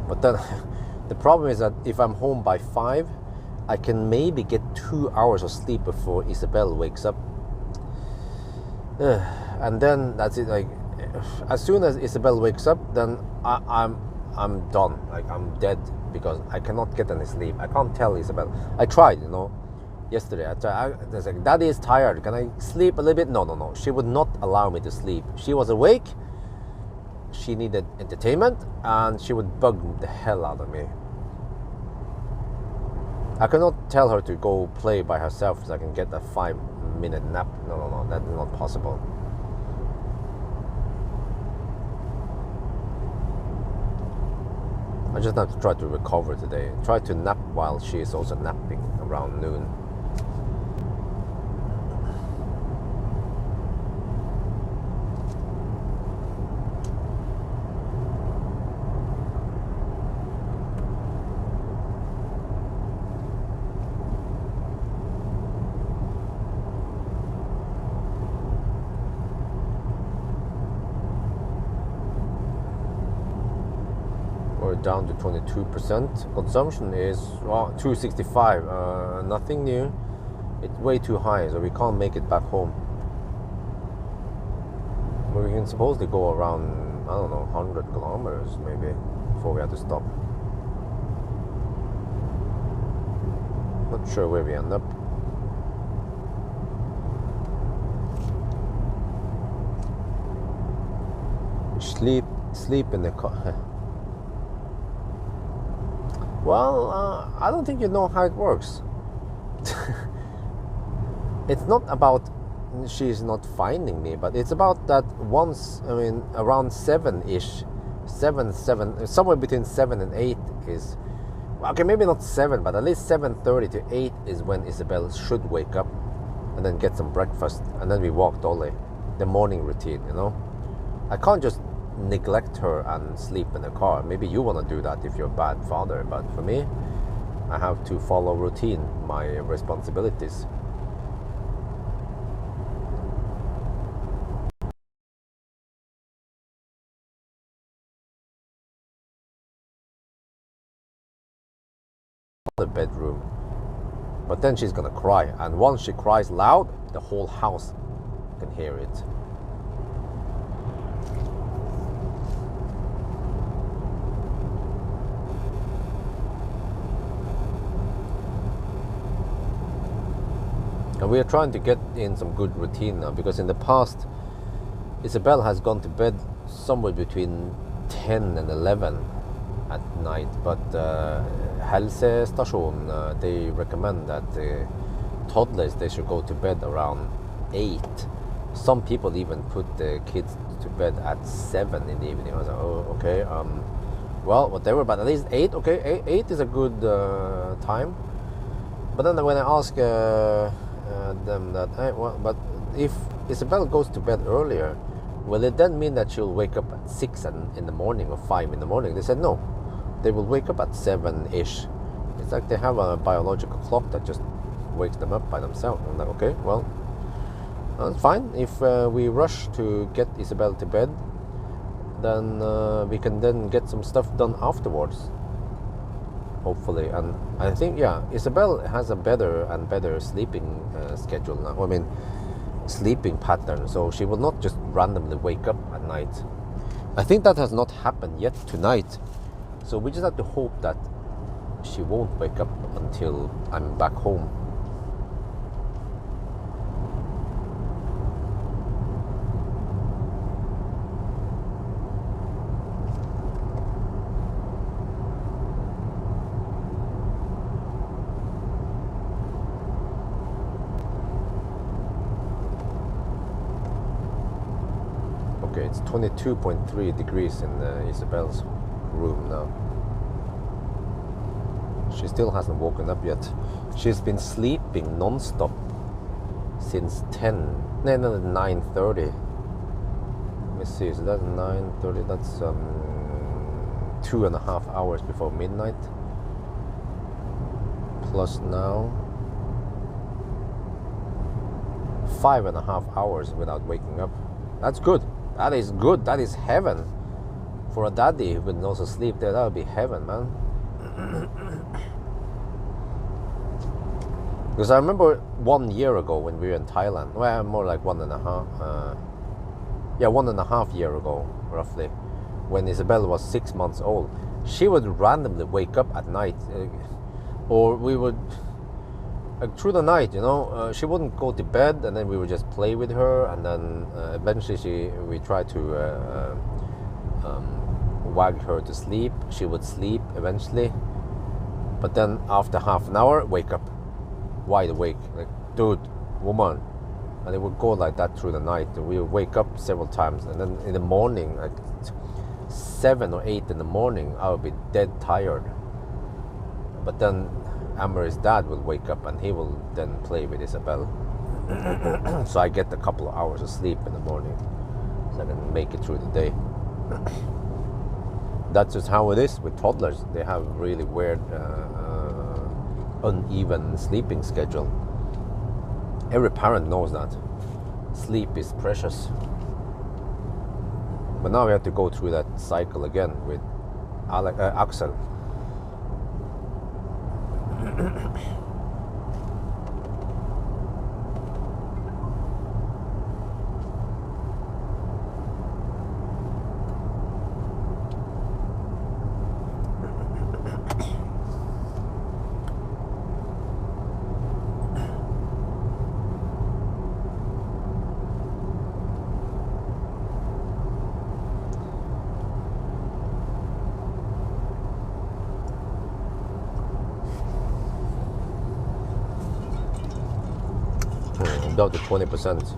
But then the problem is that if I'm home by 5, I can maybe get 2 hours of sleep before Isabel wakes up. And then that's it. Like, as soon as Isabel wakes up, then I'm done. Like I'm dead because I cannot get any sleep. I can't tell Isabel. I tried, yesterday. I was like, Daddy is tired. Can I sleep a little bit? No. She would not allow me to sleep. She was awake. She needed entertainment, and she would bug the hell out of me. I cannot tell her to go play by herself so I can get a 5-minute nap. No, that's not possible. I just have to try to recover today. Try to nap while she is also napping around noon. Down to 22%. Consumption is 265. Nothing new. It's way too high, so we can't make it back home. But we can supposedly go around, I don't know, 100 kilometers maybe before we have to stop. Not sure where we end up. Sleep in the car. Well, I don't think you know how it works. It's not about she's not finding me, but it's about that once, around 7-ish, 7, somewhere between 7 and 8 is, okay, maybe not 7, but at least 7:30 to 8 is when Isabel should wake up and then get some breakfast, and then we walk Dolly, the morning routine, I can't just neglect her and sleep in the car. Maybe you want to do that if you're a bad father, but for me, I have to follow routine, my responsibilities. The bedroom, but then she's gonna cry, and once she cries loud, the whole house can hear it. And we are trying to get in some good routine now, because in the past Isabel has gone to bed somewhere between 10 and 11 at night, but helsestasjon, they recommend that toddlers, they should go to bed around 8. Some people even put the kids to bed at 7 in the evening. I was like, oh, okay, well, whatever, but at least 8, okay, 8 is a good time. But then when I ask them that, but if Isabel goes to bed earlier, will it then mean that she'll wake up at 6 in the morning or 5 in the morning? They said no, they will wake up at 7-ish. It's like they have a biological clock that just wakes them up by themselves. I'm like, okay, well, that's fine. If we rush to get Isabel to bed, then we can then get some stuff done afterwards, hopefully. And I think, yeah, Isabel has a better and better sleeping schedule now. Sleeping pattern, so she will not just randomly wake up at night. I think that has not happened yet tonight, so we just have to hope that she won't wake up until I'm back home. It's 22.3 degrees in Isabel's room now. She still hasn't woken up yet. She's been sleeping non-stop since 9:30. Let me see, so that's 9:30, that's 2.5 hours before midnight. Plus now 5.5 hours without waking up. That's good. That is good. That is heaven. For a daddy who can also sleep there, that would be heaven, man. Because I remember 1 year ago when we were in Thailand, well, more like 1.5 year ago, roughly, when Isabel was 6 months old. she would randomly wake up at night, or we would, through the night, you know, she wouldn't go to bed, and then we would just play with her, and then eventually we tried to wag her to sleep. She would sleep eventually, but then after half an hour, wake up, wide awake, like, dude, woman. And it would go like that through the night. We would wake up several times, and then in the morning, like 7 or 8 in the morning, I would be dead tired. But then Amory's dad will wake up, and he will then play with Isabel. So I get a couple of hours of sleep in the morning, so I can make it through the day. That's just how it is with toddlers. They have really weird, uneven sleeping schedule. Every parent knows that. Sleep is precious. But now we have to go through that cycle again with Axel. Down to 20%.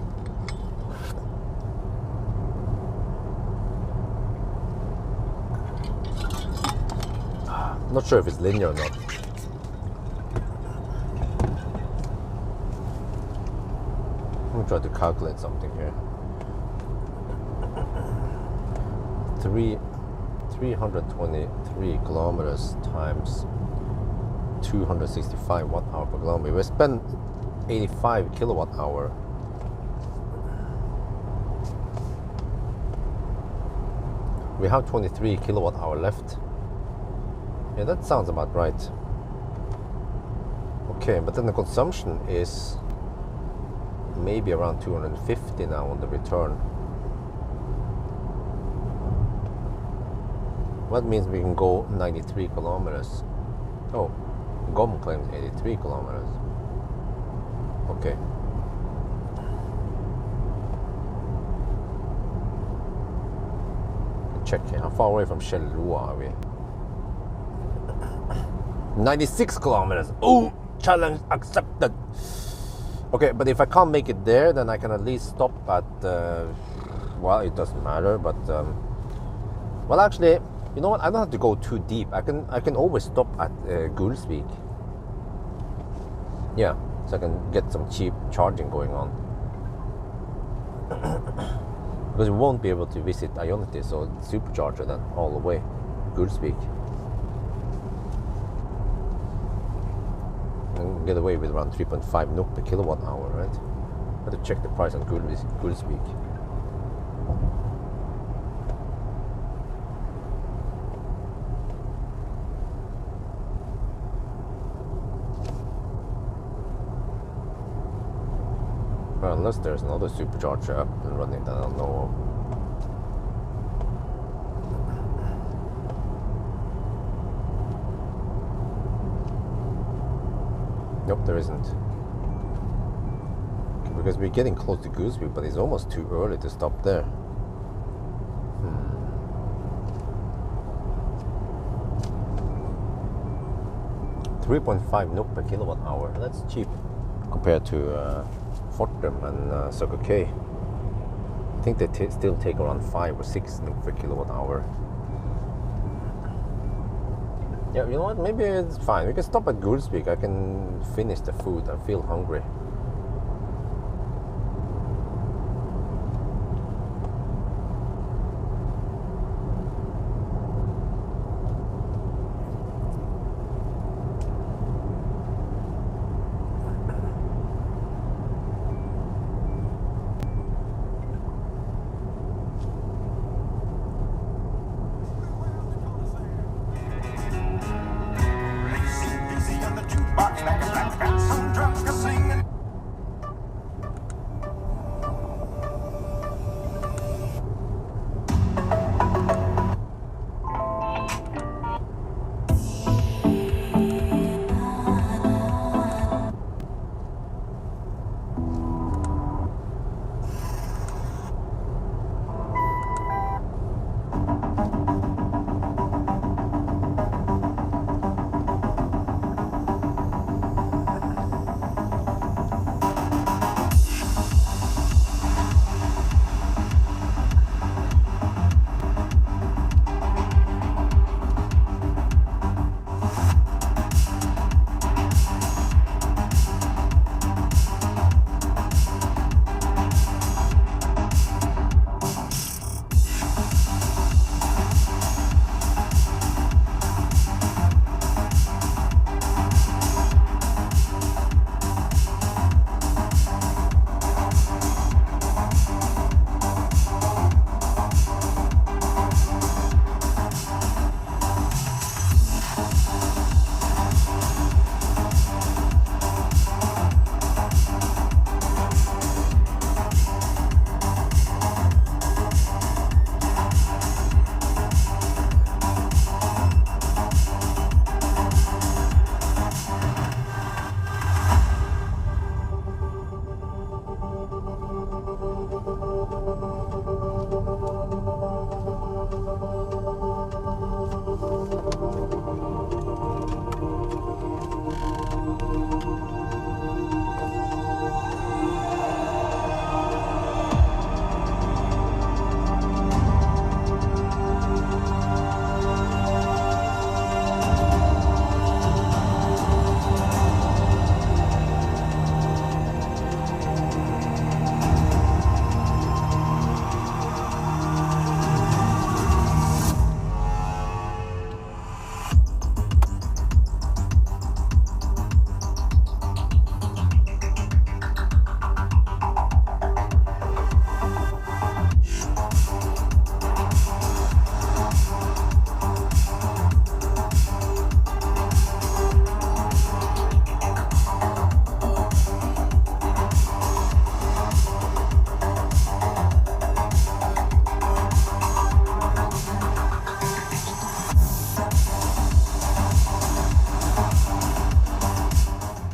Not sure if it's linear or not. Let me try to calculate something here. 323 kilometers times 265 watt-hour per kilometer. We spend 85 kilowatt hour. We have 23 kilowatt hour left. Yeah, that sounds about right. Okay, but then the consumption is maybe around 250 now on the return. That means we can go 93 kilometers. Oh, GOM claims 83 kilometers. Okay. Check here. How far away from Geilo are we? 96 kilometers. Oh, challenge accepted. Okay, but if I can't make it there, then I can at least stop at. Well, it doesn't matter, but well, actually, you know what? I don't have to go too deep. I can always stop at Gulsvik. Yeah. So I can get some cheap charging going on. Because we won't be able to visit Ionity, so supercharger then all the way, Gulsvik. And get away with around 3.5 NOK per kilowatt hour, right? I have to check the price on Gulsvik. Well, unless there's another supercharger up and running that I don't know of. Nope, there isn't. Because we're getting close to Gooseby, but it's almost too early to stop there. 3.5 NOK per kilowatt hour. That's cheap compared to Fortum and Circle K. I think they still take around 5 or 6 NOK per kilowatt hour. Yeah, you know what? Maybe it's fine. We can stop at Gulsvik. I can finish the food. I feel hungry.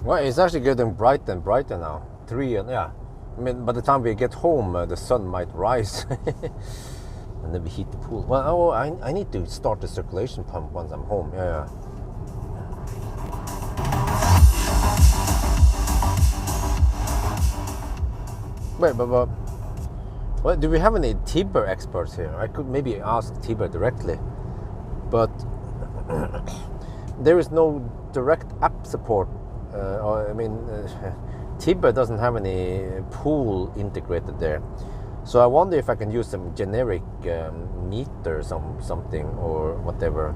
Well, it's actually getting brighter and brighter now. 3 and yeah. I mean, by the time we get home, the sun might rise. And then we heat the pool. Well, oh, I need to start the circulation pump once I'm home. Yeah. Wait, but well, do we have any Tiber experts here? I could maybe ask Tiber directly, but there is no direct app support. Tiber doesn't have any pool integrated there. So I wonder if I can use some generic meter, something or whatever.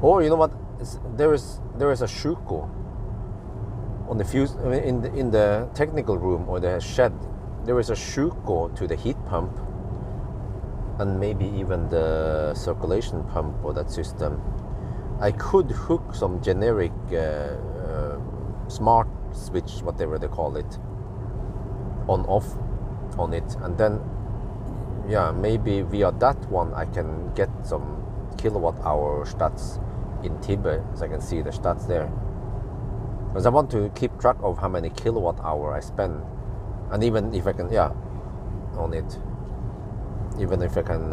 Or you know what? There is a shuko on the fuse in the technical room or the shed. There is a shuko to the heat pump, and maybe even the circulation pump or that system. I could hook some generic smart switch, whatever they call it, on/off on it, and then maybe via that one I can get some kilowatt hour stats in Tiber, so I can see the stats there, because I want to keep track of how many kilowatt hour I spend, and even if I can on it, even if I can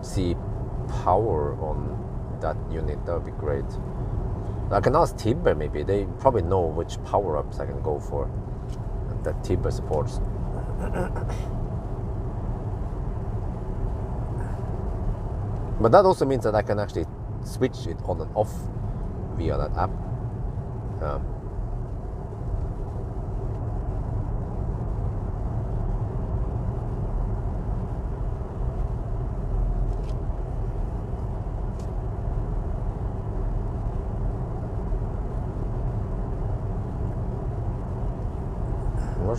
see power on that unit, that would be great. I can ask Tiber, maybe they probably know which power ups I can go for that Tiber supports. But that also means that I can actually switch it on and off via that app.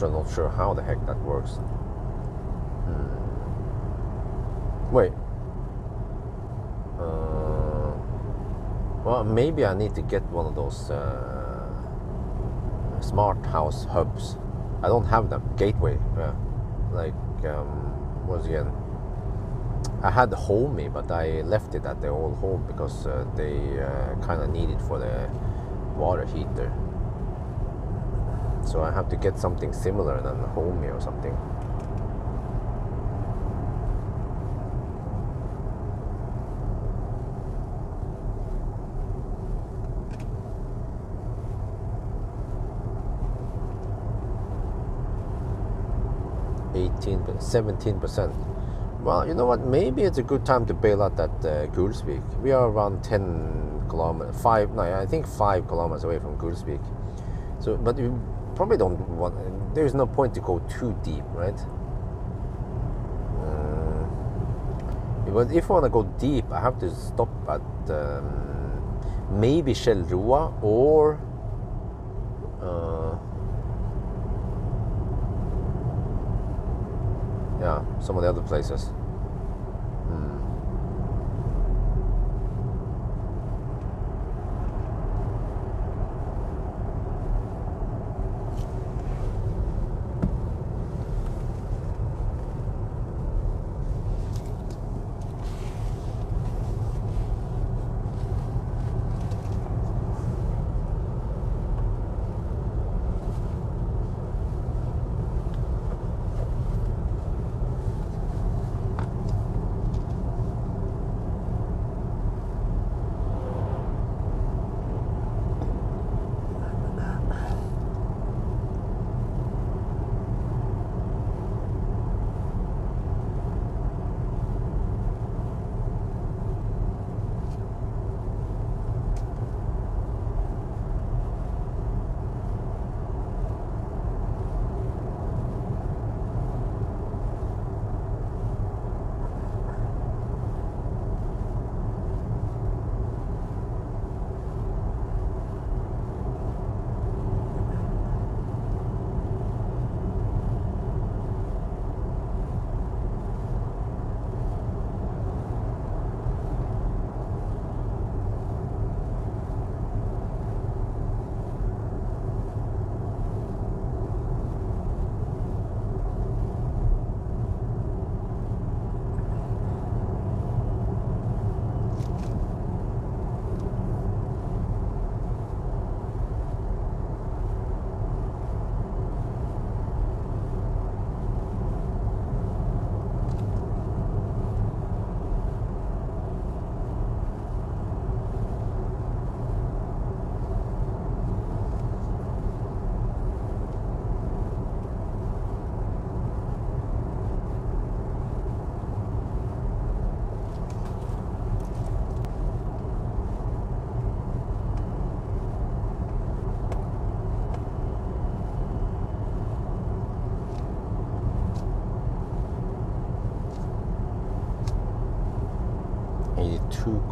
I'm not sure how the heck that works. Wait. Well, maybe I need to get one of those smart house hubs. I don't have them. Gateway. Once again, I had the Hongqi, but I left it at the old home because they kind of need it for the water heater. So I have to get something similar than Hongqi or something. $18, 17%. Well, you know what? Maybe it's a good time to bail out that Gulsvik. We are around 10 kilometers, 5 kilometers away from Gulsvik. So, but you probably don't want. There's no point to go too deep, right? But if I want to go deep, I have to stop at maybe Kjellroa or some of the other places.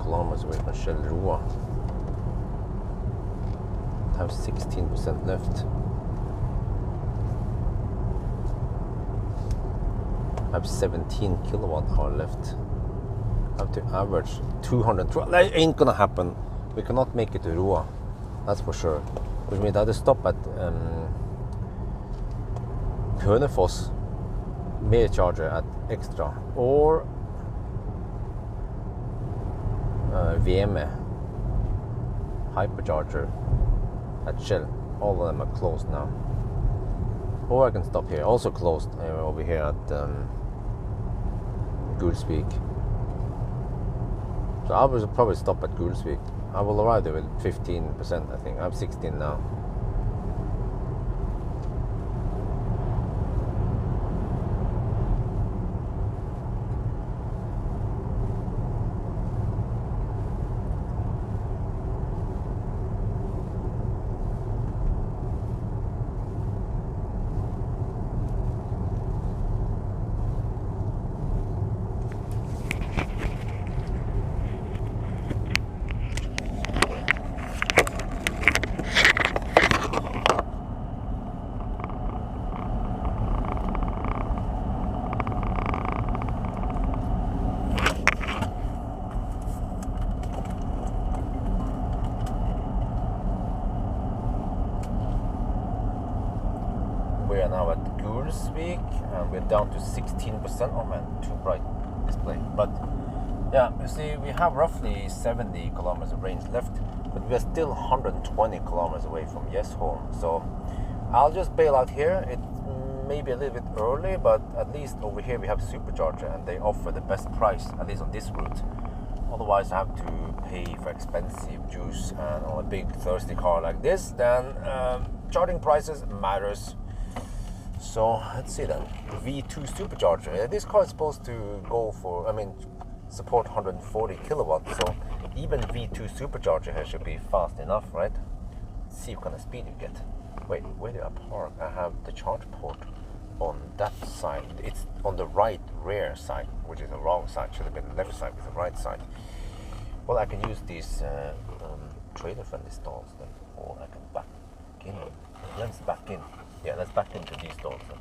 kilometers away from Shell Roa. I have 16% left. I have 17 kilowatt hour left. I have to average 212. That ain't gonna happen. We cannot make it to Roa. That's for sure. Which means I have to stop at Hønefoss, charger at Extra, or VME hypercharger at Shell. All of them are closed now. Or I can stop here. Also closed over here at Gulsvik. So I will probably stop at Gulsvik. I will arrive there with 15%, I think. I have 16 now. We are now at Gulsvik and we're down to 16%. Oh man, too bright display. But yeah, you see, we have roughly 70 kilometers of range left, but we are still 120 kilometers away from Gjesholm. So I'll just bail out here. It may be a little bit early, but at least over here we have supercharger and they offer the best price, at least on this route. Otherwise I have to pay for expensive juice, and on a big thirsty car like this, then charging prices matters. So let's see then. V2 supercharger. This car is supposed to go for, support 140 kilowatts. So even V2 supercharger here should be fast enough, right? Let's see what kind of speed you get. Wait, where do I park? I have the charge port on that side. It's on the right rear side, which is the wrong side. Should have been the left side, with the right side. Well, I can use these trailer-friendly stalls then, or I can back in. Let's back in. Yeah, let's back into these stalls then.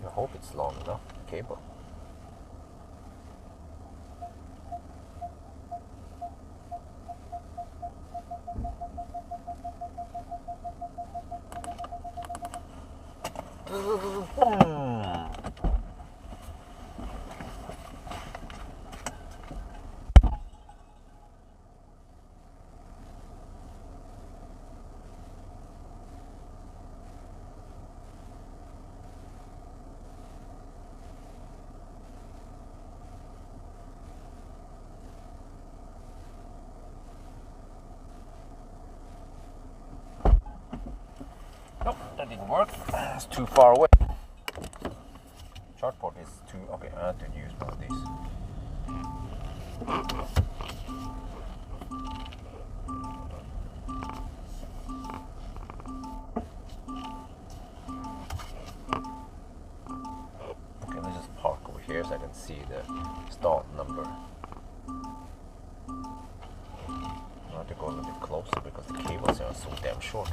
I hope it's long enough, the cable. Nope, that didn't work. It's too far away. Charge port is too... Okay, I have to use one of these. Okay, let's just park over here so I can see the stall number. I have to go a little bit closer because the cables are so damn short.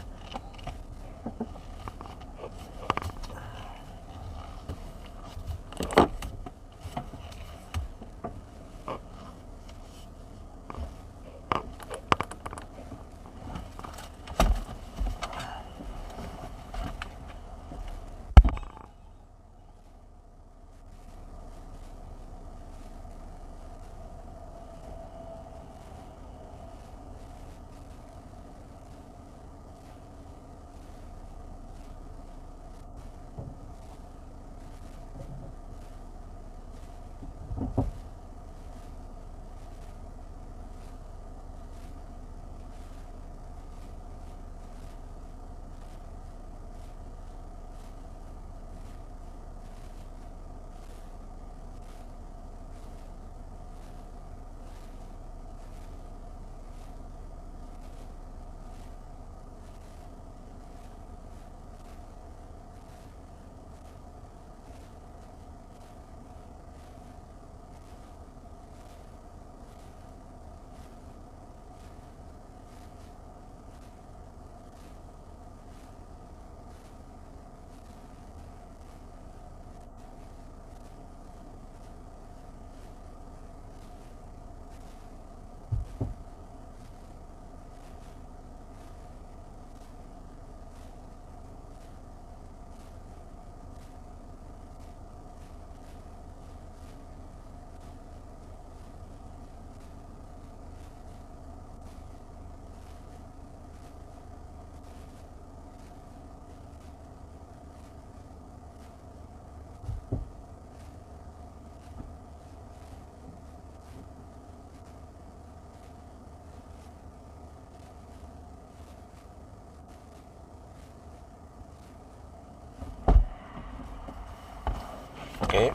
Okay,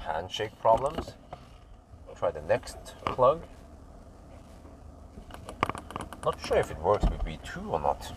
handshake problems. Try the next plug. Not sure if it works with V2 or not.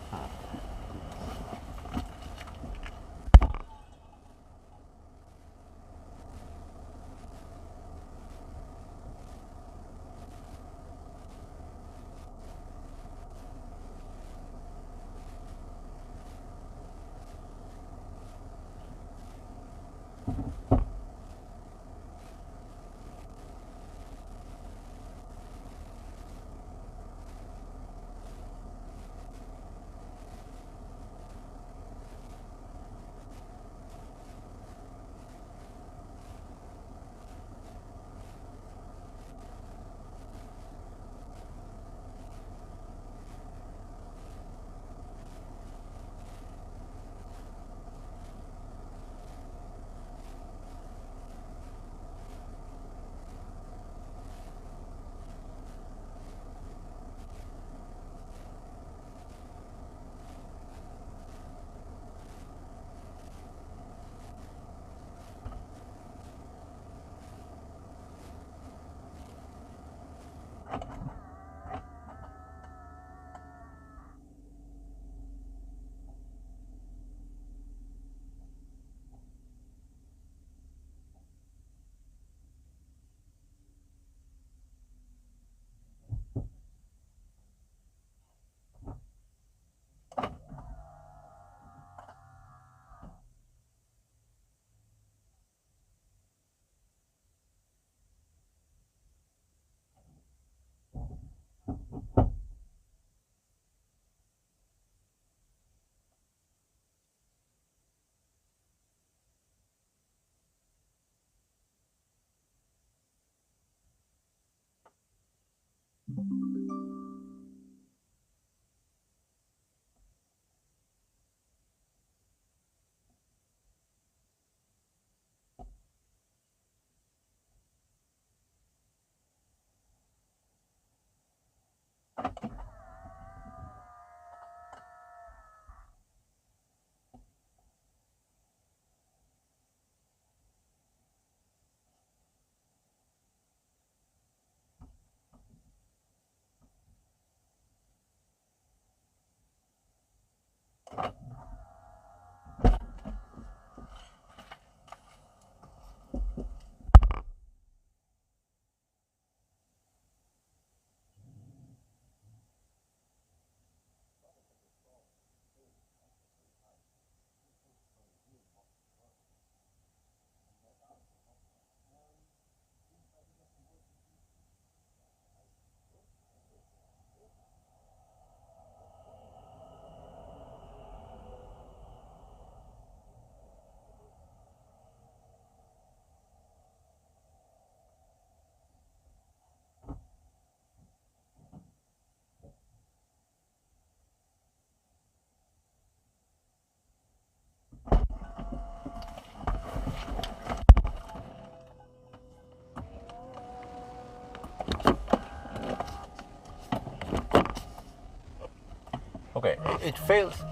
Okay, it fails.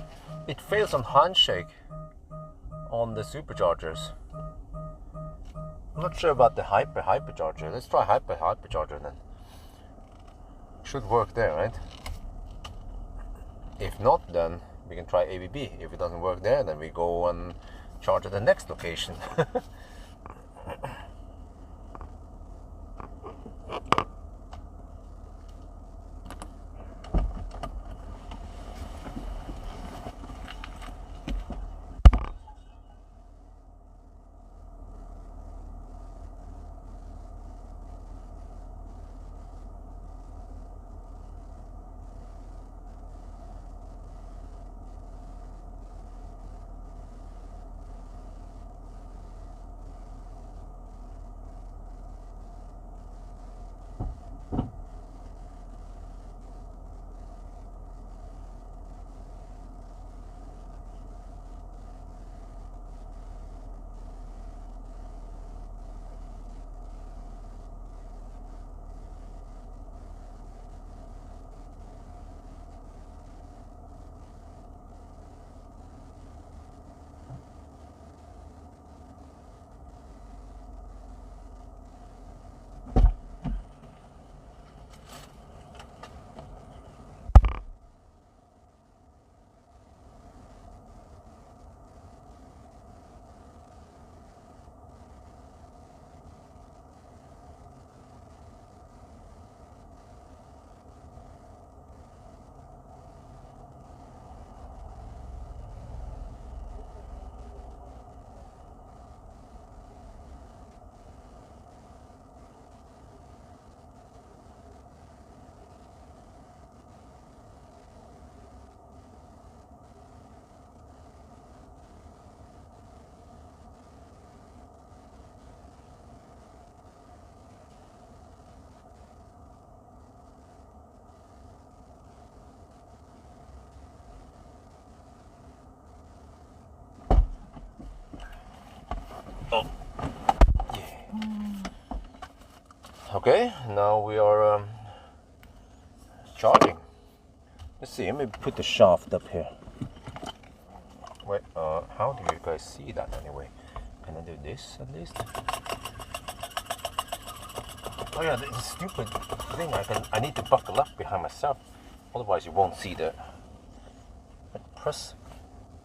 It fails on handshake on the superchargers. I'm not sure about the hypercharger. Let's try hypercharger then. Should work there, right? If not, then we can try ABB. If it doesn't work there, then we go and charge at the next location. Okay, now we are charging. Let's see, let me put the shaft up here. Wait, how do you guys see that anyway? Can I do this at least? Oh yeah, this stupid thing, I need to buckle up behind myself, otherwise you won't see the... Press,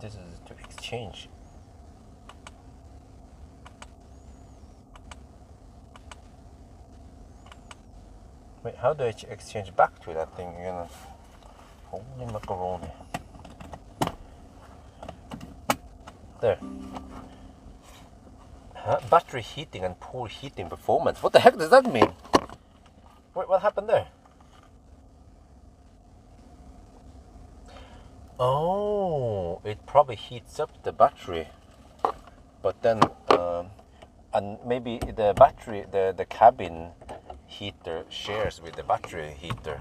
this is to exchange. Wait, how do I exchange back to that thing? You know, holy macaroni. There. Huh? Battery heating and poor heating performance. What the heck does that mean? Wait, what happened there? Oh, it probably heats up the battery. But then, and maybe the battery, the cabin heater shares with the battery heater.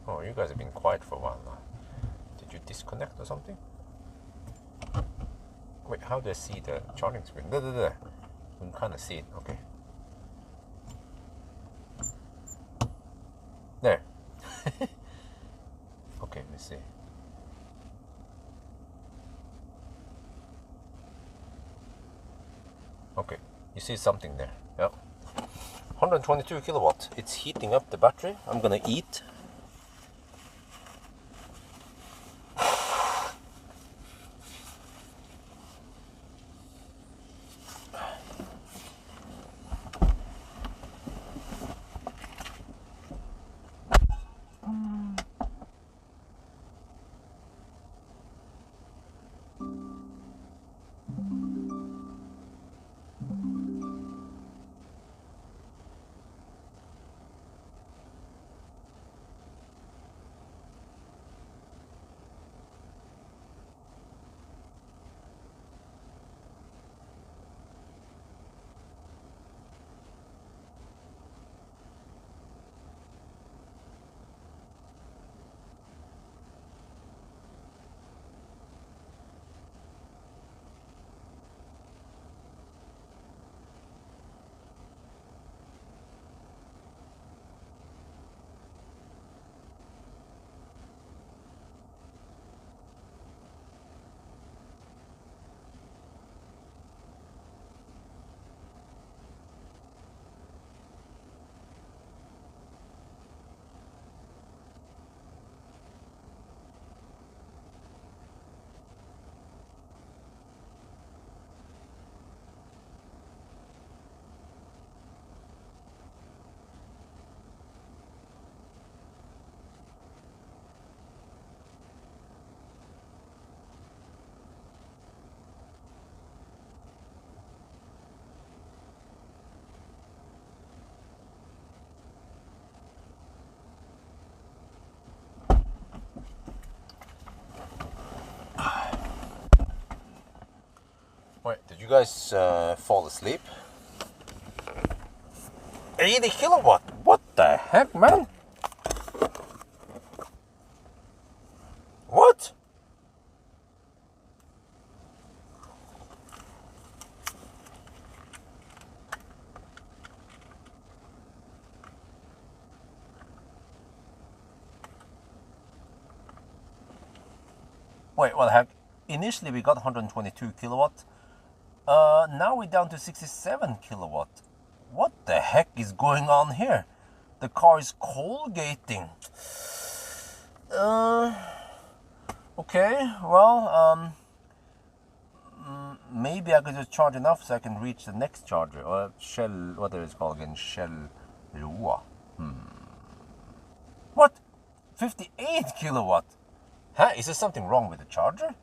Oh, you guys have been quiet for a while now. Did you disconnect or something? Wait, how do I see the charging screen? There. We can kind of see it, okay? There. Okay, let me see. Okay, you see something there, yeah. 122 kilowatt. It's heating up the battery. I'm gonna eat. Wait, did you guys fall asleep? 80 kilowatt? What the heck, man? What? Wait, what the heck? Initially we got 122 kilowatt. Now we're down to 67 kilowatt. What the heck is going on here? The car is colgating. Okay, well, maybe I could just charge enough so I can reach the next charger. Or Shell, what is it called again? Shell Roa. What? 58 kilowatt? Huh? Is there something wrong with the charger?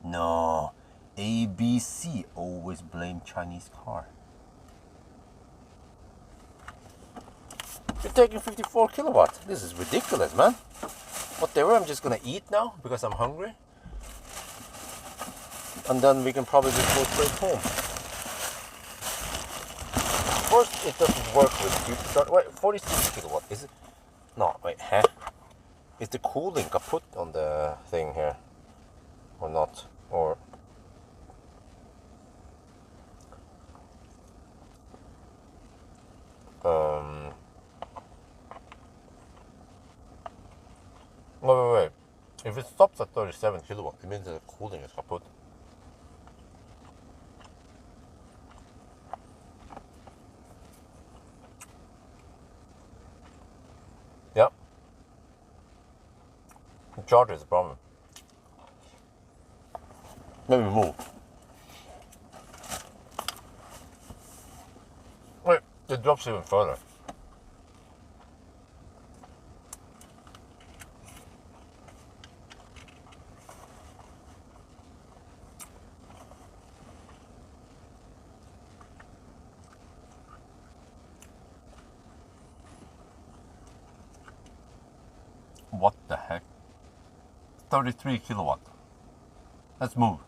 No. ABC, always blame Chinese car. You're taking 54 kilowatt. This is ridiculous, man. Whatever, I'm just gonna eat now because I'm hungry. And then we can probably just go straight home. First, it doesn't work with... Wait, 46 kilowatt. Is it? No, wait, huh? Is the cooling kaput on the thing here? Or not? Or... If it stops at 37 kilowatt, it means that the cooling is kaput. Yeah. The charger is a problem. Let me move. Wait, it drops even further. What the heck? 33 kilowatt. Let's move.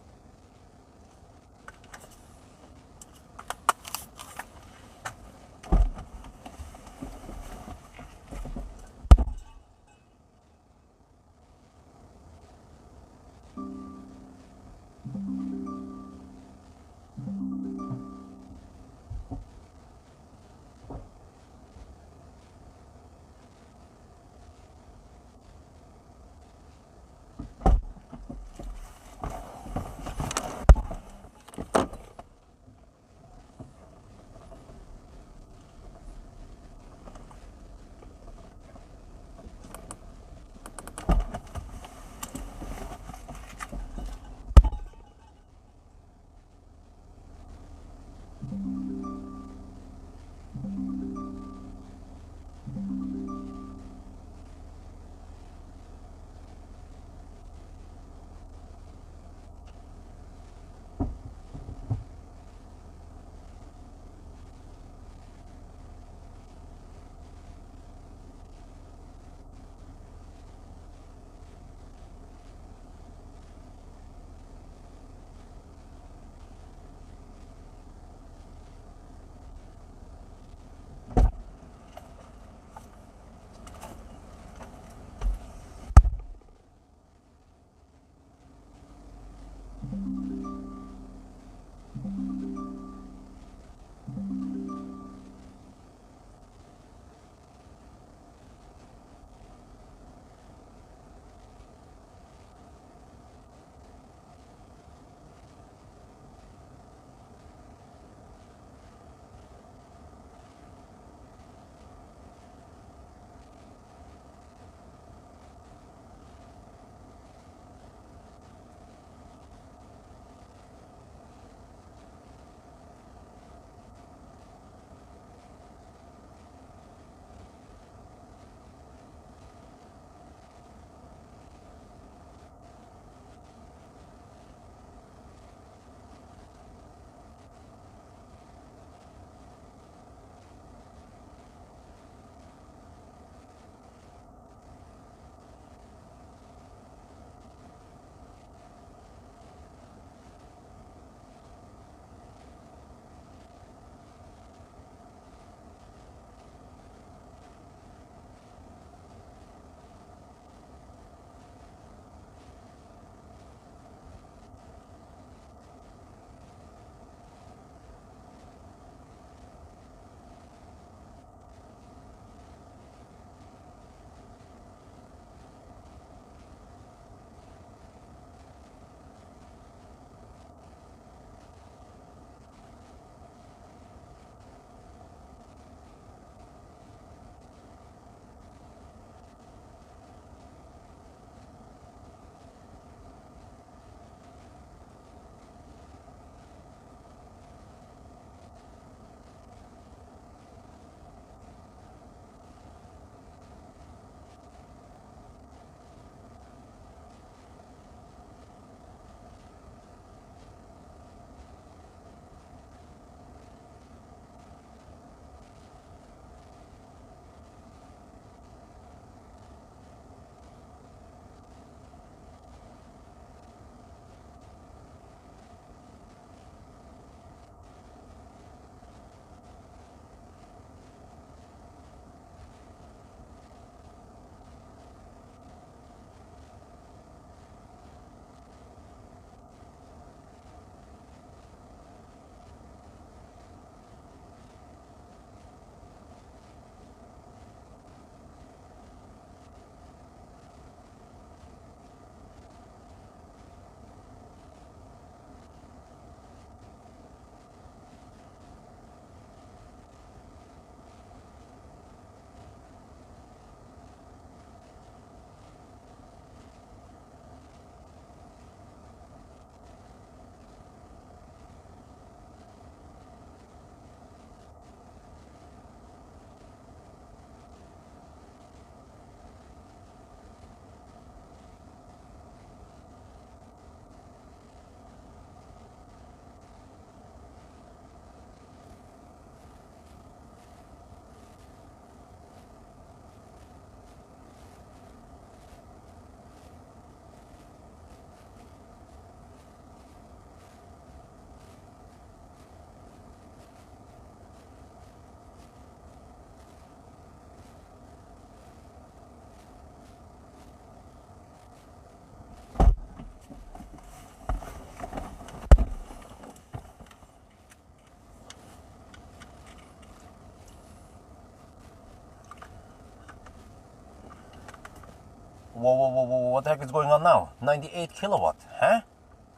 whoa, what the heck is going on now? 98 kilowatt, huh?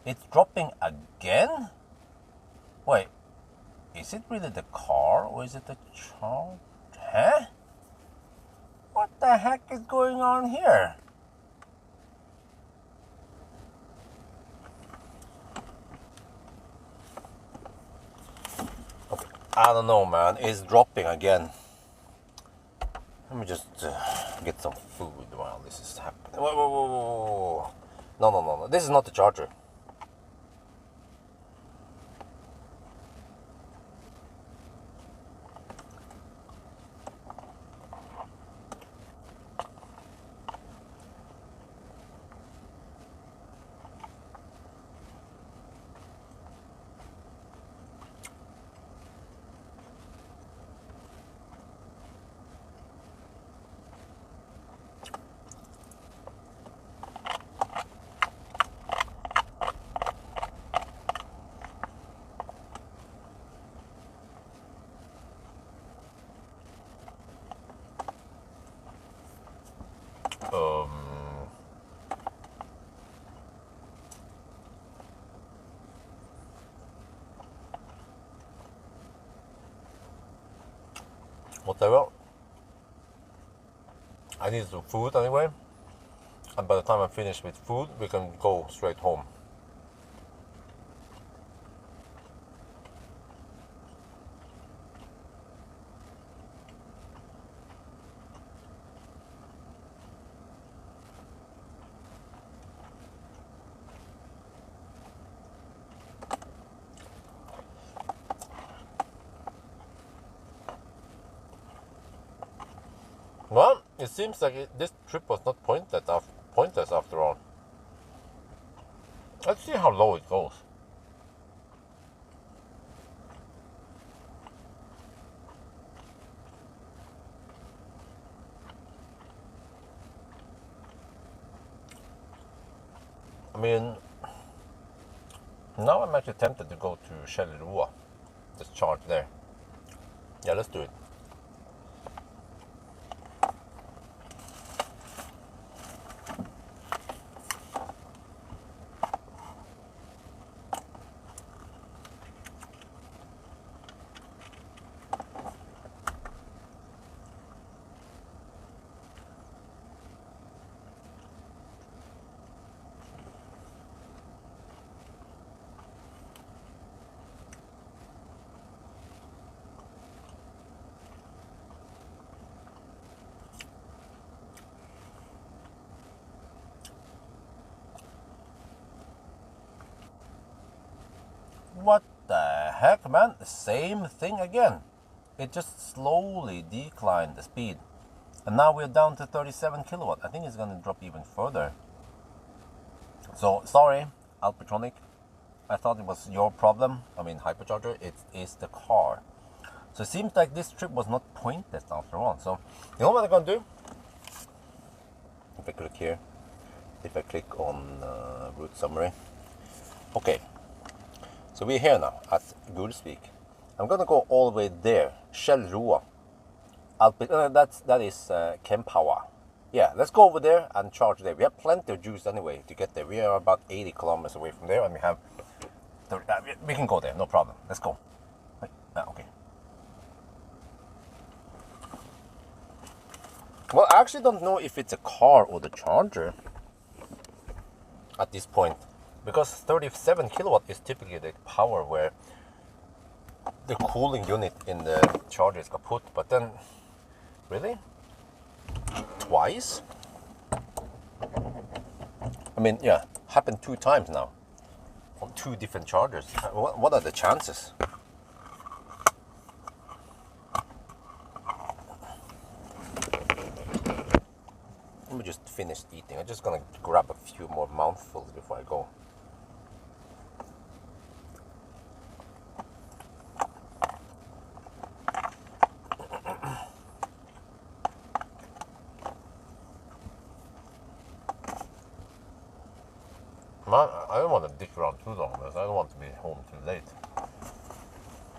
It's dropping again? Wait, is it really the car or is it the charge? Huh? What the heck is going on here? Okay, I don't know, man. It's dropping again. Let me just get some food while this is happening. Whoa. No. This is not the charger. Whatever. I need some food anyway, and by the time I'm finished with food, we can go straight home. Well, it seems like this trip was not pointless after all. Let's see how low it goes. I mean, now I'm actually tempted to go to Geilo, just charge there. Yeah, let's do it. What the heck, man? Same thing again. It just slowly declined the speed. And now we're down to 37 kilowatt. I think it's going to drop even further. So, sorry, Alpatronic. I thought it was your problem. I mean, hypercharger. It is the car. So it seems like this trip was not pointless after all. So, you know what I'm going to do? If I click here. If I click on route summary. Okay. So we're here now at Gulsvik. I'm gonna go all the way there, Geilo. That is Kempower. Yeah, let's go over there and charge there. We have plenty of juice anyway to get there. We are about 80 kilometers away from there, and we have 30, we can go there, no problem. Let's go. Okay. Well, I actually don't know if it's a car or the charger at this point. Because 37 kilowatt is typically the power where the cooling unit in the charger is kaput. But then, really? Twice? I mean, yeah, happened 2 times now. On 2 different chargers. What are the chances? Let me just finish eating. I'm just gonna grab a few more mouthfuls before I go. I don't want to dick around too long, because I don't want to be home too late.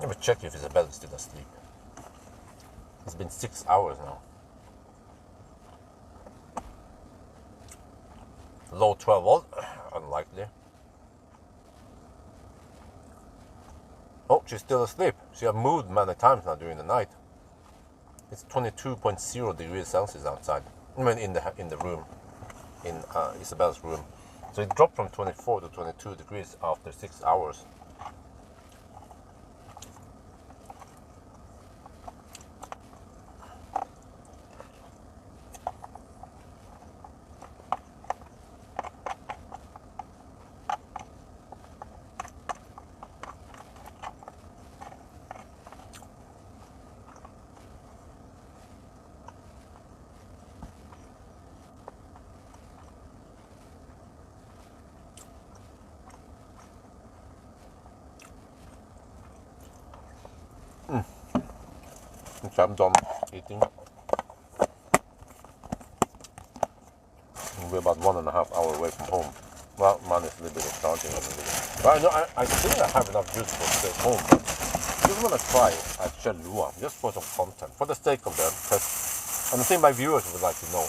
Let me check if Isabella's still asleep. It's been 6 hours now. low 12 volt, unlikely. Oh, she's still asleep. She has moved many times now during the night. It's 22.0 degrees Celsius outside. I mean, in the room, in Isabel's room. So it dropped from 24 to 22 degrees after 6 hours. So I'm done eating. We're about 1.5 hours away from home. Well, minus a little bit of charging. But I think I have enough juice for stay home. But I just want to try at Geilo, just for some content, for the sake of them. And I think my viewers would like to know.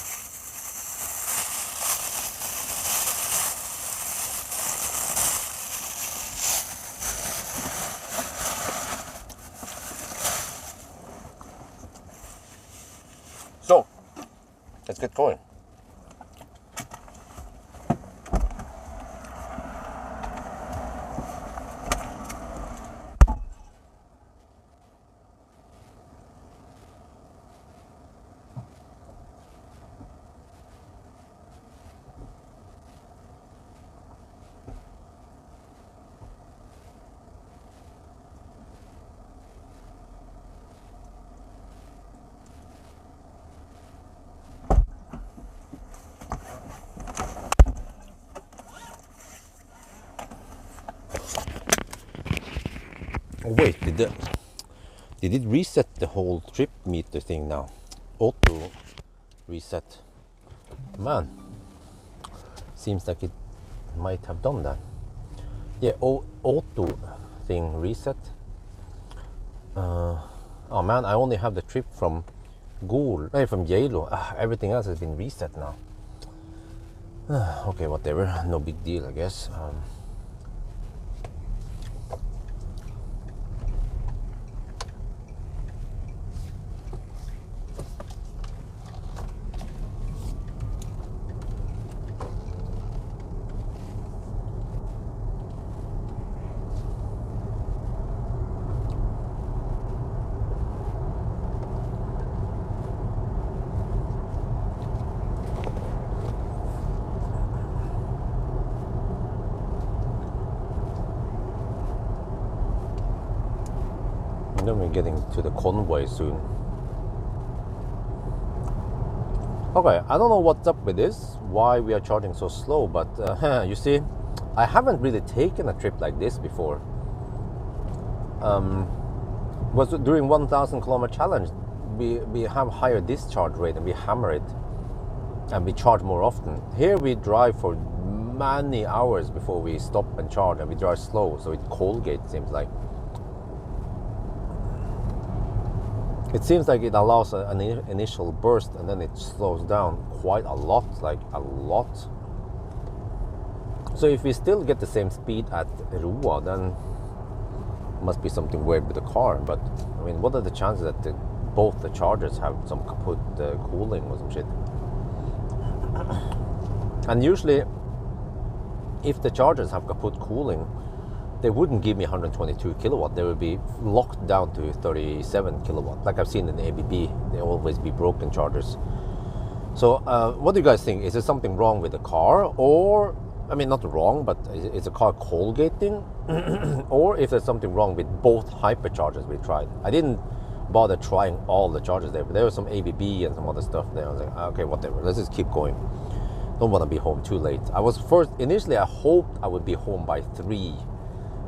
So, let's get going. Oh wait, did it reset the whole trip meter thing now? Auto reset. Man, seems like it might have done that. Yeah, auto thing reset. Oh man, I only have the trip from from Geilo. Everything else has been reset now. Okay, whatever, no big deal, I guess. Then we're getting to the convoy soon. Okay, I don't know what's up with this, why we are charging so slow, but you see, I haven't really taken a trip like this before. Was during 1,000 kilometer challenge, we have higher discharge rate and we hammer it, and we charge more often. Here we drive for many hours before we stop and charge, and we drive slow, so it Colgate seems like. It seems like it allows an initial burst and then it slows down quite a lot, like a lot. So if we still get the same speed at Roa, then must be something weird with the car. But I mean, what are the chances that both the chargers have some kaput cooling or some shit? And usually, if the chargers have kaput cooling, they wouldn't give me 122 kilowatt. They would be locked down to 37 kilowatt. Like I've seen in the ABB, they always be broken chargers. So what do you guys think? Is there something wrong with the car? Or, I mean, not wrong, but is the car Colgating? Or if there's something wrong with both hyperchargers we tried. I didn't bother trying all the chargers there, but there was some ABB and some other stuff there. I was like, okay, whatever, let's just keep going. Don't want to be home too late. Initially I hoped I would be home by 3.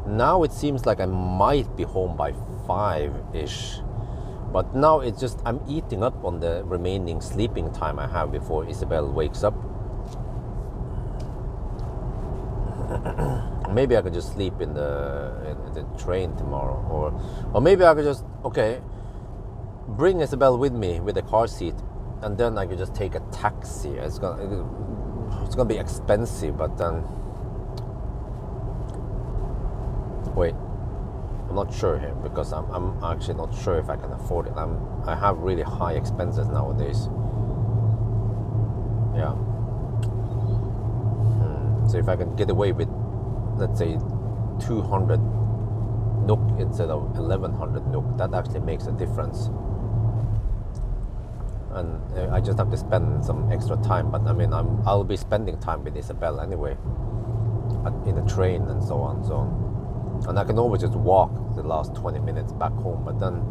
Now it seems like I might be home by 5-ish. But now it's just, I'm eating up on the remaining sleeping time I have before Isabel wakes up. Maybe I could just sleep in the train tomorrow. Or maybe I could just, bring Isabel with me with the car seat. And then I could just take a taxi. It's It's gonna be expensive, but then wait, I'm not sure here because I'm actually not sure if I can afford it. I have really high expenses nowadays. Yeah. So if I can get away with, let's say, 200 NOK instead of 1100 NOK, that actually makes a difference. And I just have to spend some extra time. But I mean, I'll be spending time with Isabel anyway, in the train and so on. And I can always just walk the last 20 minutes back home. But then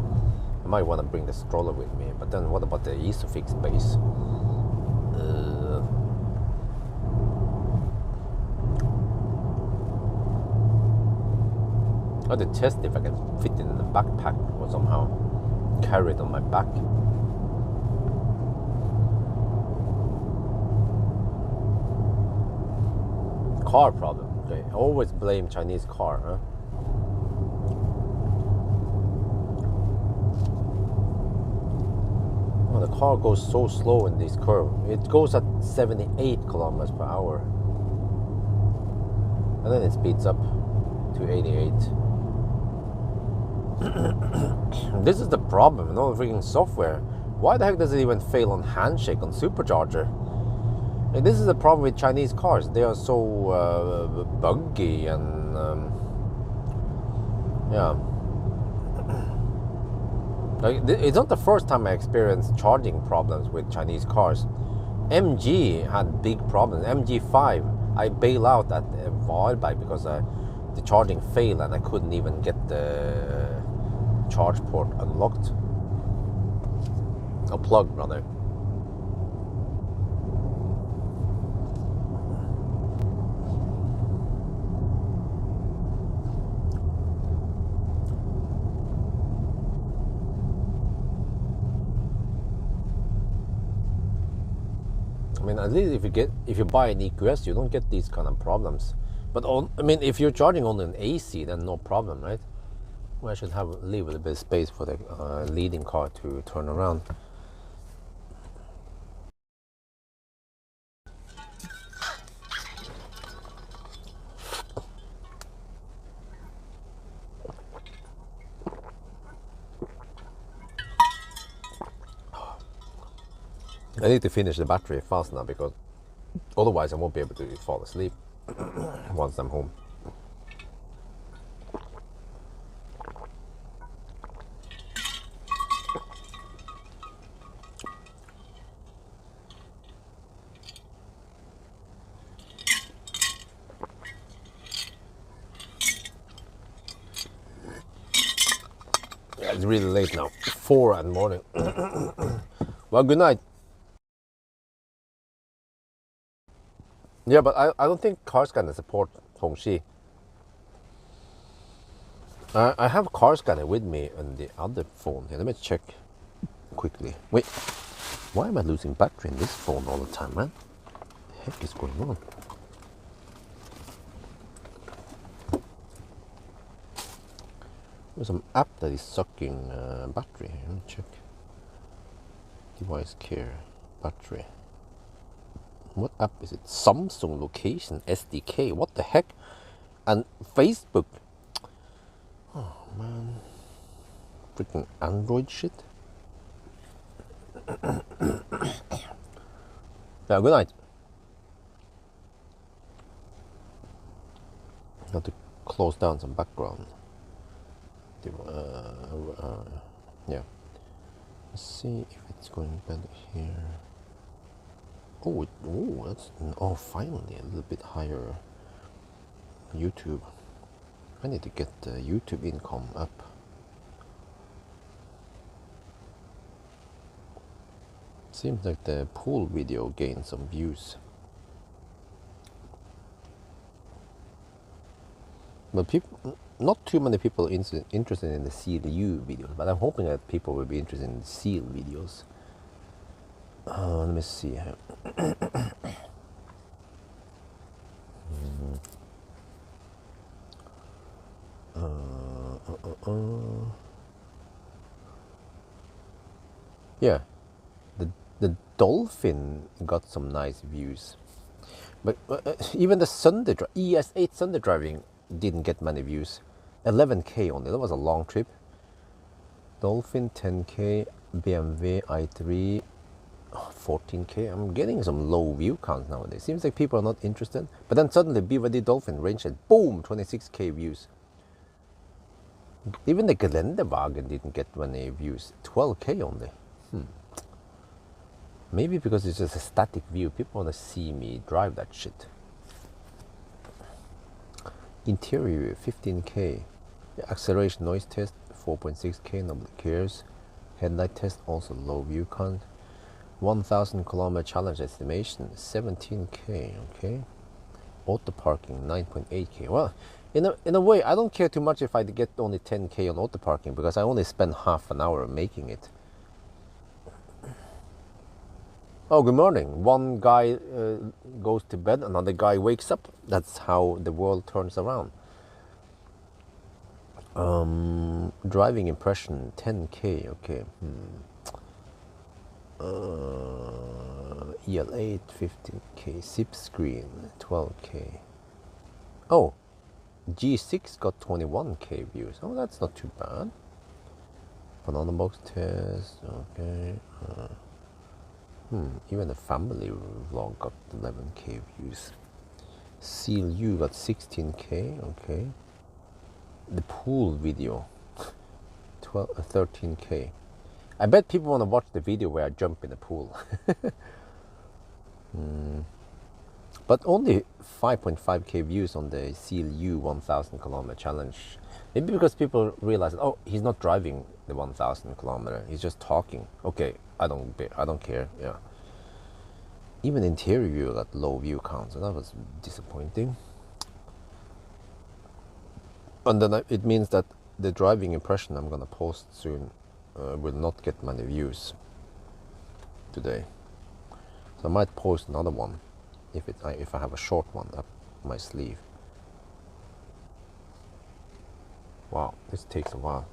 I might want to bring the stroller with me. But then what about the Isofix base? I have to test if I can fit it in the backpack or somehow carry it on my back. Car problem. Okay, I always blame Chinese car, huh? Oh, the car goes so slow in this curve. It goes at 78 kilometers per hour. And then it speeds up to 88. This is the problem, no freaking software. Why the heck does it even fail on handshake on supercharger? And this is the problem with Chinese cars. They are so buggy and yeah. Like, it's not the first time I experienced charging problems with Chinese cars. MG had big problems. MG5, I bailed out at a while back because the charging failed and I couldn't even get the charge port unlocked. Unplugged, rather. I mean, at least if you buy an EQS, you don't get these kind of problems. But I mean, if you're charging only an AC, then no problem, right? Well, I should leave a little bit of space for the leading car to turn around. I need to finish the battery fast now because otherwise I won't be able to fall asleep once I'm home. Yeah, it's really late now, 4 in the morning. Well, good night. Yeah, but I don't think cars can support Hongqi. I have car scanner with me on the other phone. Here, let me check quickly. Wait, why am I losing battery in this phone all the time, man? What the heck is going on? There's some app that is sucking battery. Let me check. Device care, battery. What app is it? Samsung location SDK. What the heck? And Facebook. Oh man, freaking Android shit. Yeah, good night. I have to close down some background. Yeah. Let's see if it's going better here. Oh, finally a little bit higher. YouTube. I need to get the YouTube income up. Seems like the pool video gained some views. But not too many people interested in the CLU videos, but I'm hoping that people will be interested in the seal videos. Let me see here. Yeah, the dolphin got some nice views. But even the Sunday ES8 Sunday driving didn't get many views. 11K only. That was a long trip. Dolphin 10K, BMW i3 14K. I'm getting some low view counts nowadays. Seems like people are not interested. But then suddenly BYD Dolphin range and boom, 26K views. Even the Geländewagen didn't get many views. 12K only. Maybe because it's just a static view. People want to see me drive that shit. Interior 15K. Acceleration noise test 4.6K. Nobody cares. Headlight test also low view count. 1,000 kilometer challenge estimation 17K. Okay. Auto parking 9.8K. Well, in a way, I don't care too much if I get only 10K on auto parking because I only spend half an hour making it. Oh, good morning. One guy goes to bed, another guy wakes up. That's how the world turns around. Driving impression 10K. Okay. EL8 15K. SIP screen 12K. Oh, G6 got 21K views. Oh, that's not too bad. Banana box test. Okay. Even the family vlog got 11K views. Seal U got 16K. Okay. The pool video 13K. I bet people want to watch the video where I jump in the pool. But only 5.5K views on the Seal U 1,000 kilometer challenge. Maybe because people realize, oh, he's not driving the 1,000 kilometer. He's just talking. Okay, I don't care. Yeah. Even interior view got low view count, so that was disappointing. And then it means that the driving impression I'm gonna post soon will not get many views today. So I might post another one if I have a short one up my sleeve. Wow, this takes a while.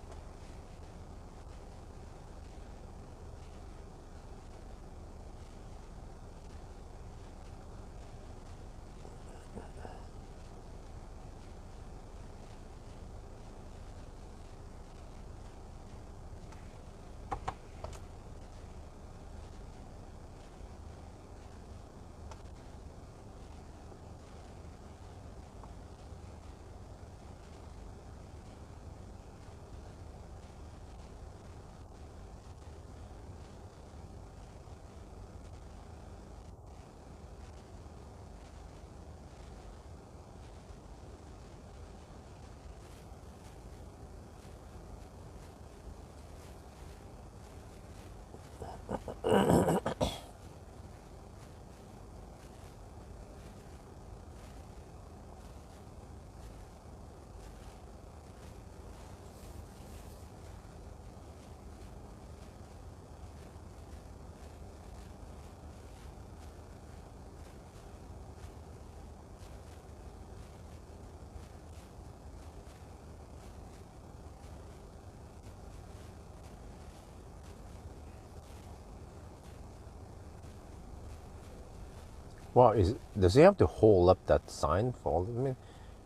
Wow, does he have to hold up that sign for all? I mean,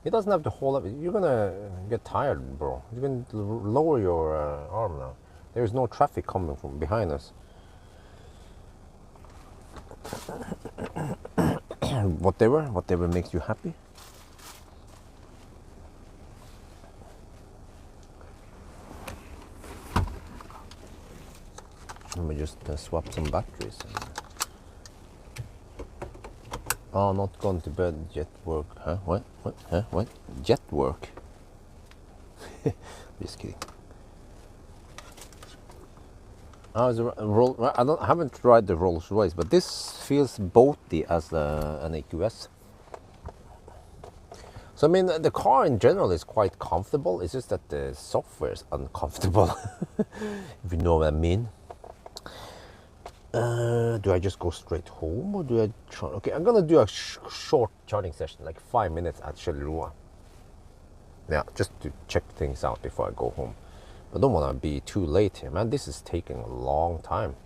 he doesn't have to hold up. You're gonna get tired, bro. You can lower your arm now. There is no traffic coming from behind us. Whatever makes you happy. Let me just swap some batteries. Oh, not gone to bed, jet work. Huh? What? Huh? What? Jet work? Just kidding. I haven't tried the Rolls Royce, but this feels boaty as an EQS. So I mean, the car in general is quite comfortable. It's just that the software is uncomfortable, if you know what I mean. Do I just go straight home or do I charge? Okay, I'm gonna do a short charging session, like 5 minutes at Geilo. Yeah, just to check things out before I go home. But don't want to be too late here, man. This is taking a long time.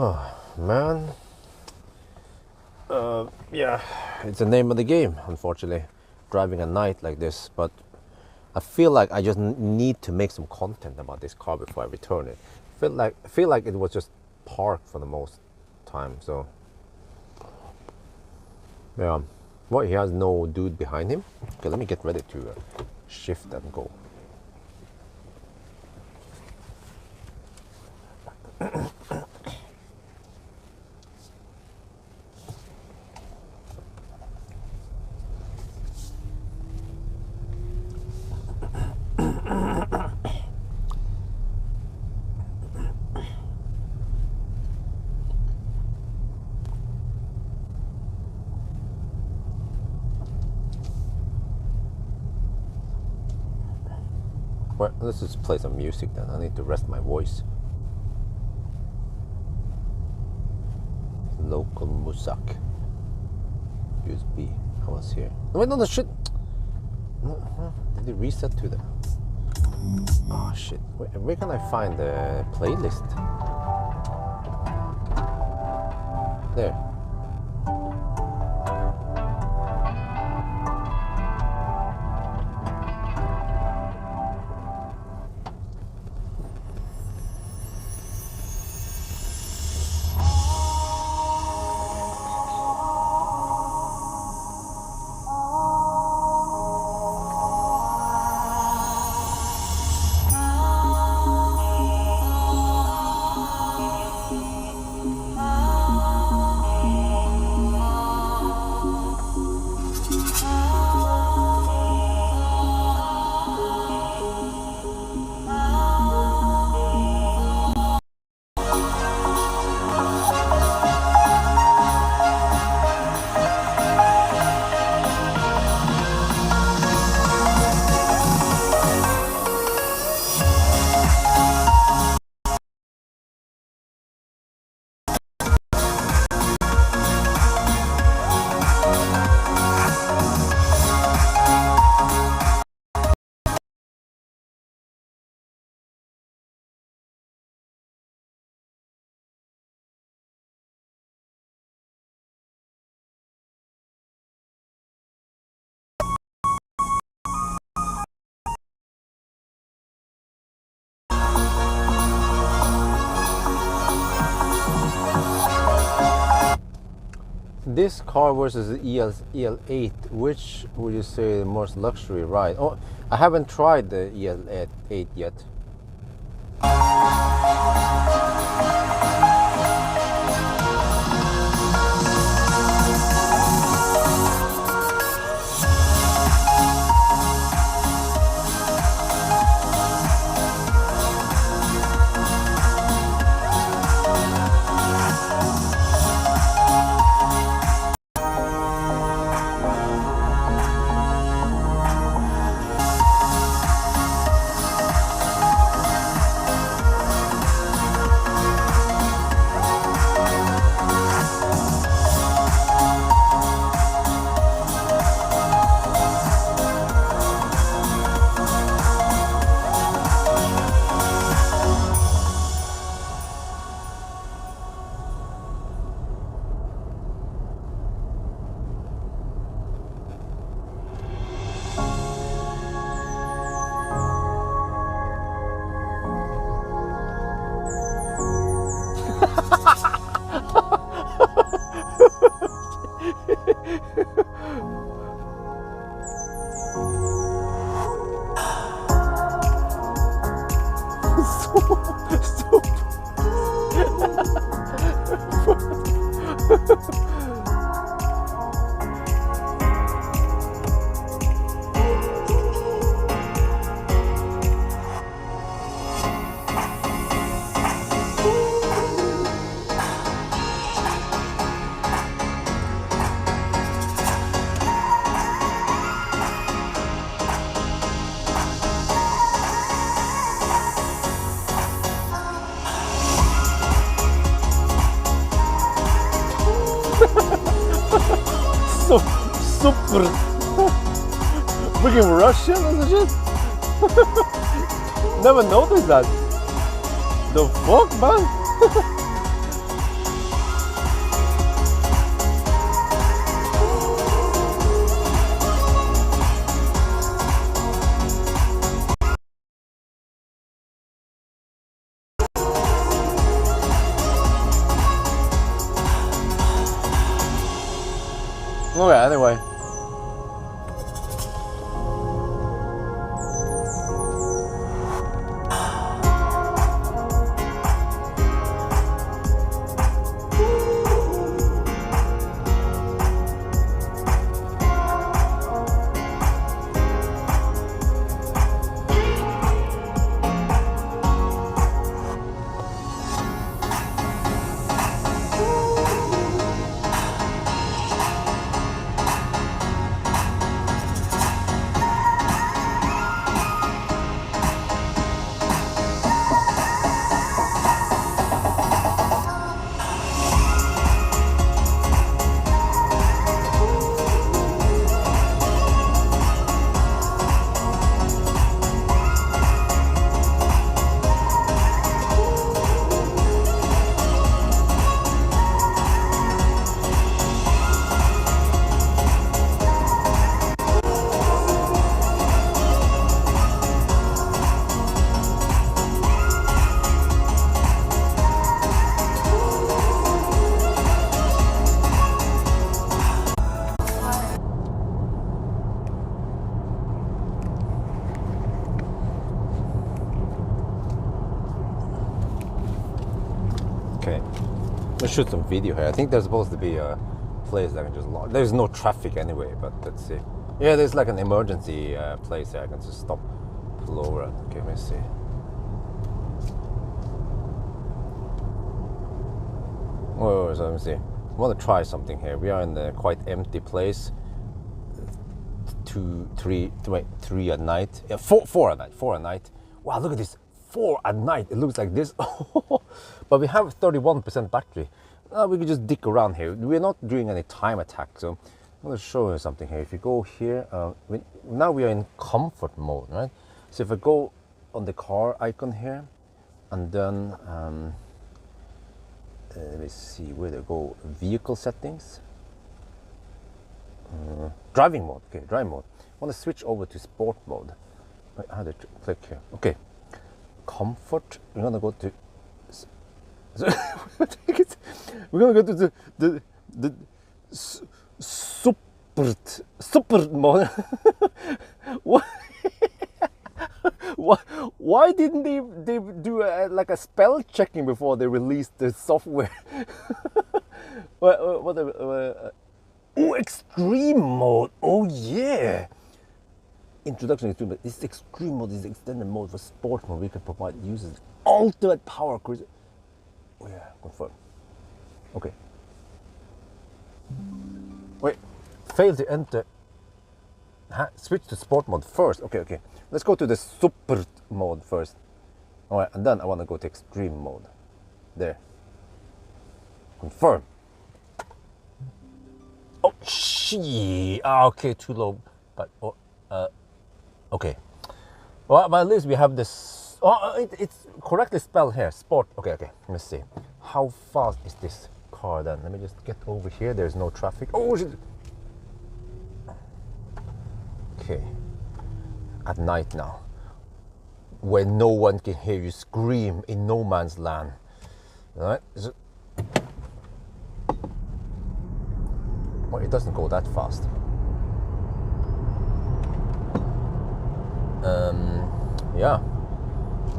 Man, yeah, it's the name of the game, unfortunately, driving at night like this. But I feel like I just need to make some content about this car before I return it. I feel like it was just parked for the most time. So yeah, what, he has no dude behind him. Okay, let me get ready to shift and go. Well, let's just play some music then. I need to rest my voice. Local Musak. USB. I was here. Wait, no, the shit. Did it reset to the... Oh shit. Where can I find the playlist? There. This car versus the EL8, which would you say the most luxury ride? Oh, I haven't tried the EL8 yet. So super freaking Russian and shit. Never noticed that. The fuck, man? Okay, anyway. Okay, let's shoot some video here. I think there's supposed to be a place that I can just log. There's no traffic anyway, but let's see. Yeah, there's like an emergency place here. I can just stop, pull over. Okay, let's see. Oh, so let me see. I want to try something here. We are in a quite empty place. 3 at night. Yeah, four at night. 4 at night. Wow, look at this. 4 at night. It looks like this. But we have 31% battery. We can just dick around here. We're not doing any time attack. So I'm going to show you something here. If you go here, now we are in comfort mode, right? So if I go on the car icon here, and then let me see where to go. Vehicle settings. Driving mode. Okay, driving mode. I want to switch over to sport mode. I had to click here. Okay. Comfort. We're gonna go to. We're gonna go to the super mode. Why didn't they do like a spell checking before they released the software? Oh, extreme mode. Oh yeah. Introduction to extreme mode. This extreme mode is the extended mode for sport mode. We can provide users ultimate power. Oh yeah, confirm. Okay. Wait, fail to enter. Switch to sport mode first. Okay. Let's go to the super mode first. All right, and then I want to go to extreme mode. There. Confirm. Oh, shit. Okay, too low. But, okay. Well, but at least we have this. Oh, it's correctly spelled here. Sport. Okay. Let's see. How fast is this car then? Let me just get over here. There's no traffic. Oh, shit. Okay. At night now, where no one can hear you scream in no man's land. All right. Well, it doesn't go that fast. Yeah,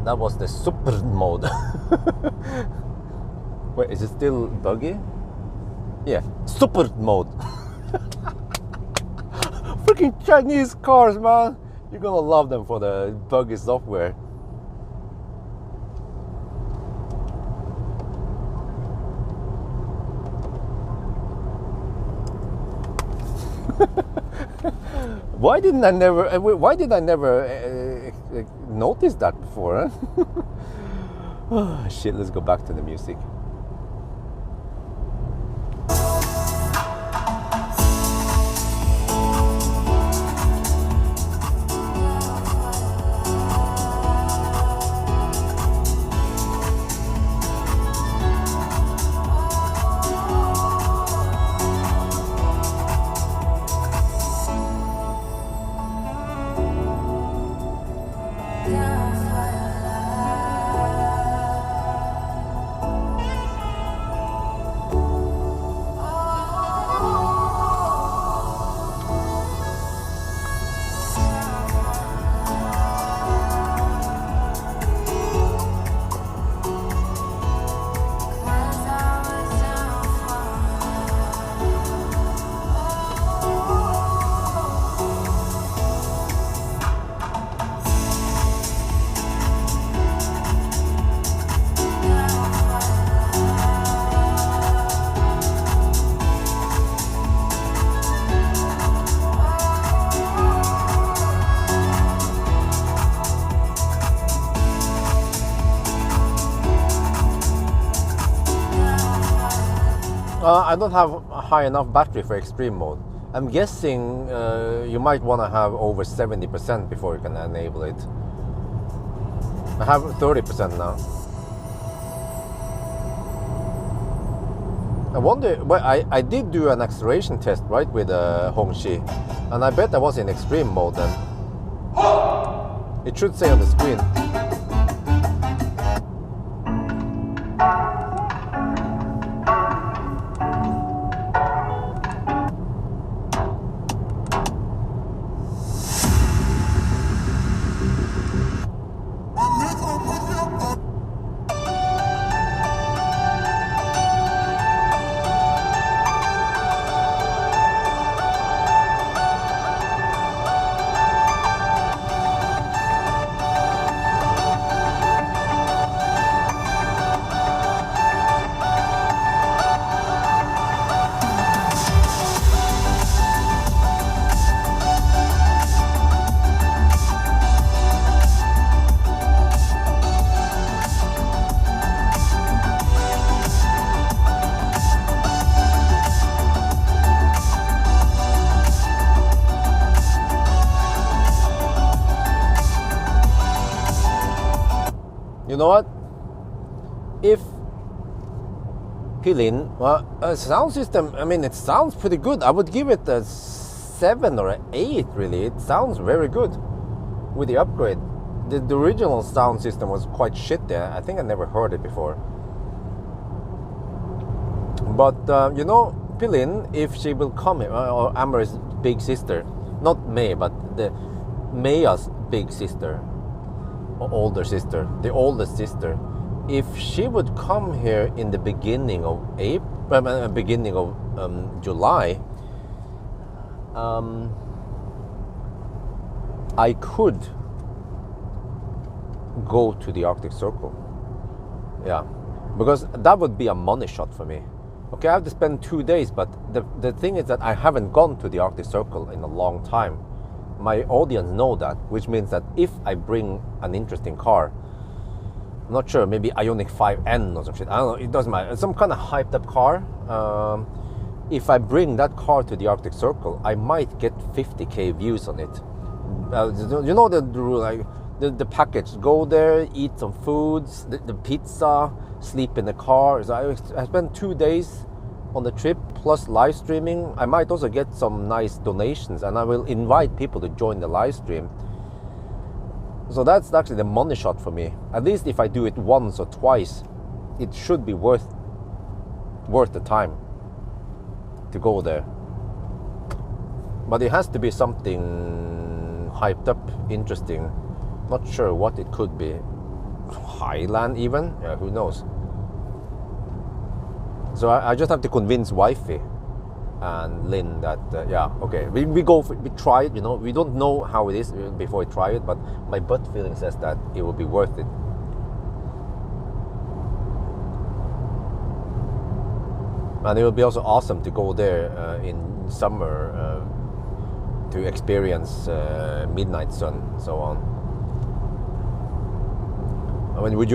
that was the super mode. Wait, is it still buggy? Yeah, super mode. Freaking Chinese cars, man. You're gonna love them for the buggy software. Why did I never notice that before? Huh? Oh, shit, let's go back to the music. I don't have a high enough battery for extreme mode. I'm guessing you might want to have over 70% before you can enable it. I have 30% now. I wonder, well, I did do an acceleration test, right, with Hongqi, and I bet I was in extreme mode then. It should say on the screen. You know what? If Pilin, well, a sound system, I mean, it sounds pretty good. I would give it a 7 or an 8, really. It sounds very good with the upgrade. The original sound system was quite shit there. I think I never heard it before. But, you know, Pilin, if she will come here, or Amber's big sister, not May, but Maya's big sister, older sister, the oldest sister, if she would come here in the beginning of July, I could go to the Arctic Circle. Yeah, because that would be a money shot for me. Okay, I have to spend 2 days, but the thing is that I haven't gone to the Arctic Circle in a long time. My audience know that, which means that if I bring an interesting car, I'm not sure, maybe Ioniq 5N or some shit, I don't know, it doesn't matter, some kind of hyped up car, if I bring that car to the Arctic Circle, I might get 50k views on it. You know the rule, like the package, go there, eat some foods, the pizza, sleep in the car. So I spent 2 days on the trip, plus live streaming. I might also get some nice donations, and I will invite people to join the live stream. So that's actually the money shot for me. At least if I do it once or twice, it should be worth the time to go there. But it has to be something hyped up, interesting. Not sure what it could be. Highland even? Yeah, who knows? So I just have to convince wifey and Lynn that yeah, okay, we try it. You know, we don't know how it is before we try it, but my gut feeling says that it will be worth it. And it will be also awesome to go there in summer to experience midnight sun, so on. I mean, would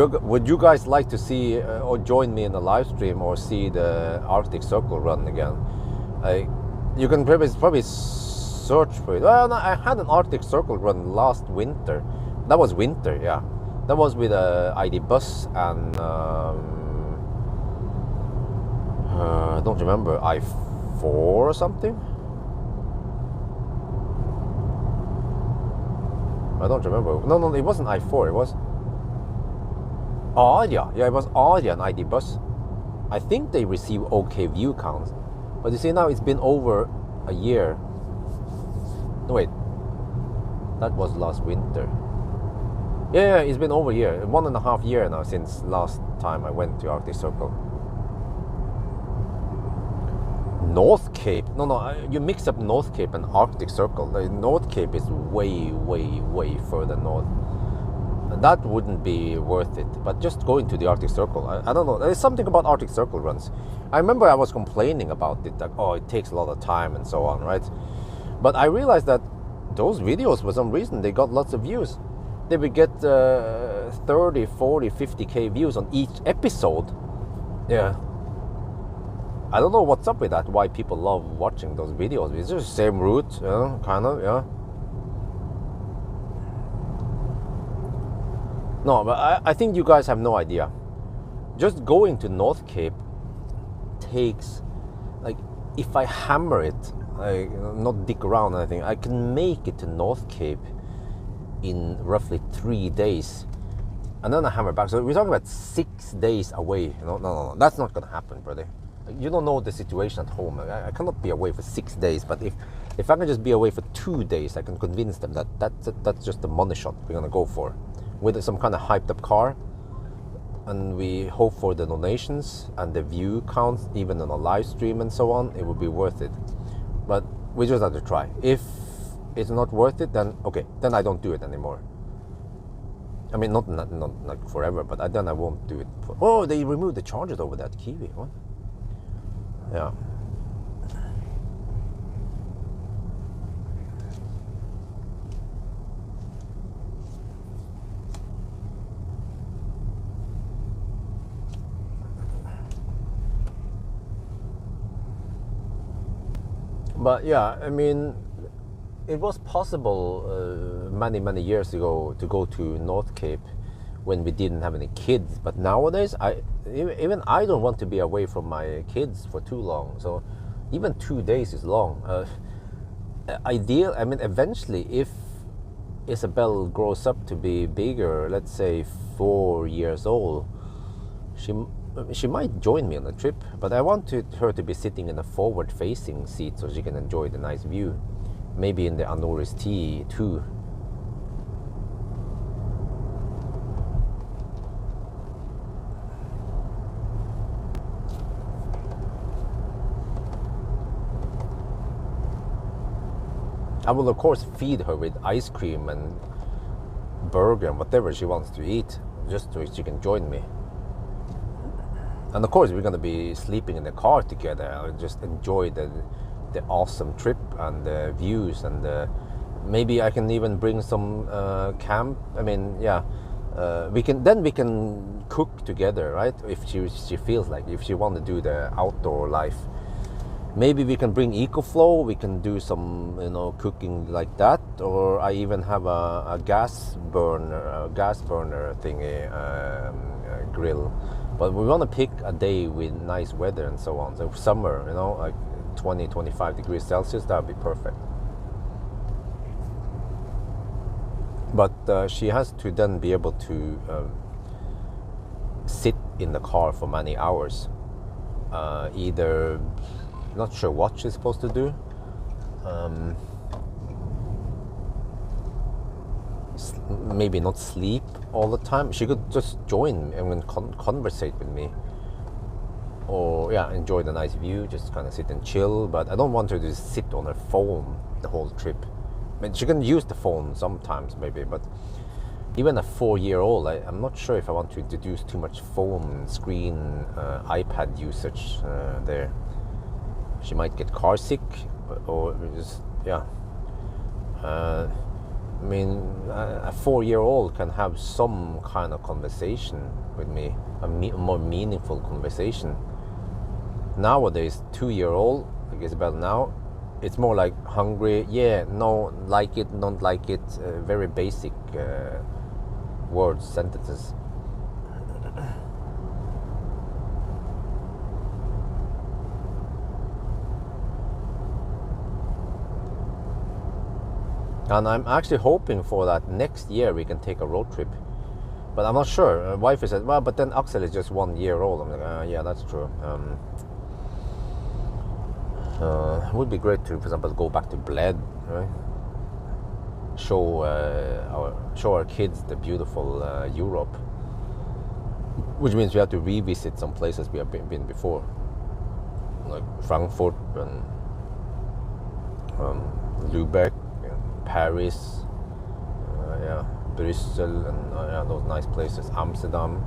you guys like to see or join me in a live stream or see the Arctic Circle run again? You can probably search for it. Well, no, I had an Arctic Circle run last winter. That was winter, yeah. That was with a ID bus and I don't remember, I4 or something. I don't remember. No, it wasn't I4. It was Aria. Yeah, it was Aria and ID bus. I think they receive okay view counts. But you see now it's been over a year. No, wait. That was last winter. Yeah, it's been over a year. 1.5 years now since last time I went to Arctic Circle. North Cape? No, you mix up North Cape and Arctic Circle. The North Cape is way, way, way further north. That wouldn't be worth it. But just going to the Arctic Circle, I don't know. There's something about Arctic Circle runs. I remember I was complaining about it, like, oh, it takes a lot of time and so on, right? But I realized that those videos, for some reason, they got lots of views. They would get 30, 40, 50k views on each episode. Yeah. I don't know what's up with that, why people love watching those videos. It's just the same route, kind of, yeah. No, but I think you guys have no idea. Just going to North Cape takes, like, if I hammer it, like, not dick around or anything, I can make it to North Cape in roughly 3 days. And then I hammer back. So we're talking about 6 days away. No, that's not going to happen, brother. You don't know the situation at home. I cannot be away for 6 days, but if I can just be away for 2 days, I can convince them that's just the money shot we're gonna go for, with some kind of hyped up car, and we hope for the donations and the view counts, even on a live stream and so on. It would be worth it, but we just have to try. If it's not worth it, then okay, then I don't do it anymore. I mean, not like forever, but then I won't do it. Oh, they removed the charges over that Kiwi. What? Yeah. But yeah, I mean, it was possible many years ago to go to North Cape when we didn't have any kids, but nowadays even I don't want to be away from my kids for too long. So even 2 days is long. Ideal. I mean, eventually, if Isabel grows up to be bigger, let's say 4 years old, she might join me on the trip. But I wanted her to be sitting in a forward-facing seat so she can enjoy the nice view. Maybe in the Anoris T too. I will of course feed her with ice cream and burger and whatever she wants to eat, just so she can join me. And of course we're gonna be sleeping in the car together and just enjoy the awesome trip and the views, and maybe I can even bring some camp. I mean, yeah, we can cook together, right? If she feels like, if she want to do the outdoor life. Maybe we can bring EcoFlow, we can do some, cooking like that, or I even have a gas burner thingy, grill. But we want to pick a day with nice weather and so on. So summer, like 20-25 degrees Celsius, that would be perfect. But she has to then be able to sit in the car for many hours, either. Not sure what she's supposed to do. Maybe not sleep all the time. She could just join and conversate with me, or enjoy the nice view, just kind of sit and chill. But I don't want her to just sit on her phone the whole trip. I mean, she can use the phone sometimes maybe, but even a 4-year-old, I'm not sure if I want to introduce too much phone screen, iPad usage there. She might get car sick, or just, I mean, a 4-year-old can have some kind of conversation with me, a more meaningful conversation. Nowadays, 2-year-old, like Isabel now, it's more like hungry, no, like it, don't like it, very basic words, sentences. And I'm actually hoping for that next year we can take a road trip. But I'm not sure. Wife said, well, but then Axel is just 1 year old. I'm like, yeah, that's true. It would be great to, for example, go back to Bled, right? Show our kids the beautiful Europe. Which means we have to revisit some places we have been before. Like Frankfurt and Lübeck. Paris, Brussels, and those nice places, Amsterdam.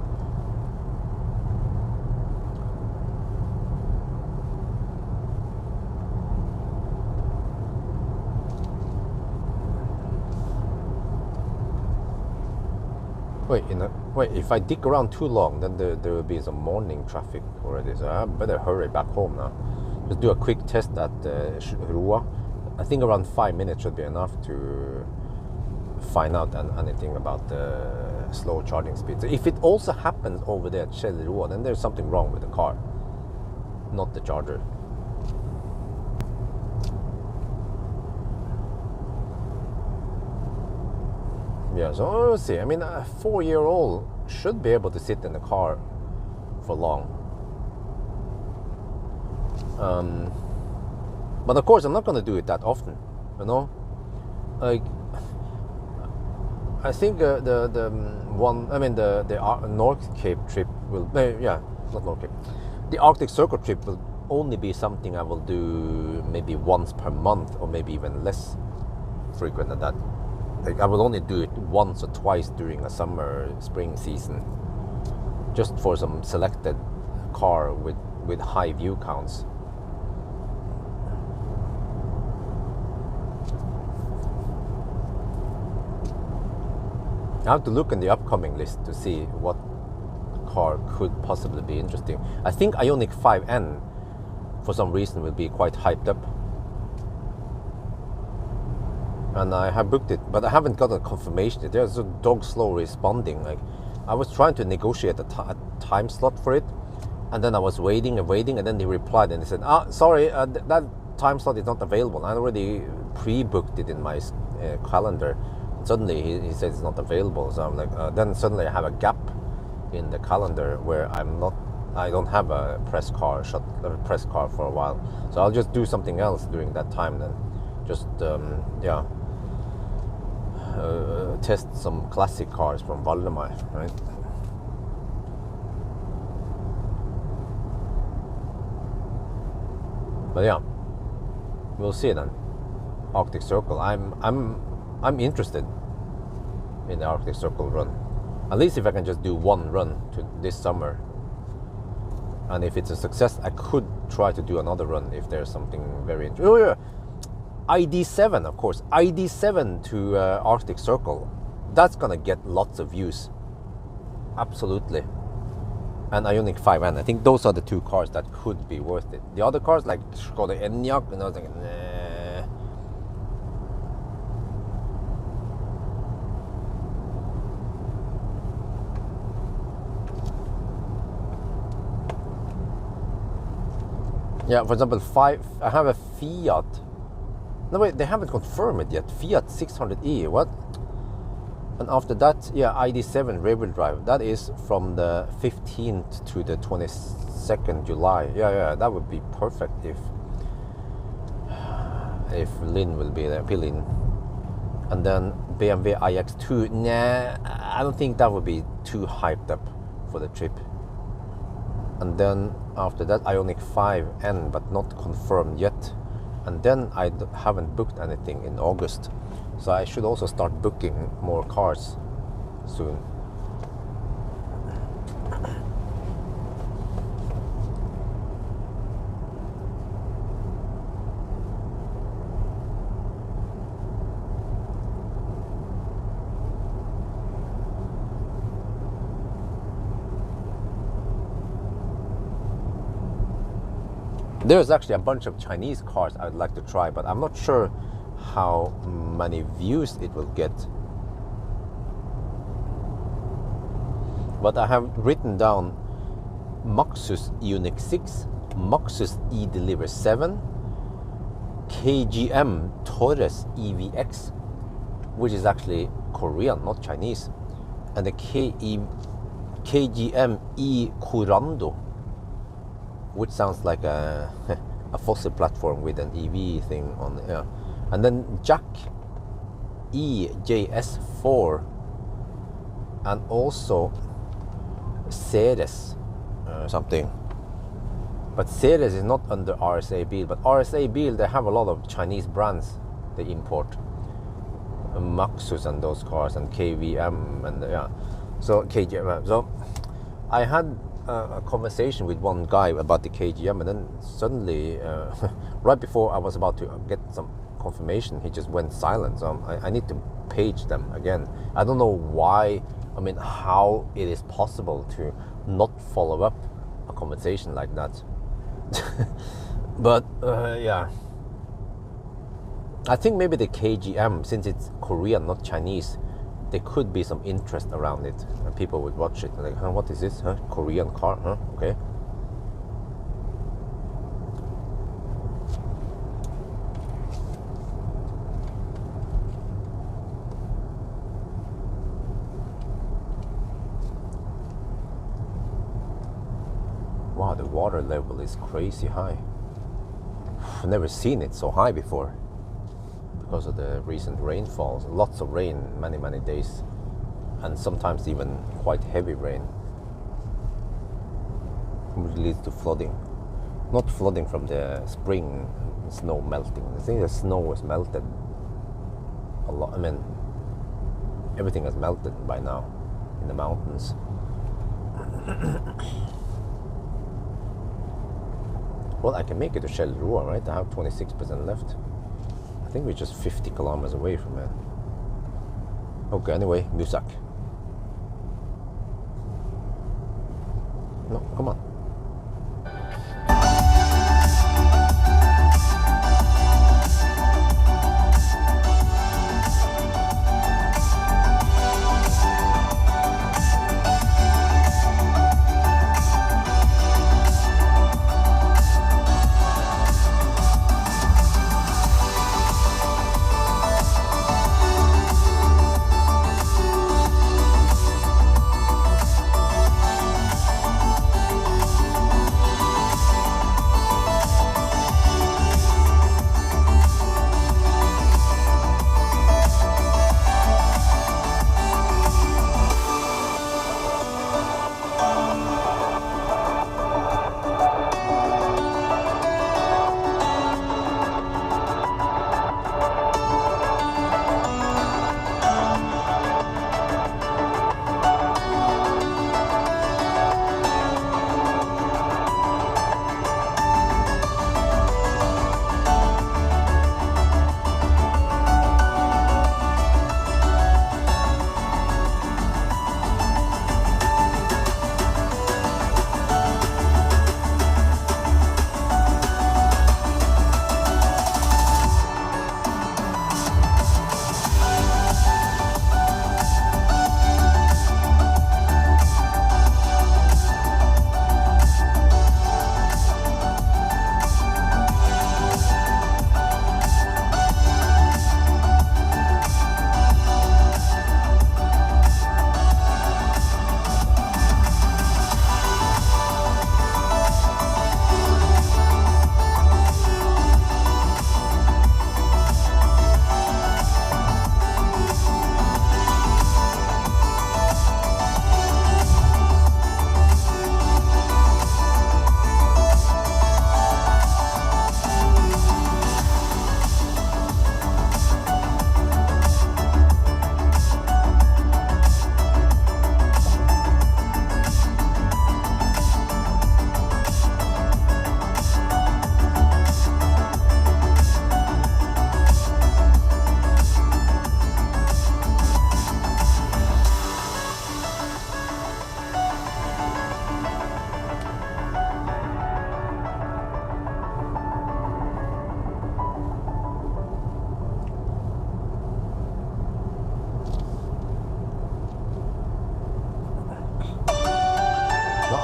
Wait, if I dig around too long, then there will be some morning traffic already, so I better hurry back home now. Just do a quick test at Roa. I think around 5 minutes should be enough to find out anything about the slow charging speed. So if it also happens over there at Roa, then there's something wrong with the car, not the charger. Yeah, so we'll see. I mean, a 4-year-old should be able to sit in the car for long. But of course, I'm not going to do it that often, you know. Like, I think the North Cape trip will, not North Cape. The Arctic Circle trip will only be something I will do maybe once per month, or maybe even less frequent than that. Like, I will only do it once or twice during a spring season, just for some selected car with high view counts. I have to look in the upcoming list to see what car could possibly be interesting. I think Ioniq 5N, for some reason, will be quite hyped up. And I have booked it, but I haven't got a confirmation. There's a dog slow responding. Like, I was trying to negotiate a time slot for it, and then I was waiting, and then they replied and they said, sorry, that time slot is not available. I already pre-booked it in my calendar. Suddenly he says it's not available, so I'm like, then suddenly I have a gap in the calendar where I don't have a press car for a while. So I'll just do something else during that time then. Just test some classic cars from Valdemar, right? But yeah, we'll see then. Arctic Circle. I'm interested in the Arctic Circle run. At least if I can just do one run this summer. And if it's a success, I could try to do another run if there's something very interesting. Oh yeah, ID7, of course. ID7 to Arctic Circle. That's gonna get lots of views. Absolutely. And Ioniq 5N. I think those are the two cars that could be worth it. The other cars like Skoda Enyaq, and I was thinking, nah. Yeah, for example, I have a Fiat. No wait, they haven't confirmed it yet. Fiat 600e, what? And after that, yeah, ID7 rear-wheel drive. That is from the 15th to the 22nd July. Yeah, that would be perfect if Lynn will be there, Lynn. And then BMW iX2. Nah, I don't think that would be too hyped up for the trip. And then after that, Ioniq 5N, but not confirmed yet. And then I haven't booked anything in August, so I should also start booking more cars soon. There's actually a bunch of Chinese cars I'd like to try, but I'm not sure how many views it will get. But I have written down Maxus Ioniq 6, Maxus E-Deliver 7, KGM Taurus EVX, which is actually Korean, not Chinese, and the KGM E Kurando, which sounds like a fossil platform with an EV thing on it. Yeah. And then Jack EJS4, and also Ceres something. But Ceres is not under RSA Bil, but RSA Bil, they have a lot of Chinese brands they import. Maxus and those cars, and KVM, and yeah. So KGM. So I had a conversation with one guy about the KGM, and then suddenly, right before I was about to get some confirmation, he just went silent. So I need to page them again. I don't know why I mean, how it is possible to not follow up a conversation like that. But yeah, I think maybe the KGM, since it's Korean, not Chinese, there could be some interest around it, and people would watch it like, huh, what is this? Huh? Korean car? Huh? Okay. Wow, the water level is crazy high. I've never seen it so high before because of the recent rainfalls. Lots of rain, many days, and sometimes even quite heavy rain, which leads to flooding. Not flooding from the spring snow melting. I think the snow was melted a lot. I mean, everything has melted by now in the mountains. Well, I can make it to Geilo, right? I have 26% left. I think we're just 50 kilometers away from it. Okay, anyway, Musak. No, come on.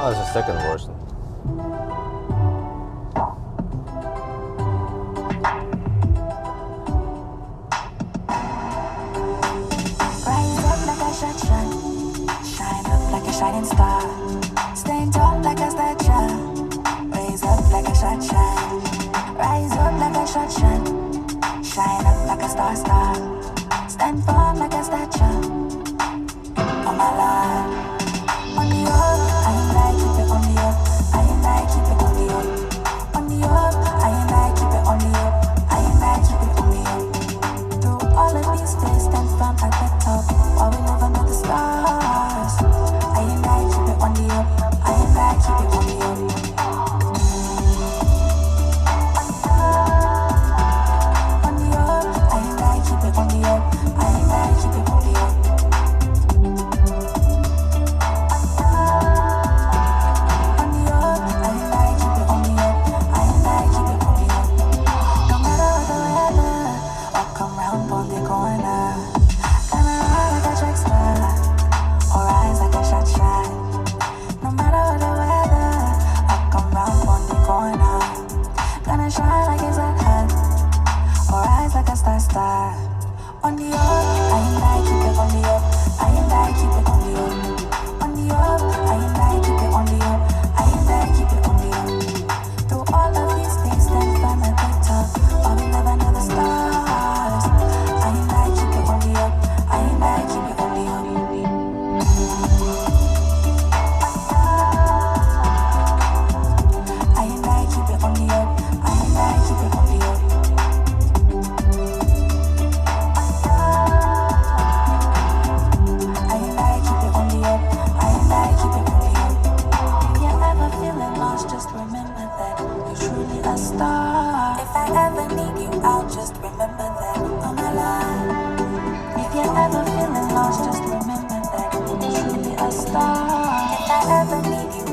As a second version. Rise up like a shot, shine up like a shining star, stand tall like a statue, raise up like a shot, rise up like a shot, shine up like a star, stand firm like a statue. On my line, on the up, I ain't like keep it on the up, I ain't like keep it on the up, on the up, I ain't like keep it on the up, I ain't like keep it on the up. Through all of these days, stand firm at the top, while we live under the stars. I ain't like keep it on the up, I ain't like keep it on the up. On the up, I ain't like keep it on the up, I ain't like keep it on the up.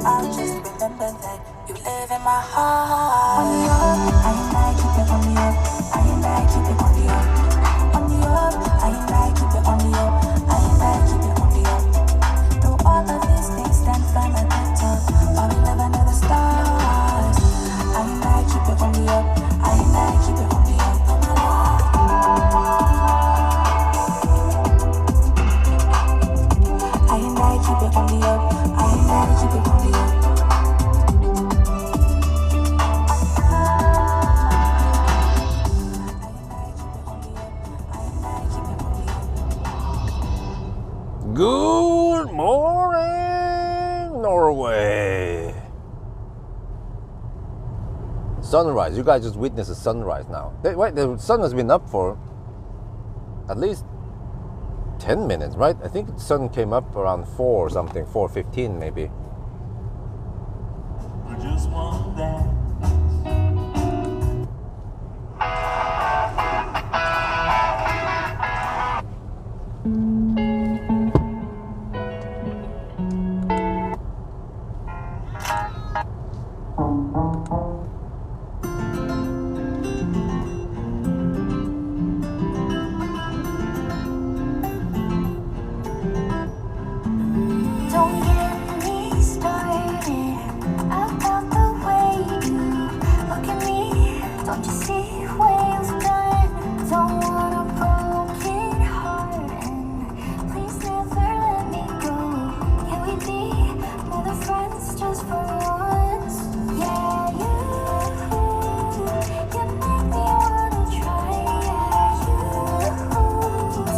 I'll just remember that you live in my heart. On the up, I and I keep it on the up. I and I keep it on the up. On the up, I and I keep it on the up. I and I keep it on the up. Through all of these things, stand firm at the top. While we live under the stars. I and I keep it on the up. I and I keep it on the up. I and I keep it on the up. I and I keep it on the up. Good morning, Norway. Sunrise. You guys just witnessed a sunrise now. Wait, the sun has been up for at least 10 minutes, right? I think the sun came up around 4 or something, 4:15 maybe. I just want that. Don't get me started about the way you look at me. Don't you see what you've done? Don't want a broken heart, and please never let me go. Can we be more than friends just for once? Yeah, you make me wanna try. Yeah, you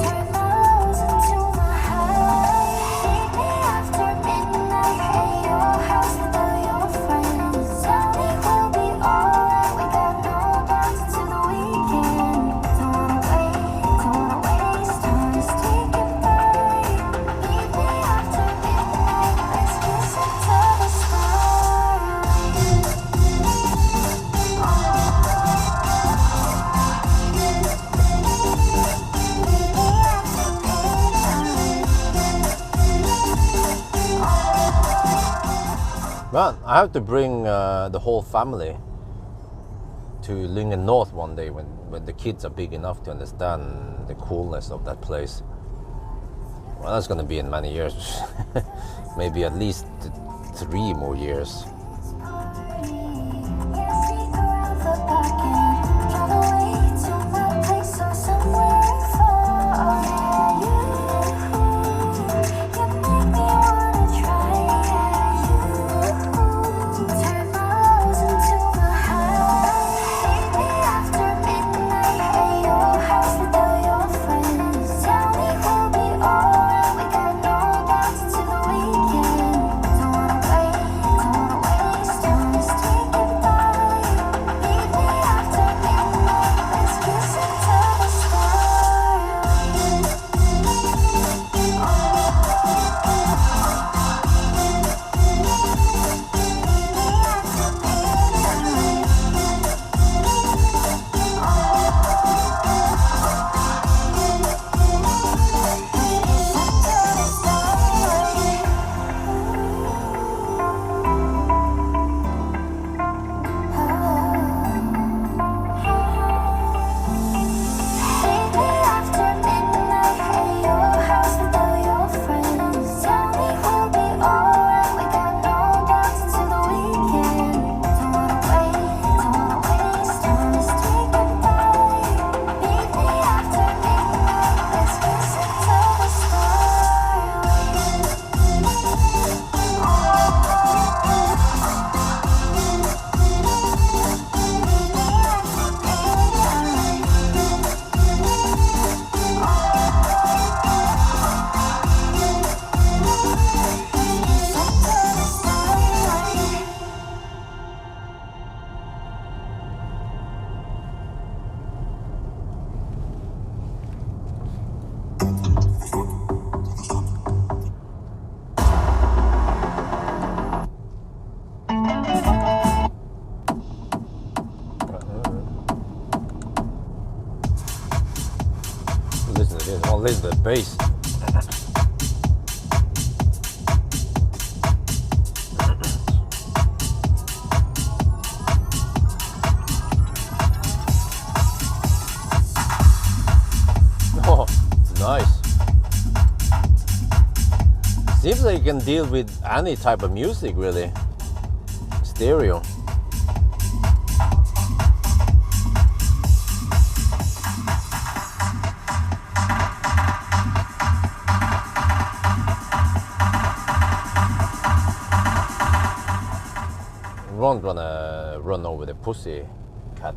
turn my lows into my highs. Meet me after midnight at your house with all your friends. Tell me we'll be alright. We got no doubts until the weekend. Don't wanna waste time. Let's take it back. Meet me after midnight. Let's kiss into the stars. Man, I have to bring the whole family to Lyngen North one day when the kids are big enough to understand the coolness of that place. Well, that's gonna be in many years. Maybe at least 3 more years. Listen to the bass. Seems like you can deal with any type of music, really. Stereo. Won't wanna run over the pussy cat.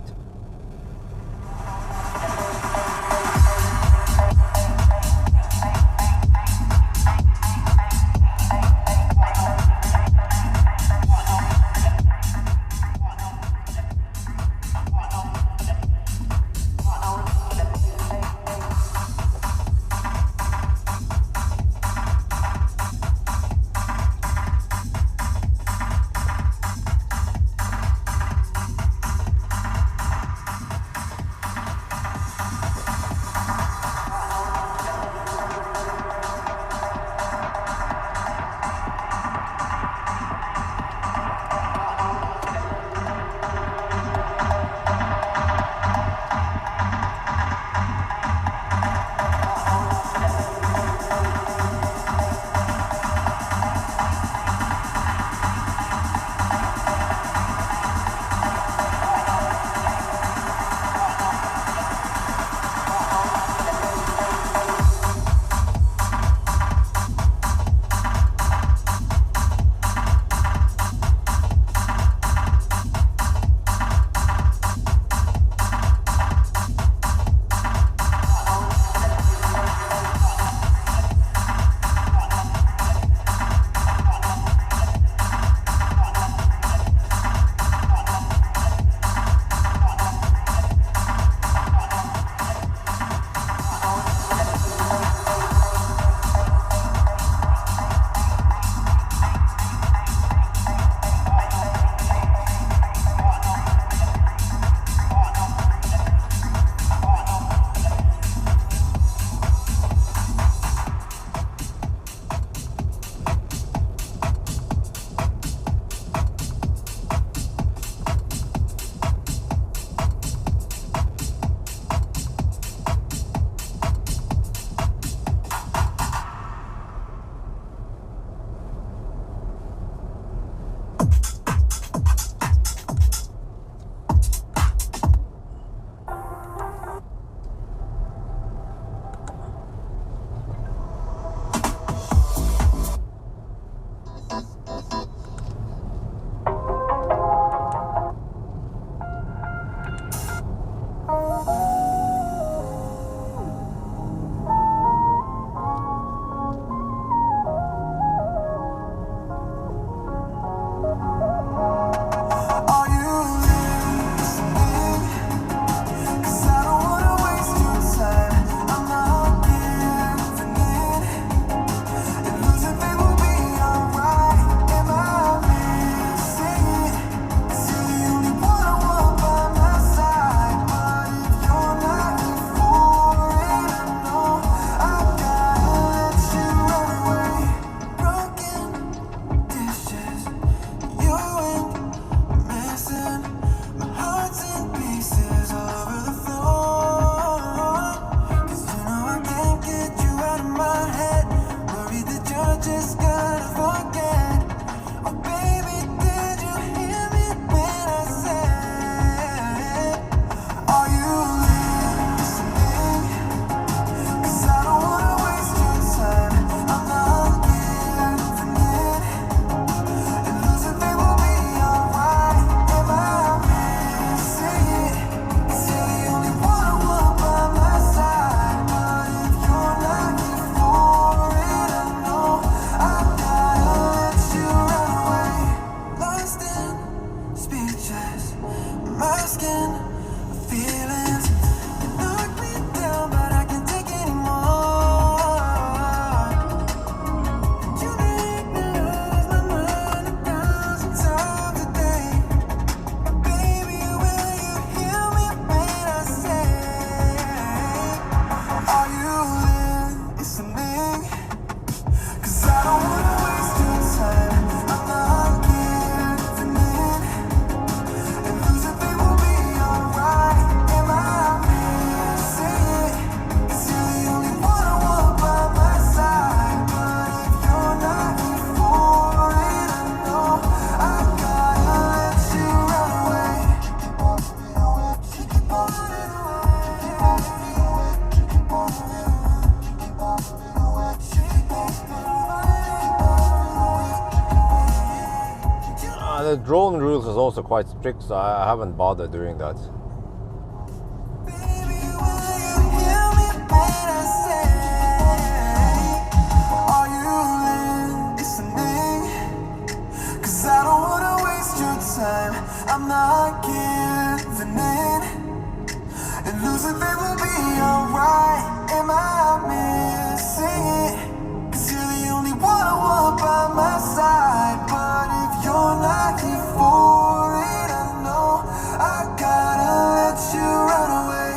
I And the drone rules is also quite strict, so I haven't bothered doing that. Baby, will you hear me when I say, are you listening? 'Cause I don't wanna waste your time. I'm not giving in, and losing they will be alright. Am I missing it? 'Cause you're the only one I want by my side. But if you're not here for it, I know I gotta let you run away.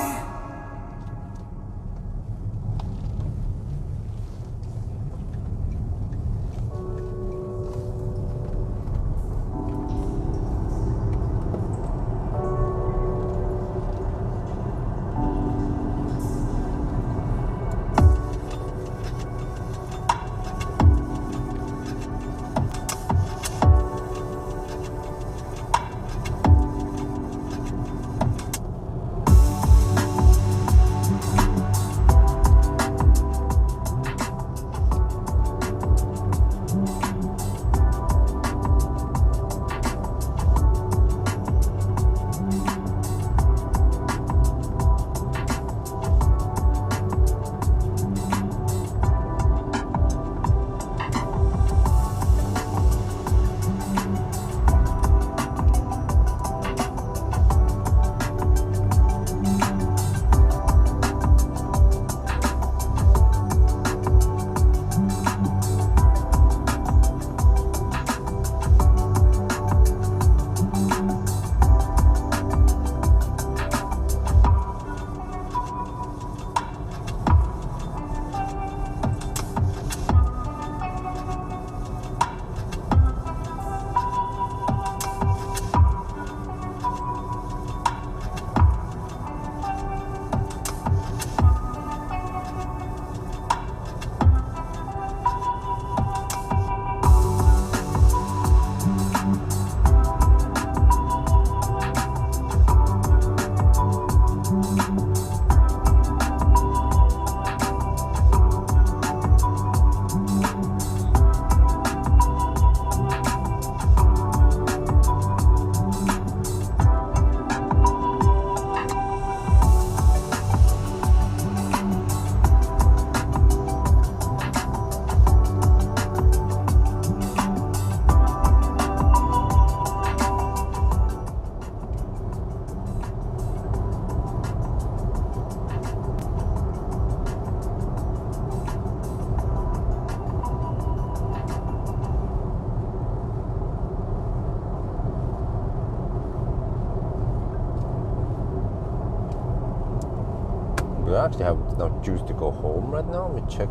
We actually have enough juice to go home right now. Let me check.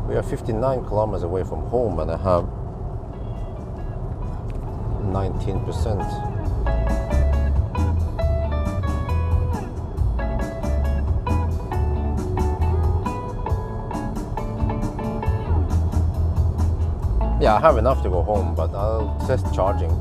We are 59 kilometers away from home and I have 19%. Yeah, I have enough to go home, but I'll test charging.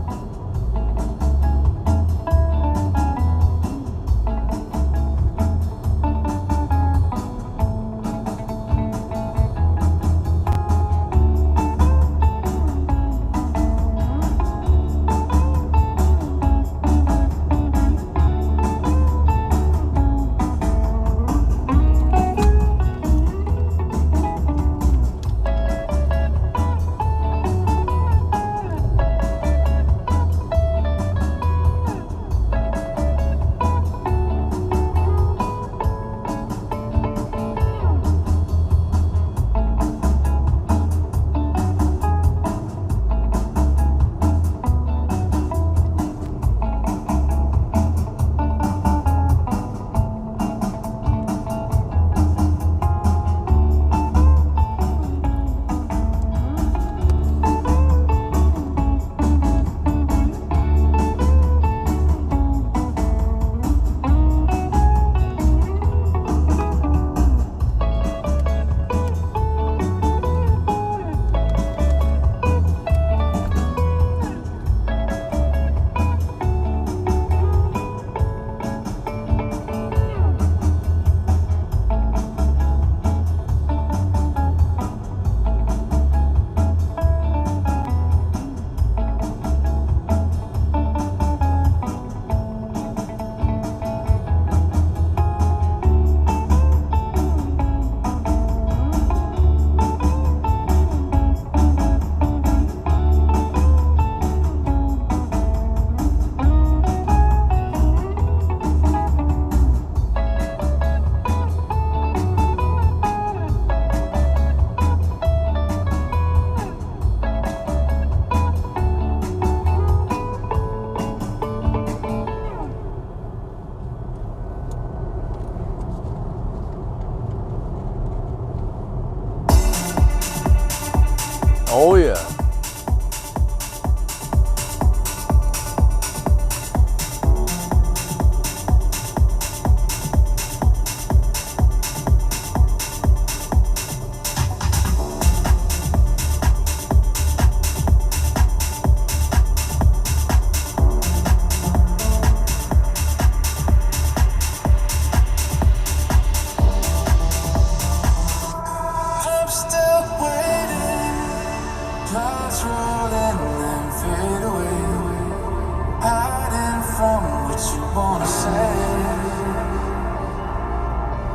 Oh yeah. I'm still waiting. Clouds roll and then fade away. Hiding from what you wanna say.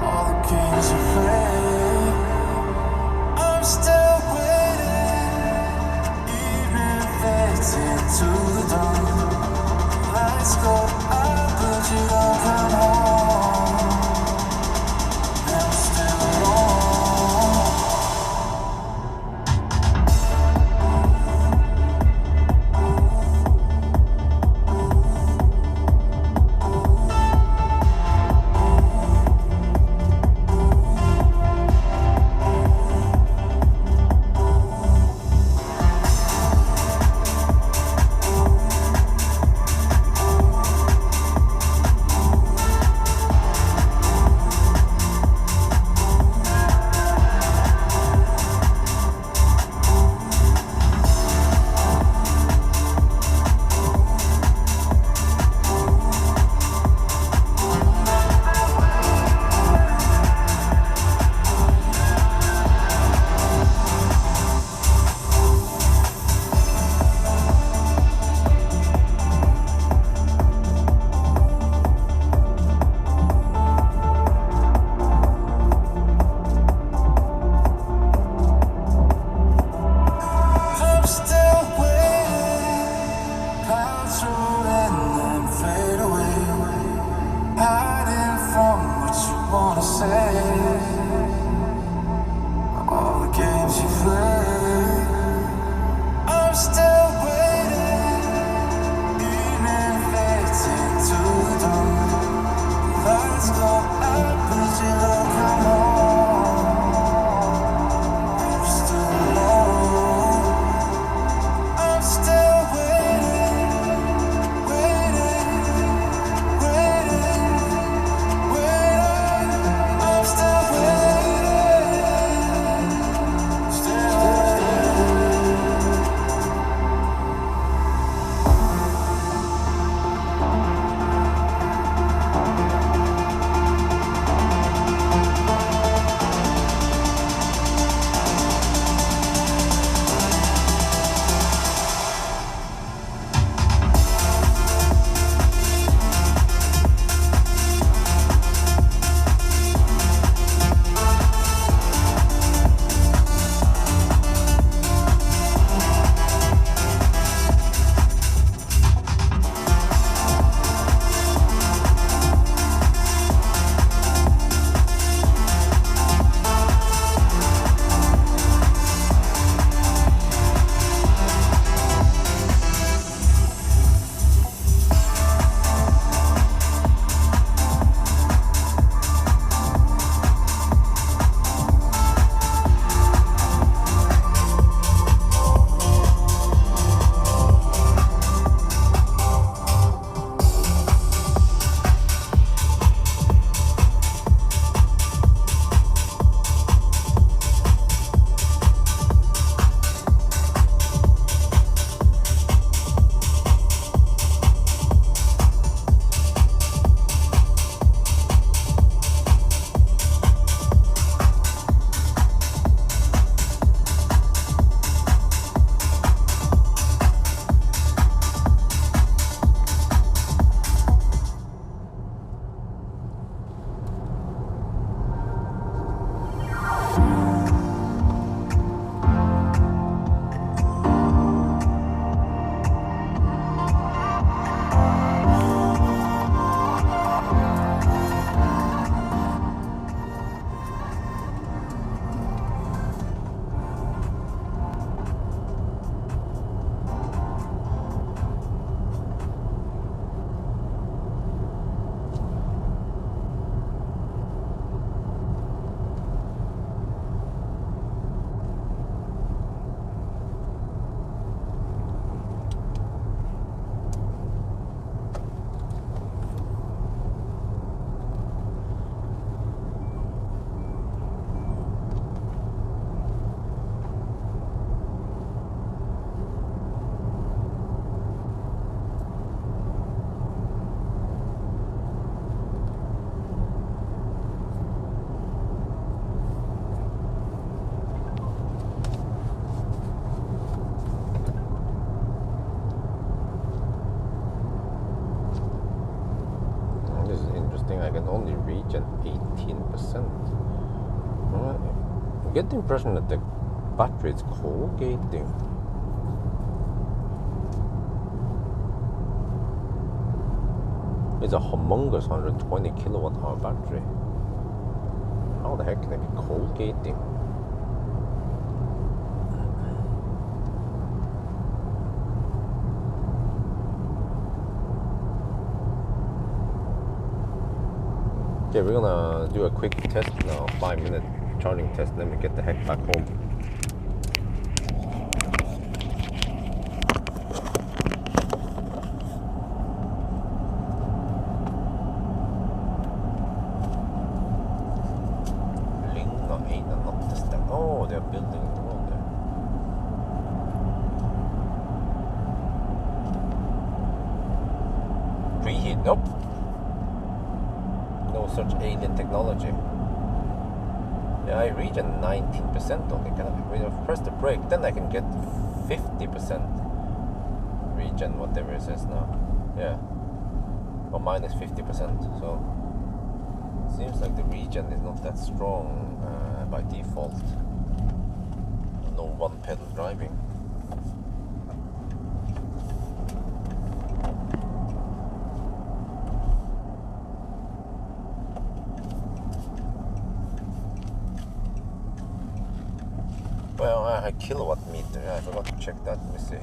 All the games you play. I'm still waiting. Evening fades into the dawn. Lights go out, but you don't come home. And I'm still alone. I get the impression that the battery is cold gating. It's a humongous 120 kilowatt hour battery. How the heck can it be cold gating? Okay, we're gonna do a quick test now, 5-minute charging test, then we get the heck back home. Oh, they're building the road there. Preheat, nope. No such alien technology. Yeah, I reach a 19% only. Can I press the brake? Then I can get 50% regen, whatever it says now. Yeah. Or minus 50%. So seems like the regen is not that strong by default. No one pedal driving. Well, I had kilowatt meter. I forgot to check that. Let me see.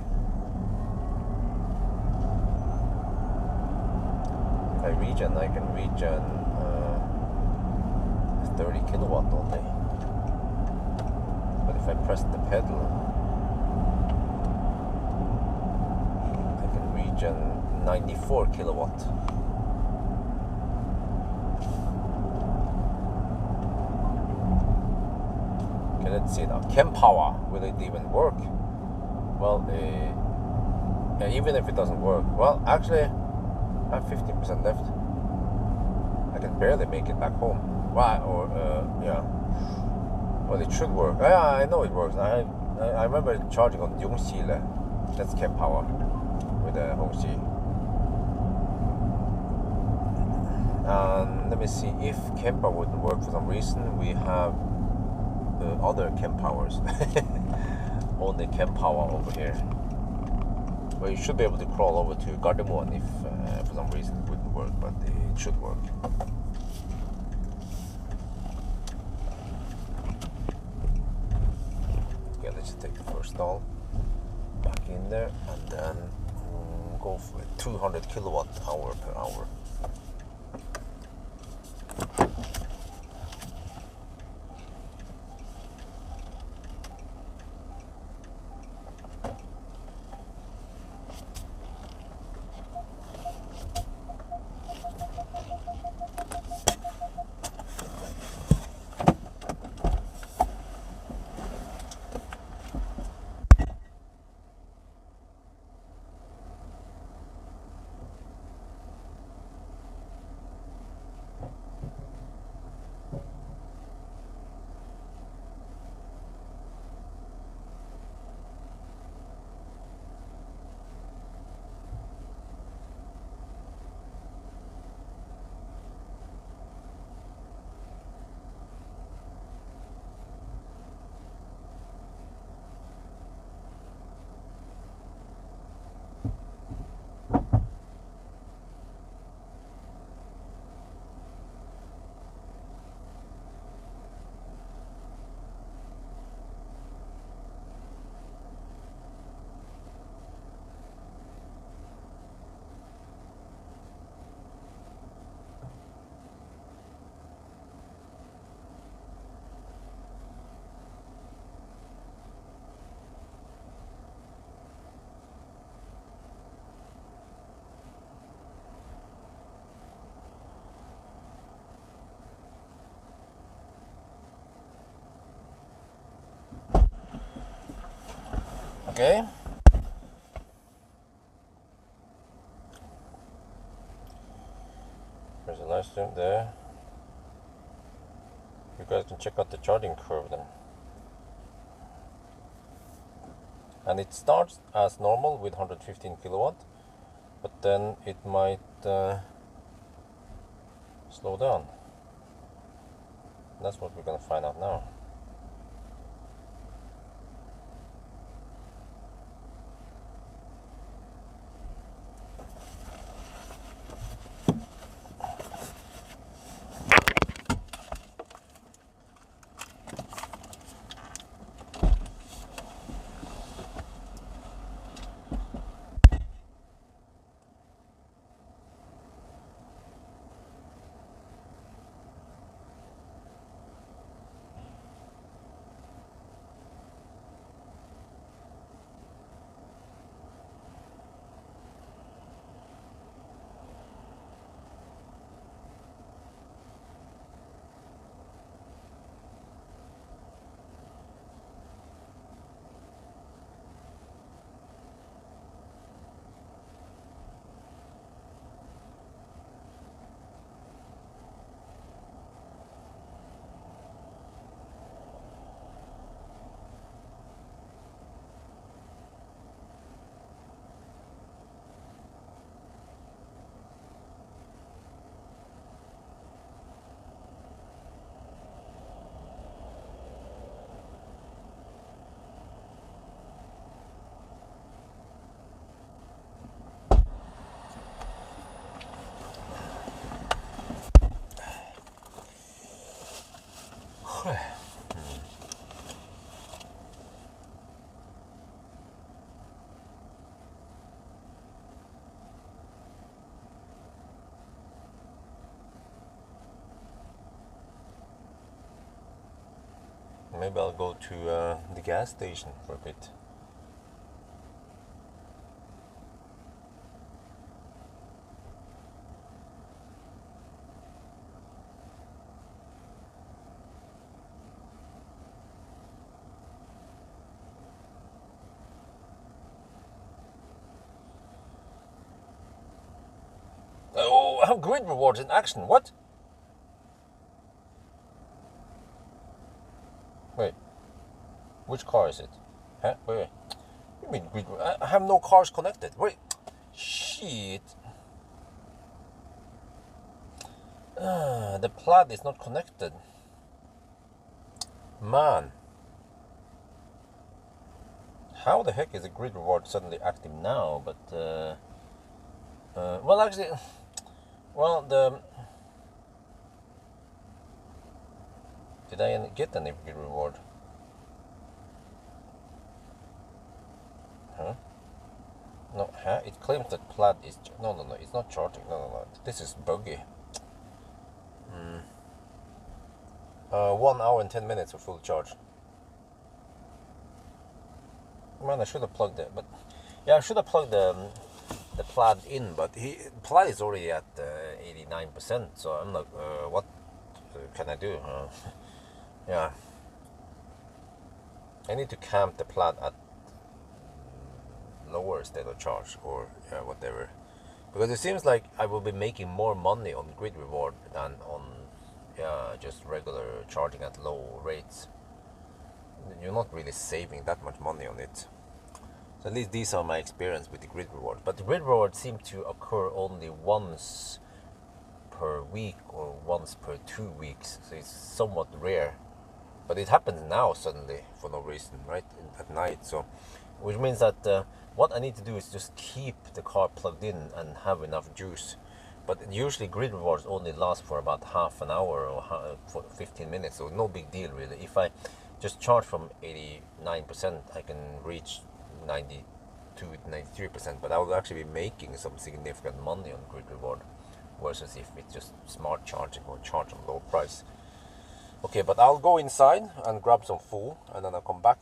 If I regen, I can regen 30 kilowatt only. But if I press the pedal, I can regen 94 kilowatt. Okay, let's see now. Chem power, will it even work? Well, even if it doesn't work, well, actually, I have 15% left. I can barely make it back home. Why? Or yeah. Well, it should work. Yeah, I know it works. I remember charging on Hongqi. That's chem power with the Hongqi. And let me see, if chem power wouldn't work for some reason, we have other chem powers. Only chem power over here. Well, you should be able to crawl over to Gardermoen if for some reason it wouldn't work, but it should work. Okay, let's just take the first stall back in there and then go for 200 kilowatt hour per hour. Okay. There's a nice thing there. You guys can check out the charging curve then. And it starts as normal with 115 kilowatt, but then it might slow down. That's what we're gonna find out now. maybe I'll go to the gas station for a bit. Oh, how grid rewards in action. What? Wait. Which car is it? Huh? Wait. You mean grid? I have no cars connected. Wait. Shit. The plaid is not connected. Man. How the heck is the grid reward suddenly active now? But well, actually, well, did I get any grid reward? Huh? No, huh? It claims that plaid is no, it's not charging. No. This is buggy. 1 hour and 10 minutes of full charge. Man, I should have plugged it, but yeah, I should have plugged the plaid in, but plaid is already at 89%, so I'm like, what can I do? Yeah, I need to camp the plaid at lower state of charge or whatever, because it seems like I will be making more money on grid reward than on just regular charging at low rates. You're not really saving that much money on it. So at least these are my experience with the grid reward. But the grid rewards seem to occur only once per week or once per 2 weeks, so it's somewhat rare. But it happens now suddenly for no reason, right, at night. So, which means that what I need to do is just keep the car plugged in and have enough juice. But usually grid rewards only last for about half an hour or for 15 minutes, so no big deal really. If I just charge from 89%, I can reach 92 to 93%, but I will actually be making some significant money on grid reward versus if it's just smart charging or charge on low price. Okay, but I'll go inside and grab some food and then I'll come back.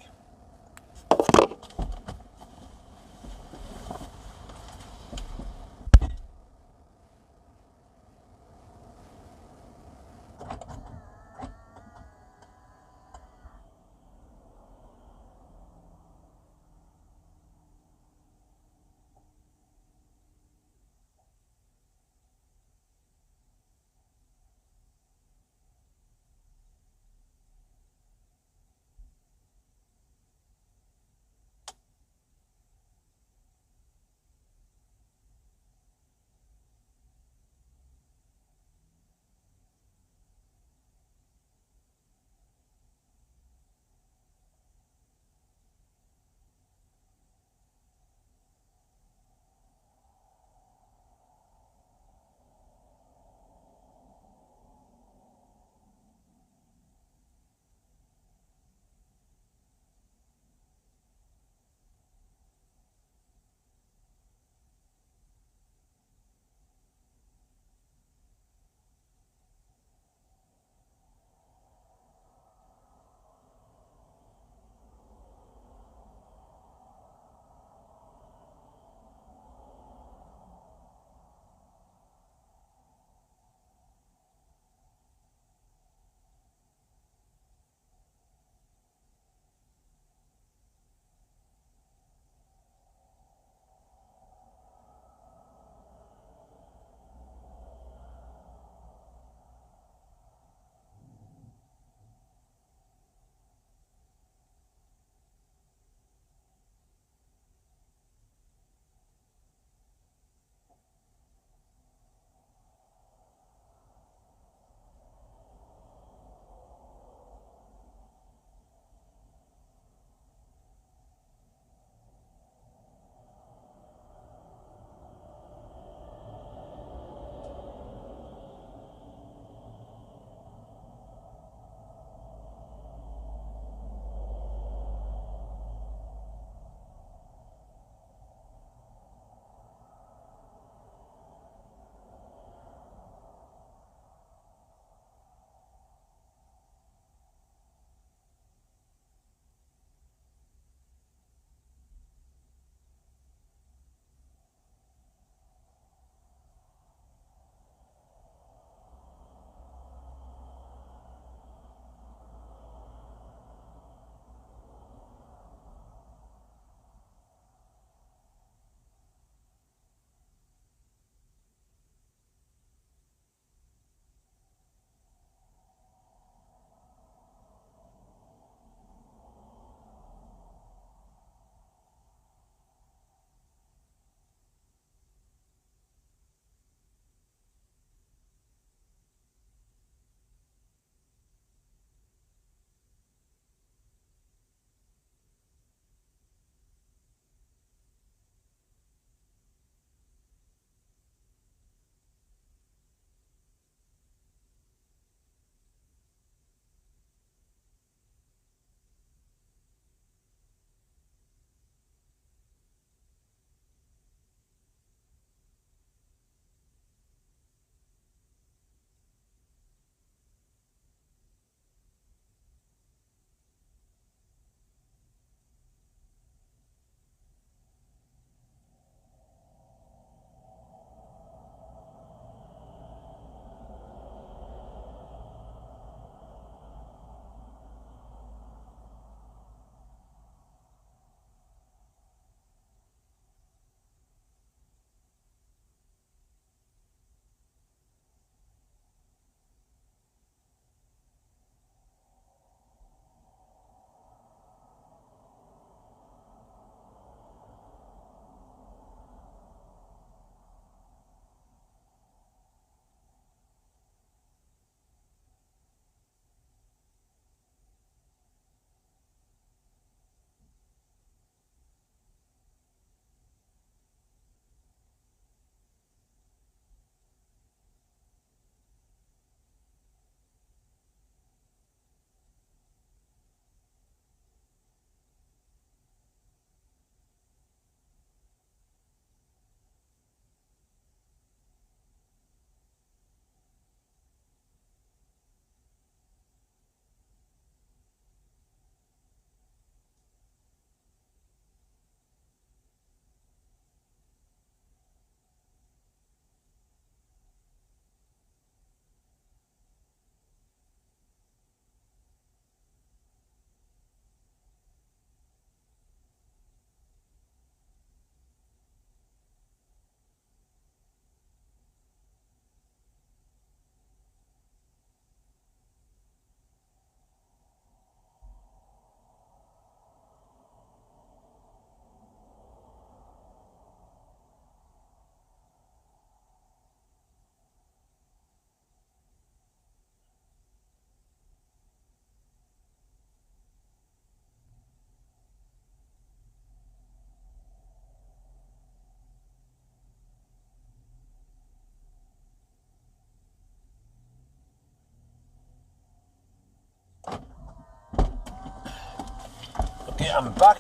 I'm back,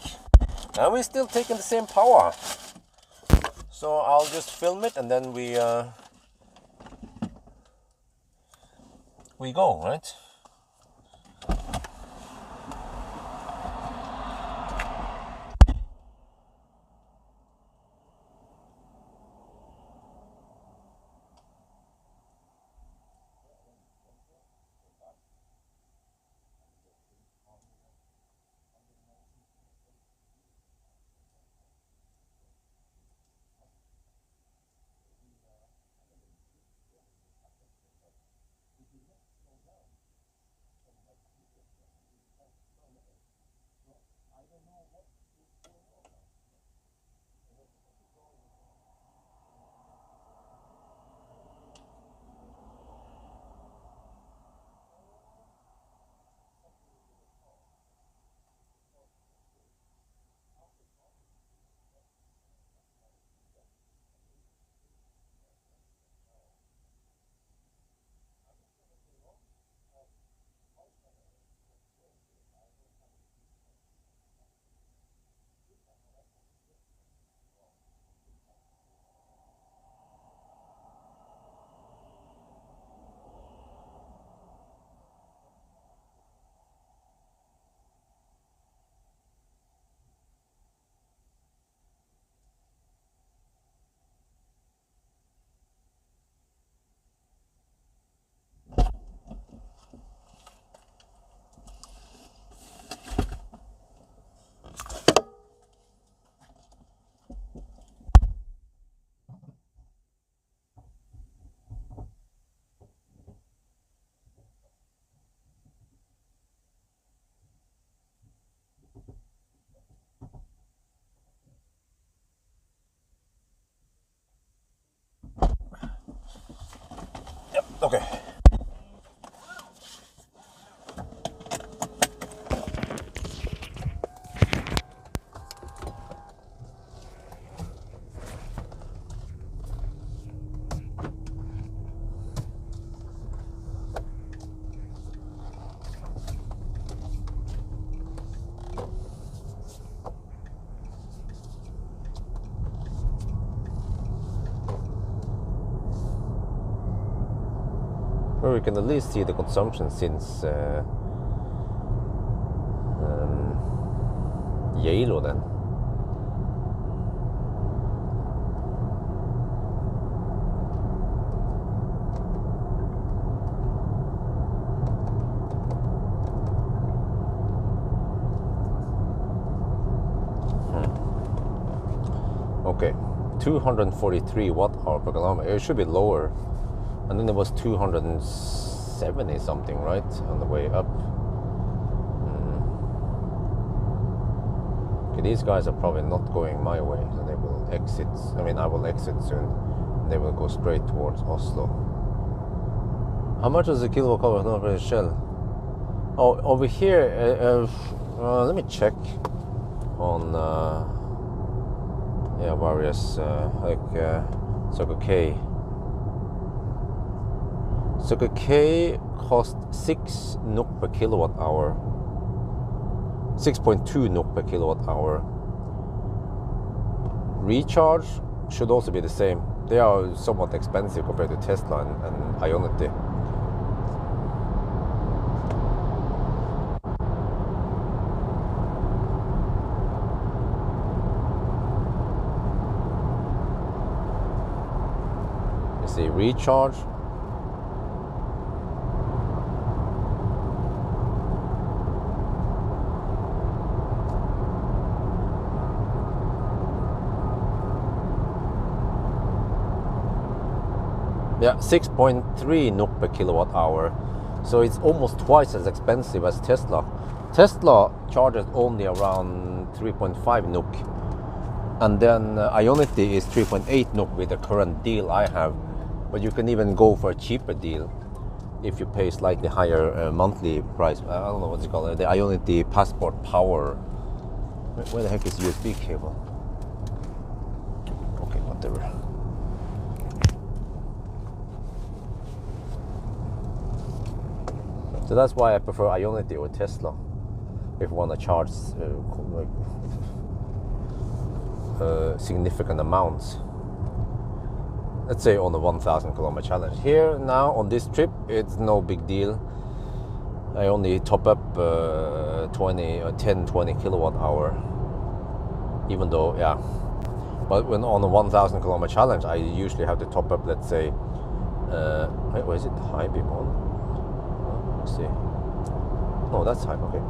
and we're still taking the same power. So I'll just film it, and then we go, right? Okay. Well, we can at least see the consumption since Geilo then. Okay, 243 watt-hour per kilometer. It should be lower. And then it was 270 something, right, on the way up. Okay, these guys are probably not going my way, so they will exit. I mean, I will exit soon. They will go straight towards Oslo. How much is the kilowatt hour not for Shell? Oh, over here, let me check on yeah, various Circle K. Circle K cost 6 NOK per kilowatt hour. 6.2 NOK per kilowatt hour. Recharge should also be the same. They are somewhat expensive compared to Tesla and Ionity. You see, recharge. Yeah, 6.3 NOK per kilowatt hour. So it's almost twice as expensive as Tesla. Tesla charges only around 3.5 NOK. And then Ionity is 3.8 NOK with the current deal I have. But you can even go for a cheaper deal if you pay slightly higher monthly price. I don't know what you call it. The Ionity Passport Power. Where the heck is USB cable? Okay, whatever. So that's why I prefer Ionity or Tesla. if you want to charge significant amounts. Let's say on the 1,000 kilometer challenge. Here now on this trip, it's no big deal. I only top up 10-20 kilowatt hour, even though, yeah. But when on the 1,000 kilometer challenge, I usually have to top up, let's say, where is it? High beam on? Let's see. No, that's high. Okay.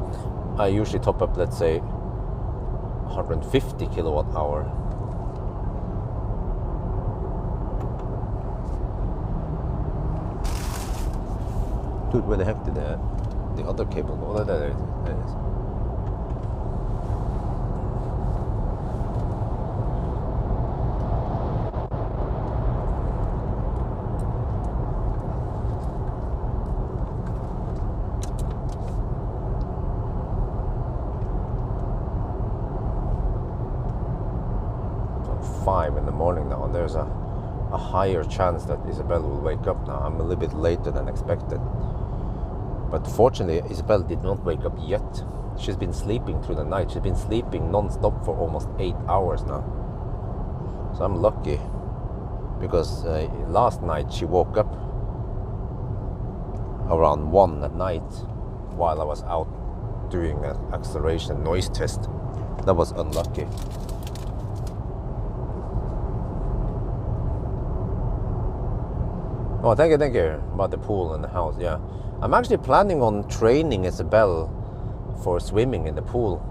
I usually top up, let's say, 150 kilowatt hour. Dude, where the heck did the other cable go? Oh, there it is. It's 5 in the morning now, and there's a higher chance that Isabel will wake up now. I'm a little bit later than expected. But fortunately, Isabel did not wake up yet. She's been sleeping through the night. She's been sleeping non-stop for almost 8 hours now. So I'm lucky, because last night she woke up around 1 at night while I was out doing an acceleration noise test. That was unlucky. Oh, thank you about the pool and the house. Yeah, I'm actually planning on training Isabel for swimming in the pool.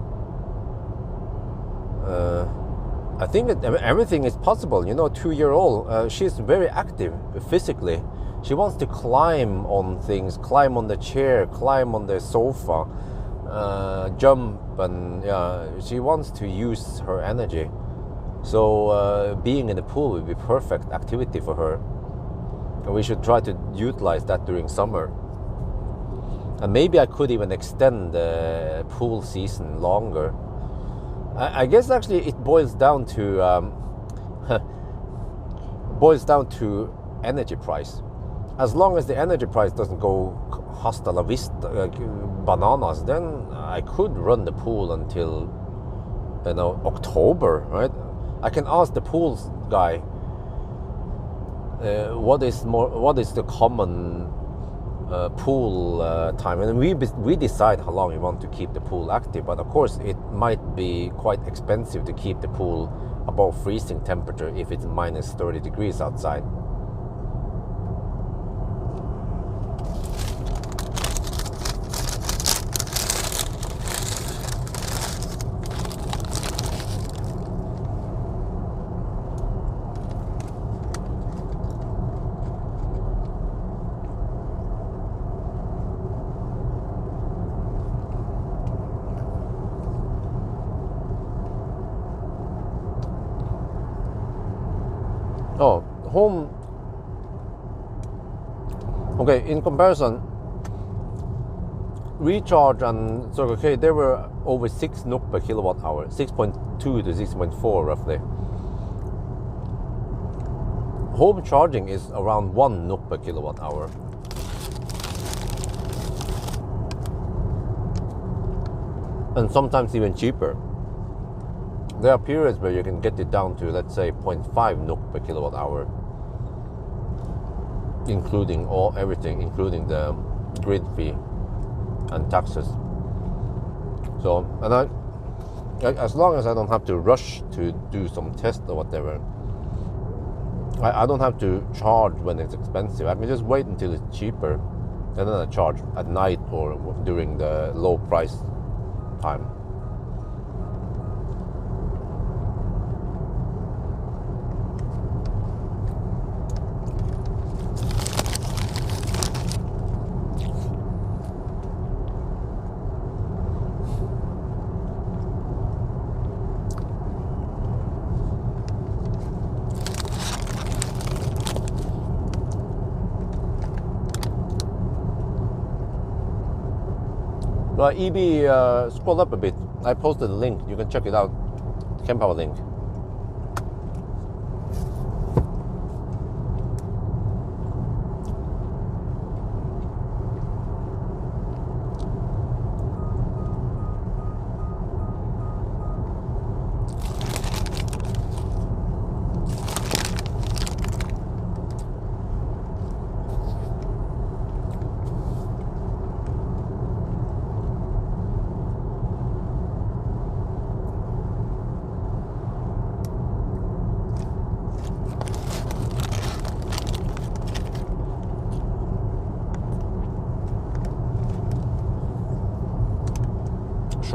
I think that everything is possible. You know, 2-year-old, she's very active physically. She wants to climb on things, climb on the chair, climb on the sofa, jump, and yeah, she wants to use her energy. So being in the pool would be perfect activity for her. We should try to utilize that during summer. And maybe I could even extend the pool season longer. I guess actually it boils down to energy price. As long as the energy price doesn't go hasta la vista, bananas, then I could run the pool until, you know, October, right? I can ask the pool guy, what is the common pool time, and we decide how long we want to keep the pool active. But of course it might be quite expensive to keep the pool above freezing temperature if it's minus 30 degrees outside. Oh, home. Okay, in comparison, recharge and Circle K, they were over 6 NOK per kilowatt hour, 6.2 to 6.4 roughly. Home charging is around 1 NOK per kilowatt hour. And sometimes even cheaper. There are periods where you can get it down to, let's say, 0.5 NOK per kilowatt hour, including everything, including the grid fee and taxes. So, and as long as I don't have to rush to do some test or whatever, I don't have to charge when it's expensive. I can just wait until it's cheaper, and then I charge at night or during the low price time. EB, scroll up a bit. I posted a link. You can check it out. Pawel link.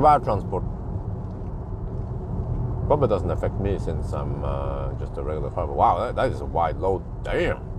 Sværtransport. Probably doesn't affect me since I'm just a regular farmer. Wow, that is a wide load. Damn.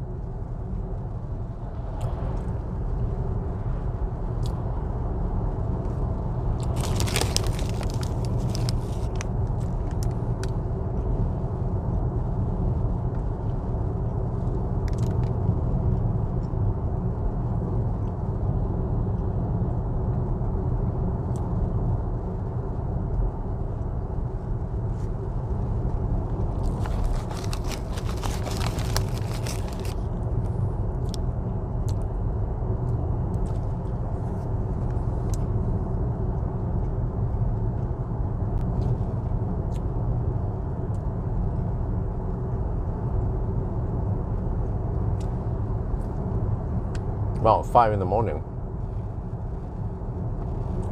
Well, 5 in the morning.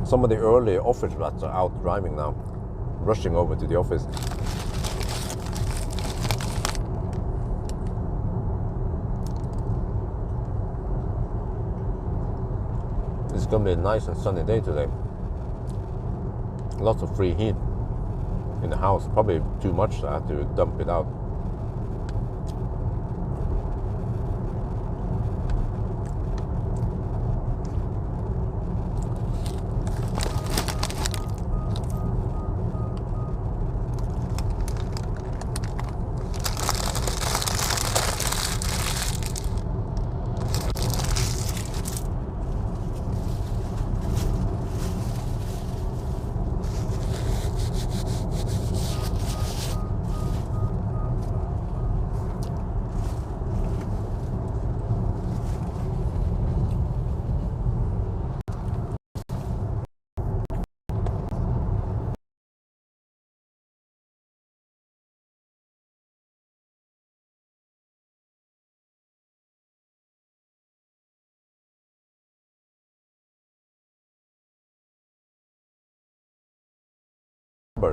Some of the early office rats are out driving now, rushing over to the office. It's gonna be a nice and sunny day today. Lots of free heat in the house, probably too much, so I have to dump it out.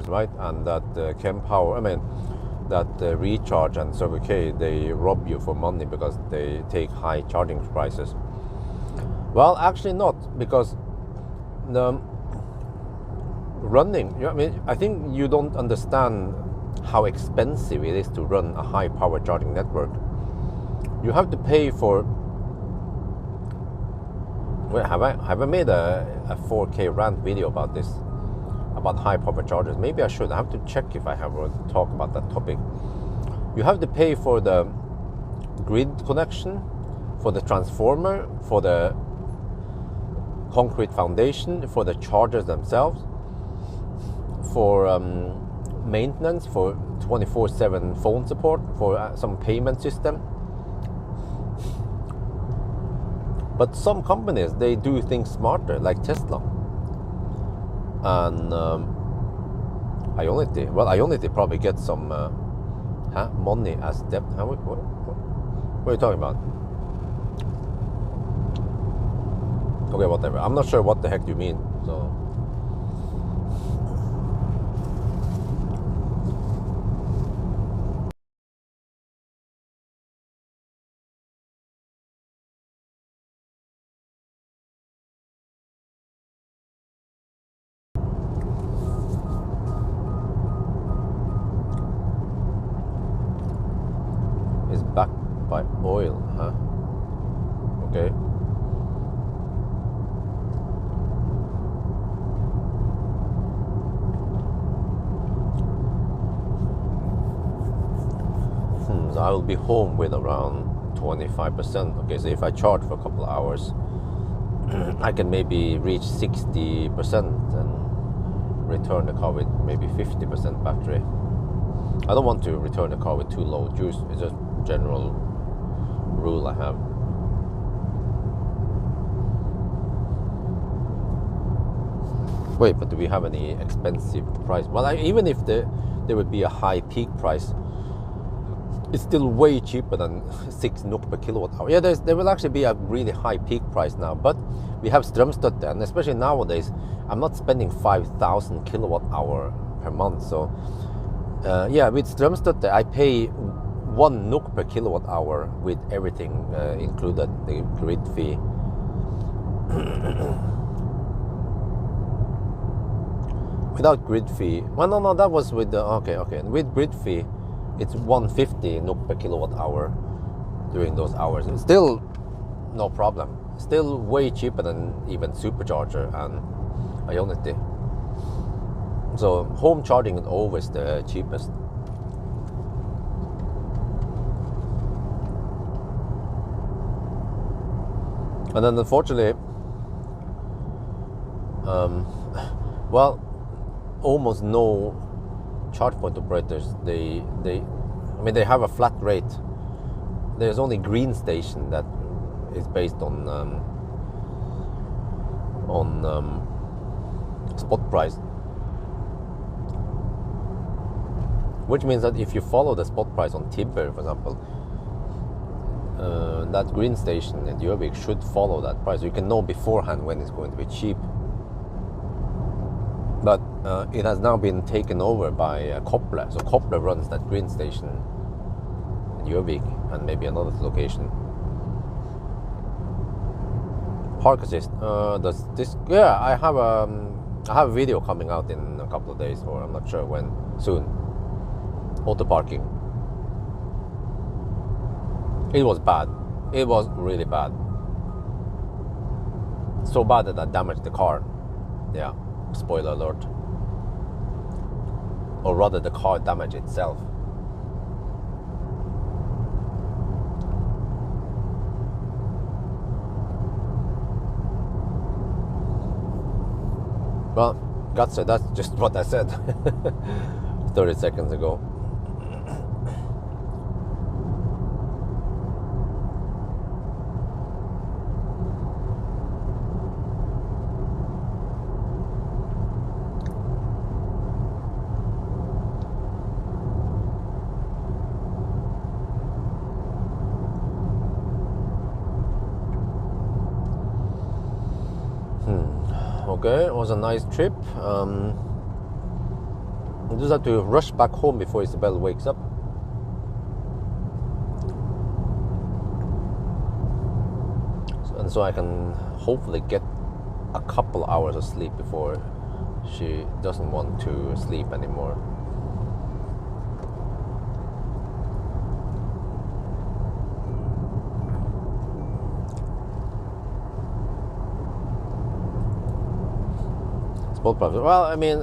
Right, and that Power, that Recharge and Circle K, they rob you for money because they take high charging prices. Well, actually not, because the running, I think you don't understand how expensive it is to run a high power charging network. You have to pay for. Wait, have I made a 4K rant video about this? About high power chargers? Maybe I should. I have to check if I have a talk about that topic. You have to pay for the grid connection, for the transformer, for the concrete foundation, for the chargers themselves, for maintenance, for 24/7 phone support, for some payment system. But some companies, they do things smarter, like Tesla. And Ionity probably gets some money as debt. What are you talking about? Okay, whatever. I'm not sure what the heck you mean. So. Backed by oil, huh? Okay. So I will be home with around 25%. Okay, so if I charge for a couple of hours, I can maybe reach 60% and return the car with maybe 50% battery. I don't want to return the car with too low juice. It's just general rule I have. Wait, but do we have any expensive price? Well, even if there would be a high peak price, it's still way cheaper than 6 NOK per kilowatt hour. Yeah, there will actually be a really high peak price now, but we have strømstøtte, and especially nowadays, I'm not spending 5,000 kilowatt hour per month. So yeah, with strømstøtte, I pay 1 NOK per kilowatt hour with everything included, the grid fee. without grid fee. Well, no, that was with the okay. With grid fee, it's 150 NOK per kilowatt hour during those hours. It's still no problem. Still way cheaper than even supercharger and Ionity. So home charging is always the cheapest. And then unfortunately, well, almost no charge point operators. They have a flat rate. There's only Green Station that is based on spot price, which means that if you follow the spot price on Tibber, for example, that Green Station in Gjøvik should follow that price. You can know beforehand when it's going to be cheap. But it has now been taken over by Koppler. So Koppler runs that Green Station in Gjøvik and maybe another location. Park Assist. Does this? Yeah, I have a video coming out in a couple of days, or I'm not sure when. Soon. Auto parking. It was bad. It was really bad. So bad that I damaged the car. Yeah, spoiler alert. Or rather, the car damaged itself. Well, gotcha, that's just what I said 30 seconds ago. Okay, it was a nice trip. I just have to rush back home before Isabel wakes up. And so I can hopefully get a couple hours of sleep before she doesn't want to sleep anymore. Spot price. Well, I mean,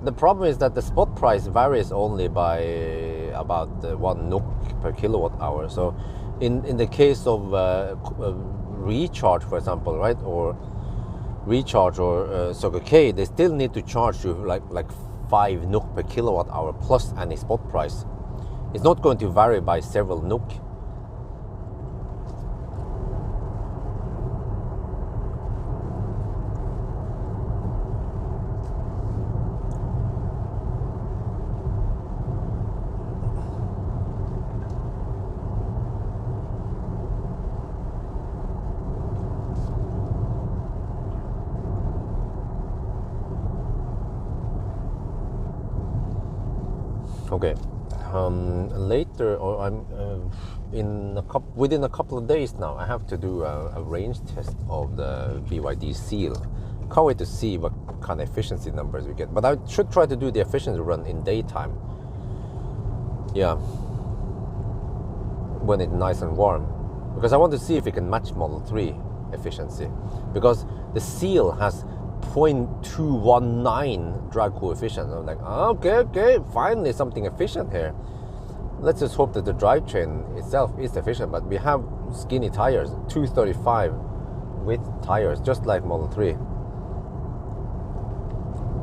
the problem is that the spot price varies only by about 1 NOK per kilowatt hour. So, in the case of recharge, for example, right, or recharge or Circle K, they still need to charge you like 5 NOK per kilowatt hour plus any spot price. It's not going to vary by several NOK. Okay, later, or I'm within a couple of days now, I have to do a range test of the BYD Seal. Can't wait to see what kind of efficiency numbers we get. But I should try to do the efficiency run in daytime. Yeah, when it's nice and warm, because I want to see if it can match Model 3 efficiency. Because the Seal has 0.219 drag coefficient. I'm like, okay, finally something efficient here. Let's just hope that the drivetrain itself is efficient. But we have skinny tires, 235 width tires, just like Model 3.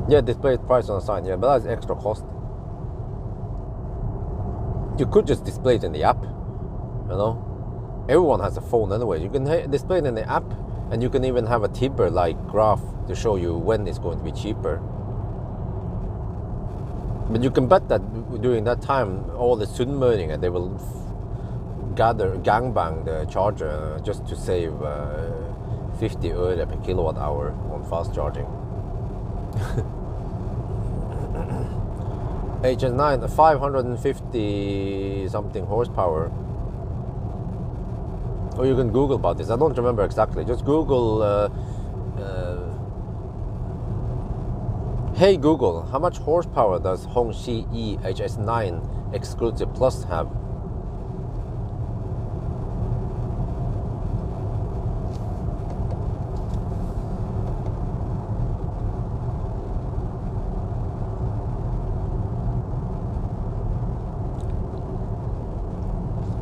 Yeah, display price on the side. Yeah, but that's extra cost. You could just display it in the app. You know, everyone has a phone anyway. You can display it in the app. And you can even have a Tibber-like graph to show you when it's going to be cheaper. But you can bet that during that time, all the Sunnmøringer, they will gangbang the charger just to save 50 øre per kilowatt hour on fast charging. E-HS9, 550 something horsepower. Or you can Google about this. I don't remember Hey Google, how much horsepower does Hongqi E-HS9 Exclusive Plus have?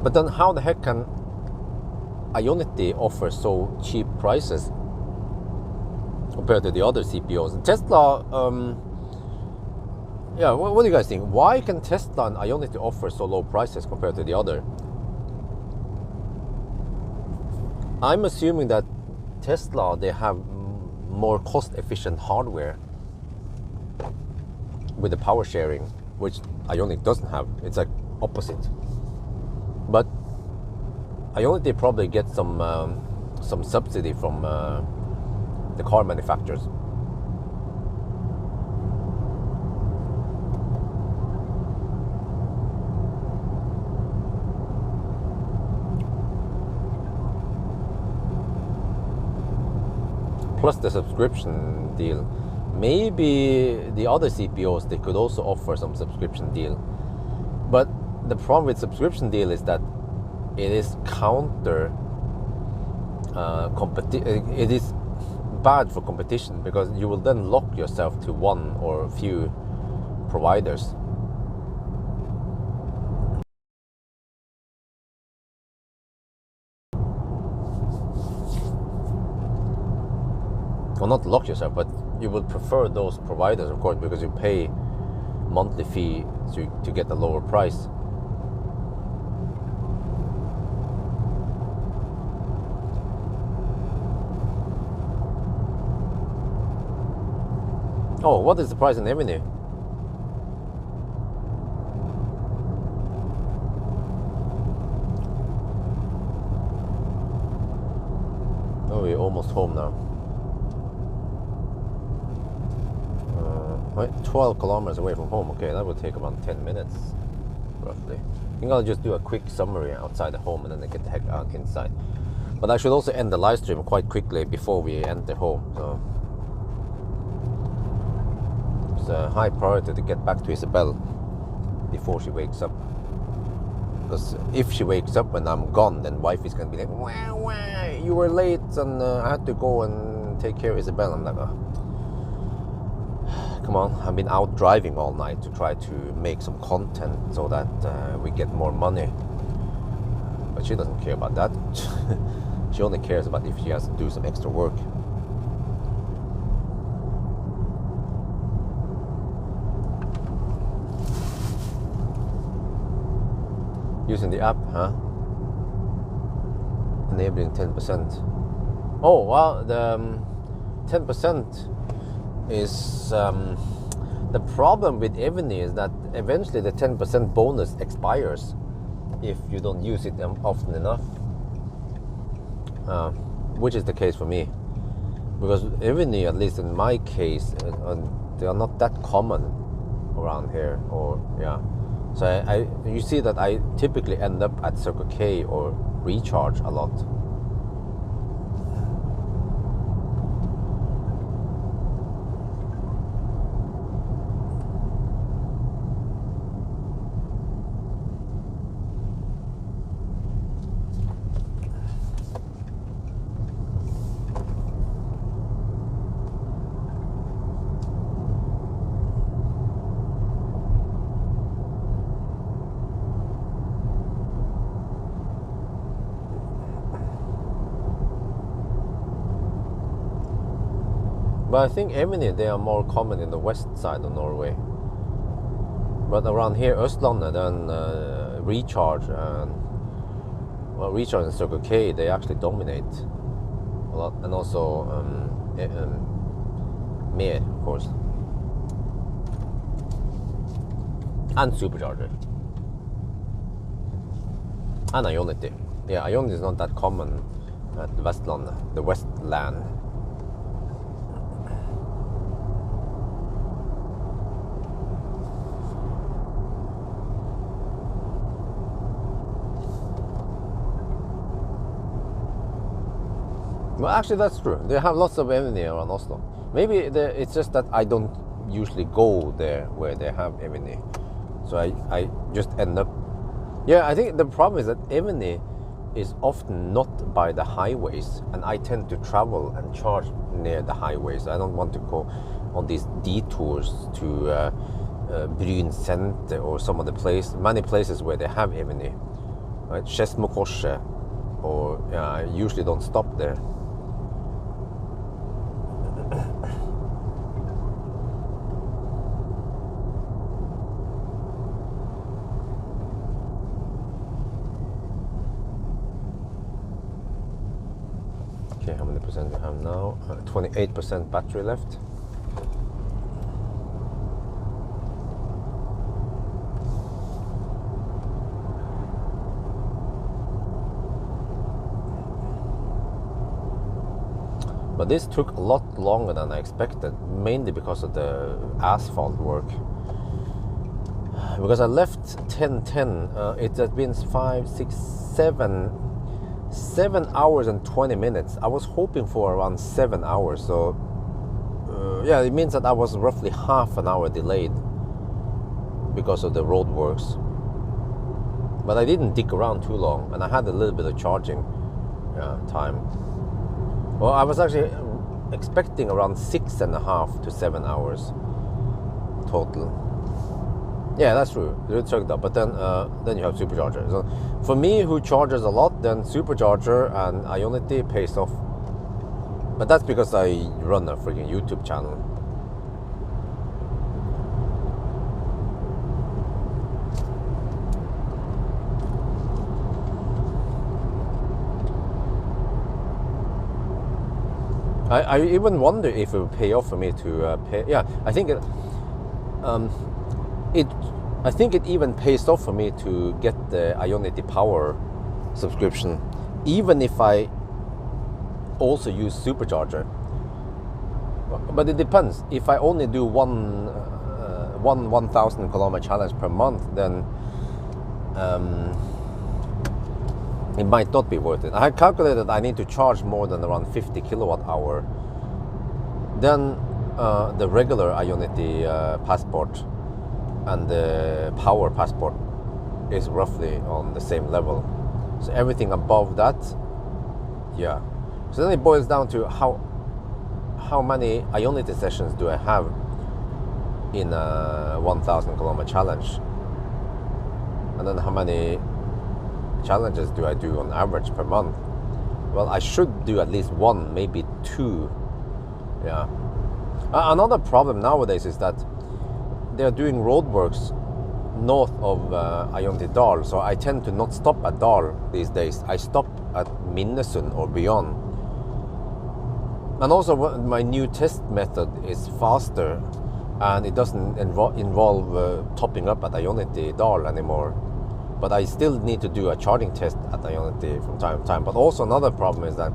But then how the heck can Ionity offer so cheap prices compared to the other CPOs? Tesla, yeah, what do you guys think? Why can Tesla and Ionity offer so low prices compared to the other? I'm assuming that Tesla, they have more cost-efficient hardware with the power sharing, which Ionity doesn't have. It's like opposite. But Ionity probably gets some subsidy from the car manufacturers. Plus the subscription deal. Maybe the other CPOs, they could also offer some subscription deal. But the problem with subscription deal is that it is it is bad for competition, because you will then lock yourself to one or a few providers. Well, not lock yourself, but you will prefer those providers, of course, because you pay monthly fee to get a lower price. Oh, what is the price in Emini? Oh, we're almost home now. 12 kilometers away from home. Okay, that will take about 10 minutes, roughly. I think I'll just do a quick summary outside the home and then I get the heck out inside. But I should also end the live stream quite quickly before we enter home. So it's a high priority to get back to Isabel before she wakes up. Because if she wakes up when I'm gone, then wife is going to be like, wow, you were late and I had to go and take care of Isabel. I'm like, oh, come on, I've been out driving all night to try to make some content so that we get more money. But she doesn't care about that. She only cares about if she has to do some extra work. Using the app, huh? Enabling 10%. Oh, well, the 10% is the problem with Evany is that eventually the 10% bonus expires if you don't use it often enough, which is the case for me, because Evany, at least in my case, they are not that common around here, or yeah. So you see that I typically end up at Circle K or Recharge a lot. But I think Emini, they are more common in the west side of Norway. But around here, Østlandet, then Recharge and Circle K, they actually dominate a lot, and also Mer, of course, and Supercharger, and Ionity. Yeah, Ionity is not that common at Vestlandet, the Westland. Well, actually, that's true. They have lots of Emini around Oslo. Maybe it's just that I don't usually go there where they have Evony. So I just end up, yeah, I think the problem is that Evony is often not by the highways, and I tend to travel and charge near the highways. I don't want to go on these detours to Bryn Center or some of the many places where they have Evony, right? Skedsmokorset, or I usually don't stop there. Okay, how many percent we have now? 28% battery left. But this took a lot longer than I expected, mainly because of the asphalt work. Because I left 10:10, it has been 5, 6, 7 hours and 20 minutes. I was hoping for around 7 hours, so yeah, it means that I was roughly half an hour delayed because of the road works. But I didn't dig around too long, and I had a little bit of charging time. Well, I was actually expecting around 6.5 to 7 hours total. Yeah, that's true. It's chugged up, but then you have supercharger. So for me, who charges a lot, then supercharger and Ionity pays off. But that's because I run a freaking YouTube channel. I even wonder if it would pay off for me to pay. Yeah, I think I think it even pays off for me to get the Ionity Power subscription, even if I also use supercharger. But it depends. If I only do one 1,000 kilometer challenge per month, then it might not be worth it. I had calculated I need to charge more than around 50 kilowatt hour. Then the regular Ionity passport and the power passport is roughly on the same level. So everything above that, yeah. So then it boils down to how many Ionity sessions do I have in a 1,000 kilometer challenge, and then how many challenges do I do on average per month? Well, I should do at least one, maybe two. Yeah. Another problem nowadays is that they're doing roadworks north of Ionity Dal, so I tend to not stop at Dal these days. I stop at Minnesund or beyond. And also my new test method is faster, and it doesn't involve topping up at Ionity Dal anymore. But I still need to do a charging test at Ionity from time to time. But also another problem is that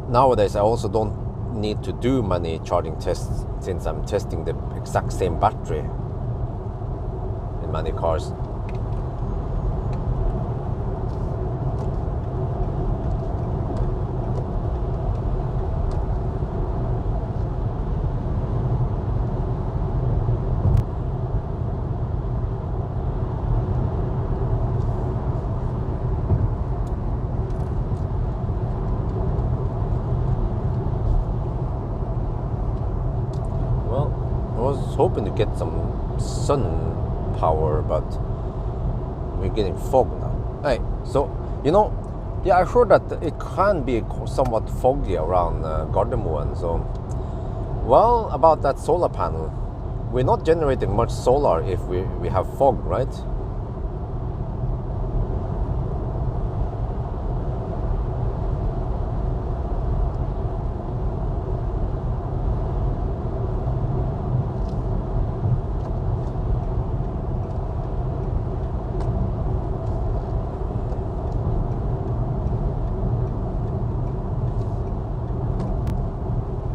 nowadays I also don't need to do many charging tests, since I'm testing the exact same battery in many cars. Hoping to get some sun power, but we're getting fog now. Hey, so yeah, I heard that it can be somewhat foggy around Gardermoen. So, well, about that solar panel, we're not generating much solar if we have fog, right?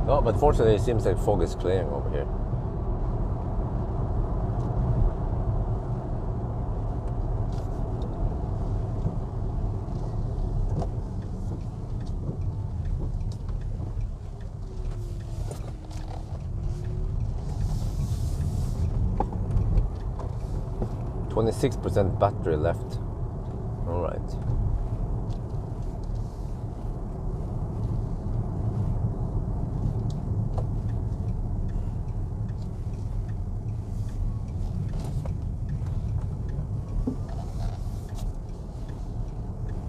No, but fortunately it seems like fog is clearing over here. only 6% battery left. All right.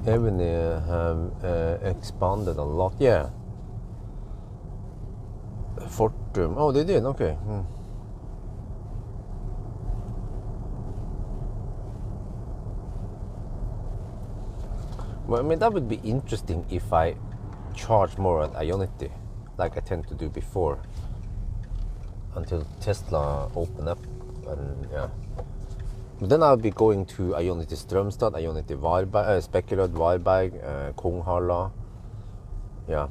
Avenue have expanded a lot. Yeah. Fortum. Oh, they did. Okay. Well, I mean, that would be interesting if I charge more at Ionity, like I tend to do before, until Tesla open up, and yeah. But then I'll be going to Ionity Strømstad, Ionity Spekulad, Varberg, Konghalla, yeah.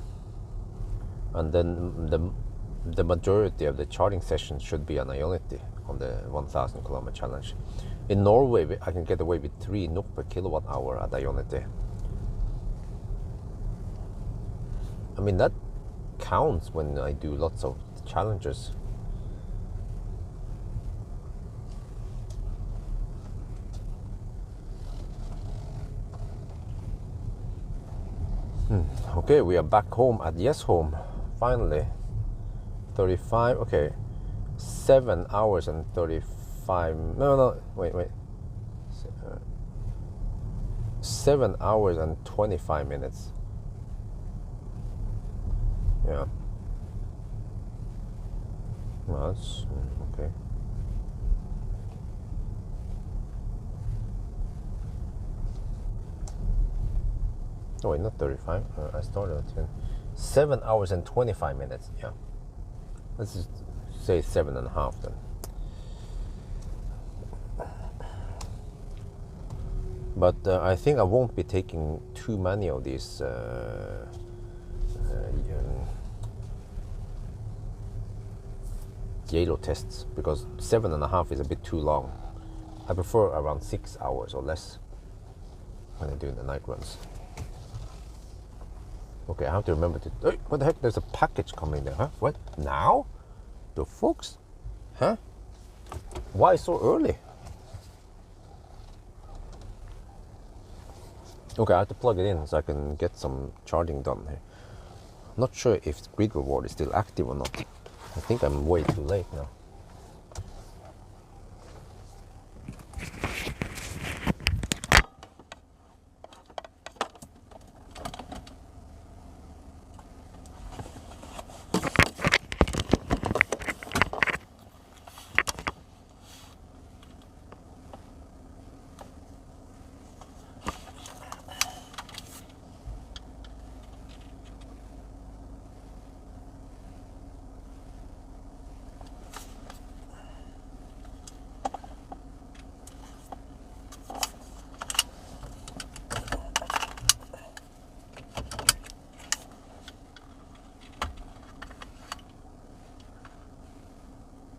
And then the majority of the charging sessions should be on Ionity on the 1,000 kilometer challenge. In Norway, I can get away with 3 NOK per kilowatt hour at Ionity. I mean, that counts when I do lots of challenges. Okay, we are back home at Yes Home, finally. 35, okay. 7 hours and 35, no, wait. 7 hours and 25 minutes. Yeah. Well, that's okay. Oh wait, not 35. I started at 10. 7 hours and 25 minutes. Yeah. Let's just say 7.5 then. But I think I won't be taking too many of these Geilo tests, because 7.5 is a bit too long. I prefer around 6 hours or less when I'm doing the night runs. Okay, I have to remember to... Hey, what the heck? There's a package coming there, huh? What? Now? The folks? Huh? Why so early? Okay, I have to plug it in so I can get some charging done here. I'm not sure if Grid Reward is still active or not. I think I'm way too late now.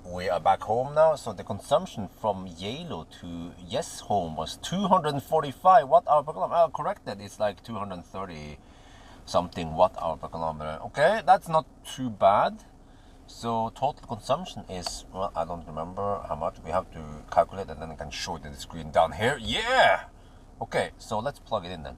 We are back home now, so the consumption from Geilo to Yes Home was 245 watt-hour per kilometer. I'll correct that, it's like 230 something watt-hour per kilometer. Okay, that's not too bad. So total consumption is, well, I don't remember how much. We have to calculate and then I can show it on the screen down here. Yeah! Okay, so let's plug it in then.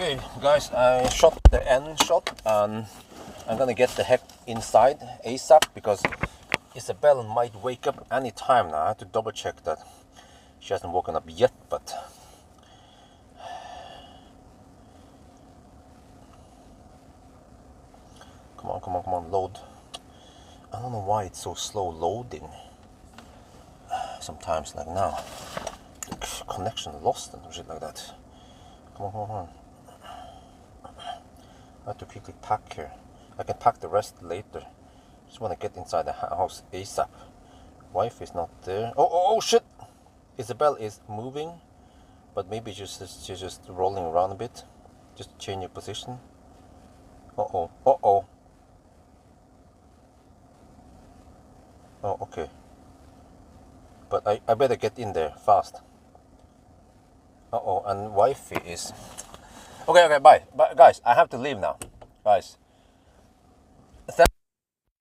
Okay, guys, I shot the end shot and I'm gonna get the heck inside ASAP because Isabel might wake up any time now. I have to double check that she hasn't woken up yet, but come on, load. I don't know why it's so slow loading. Sometimes, like now, connection lost and shit like that. Come on. I have to quickly pack here. I can pack the rest later. Just want to get inside the house ASAP. Wife is not there. Oh shit! Isabel is moving, but maybe she's just rolling around a bit. Just change your position. Oh, okay. But I better get in there fast. And wifey is... Okay, bye. Guys, I have to leave now. Guys.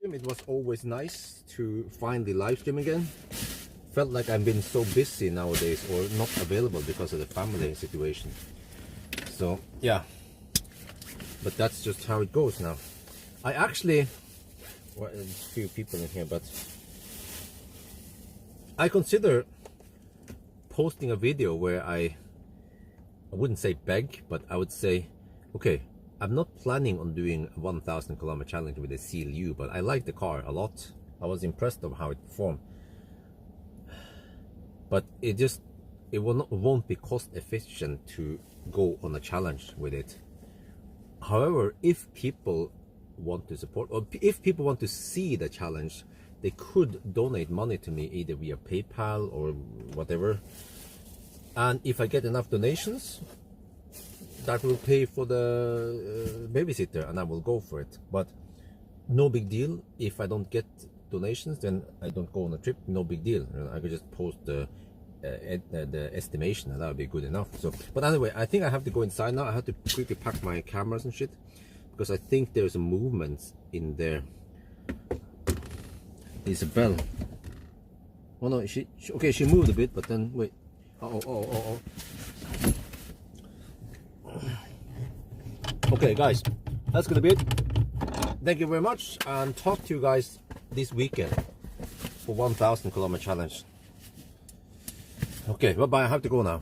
It was always nice to finally live stream again. Felt like I've been so busy nowadays or not available because of the family situation. So, yeah. But that's just how it goes now. I actually... Well, there's a few people in here, but... I consider posting a video where I wouldn't say beg, but I would say, okay, I'm not planning on doing a 1,000 kilometer challenge with a CLU, but I like the car a lot. I was impressed of how it performed. But it won't be cost efficient to go on a challenge with it. However, if people want to support, or if people want to see the challenge, they could donate money to me either via PayPal or whatever. And if I get enough donations, that will pay for the babysitter and I will go for it. But no big deal. If I don't get donations, then I don't go on a trip. No big deal. I could just post the estimation and that would be good enough. So, but anyway, I think I have to go inside now. I have to quickly pack my cameras and shit because I think there's a movement in there. Isabel. Oh no, she moved a bit, but then wait. Oh. Okay, guys, that's gonna be it. Thank you very much, and talk to you guys this weekend for 1,000 kilometer challenge. Okay, bye bye. I have to go now.